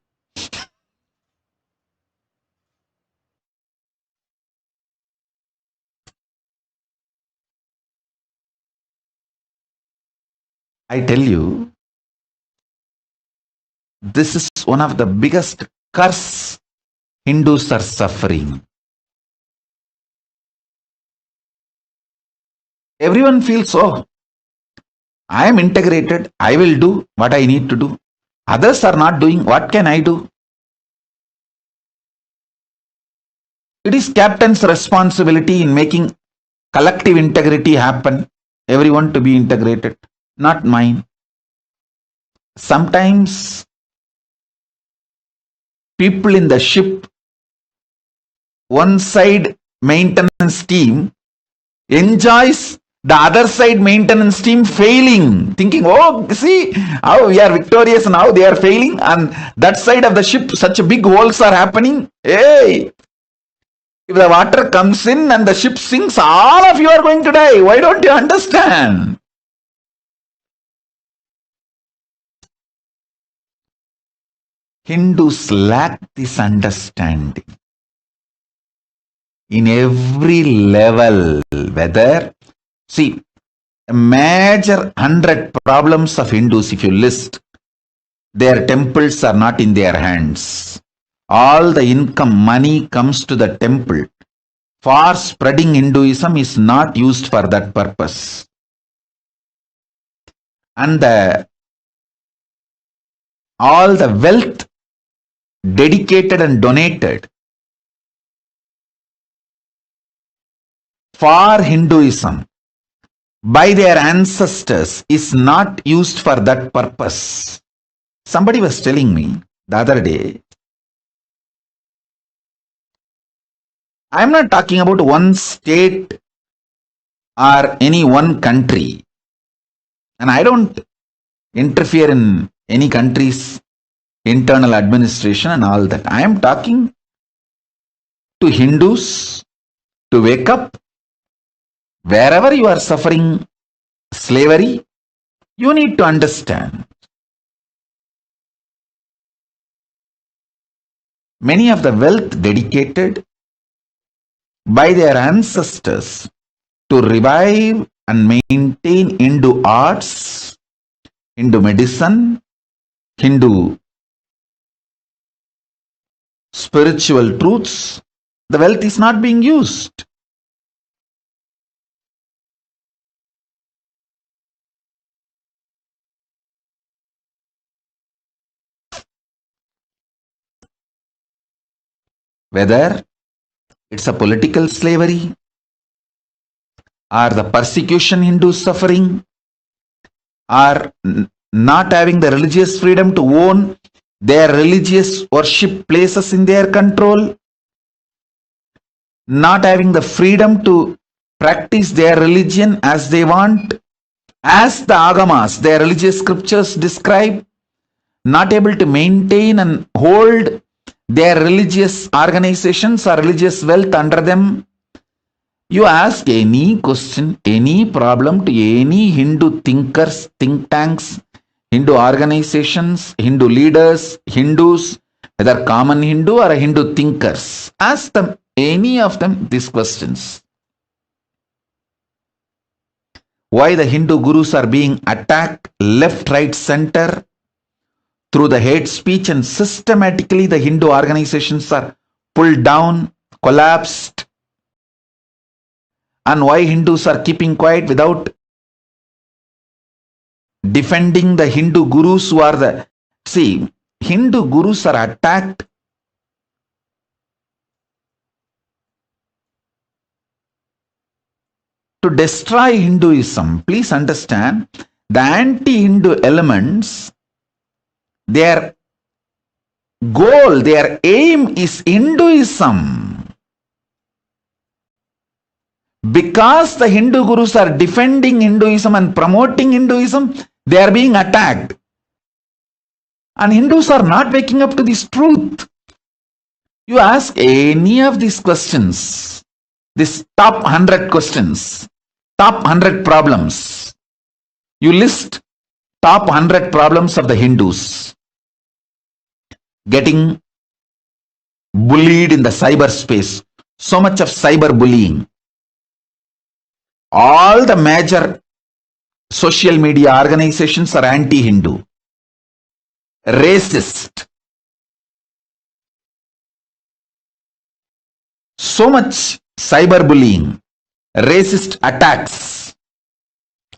I tell you, this is one of the biggest curse Hindus are suffering. Everyone feels, oh, I am integrated, I will do what I need to do. Others are not doing, what can I do? It is captain's responsibility in making collective integrity happen, everyone to be integrated, not mine. Sometimes people in the ship, one side maintenance team enjoys the other side maintenance team failing, thinking, oh, see how we are victorious now, they are failing, and that side of the ship, such big holes are happening. Hey, if the water comes in and the ship sinks, all of you are going to die. Why don't you understand? Hindus lack this understanding in every level. Whether, see, a major 100 problems of Hindus, if you list, their temples are not in their hands. All the income, money comes to the temple. For spreading Hinduism is not used for that purpose. And all the wealth dedicated and donated for Hinduism by their ancestors is not used for that purpose. Somebody was telling me the other day, I am not talking about one state or any one country, and I don't interfere in any country's internal administration and all that. I am talking to Hindus to wake up. Wherever you are suffering slavery, you need to understand. Many of the wealth dedicated by their ancestors to revive and maintain Hindu arts, Hindu medicine, Hindu spiritual truths, the wealth is not being used. Whether it's a political slavery or the persecution Hindus suffering or not having the religious freedom to own their religious worship places in their control, not having the freedom to practice their religion as they want, as the agamas, their religious scriptures describe, not able to maintain and hold their religious organizations or religious wealth under them. You ask any question, any problem to any Hindu thinkers, think tanks, Hindu organizations, Hindu leaders, Hindus, whether common Hindu or Hindu thinkers, ask them, any of them, these questions. Why the Hindu gurus are being attacked left, right, center through the hate speech, and systematically the Hindu organizations are pulled down, collapsed, and why Hindus are keeping quiet without defending the Hindu gurus who are the... See, Hindu gurus are attacked to destroy Hinduism. Please understand, the anti-Hindu elements, their goal, their aim is Hinduism. Because the Hindu gurus are defending Hinduism and promoting Hinduism, they are being attacked. And Hindus are not waking up to this truth. You ask any of these questions, this top 100 questions, top 100 problems. You list top 100 problems of the Hindus. Getting bullied in the cyberspace. So much of cyber bullying. All the major social media organizations are anti-Hindu, racist. So much cyberbullying, racist attacks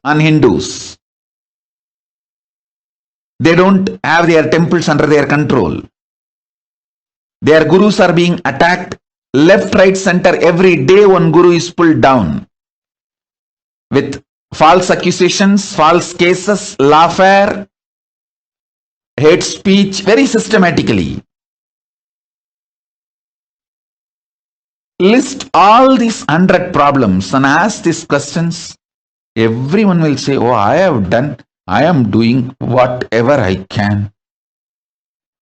on Hindus. They don't have their temples under their control. Their gurus are being attacked left, right, center. Every day one guru is pulled down with false accusations, false cases, lawfare, hate speech, very systematically. List all these 100 problems and ask these questions. Everyone will say, oh, I am doing whatever I can.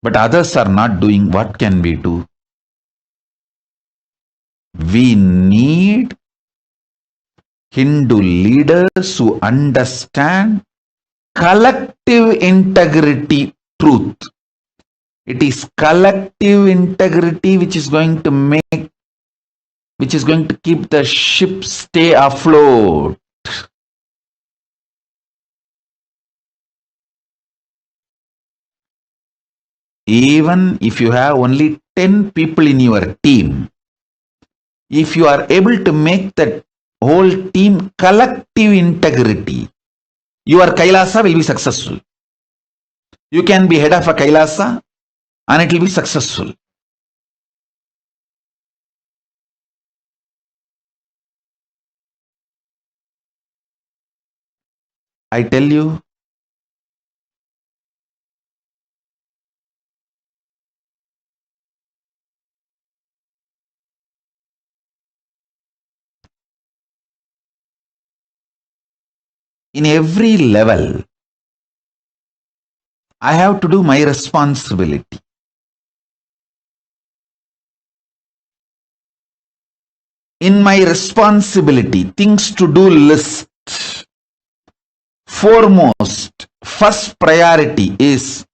But others are not doing. What can we do? We need Hindu leaders who understand collective integrity truth. It is collective integrity which is going to keep the ship stay afloat. Even if you have only 10 people in your team, if you are able to make that whole team collective integrity, your Kailasa will be successful. You can be head of a Kailasa and it will be successful. I tell you, in every level, I have to do my responsibility. In my responsibility, things to do list, foremost, first priority is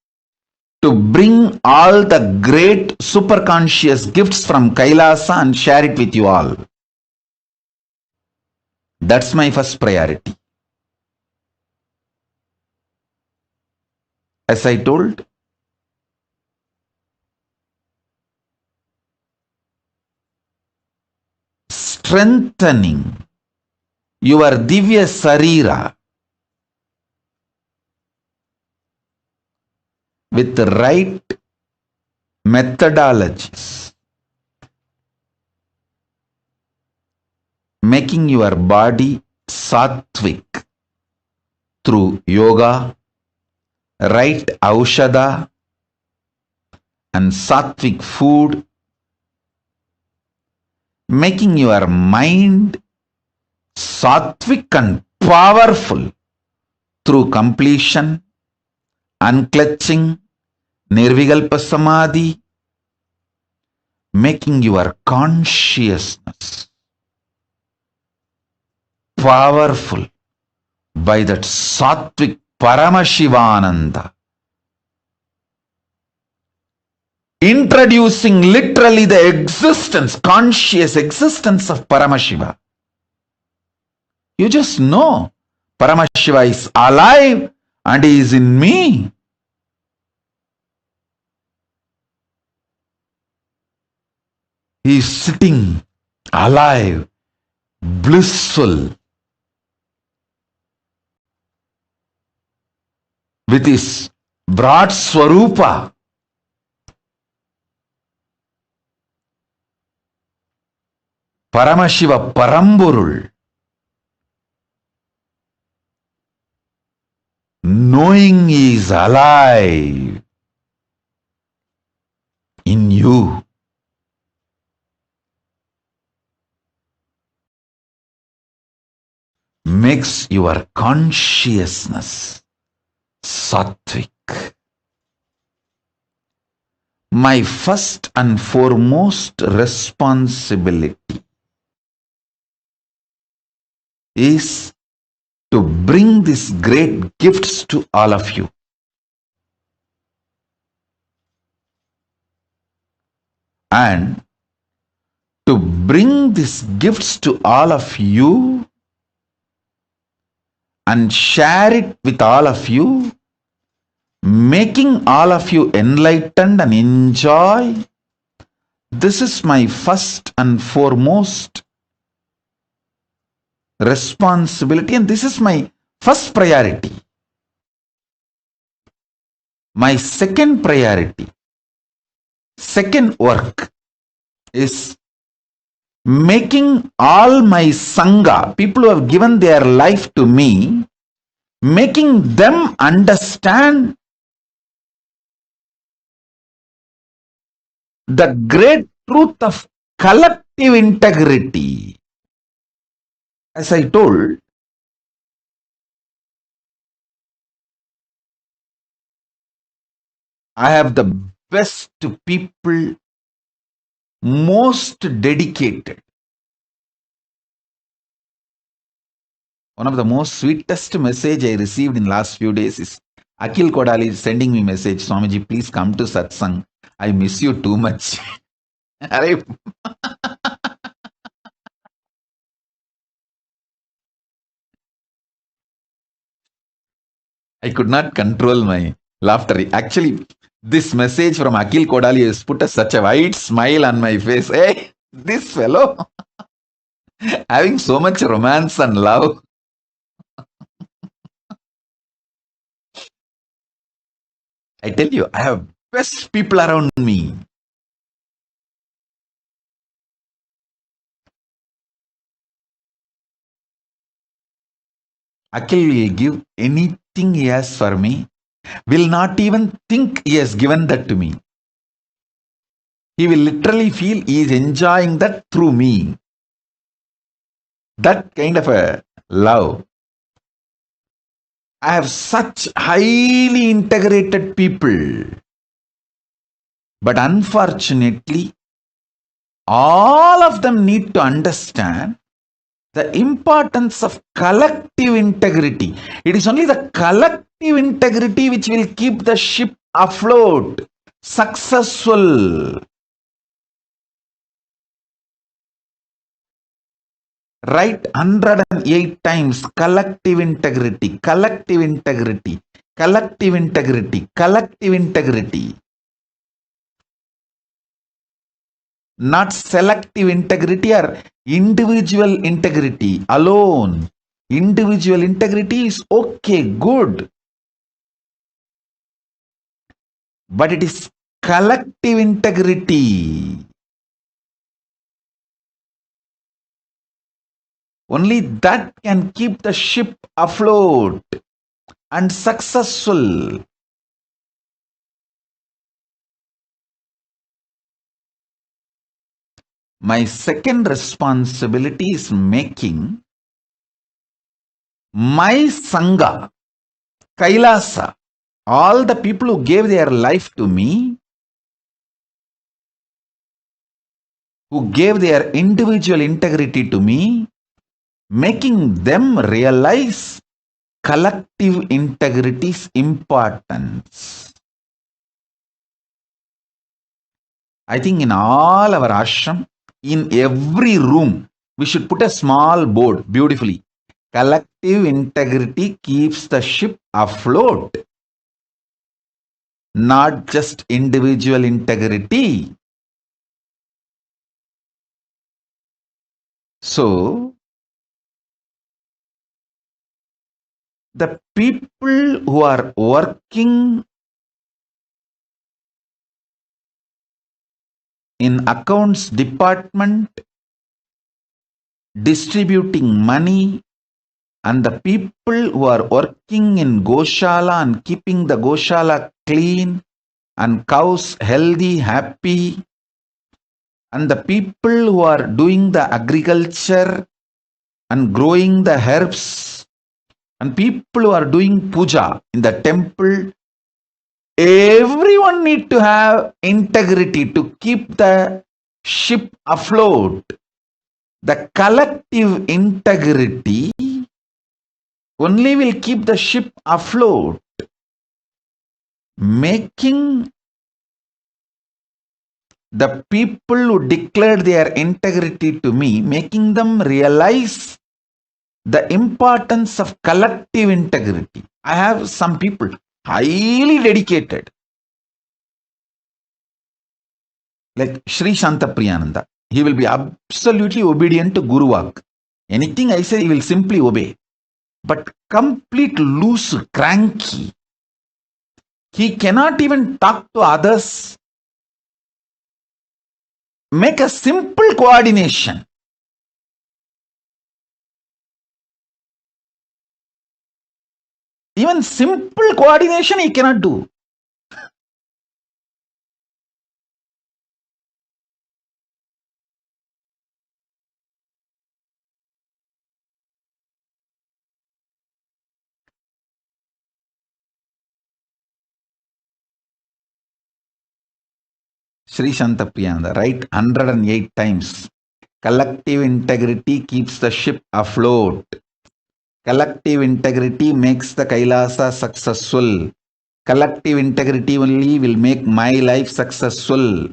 to bring all the great superconscious gifts from Kailasa and share it with you all. That's my first priority. As I told, strengthening your Divya Sarira with the right methodologies, making your body sattvic through yoga, right aushadha and sattvic food, making your mind sattvic and powerful through completion, unclutching, nirvikalpa samadhi, making your consciousness powerful by that sattvic Paramashivananda, introducing literally the existence, conscious existence of Paramashiva. You just know Paramashiva is alive and he is in me. He is sitting alive, blissful, with his broad swarupa. Paramashiva Paramburul, knowing he is alive in you. Makes your consciousness sattvic. My first and foremost responsibility is to bring these great gifts to all of you. And to bring these gifts to all of you, and share it with all of you, making all of you enlightened and enjoy. This is my first and foremost responsibility, and this is my first priority. My second priority, second work is making all my Sangha, people who have given their life to me, making them understand the great truth of collective integrity. As I told, I have the best people, most dedicated. One of the most sweetest message I received in last few days is Akhil Kodali sending me message, Swamiji, please come to satsang. I miss you too much. I could not control my laughter. Actually, this message from Akhil Kodali has put such a wide smile on my face. Hey, this fellow having so much romance and love. I tell you, I have best people around me. Akhil will give anything he has for me, will not even think he has given that to me. He will literally feel he is enjoying that through me. That kind of a love. I have such highly integrated people. But unfortunately, all of them need to understand the importance of collective integrity. It is only the collective integrity which will keep the ship afloat, successful. Write 108 times collective integrity, collective integrity, collective integrity, collective integrity. Not selective integrity or individual integrity alone. Individual integrity is okay, good. But it is collective integrity. Only that can keep the ship afloat and successful. My second responsibility is making my Sangha, Kailasa, all the people who gave their life to me, who gave their individual integrity to me, making them realize collective integrity's importance. I think in all our ashram, in every room, we should put a small board beautifully. Collective integrity keeps the ship afloat, not just individual integrity. So, the people who are working in accounts department, distributing money, and the people who are working in Goshala and keeping the Goshala clean and cows healthy, happy, and the people who are doing the agriculture and growing the herbs, and people who are doing puja in the temple, everyone need to have integrity to keep the ship afloat. The collective integrity only will keep the ship afloat, making the people who declared their integrity to me, making them realize the importance of collective integrity. I have some people highly dedicated, like Sri Shanta Priyananda. He will be absolutely obedient to Guru Vak. Anything I say, he will simply obey. But complete loose, cranky. He cannot even talk to others. Make a simple coordination. Even simple coordination he cannot do. Sri Shanta Priyananda, write 108 times. Collective integrity keeps the ship afloat. Collective integrity makes the Kailasa successful. Collective integrity only will make my life successful.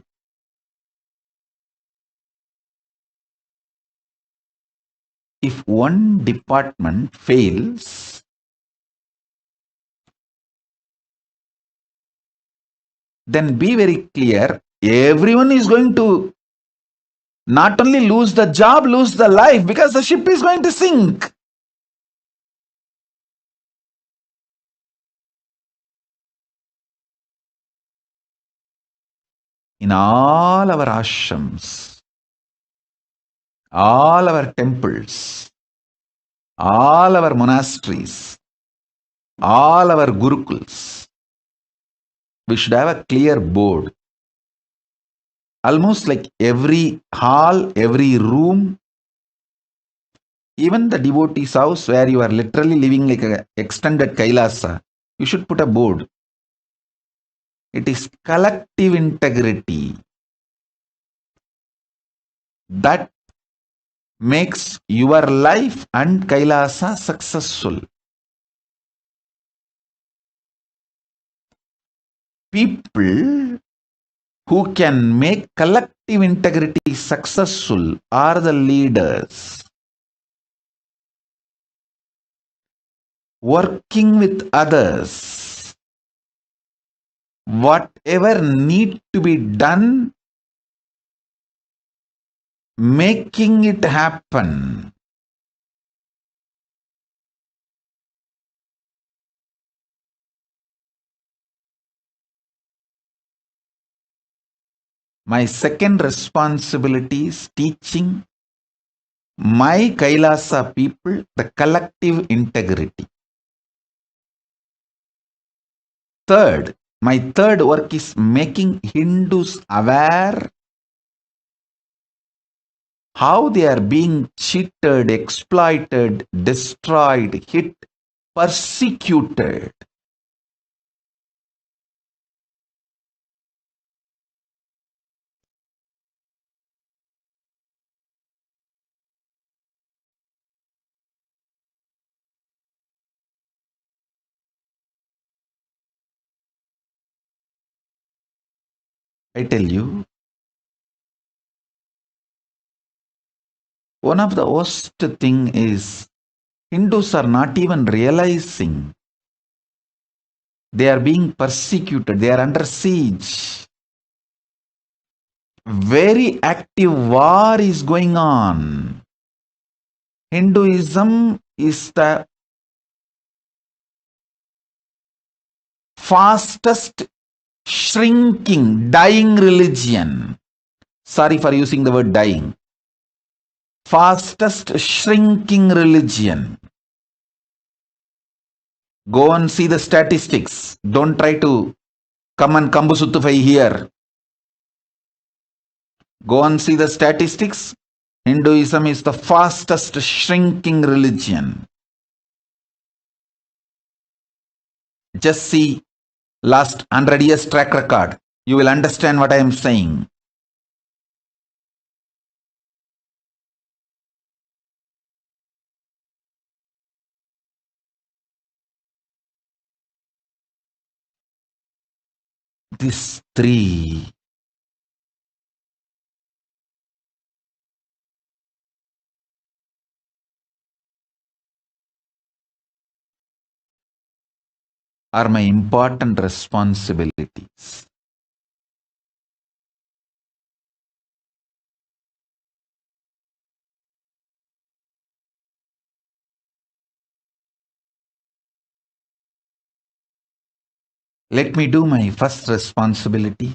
If one department fails, then be very clear, everyone is going to not only lose the job, lose the life, because the ship is going to sink. In all our ashrams, all our temples, all our monasteries, all our gurukuls, we should have a clear board. Almost like every hall, every room, even the devotee's house where you are literally living like an extended Kailasa, you should put a board. It is collective integrity that makes your life and Kailasa successful. People who can make collective integrity successful are the leaders. Working with others, whatever need to be done, making it happen. My second responsibility is teaching my Kailasa people the collective integrity. Third, my third work is making Hindus aware how they are being cheated, exploited, destroyed, hit, persecuted. I tell you, one of the worst thing is Hindus are not even realizing they are being persecuted, they are under siege. Very active war is going on. Hinduism is the fastest shrinking, dying religion. Sorry for using the word dying. Fastest shrinking religion. Go and see the statistics. Don't try to come and Kambusutufai here. Go and see the statistics. Hinduism is the fastest shrinking religion. Just see last 100 years track record. You will understand what I am saying. These three are my important responsibilities. Let me do my first responsibility.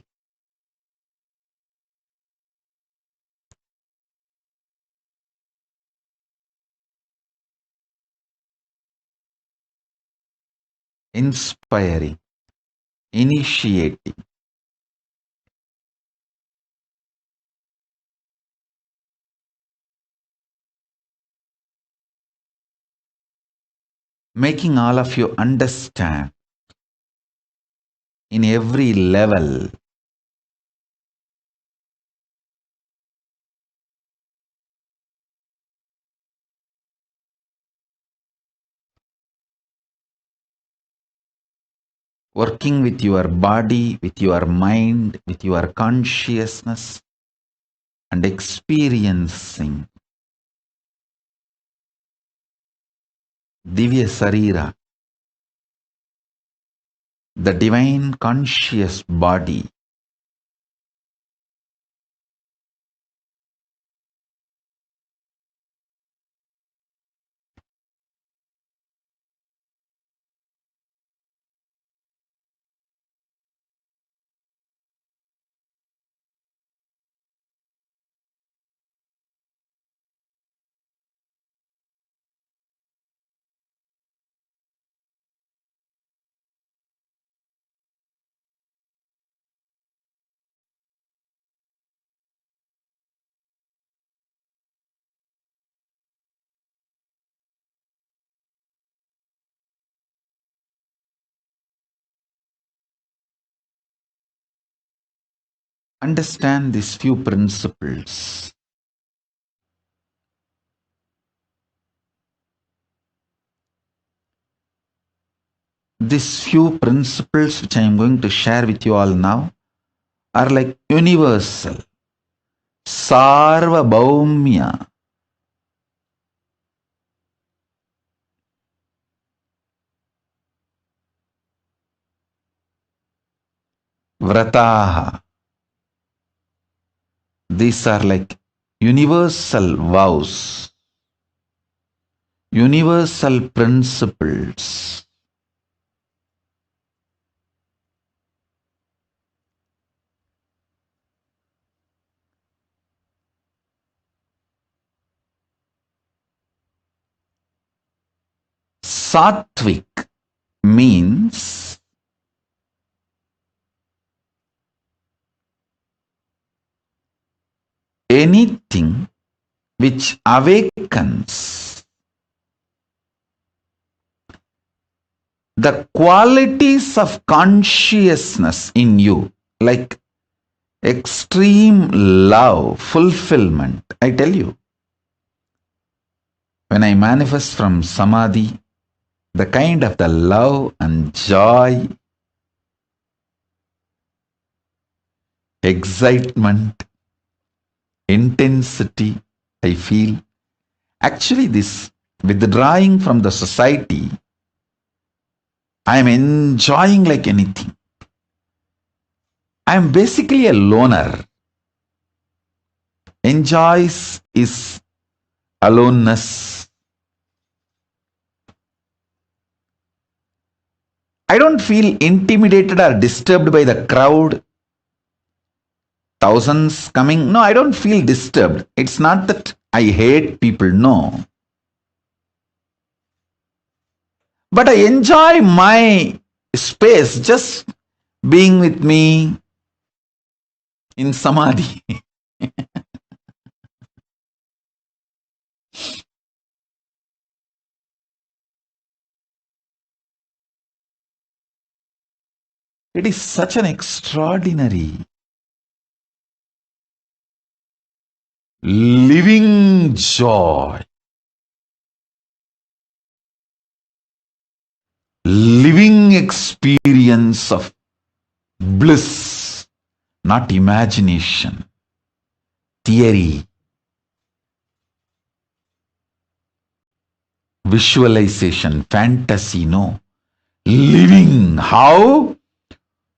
Inspiring, initiating, making all of you understand in every level working with your body, with your mind, with your consciousness, and experiencing Divya Sarira, the divine conscious body, understand these few principles. These few principles which I am going to share with you all now are like universal, sarvabhaumya, vrataha. These are like universal vows, universal principles. Sattvic means anything which awakens the qualities of consciousness in you, like extreme love, fulfillment. I tell you, when I manifest from samadhi, the kind of the love and joy, excitement, intensity I feel, actually this withdrawing from the society, I am enjoying like anything. I am basically a loner. Enjoys is aloneness. I don't feel intimidated or disturbed by the crowd, thousands coming. No, I don't feel disturbed. It's not that I hate people, no. But I enjoy my space, just being with me in samadhi. It is such an extraordinary living joy, living experience of bliss, not imagination, theory, visualization, fantasy, no. Living, how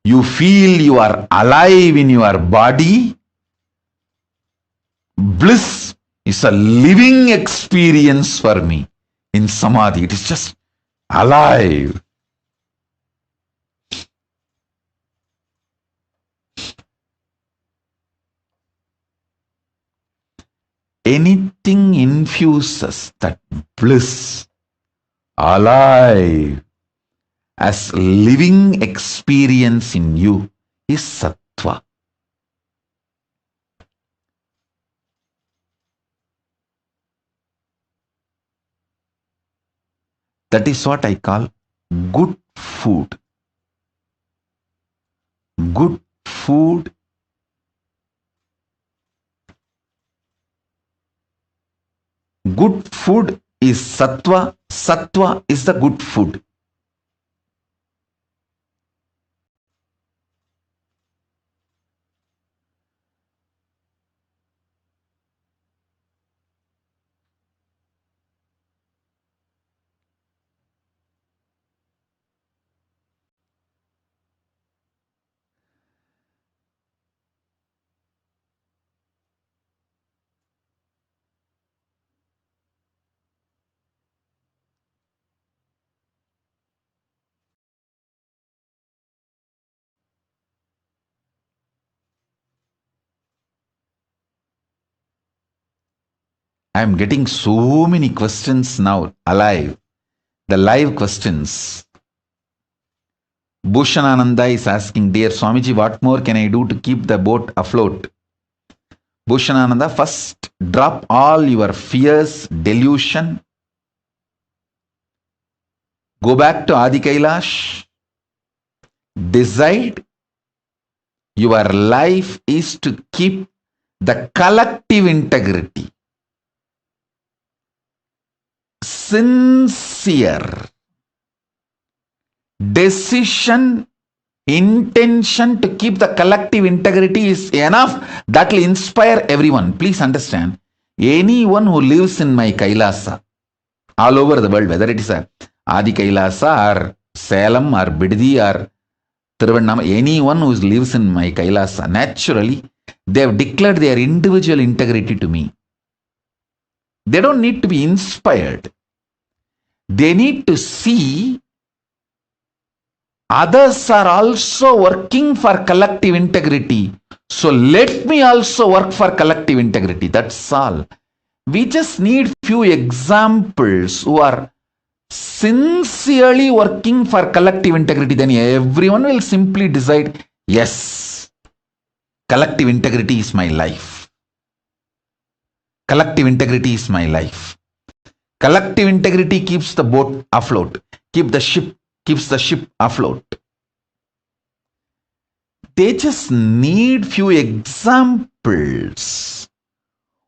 you feel you are alive in your body. Bliss is a living experience for me in Samadhi. It is just alive. Anything infuses that bliss, alive, as living experience in you is sattva. That is what I call good food. Good food is sattva. Sattva is the good food. I am getting so many questions now alive. The live questions. Bhushanananda is asking, dear Swamiji, what more can I do to keep the boat afloat? Bhushanananda, first drop all your fears, delusion. Go back to Adi Kailash. Decide your life is to keep the collective integrity. Sincere decision, intention to keep the collective integrity is enough. That will inspire everyone. Please understand, anyone who lives in my Kailasa, all over the world, whether it is a Adi Kailasa or Salem or Biddi or Tiruvannama, anyone who lives in my Kailasa, naturally, they have declared their individual integrity to me. They don't need to be inspired. They need to see others are also working for collective integrity. So let me also work for collective integrity. That's all. We just need few examples who are sincerely working for collective integrity. Then everyone will simply decide, yes, collective integrity is my life. Collective integrity is my life. Collective integrity keeps the boat afloat, keeps the ship afloat. They just need few examples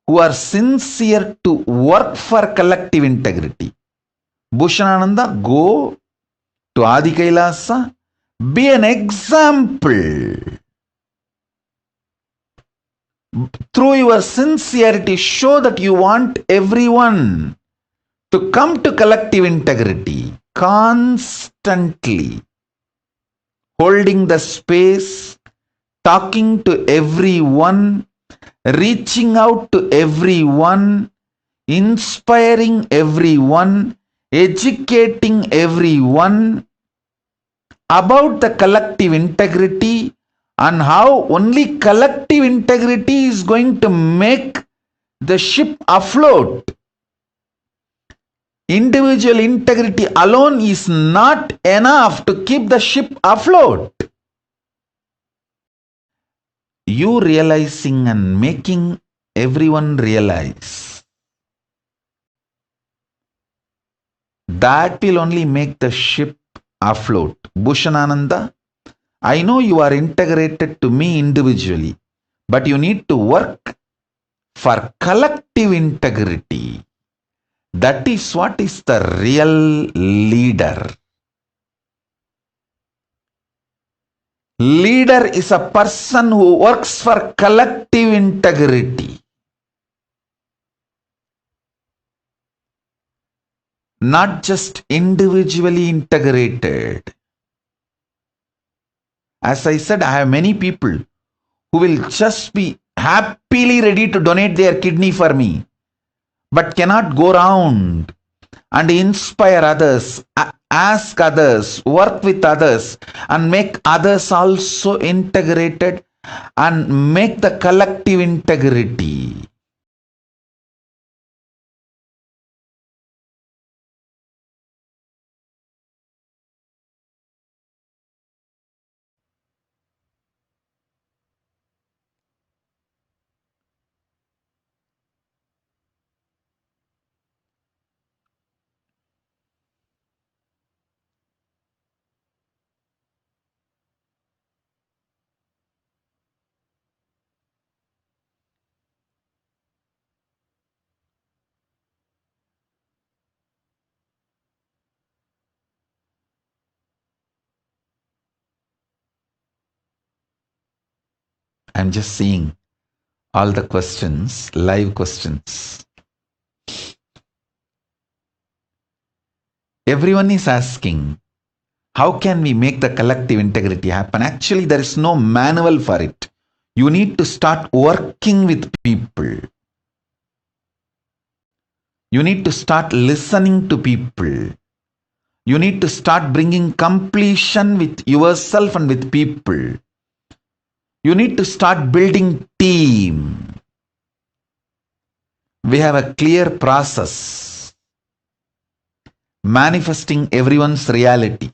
who are sincere to work for collective integrity. Bhushanananda, go to Adi Kailasa, be an example. Through your sincerity, show that you want everyone to come to collective integrity. Constantly holding the space, talking to everyone, reaching out to everyone, inspiring everyone, educating everyone about the collective integrity and how only collective integrity is going to make the ship afloat. Individual integrity alone is not enough to keep the ship afloat. You realizing and making everyone realize, that will only make the ship afloat. Bhushanananda, I know you are integrated to me individually, but you need to work for collective integrity. That is what is the real leader. Leader is a person who works for collective integrity. not just individually integrated. As I said, I have many people who will just be happily ready to donate their kidney for me, but cannot go around and inspire others, ask others, work with others, and make others also integrated and make the collective integrity. I'm just seeing all the questions, live questions. Everyone is asking, how can we make the collective integrity happen? Actually, there is no manual for it. You need to start working with people. You need to start listening to people. You need to start bringing completion with yourself and with people. You need to start building team. We have a clear process. Manifesting everyone's reality.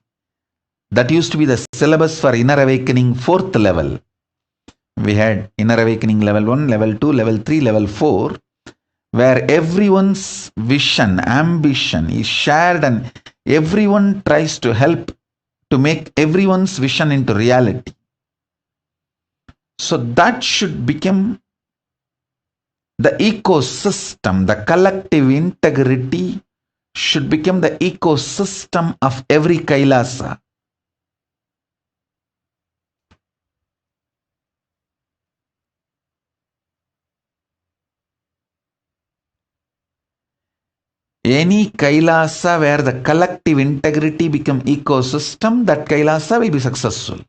That used to be the syllabus for Inner Awakening 4th level. We had Inner Awakening level 1, level 2, level 3, level 4, where everyone's vision, ambition is shared and everyone tries to help to make everyone's vision into reality. So that should become the ecosystem, the collective integrity should become the ecosystem of every Kailasa. Any Kailasa where the collective integrity become ecosystem, that Kailasa will be successful.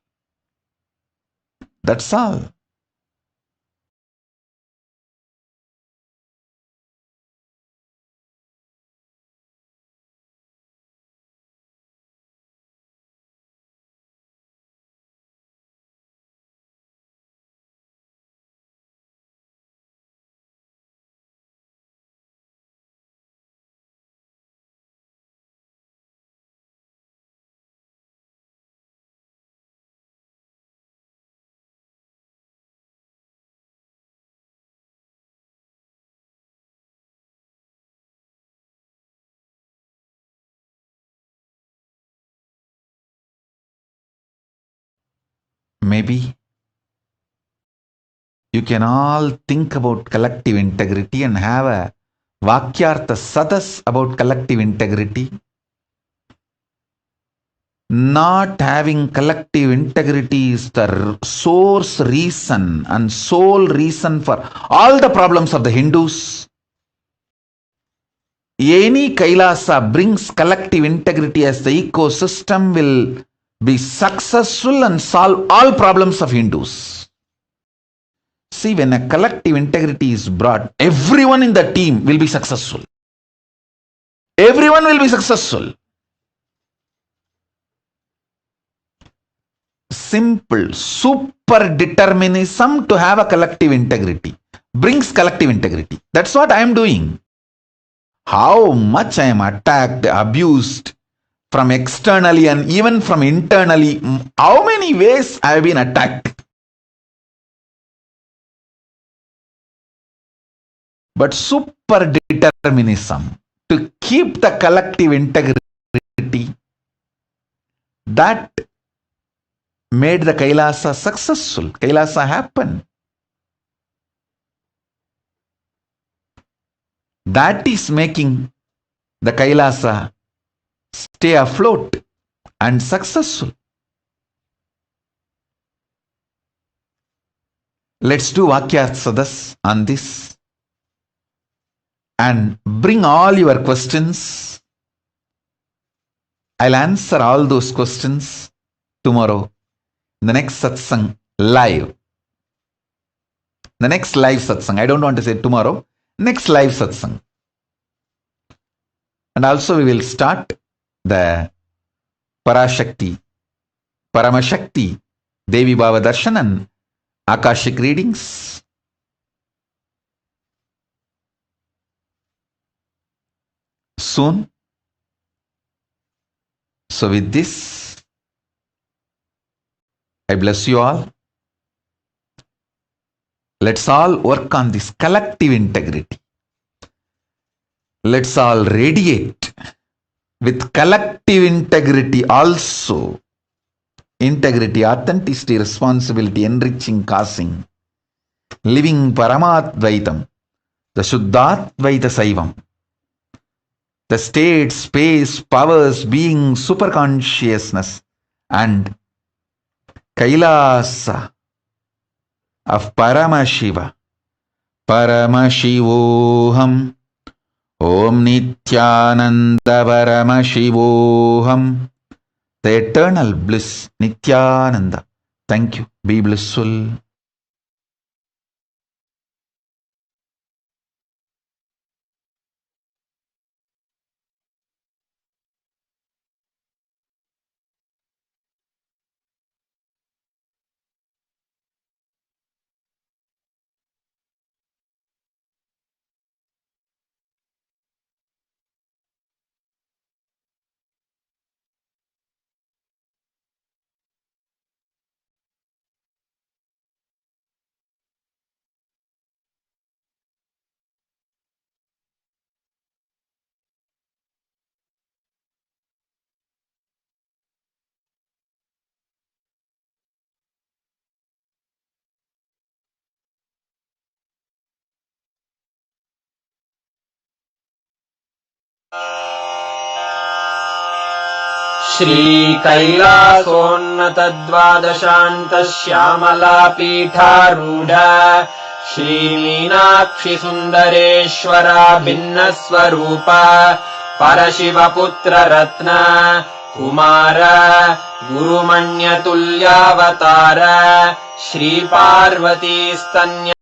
That's all. Maybe you can all think about collective integrity and have a Vakyartha Sadas about collective integrity. Not having collective integrity is the source reason and sole reason for all the problems of the Hindus. Any Kailasa brings collective integrity as the ecosystem will be successful and solve all problems of Hindus. See, when a collective integrity is brought, everyone in the team will be successful. Everyone will be successful. Simple, super determinism to have a collective integrity brings collective integrity. That's what I am doing. How much I am attacked, abused from externally and even from internally, how many ways I have been attacked. But super determinism to keep the collective integrity, that made the Kailasa successful. Kailasa happened. That is making the Kailasa stay afloat and successful. Let's do Vakyartha Sadas on this and bring all your questions I'll answer all those questions tomorrow in the next satsang live. The next live satsang. I don't want to say tomorrow. Next live satsang. And also we will start the Parashakti, Paramashakti, Devi Bhava Darshan and Akashic readings. Soon. So with this, I bless you all. Let's all work on this collective integrity. Let's all radiate with collective integrity also. Integrity, authenticity, responsibility, enriching, causing, living Paramadvaitam, the Shuddhadvaita Saivam, the state, space, powers, being, superconsciousness, and Kailasa of Paramashiva, Paramashivoham, Om Nithyananda Paramashivoham, the eternal bliss, Nithyananda. Thank you. Be blissful.
श्रीकैलासोन्नतद्वादशान्तश्यामलापीठारूढ श्रीमीनाक्षिसुन्दरेश्वरा भिन्नस्वरूप परशिवपुत्ररत्न Kumar गुरुमण्यतुल्यावतार श्रीपार्वतीस्तन्य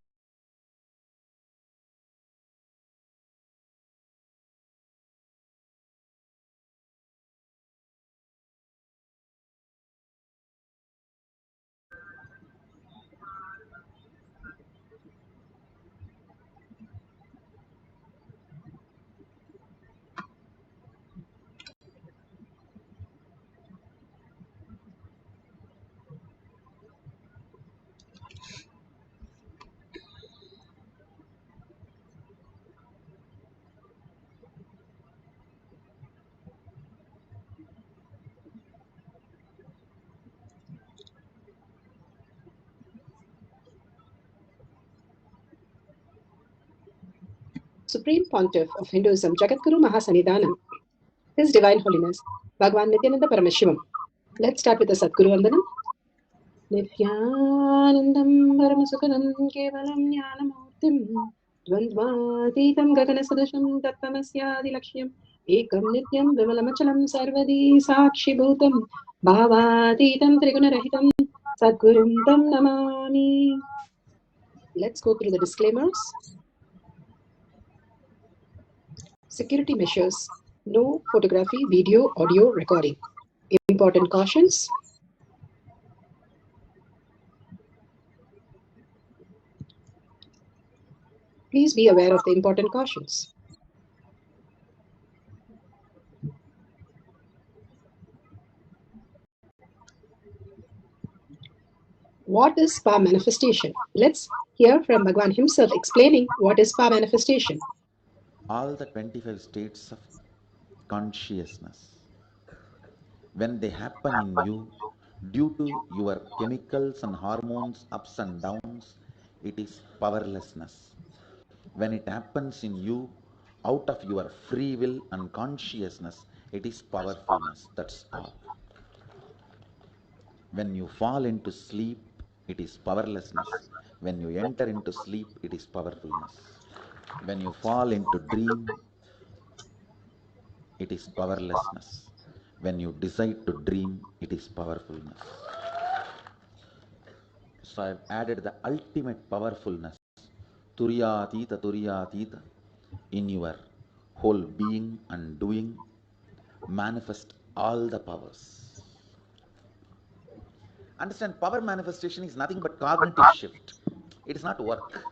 Supreme Pontiff of Hinduism, Jagadguru Mahasanidhanam, His Divine Holiness, Bhagwan Nithyananda Paramashivam. Let's start with the Sadguru Vandanam. Nithyanandam Paramasukhanam Kevalam Jnanamurtim Dvandvatitam Gaganasudasham Tattamasyadi Lakshyam Ekam Nityam Vimalamachalam Sarvadi Sakshi Bhutam Bhavatitam Trigunarahitam Sadgurum Tam Namami. Let's go through the disclaimers. Security measures. No photography, video, audio recording. Important cautions. Please be aware of the important cautions. What is power manifestation? Let's hear from Bhagwan himself explaining what is power manifestation.
All the 25 states of consciousness, when they happen in you, due to your chemicals and hormones ups and downs, it is powerlessness. When it happens in you, out of your free will and consciousness, it is powerfulness. That's all. When you fall into sleep, it is powerlessness. When you enter into sleep, it is powerfulness. When you fall into dream, it is powerlessness.
When you decide to dream, it is powerfulness. So I've added the ultimate powerfulness, Turyatita, in your whole being and doing. Manifest all the powers. Understand, power manifestation is nothing but cognitive shift. It is not work.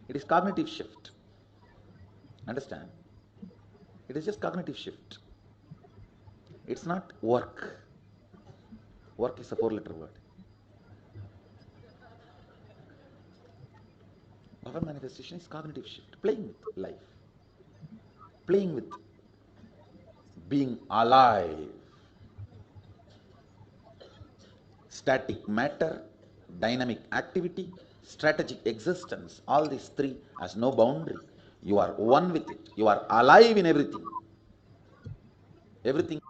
It is cognitive shift. Understand? It is just cognitive shift. It's not work. Work is a 4-letter word. Power manifestation is cognitive shift. Playing with life. Playing with being alive. Static matter, dynamic activity, strategic existence. All these three has no boundary. You are one with it. You are alive in everything. Everything.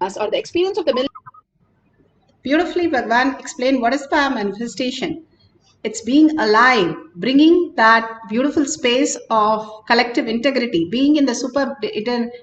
Or the experience of the Beautifully, Bhagwan explained what is power manifestation. It's being alive, bringing that beautiful space of collective integrity, being in the super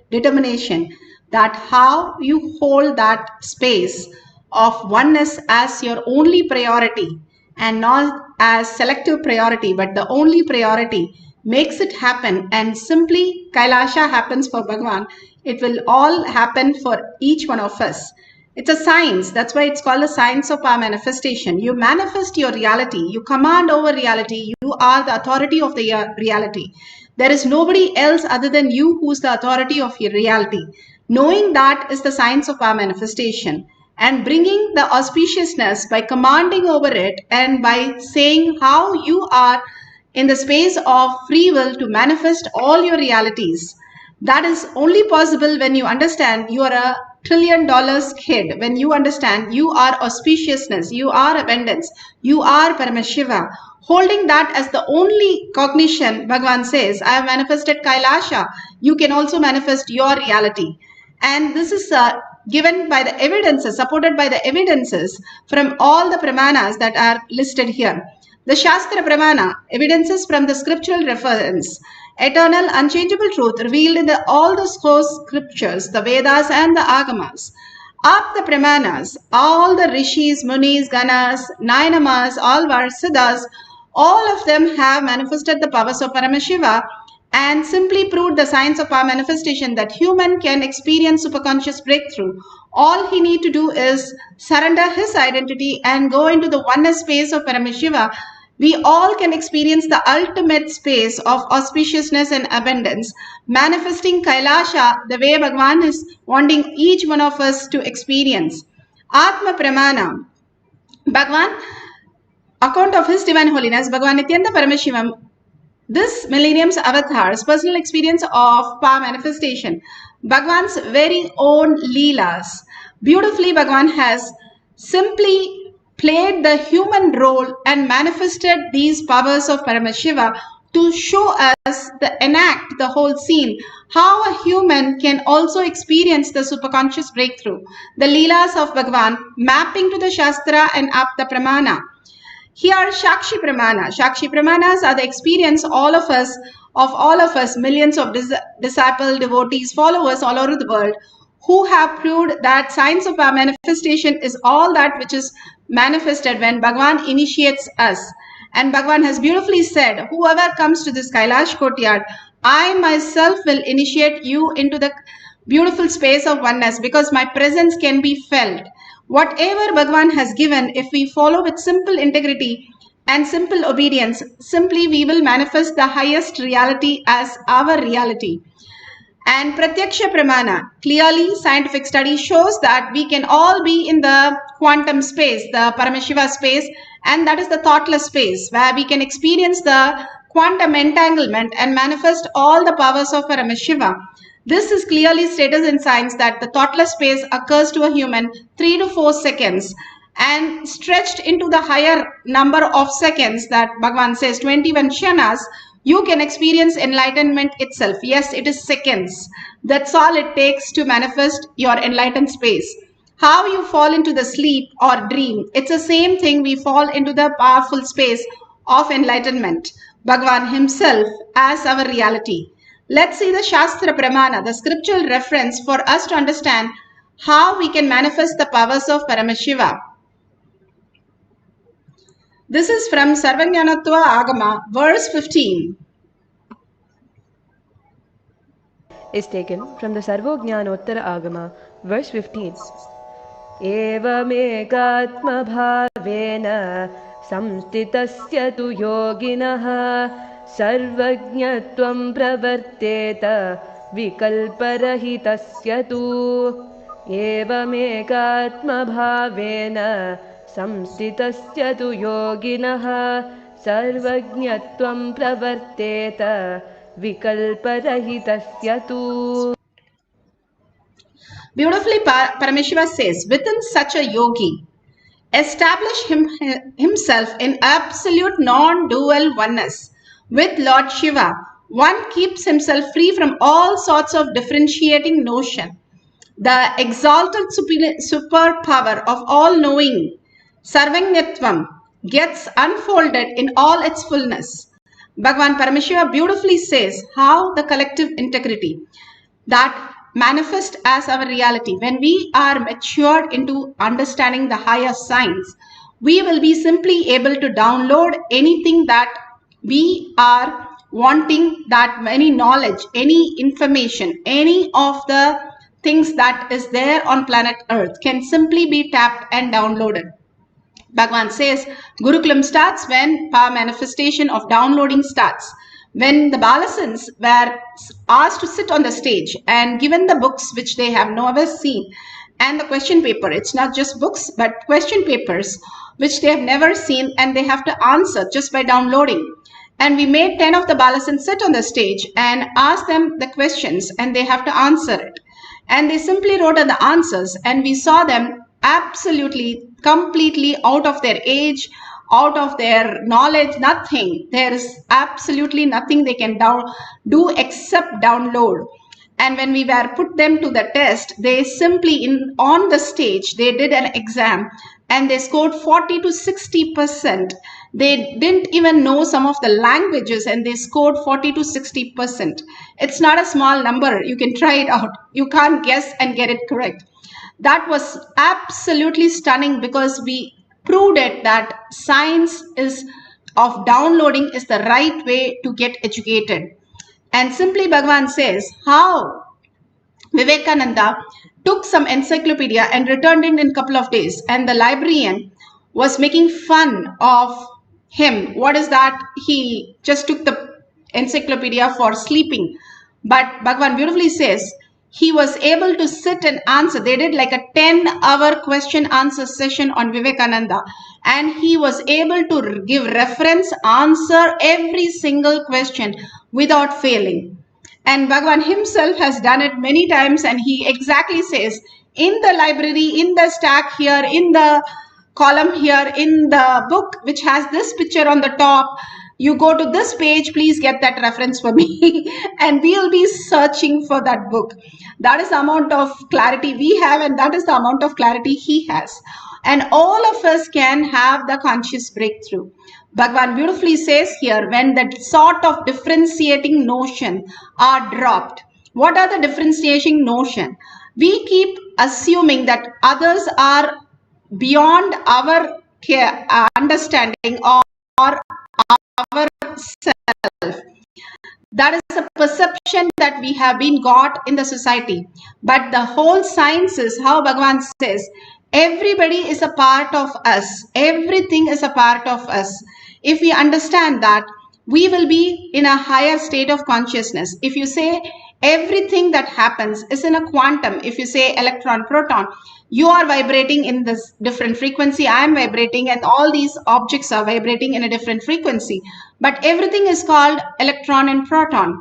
determination, that how you hold that space of oneness as your only priority and not as selective priority, but the only priority makes it happen. And simply Kailasa happens for Bhagwan. It will all happen for each one of us. It's a science. That's why it's called the science of our manifestation. You manifest your reality. You command over reality. You are the authority of the reality. There is nobody else other than you who's the authority of your reality. Knowing that is the science of our manifestation. And bringing the auspiciousness by commanding over it and by saying how you are in the space of free will to manifest all your realities. That is only possible when you understand you are a $1 trillion kid, when you understand you are auspiciousness, you are abundance, you are Paramashiva. Holding that as the only cognition, Bhagavan says, I have manifested Kailasa. You can also manifest your reality. And this is given by the evidences, supported by the evidences from all the pramanas that are listed here. The Shastra Pramana, evidences from the scriptural reference, eternal unchangeable truth revealed in all the source scriptures, the Vedas and the Agamas. Up the Pramanas, all the Rishis, Munis, Ganas, Nainamas, Alvar, Siddhas, all of them have manifested the powers of Paramashiva and simply proved the science of our manifestation that human can experience superconscious breakthrough. All he need to do is surrender his identity and go into the oneness space of Paramashiva. We all can experience the ultimate space of auspiciousness and abundance, manifesting Kailasa the way Bhagavan is wanting each one of us to experience. Atma Pramana. Bhagavan, account of His Divine Holiness, Bhagavan Nithyananda Paramashivam, this millennium's avatar's personal experience of power manifestation, Bhagwan's very own Leelas. Beautifully, Bhagwan has simply played the human role and manifested these powers of Paramashiva to show us, enact the whole scene, how a human can also experience the superconscious breakthrough. The Leelas of Bhagwan mapping to the Shastra and up the Pramana. Here, Shakshi Pramana. Shakshi Pramanas are the experience all of us, millions of disciple, devotees, followers all over the world who have proved that science of our manifestation is all that which is manifested when Bhagavan initiates us. And Bhagavan has beautifully said, whoever comes to this Kailash courtyard, I myself will initiate you into the beautiful space of oneness because my presence can be felt. Whatever Bhagavan has given, if we follow with simple integrity and simple obedience, simply we will manifest the highest reality as our reality. And Pratyaksha Pramana, clearly scientific study shows that we can all be in the quantum space, the Paramashiva space, and that is the thoughtless space where we can experience the quantum entanglement and manifest all the powers of Paramashiva. This is clearly stated in science that the thoughtless space occurs to a human 3 to 4 seconds and stretched into the higher number of seconds that Bhagavan says 21 kshanas, you can experience enlightenment itself. Yes, it is seconds. That's all it takes to manifest your enlightened space. How you fall into the sleep or dream, it's the same thing we fall into the powerful space of enlightenment. Bhagavan himself as our reality. Let's see the Shastra Pramana, the scriptural reference for us to understand how we can manifest the powers of Paramashiva. This is from Sarvajnanatva Agama, verse 15.
Is taken from the Sarvajnanottara Agama, verse 15. Evamekatmabhavena samstitasya tu yoginaha sarvajñatvam pravarteta vikalparahitasya tu. Evamekatmabhavena samstitasya tu yoginaha sarvajñatvam pravarteta vikalparahitasya tu.
Beautifully, Paramashiva says, within such a yogi, establish himself in absolute non-dual oneness with Lord Shiva. One keeps himself free from all sorts of differentiating notion. The exalted superpower of all-knowing, Sarvajñatvam, gets unfolded in all its fullness. Bhagavan Paramashiva beautifully says how the collective integrity that manifest as our reality. When we are matured into understanding the higher science, we will be simply able to download anything that we are wanting, that any knowledge, any information, any of the things that is there on planet Earth can simply be tapped and downloaded. Bhagavan says, Gurukulam starts when power manifestation of downloading starts. When the Balasans were asked to sit on the stage and given the books which they have never seen and the question paper, it's not just books but question papers which they have never seen and they have to answer just by downloading. And we made 10 of the Balasans sit on the stage and asked them the questions and they have to answer it. And they simply wrote the answers and we saw them absolutely, completely out of their age, out of their knowledge, nothing. There is absolutely nothing they can do except download. And when we were put them to the test, they simply on the stage, they did an exam and they scored 40 to 60%. They didn't even know some of the languages and they scored 40 to 60%. It's not a small number. You can try it out. You can't guess and get it correct. That was absolutely stunning because we proved it that science of downloading is the right way to get educated. And simply Bhagavan says how Vivekananda took some encyclopedia and returned it in a couple of days. And the librarian was making fun of him. What is that? He just took the encyclopedia for sleeping. But Bhagavan beautifully says, he was able to sit and answer. They did like a 10-hour question answer session on Vivekananda. And he was able to give reference, answer every single question without failing. And Bhagavan himself has done it many times and he exactly says, in the library, in the stack here, in the column here, in the book which has this picture on the top, you go to this page, please get that reference for me. And we'll be searching for that book. That is the amount of clarity we have and that is the amount of clarity he has. And all of us can have the conscious breakthrough. Bhagavan beautifully says here, when that sort of differentiating notion are dropped. What are the differentiating notion? We keep assuming that others are beyond our understanding or our self. That is a perception that we have been got in the society. But the whole science is how Bhagavan says, everybody is a part of us. Everything is a part of us. If we understand that, we will be in a higher state of consciousness. If you say everything that happens is in a quantum, if you say electron, proton, you are vibrating in this different frequency, I am vibrating, and all these objects are vibrating in a different frequency. But everything is called electron and proton.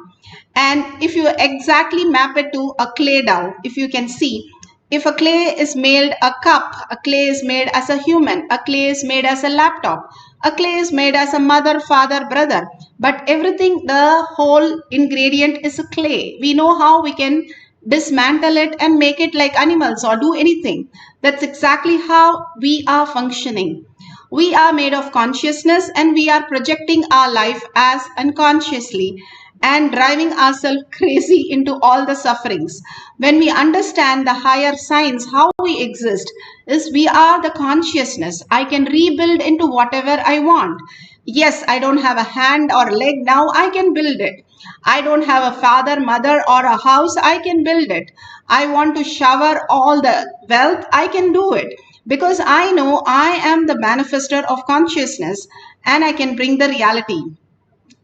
And if you exactly map it to a clay dough, if you can see, if a clay is made a cup, a clay is made as a human, a clay is made as a laptop, a clay is made as a mother, father, brother. But everything, the whole ingredient is a clay. We know how we can dismantle it and make it like animals or do anything. That's exactly how we are functioning. We are made of consciousness and we are projecting our life as unconsciously. and driving ourselves crazy into all the sufferings. When we understand the higher science, how we exist is we are the consciousness. I can rebuild into whatever I want. Yes, I don't have a hand or leg now, I can build it. I don't have a father, mother, or a house, I can build it. I want to shower all the wealth, I can do it. Because I know I am the manifester of consciousness and I can bring the reality.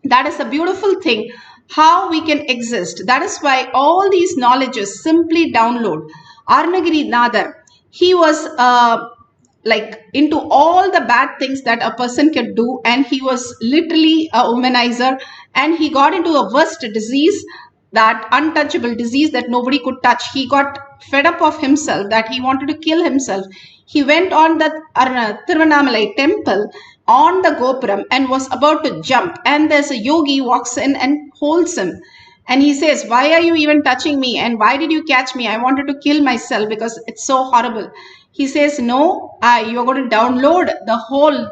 That is a beautiful thing, how we can exist. That is why all these knowledges simply download. Arnagiri Nadar, he was like into all the bad things that a person can do, and he was literally a womanizer, and he got into a worst disease, that untouchable disease that nobody could touch. He got fed up of himself that he wanted to kill himself. He went on the Tiruvannamalai temple on the Gopuram and was about to jump, and there's a yogi walks in and holds him. And he says, why are you even touching me? And why did you catch me? I wanted to kill myself because it's so horrible. He says, no, you're going to download the whole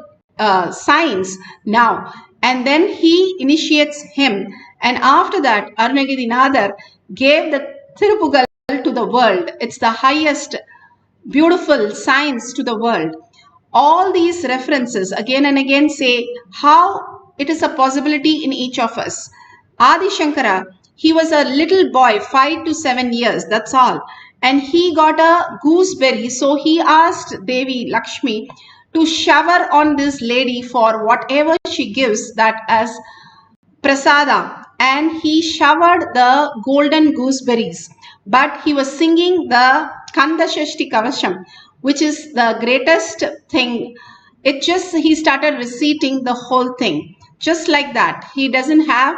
science now. And then he initiates him. And after that, Arunagiri Nadar gave the Thirupugal to the world. It's the highest beautiful science to the world. All these references again and again say how it is a possibility in each of us. Adi Shankara, he was a little boy, 5 to 7 years, that's all. And he got a gooseberry. So he asked Devi Lakshmi to shower on this lady for whatever she gives, that as prasada. And he showered the golden gooseberries. But he was singing the Kanda Shashti Kavasham, which is the greatest thing. He started reciting the whole thing. Just like that. He doesn't have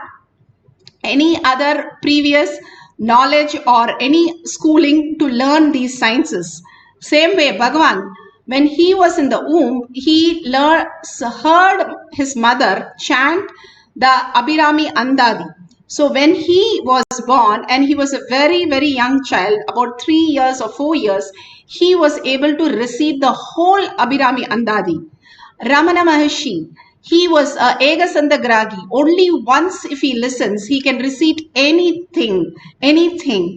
any other previous knowledge or any schooling to learn these sciences. Same way, Bhagavan, when he was in the womb, he heard his mother chant the Abhirami Andadi. So when he was born, and he was a very, very young child, about 3 years or 4 years, he was able to recite the whole Abhirami Andadi. Ramana Maharshi, he was a Egasandagragi. Only once if he listens, he can recite anything.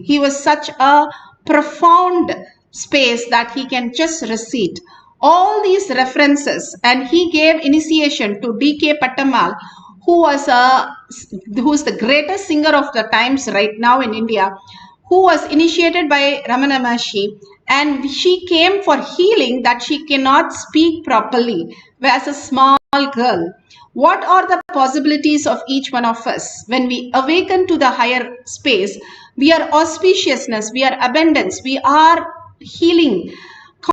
He was such a profound space that he can just recite. All these references, and he gave initiation to D.K. Pattamal, who's the greatest singer of the times right now in India, who was initiated by Ramana Maharshi, and she came for healing that she cannot speak properly as a small girl. What are the possibilities of each one of us? When we awaken to the higher space, we are auspiciousness, we are abundance, we are healing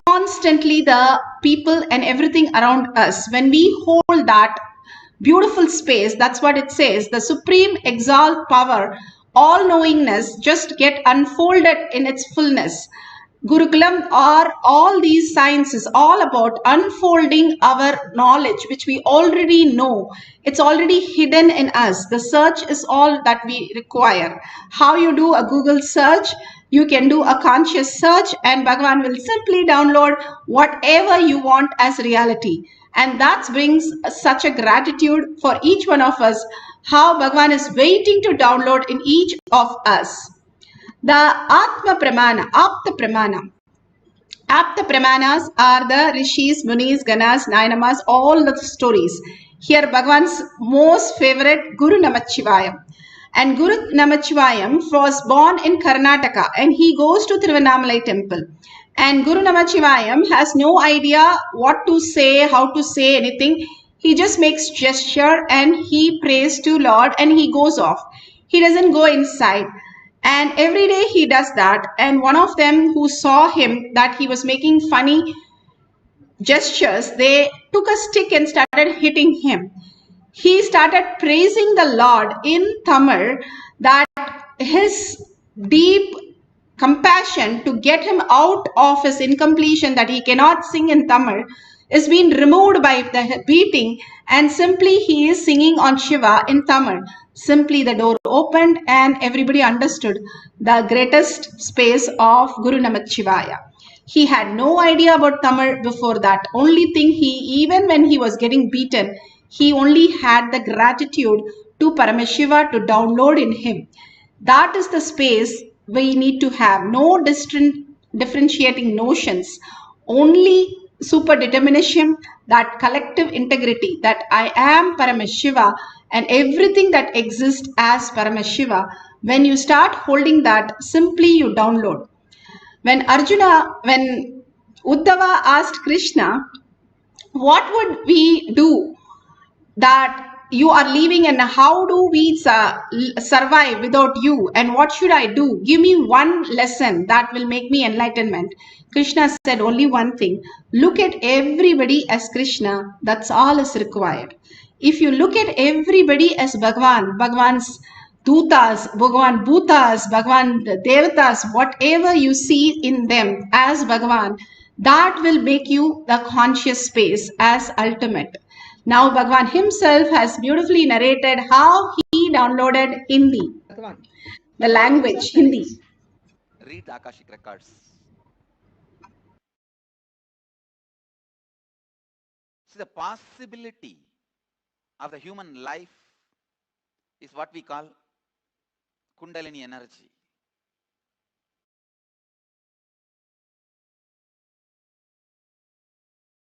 constantly the people and everything around us. When we hold that beautiful space, that's what it says, the supreme exalt power, all knowingness just get unfolded in its fullness. Gurukulam or all these sciences all about unfolding our knowledge, which we already know. It's already hidden in us. The search is all that we require. How you do a Google search, you can do a conscious search, and Bhagavan will simply download whatever you want as reality. And that brings such a gratitude for each one of us, how Bhagavan is waiting to download in each of us. The Atma Pramana, Apta Pramana. Apta Pramanas are the Rishis, Munis, Ganas, Nayanamas, all the stories. Here Bhagavan's most favorite Guru Namachivayam. And Guru Namachivayam was born in Karnataka, and he goes to Tiruvannamalai temple. And Guru Namachivayam has no idea what to say, how to say anything. He just makes gesture and he prays to Lord and he goes off. He doesn't go inside. And every day he does that. And one of them who saw him that he was making funny gestures, they took a stick and started hitting him. He started praising the Lord in Tamil, that his deep compassion to get him out of his incompletion, that he cannot sing in Tamil, is being removed by the beating, and simply he is singing on Shiva in Tamil. Simply the door opened and everybody understood the greatest space of Guru Namachivaya. He had no idea about Tamil before that. Only thing even when he was getting beaten, he only had the gratitude to Paramashiva to download in him. That is the space we need to have. No differentiating notions, only super determination, that collective integrity, that I am Paramashiva and everything that exists as Paramashiva. When you start holding that, simply you download. When Uddhava asked Krishna, what would we do that you are leaving, and how do we survive without you, and what should I do? Give me one lesson that will make me enlightenment. Krishna said only one thing: look at everybody as Krishna. That's all is required. If you look at everybody as Bhagwan's Dutas, Bhagwan Bhutas, Bhagwan Devatas, whatever you see in them as Bhagwan, that will make you the conscious space as ultimate. Now Bhagwan himself has beautifully narrated how he downloaded Hindi, the language Hindi.
Read the Akashic records. See, the possibility of the human life is what we call Kundalini energy.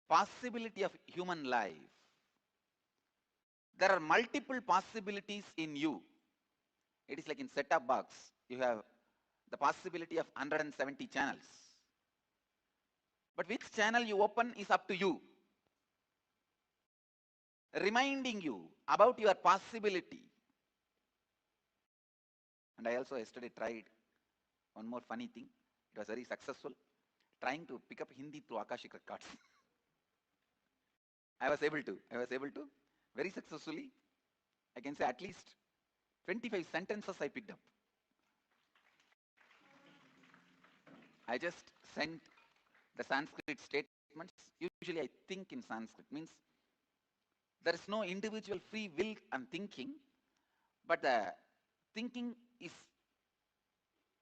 Possibility of human life. There are multiple possibilities in you. It is like in set-top box. You have the possibility of 170 channels. But which channel you open is up to you. Reminding you about your possibility. And I also yesterday tried one more funny thing. It was very successful. Trying to pick up Hindi through Akashic records. I was able to very successfully. I can say at least 25 sentences I picked up. I just sent the Sanskrit statements. Usually I think in Sanskrit, means there is no individual free will and thinking, but the thinking is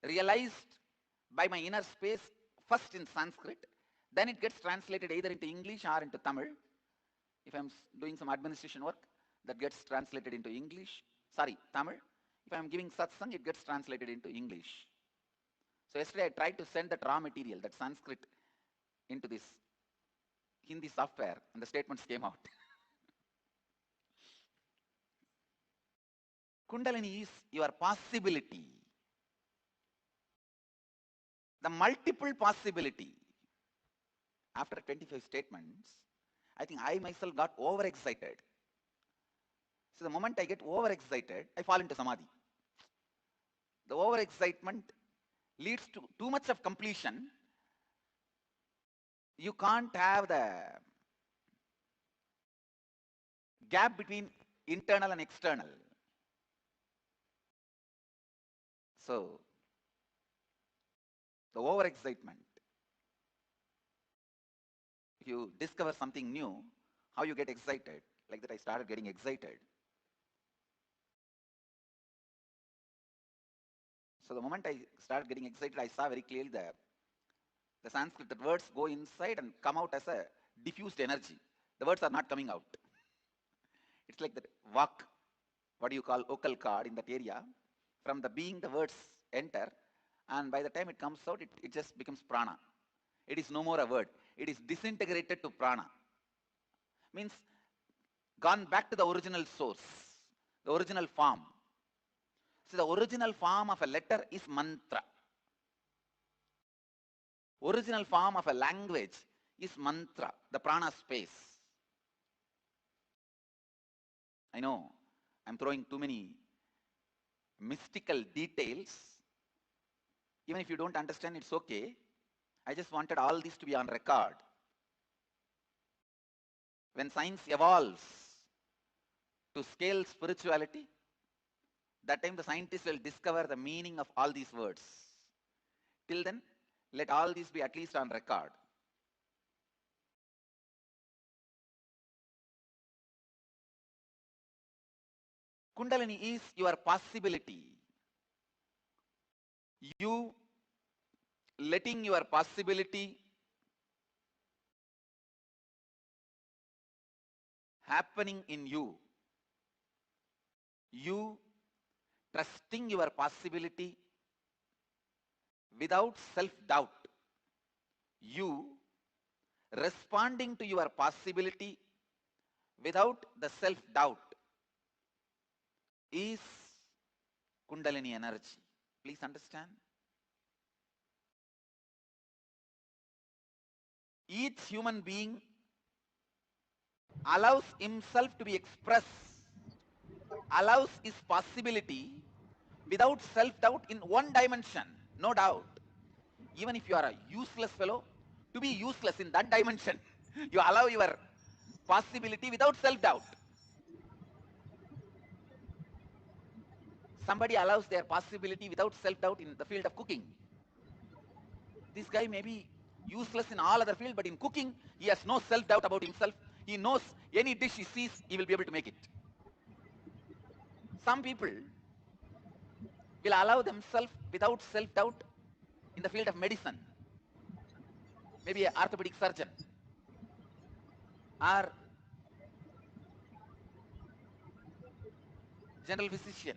realized by my inner space first in Sanskrit, then it gets translated either into English or into Tamil. If I'm doing some administration work, that gets translated into Tamil. If I'm giving satsang, it gets translated into English. So yesterday I tried to send that raw material, that Sanskrit, into this Hindi software, and the statements came out. Kundalini is your possibility. The multiple possibility. After 25 statements, I think I myself got overexcited. So the moment I get overexcited, I fall into samadhi. The overexcitement leads to too much of completion. You can't have the gap between internal and external. So the overexcitement. If you discover something new, how you get excited? Like that I started getting excited. So the moment I started getting excited, I saw very clearly the Sanskrit, that words go inside and come out as a diffused energy. The words are not coming out. It's like that vak, what do you call vocal cord in that area. From the being, the words enter, and by the time it comes out, it just becomes prana. It is no more a word. It is disintegrated to prana. Means gone back to the original source, the original form. So the original form of a letter is mantra. Original form of a language is mantra, the prana space. I know I'm throwing too many mystical details. Even if you don't understand, it's okay. I just wanted all this to be on record. When science evolves to scale spirituality, that time the scientists will discover the meaning of all these words. Till then, let all these be at least on record. Kundalini is your possibility. You letting your possibility happening in you. you trusting your possibility without self-doubt, you responding to your possibility without the self-doubt is Kundalini energy. Please understand. Each human being allows himself to be expressed, allows his possibility without self-doubt in one dimension, no doubt. Even if you are a useless fellow, to be useless in that dimension, you allow your possibility without self-doubt. Somebody allows their possibility without self-doubt in the field of cooking. This guy may be useless in all other fields, but in cooking, he has no self-doubt about himself. He knows any dish he sees, he will be able to make it. Some people will allow themselves without self-doubt in the field of medicine. Maybe an orthopedic surgeon or general physician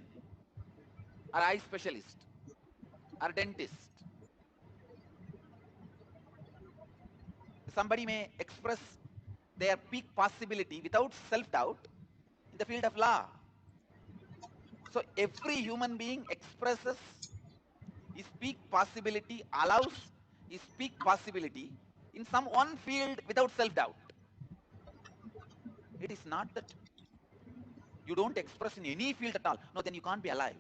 or eye specialist or dentist. Somebody may express their peak possibility without self-doubt in the field of law. So every human being expresses his peak possibility, allows his peak possibility in some one field without self-doubt. It is not that you don't express in any field at all. No, then you can't be alive.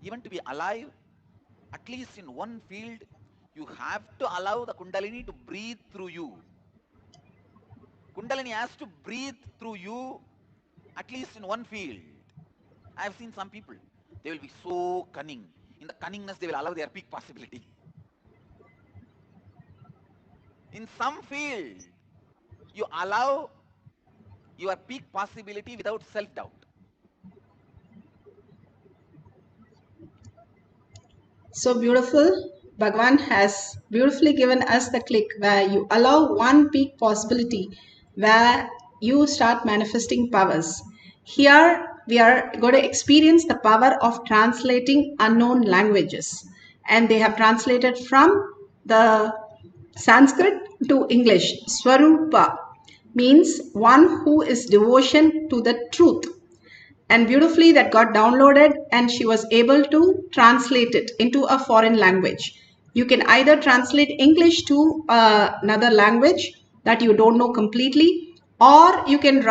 Even to be alive, at least in one field, you have to allow the Kundalini to breathe through you. Kundalini has to breathe through you at least in one field. I have seen some people, they will be so cunning. In the cunningness, they will allow their peak possibility. In some field, you allow your peak possibility without self-doubt.
So beautiful. Bhagwan has beautifully given us the click where you allow one peak possibility, where you start manifesting powers. Here we are going to experience the power of translating unknown languages. And they have translated from the Sanskrit to English. Swarupa means one who is devotion to the truth. And beautifully that got downloaded and she was able to translate it into a foreign language. You can either translate English to another language that you don't know completely, or you can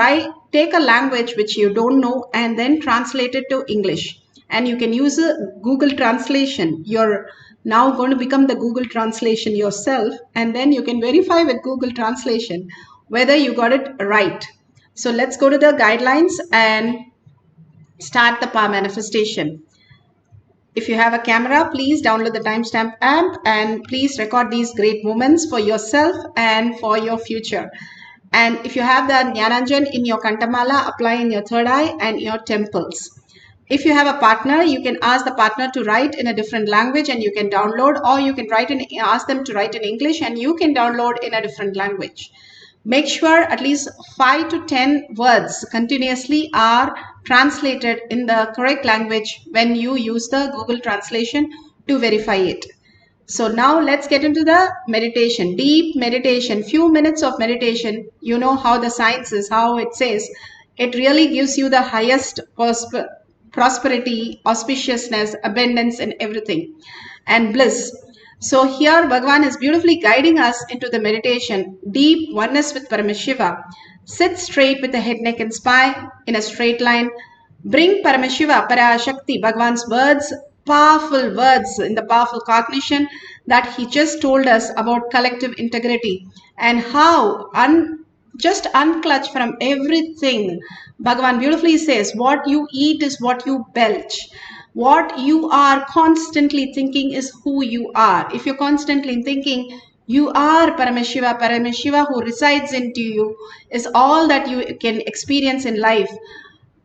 take a language which you don't know and then translate it to English. And you can use a Google translation. You're now going to become the Google translation yourself, and then you can verify with Google translation whether you got it right. So let's go to the guidelines and start the power manifestation. If you have a camera, please download the timestamp app and please record these great moments for yourself and for your future. And if you have the Jnananjan in your Kantamala, apply in your third eye and your temples. If you have a partner, you can ask the partner to write in a different language and you can download, or you can ask them to write in English and you can download in a different language. Make sure at least 5 to 10 words continuously are translated in the correct language when you use the Google translation to verify it. So now let's get into the meditation, deep meditation, few minutes of meditation. You know how the science is, how it says. It really gives you the highest prosperity, auspiciousness, abundance and everything, and bliss. So here Bhagavan is beautifully guiding us into the meditation, deep oneness with Paramashiva. Sit straight with the head, neck and spine in a straight line. Bring Paramashiva, Parashakti, Bhagavan's words, powerful words in the powerful cognition that he just told us about collective integrity and how just unclutch from everything. Bhagavan beautifully says, what you eat is what you belch. What you are constantly thinking is who you are. If you're constantly thinking you are Paramashiva, Paramashiva who resides into you is all that you can experience in life,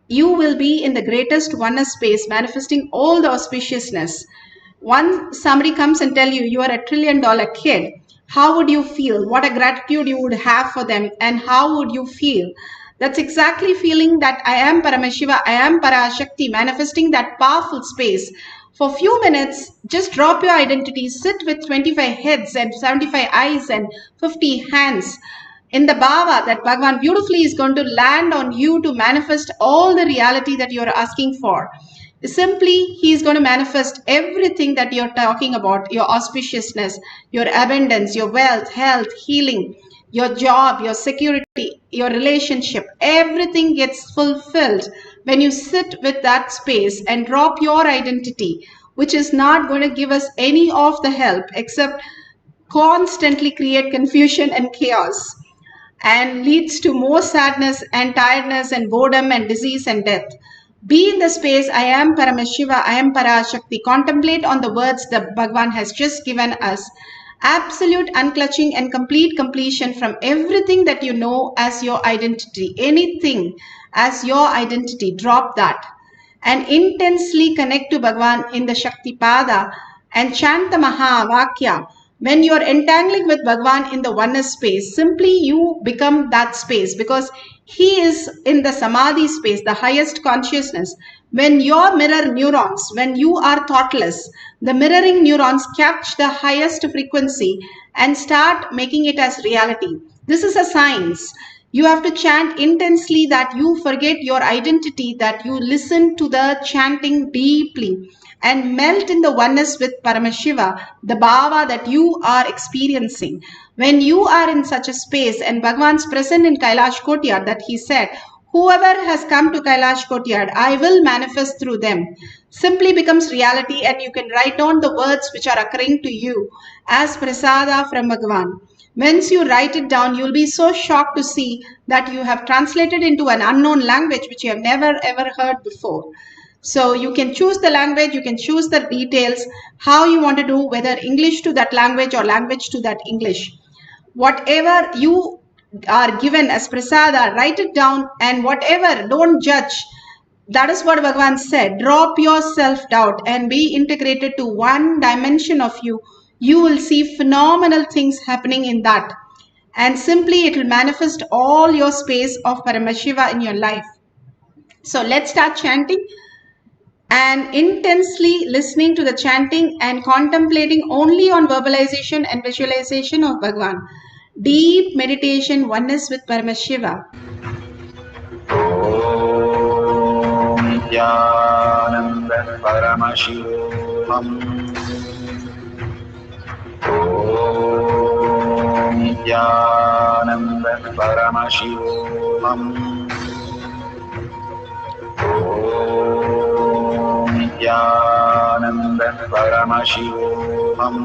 you will be in the greatest oneness space, manifesting all the auspiciousness. Once somebody comes and tell you you are $1 trillion kid, how would you feel? What a gratitude you would have for them, and how would you feel That's exactly feeling that I am Paramashiva, I am Parashakti, manifesting that powerful space. For few minutes, just drop your identity, sit with 25 heads and 75 eyes and 50 hands in the bhava that Bhagavan beautifully is going to land on you to manifest all the reality that you're asking for. Simply, he is going to manifest everything that you're talking about, your auspiciousness, your abundance, your wealth, health, healing, your job, your security, your relationship. Everything gets fulfilled when you sit with that space and drop your identity, which is not going to give us any of the help except constantly create confusion and chaos, and leads to more sadness and tiredness and boredom and disease and death. Be in the space, I am Paramashiva, I am Parashakti. Contemplate on the words that Bhagavan has just given us. Absolute unclutching and complete completion from everything that you know as your identity. Anything as your identity, drop that. And intensely connect to Bhagavan in the Shakti Pada and chant the Maha Vakya. When you are entangling with Bhagavan in the oneness space, simply you become that space because he is in the Samadhi space, the highest consciousness. When your mirror neurons, when you are thoughtless, the mirroring neurons catch the highest frequency and start making it as reality. This is a science. You have to chant intensely that you forget your identity, that you listen to the chanting deeply and melt in the oneness with Paramashiva, the bhava that you are experiencing. When you are in such a space and Bhagavan's present in Kailash Kotyard, that he said, whoever has come to Kailash Kotyard, I will manifest through them, simply becomes reality, and you can write down the words which are occurring to you as prasada from Bhagavan. Once you write it down, you'll be so shocked to see that you have translated into an unknown language which you have never ever heard before. So you can choose the language, you can choose the details, how you want to do, whether English to that language or language to that English. Whatever you are given as prasada, write it down, and whatever, don't judge. That is what Bhagavan said. Drop your self-doubt and be integrated to one dimension of you. You will see phenomenal things happening in that. And simply it will manifest all your space of Paramashiva in your life. So let's start chanting and intensely listening to the chanting and contemplating only on verbalization and visualization of Bhagavan. Deep meditation, oneness with Paramashiva.
Nithyananda Paramashivoham. Om Nithyananda Paramashivoham. Om Nithyananda Paramashivoham.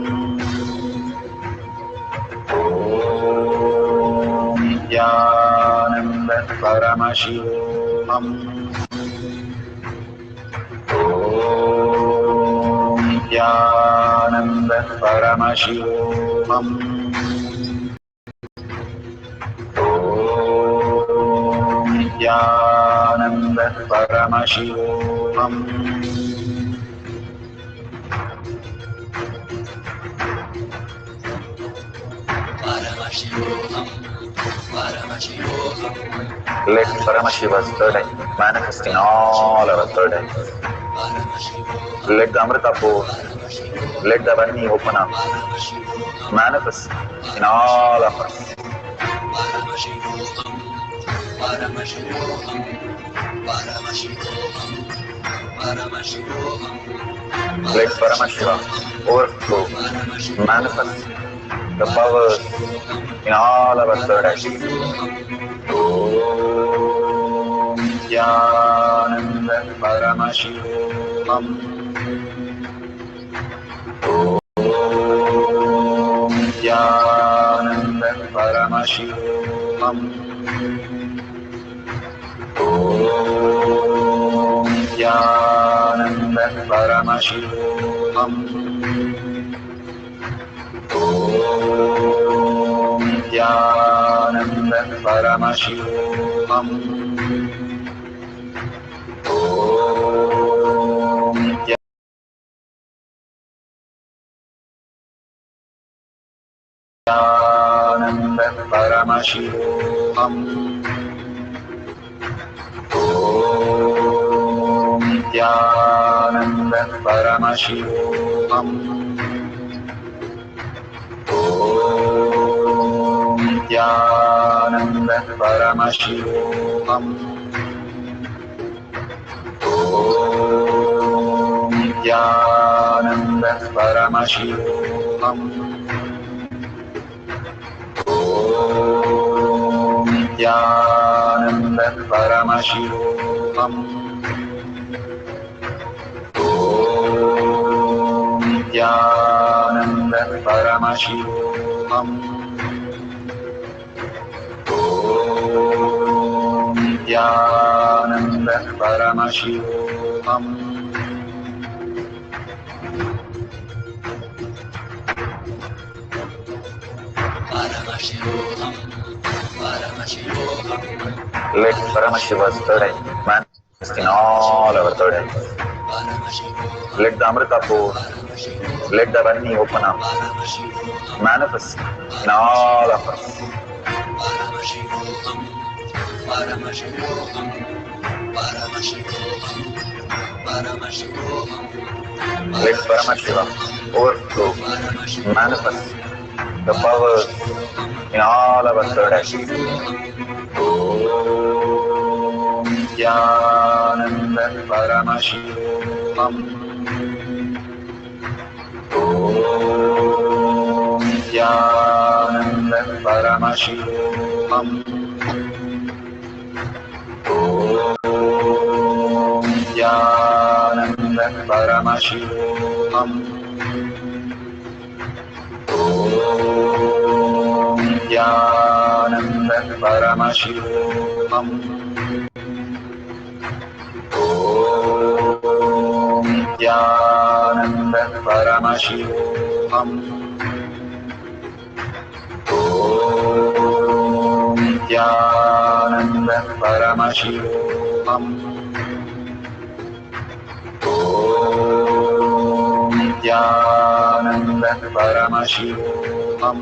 Om Nithyananda Paramashivoham. Om Nithyananda Paramashivoham. Om Nithyananda Paramashivoham. Let Paramashiva's third eye manifest in all our third eyes. Let the Amrita pour, let the Varni open up, manifest in all of us. Let Paramashiva overflow, manifest the powers in all our third eyes. Om Nithyananda Paramashivoham. Om Nithyananda Paramashivoham. Om Nithyananda Paramashivoham. Om Nithyananda Paramashivoham. Om Nithyananda Paramashivoham.
Nithyananda Paramashivoham. Om Nithyananda Paramashivoham. Om Nithyananda Paramashivoham. Om Nithyananda Paramashivoham. Om Nithyananda Paramashivoham. Om Nithyananda Paramashivoham. Paramashivoham. Paramashivoham. Let Paramashiva's third eye manifest in all our third eyes. Let the Amrita pour, let the Vani open up, manifest in all of us. Paramashivoham. Paramashivoham. Paramashivoham. Paramashivoham. Let Paramashiva overflow, manifest the powers in all our third eyes. Om Nithyananda Paramashivoham. Om Nithyananda Paramashivoham. Om Nithyananda Paramashivoham. Om Nithyananda Paramashivoham. Om Nithyananda Paramashivoham. Om Nithyananda Paramashivoham. Om Nithyananda Paramashivoham.